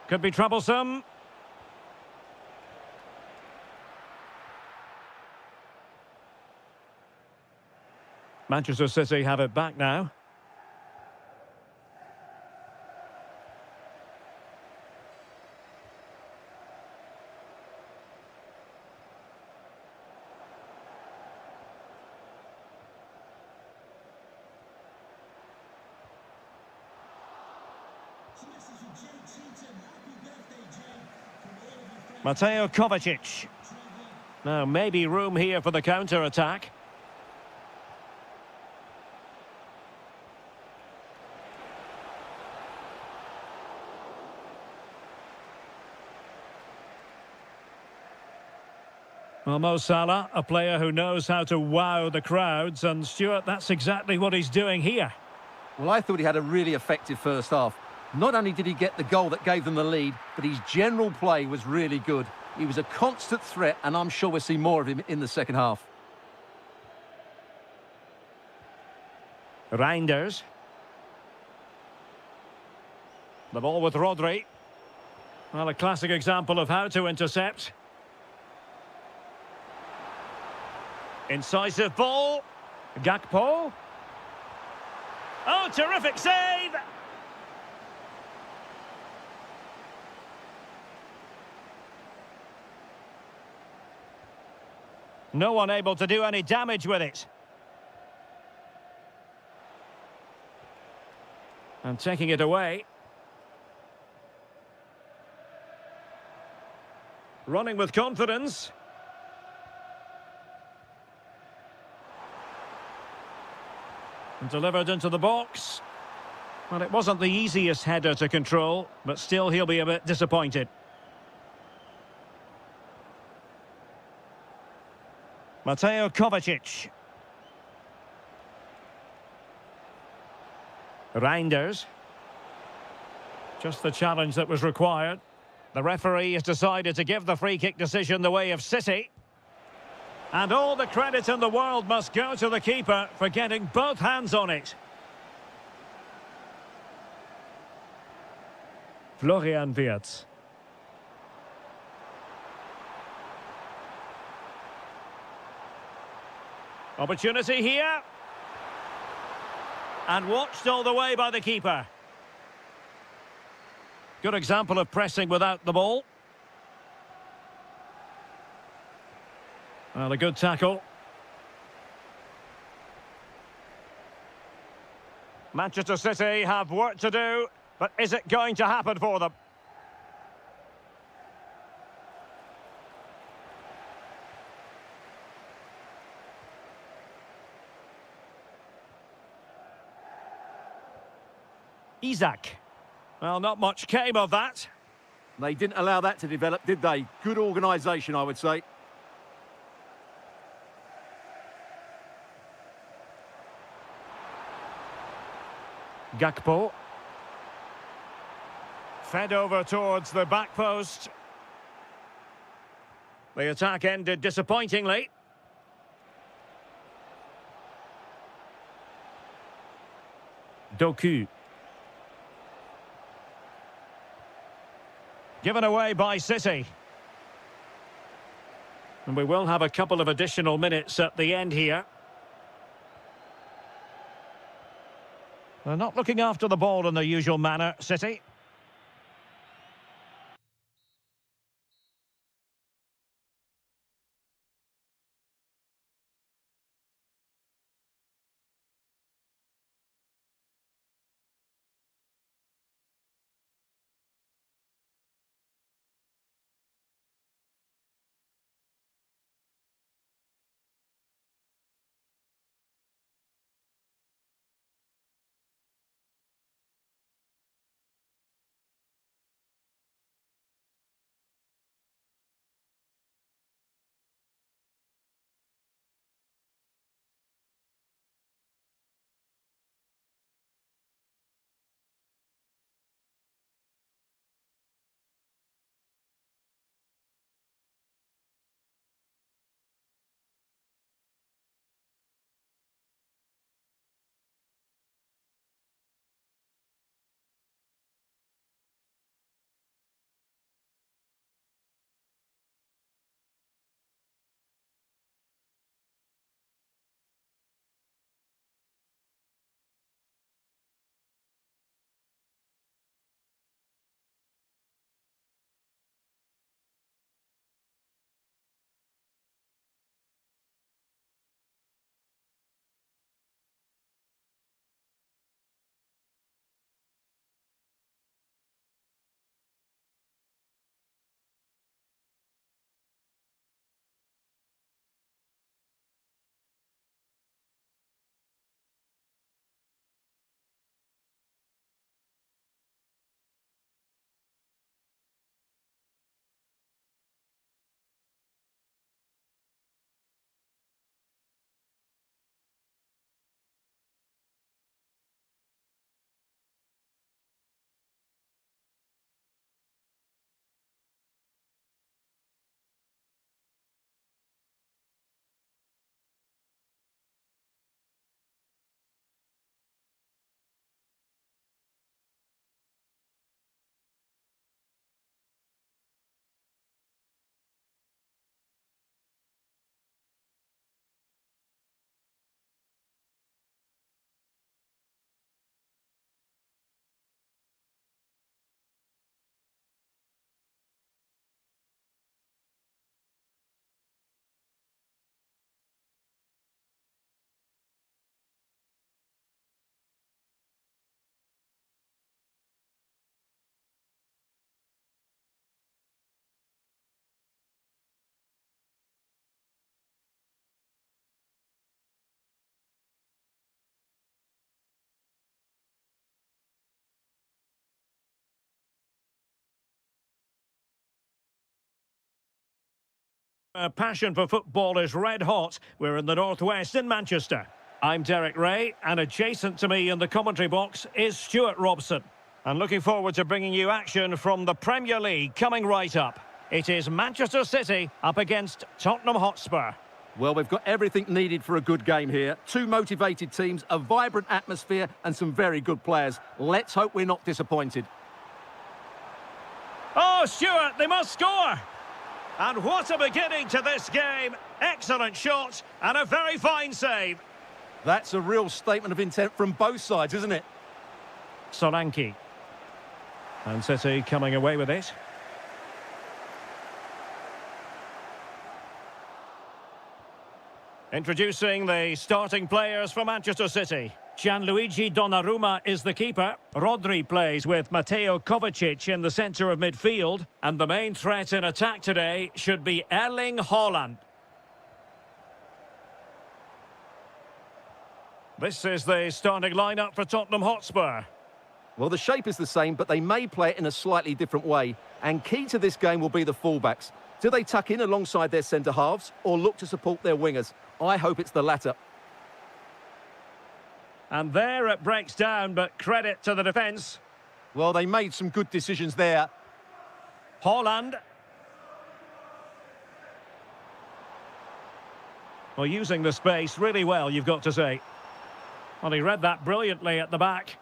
[SPEAKER 1] Could be troublesome. Manchester City have it back now. Mateo Kovacic. Now, maybe room here for the counter-attack. Well, Mo Salah, a player who knows how to wow the crowds, and Stuart, that's exactly what he's doing here.
[SPEAKER 2] Well, I thought he had a really effective first half. Not only did he get the goal that gave them the lead, but his general play was really good. He was a constant threat, and I'm sure we'll see more of him in the second half.
[SPEAKER 1] Reinders. The ball with Rodri. Well, a classic example of how to intercept. Incisive ball. Gakpo. Oh, terrific save! No one able to do any damage with it. And taking it away. Running with confidence. And delivered into the box. Well, it wasn't the easiest header to control, but still he'll be a bit disappointed. Mateo Kovacic. Reinders. Just the challenge that was required. The referee has decided to give the free kick decision the way of City. And all the credit in the world must go to the keeper for getting both hands on it. Florian Wirtz. Opportunity here. And watched all the way by the keeper. Good example of pressing without the ball. Well, a good tackle. Manchester City have work to do, but is it going to happen for them? Isaac. Well, not much came of that.
[SPEAKER 2] They didn't allow that to develop, did they? Good organisation, I would say.
[SPEAKER 1] Gakpo. Fed over towards the back post. The attack ended disappointingly. Doku. Given away by City. And we will have a couple of additional minutes at the end here. They're not looking after the ball in the usual manner, City. Passion for football is red hot. We're in the northwest in Manchester. I'm Derek Ray, and adjacent to me in the commentary box is Stuart Robson. And looking forward to bringing you action from the Premier League coming right up. It is Manchester City up against Tottenham Hotspur.
[SPEAKER 2] Well, we've got everything needed for a good game here. Two motivated teams, a vibrant atmosphere and some very good players. Let's hope we're not disappointed.
[SPEAKER 1] Oh, Stuart, they must score! And what a beginning to this game. Excellent shot and a very fine save.
[SPEAKER 2] That's a real statement of intent from both sides, isn't it?
[SPEAKER 1] Solanke. And City coming away with it. Introducing the starting players for Manchester City. Gianluigi Donnarumma is the keeper. Rodri plays with Mateo Kovacic in the centre of midfield. And the main threat in attack today should be Erling Haaland. This is the starting lineup for Tottenham Hotspur.
[SPEAKER 2] Well, the shape is the same, but they may play it in a slightly different way. And key to this game will be the fullbacks. Do they tuck in alongside their centre-halves or look to support their wingers? I hope it's the latter.
[SPEAKER 1] And there it breaks down, but credit to the defence.
[SPEAKER 2] Well, they made some good decisions there.
[SPEAKER 1] Haaland. Well, using the space really well, you've got to say. Well, he read that brilliantly at the back.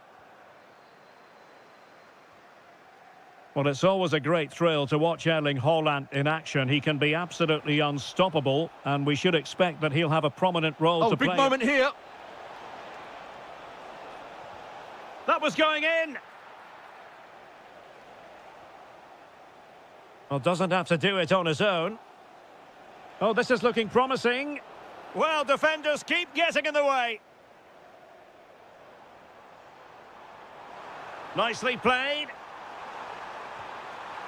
[SPEAKER 1] Well, it's always a great thrill to watch Erling Haaland in action. He can be absolutely unstoppable, and we should expect that he'll have a prominent role to play.
[SPEAKER 2] Oh, big moment here.
[SPEAKER 1] That was going in. Well, doesn't have to do it on his own. Oh, this is looking promising. Well, defenders keep getting in the way. Nicely played.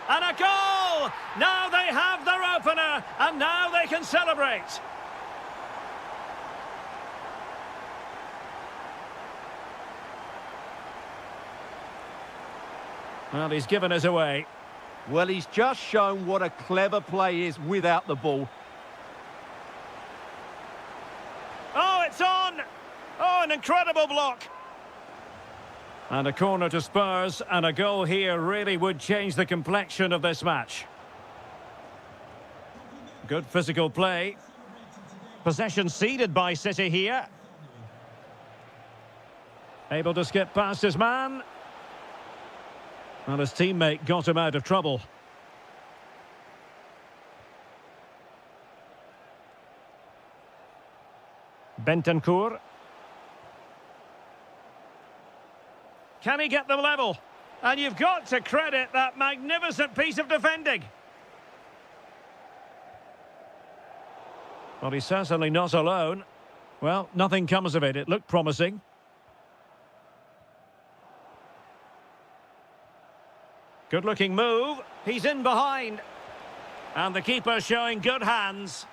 [SPEAKER 1] And a goal! Now they have their opener, and now they can celebrate. Well, he's given us away.
[SPEAKER 2] Well, he's just shown what a clever play is without the ball.
[SPEAKER 1] Oh, it's on! Oh, an incredible block. And a corner to Spurs, and a goal here really would change the complexion of this match. Good physical play. Possession ceded by City here. Able to skip past his man. And his teammate got him out of trouble. Bentancur. Can he get them level? And you've got to credit that magnificent piece of defending. Well, he's certainly not alone. Well, nothing comes of it. It looked promising. Good-looking move. He's in behind. And the keeper showing good hands.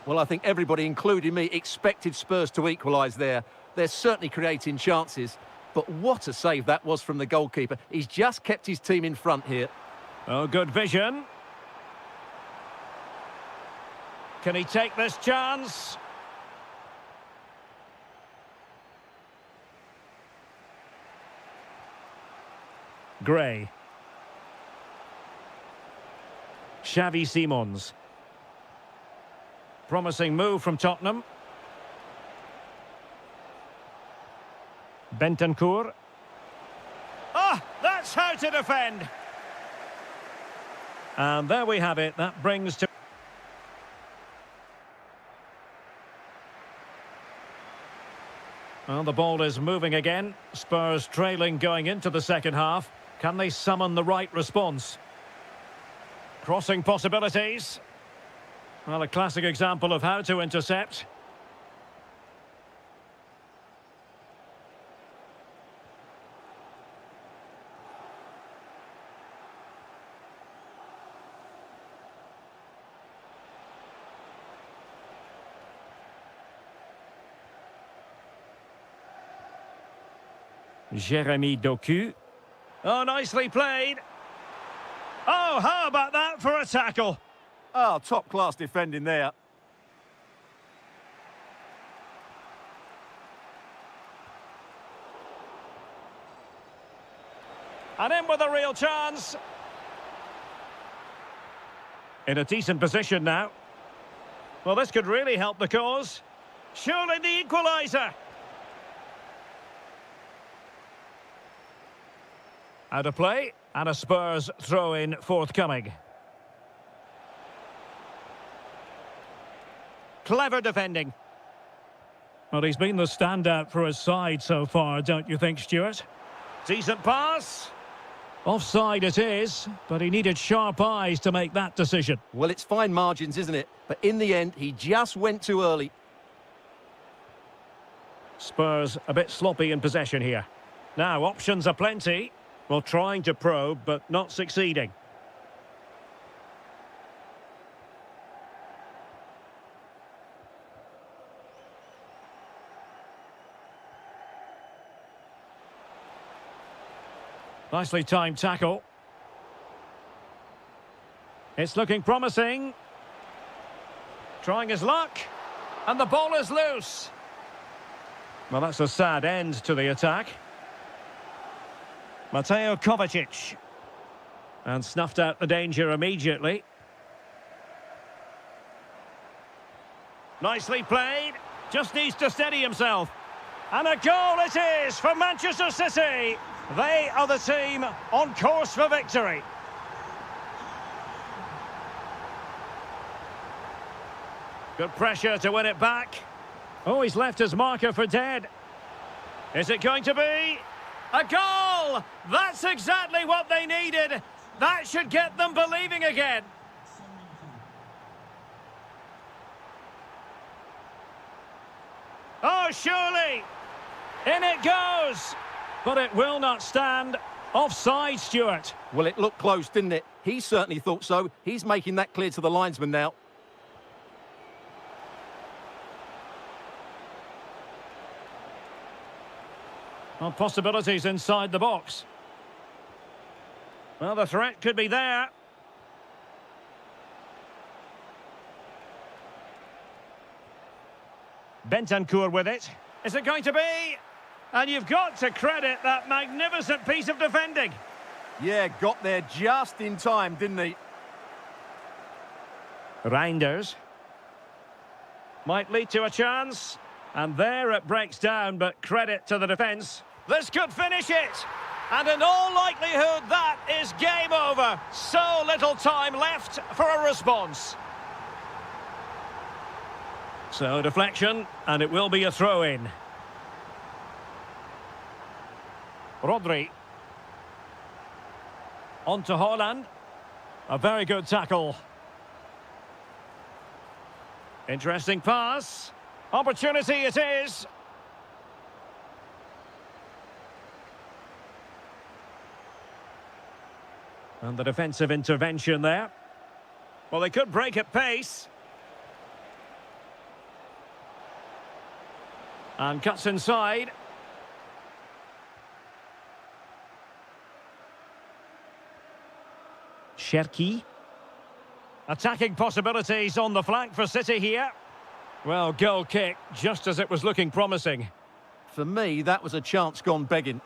[SPEAKER 2] Well, I think everybody, including me, expected Spurs to equalise there. They're certainly creating chances. But what a save that was from the goalkeeper. He's just kept his team in front here.
[SPEAKER 1] Oh, good vision. Can he take this chance? Gray. Xavi Simons. Promising move from Tottenham. Bentancur. Ah, that's how to defend. And there we have it. That brings to... Well, the ball is moving again. Spurs trailing going into the second half. Can they summon the right response? Crossing possibilities. Well, a classic example of how to intercept. Jeremy Doku. Oh, nicely played. Oh, how about that for a tackle?
[SPEAKER 2] Oh, top-class defending there.
[SPEAKER 1] And in with a real chance. In a decent position now. Well, this could really help the cause. Surely the equaliser. Out of play, and a Spurs throw-in forthcoming. Clever defending. Well, he's been the standout for his side so far, don't you think, Stuart? Decent pass. Offside it is, but he needed sharp eyes to make that decision.
[SPEAKER 2] Well, it's fine margins, isn't it? But in the end, he just went too early.
[SPEAKER 1] Spurs a bit sloppy in possession here. Now, options are plenty. Well, trying to probe, but not succeeding. Nicely timed tackle. It's looking promising. Trying his luck. And the ball is loose. Well, that's a sad end to the attack. Mateo Kovacic. And snuffed out the danger immediately. Nicely played. Just needs to steady himself. And a goal it is for Manchester City. They are the team on course for victory. Good pressure to win it back. Oh, he's left his marker for dead. Is it going to be a goal? That's exactly what they needed. That should get them believing again. Oh, surely. In it goes. But it will not stand. Offside, Stuart.
[SPEAKER 2] Well, it looked close, didn't it? He certainly thought so. He's making that clear to the linesman now.
[SPEAKER 1] Well, possibilities inside the box. Well, the threat could be there. Bentancur with it. Is it going to be? And you've got to credit that magnificent piece of defending.
[SPEAKER 2] Yeah, got there just in time, didn't he?
[SPEAKER 1] Reinders. Might lead to a chance. And there it breaks down, but credit to the defence. This could finish it. And in all likelihood, that is game over. So little time left for a response. So deflection, and it will be a throw-in. Rodri. On to Haaland. A very good tackle. Interesting pass. Opportunity it is. And the defensive intervention there. Well, they could break at pace. And cuts inside. Cherki. Attacking possibilities on the flank for City here. Well, goal kick, just as it was looking promising.
[SPEAKER 2] For me, that was a chance gone begging.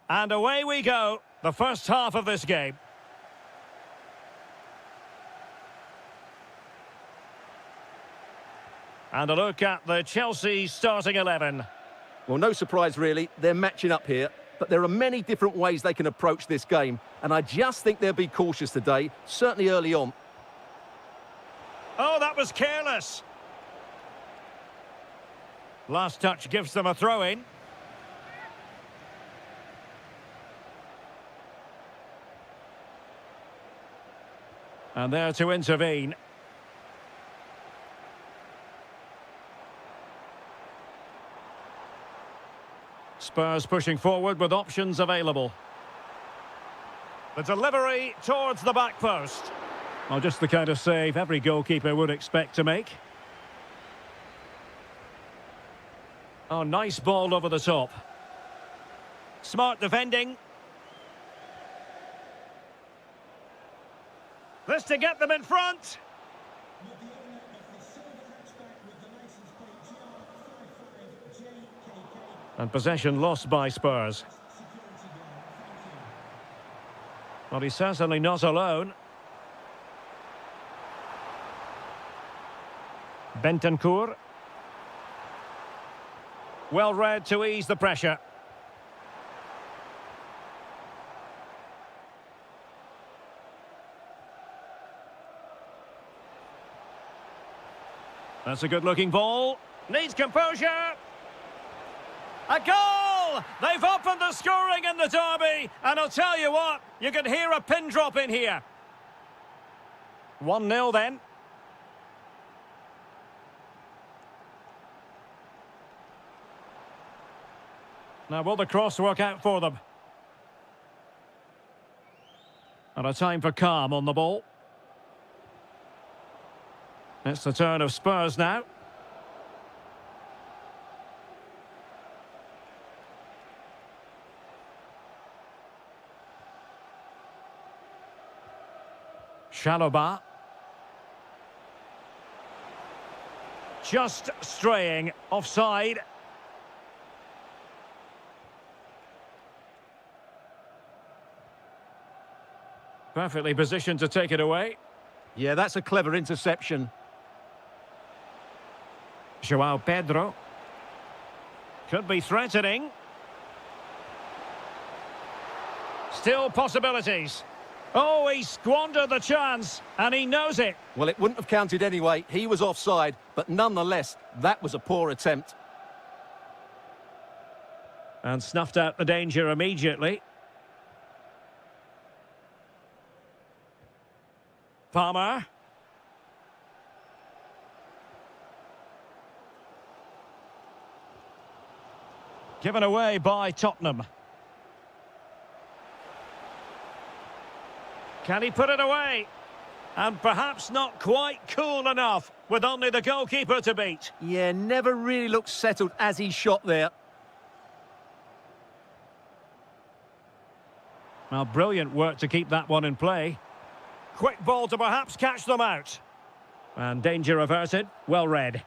[SPEAKER 1] And away we go, the first half of this game. And a look at the Chelsea starting 11.
[SPEAKER 2] Well, no surprise really, they're matching up here, but there are many different ways they can approach this game, and I just think they'll be cautious today, certainly early on.
[SPEAKER 1] Oh, that was careless. Last touch gives them a throw-in. And there to intervene. Spurs pushing forward with options available. The delivery towards the back post. Oh, just the kind of save every goalkeeper would expect to make. Oh, nice ball over the top. Smart defending. This to get them in front. And possession lost by Spurs. Well, he's certainly not alone. Bentancur. Well read to ease the pressure. That's a good-looking ball. Needs composure. A goal! They've opened the scoring in the derby, and I'll tell you what, you can hear a pin drop in here. 1-0 then. Now, will the cross work out for them? And a time for calm on the ball. It's the turn of Spurs now. Chalobah. Just straying offside. Perfectly positioned to take it away.
[SPEAKER 2] Yeah, that's a clever interception.
[SPEAKER 1] João Pedro. Could be threatening. Still possibilities. Oh, he squandered the chance, and he knows it.
[SPEAKER 2] Well, it wouldn't have counted anyway. He was offside, but nonetheless, that was a poor attempt.
[SPEAKER 1] And snuffed out the danger immediately. Palmer. Given away by Tottenham. Can he put it away? And perhaps not quite cool enough, with only the goalkeeper to beat.
[SPEAKER 2] Yeah, never really looked settled as he shot there.
[SPEAKER 1] Well, brilliant work to keep that one in play. Quick ball to perhaps catch them out. And danger averted, well read.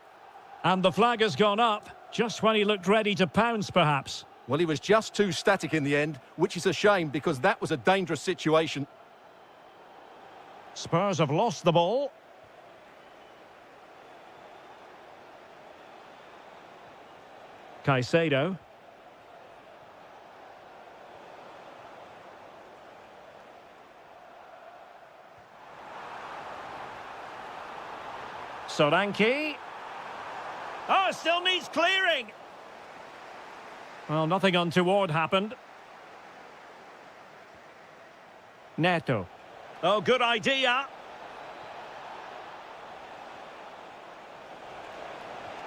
[SPEAKER 1] And the flag has gone up, just when he looked ready to pounce, perhaps.
[SPEAKER 2] Well, he was just too static in the end, which is a shame because that was a dangerous situation.
[SPEAKER 1] Spurs have lost the ball. Caicedo. Solanke. Oh, still needs clearing. Well, nothing untoward happened. Neto. Oh, good idea.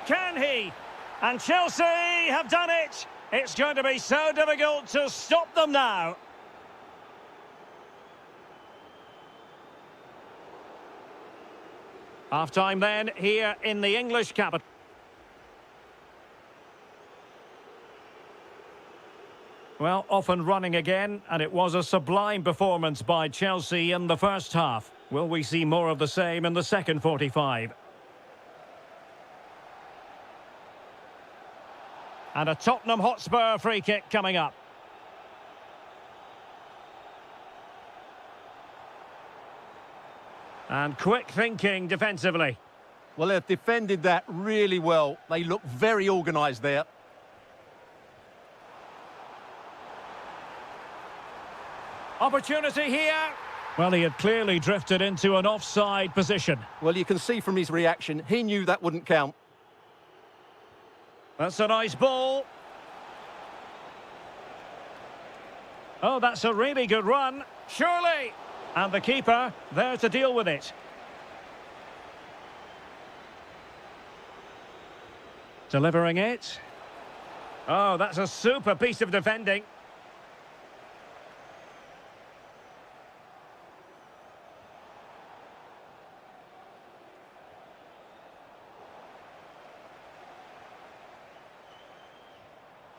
[SPEAKER 1] Can he? And Chelsea have done it. It's going to be so difficult to stop them now. Half-time then, here in the English capital. Well, off and running again, and it was a sublime performance by Chelsea in the first half. Will we see more of the same in the second 45? And a Tottenham Hotspur free kick coming up. And quick thinking defensively.
[SPEAKER 2] Well, they've defended that really well. They look very organised there.
[SPEAKER 1] Opportunity here. Well, he had clearly drifted into an offside position.
[SPEAKER 2] Well, you can see from his reaction, he knew that wouldn't count.
[SPEAKER 1] That's a nice ball. Oh, that's a really good run. Surely. And the keeper there to deal with it. Delivering it. Oh, that's a super piece of defending.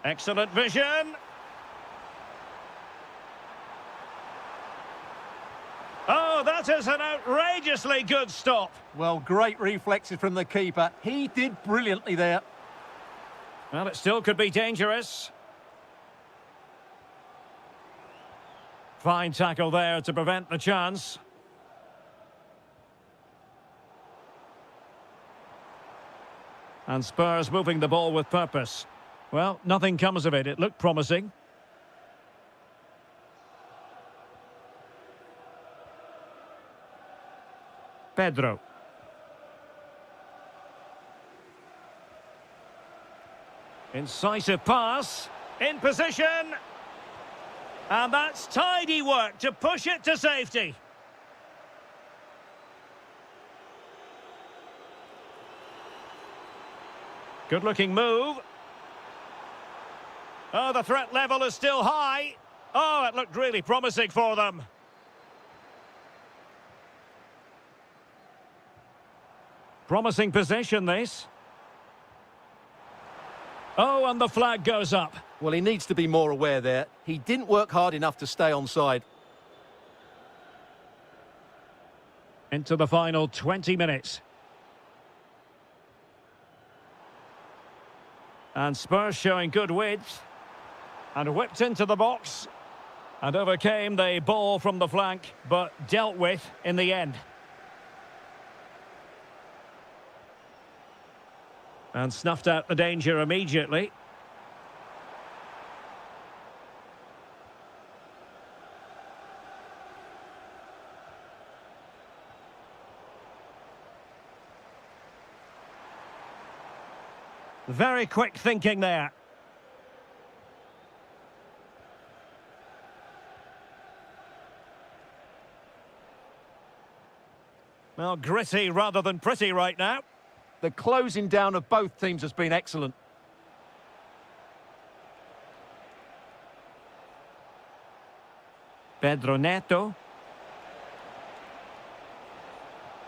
[SPEAKER 1] Excellent vision. Oh, that is an outrageously good stop.
[SPEAKER 2] Well, great reflexes from the keeper. He did brilliantly there.
[SPEAKER 1] Well, it still could be dangerous. Fine tackle there to prevent the chance. And Spurs moving the ball with purpose. Well, nothing comes of it. It looked promising. Pedro. Incisive pass. In position. And that's tidy work to push it to safety. Good-looking move. Oh, the threat level is still high. Oh, it looked really promising for them. Promising position, this. Oh, and the flag goes up.
[SPEAKER 2] Well, he needs to be more aware there. He didn't work hard enough to stay onside.
[SPEAKER 1] Into the final 20 minutes. And Spurs showing good width. And whipped into the box. And overcame the ball from the flank, but dealt with in the end. And snuffed out the danger immediately. Very quick thinking there. Well, gritty rather than pretty right now.
[SPEAKER 2] The closing down of both teams has been excellent.
[SPEAKER 1] Pedro Neto.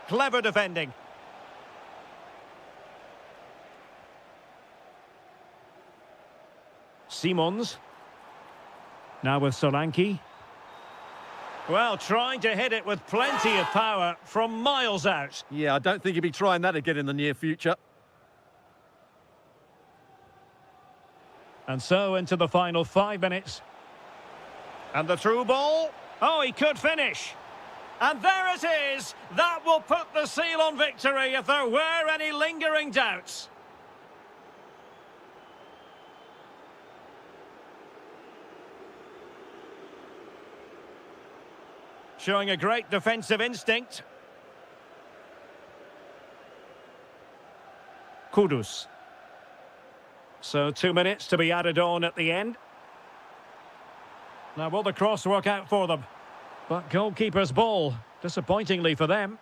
[SPEAKER 1] Clever defending. Simons. Now with Solanke. Well, trying to hit it with plenty of power from miles out.
[SPEAKER 2] Yeah, I don't think he'll be trying that again in the near future.
[SPEAKER 1] And so into the final 5 minutes. And the through ball. Oh, he could finish. And there it is. That will put the seal on victory if there were any lingering doubts. Showing a great defensive instinct. Kudus. So 2 minutes to be added on at the end. Now will the cross work out for them? But goalkeeper's ball, disappointingly for them.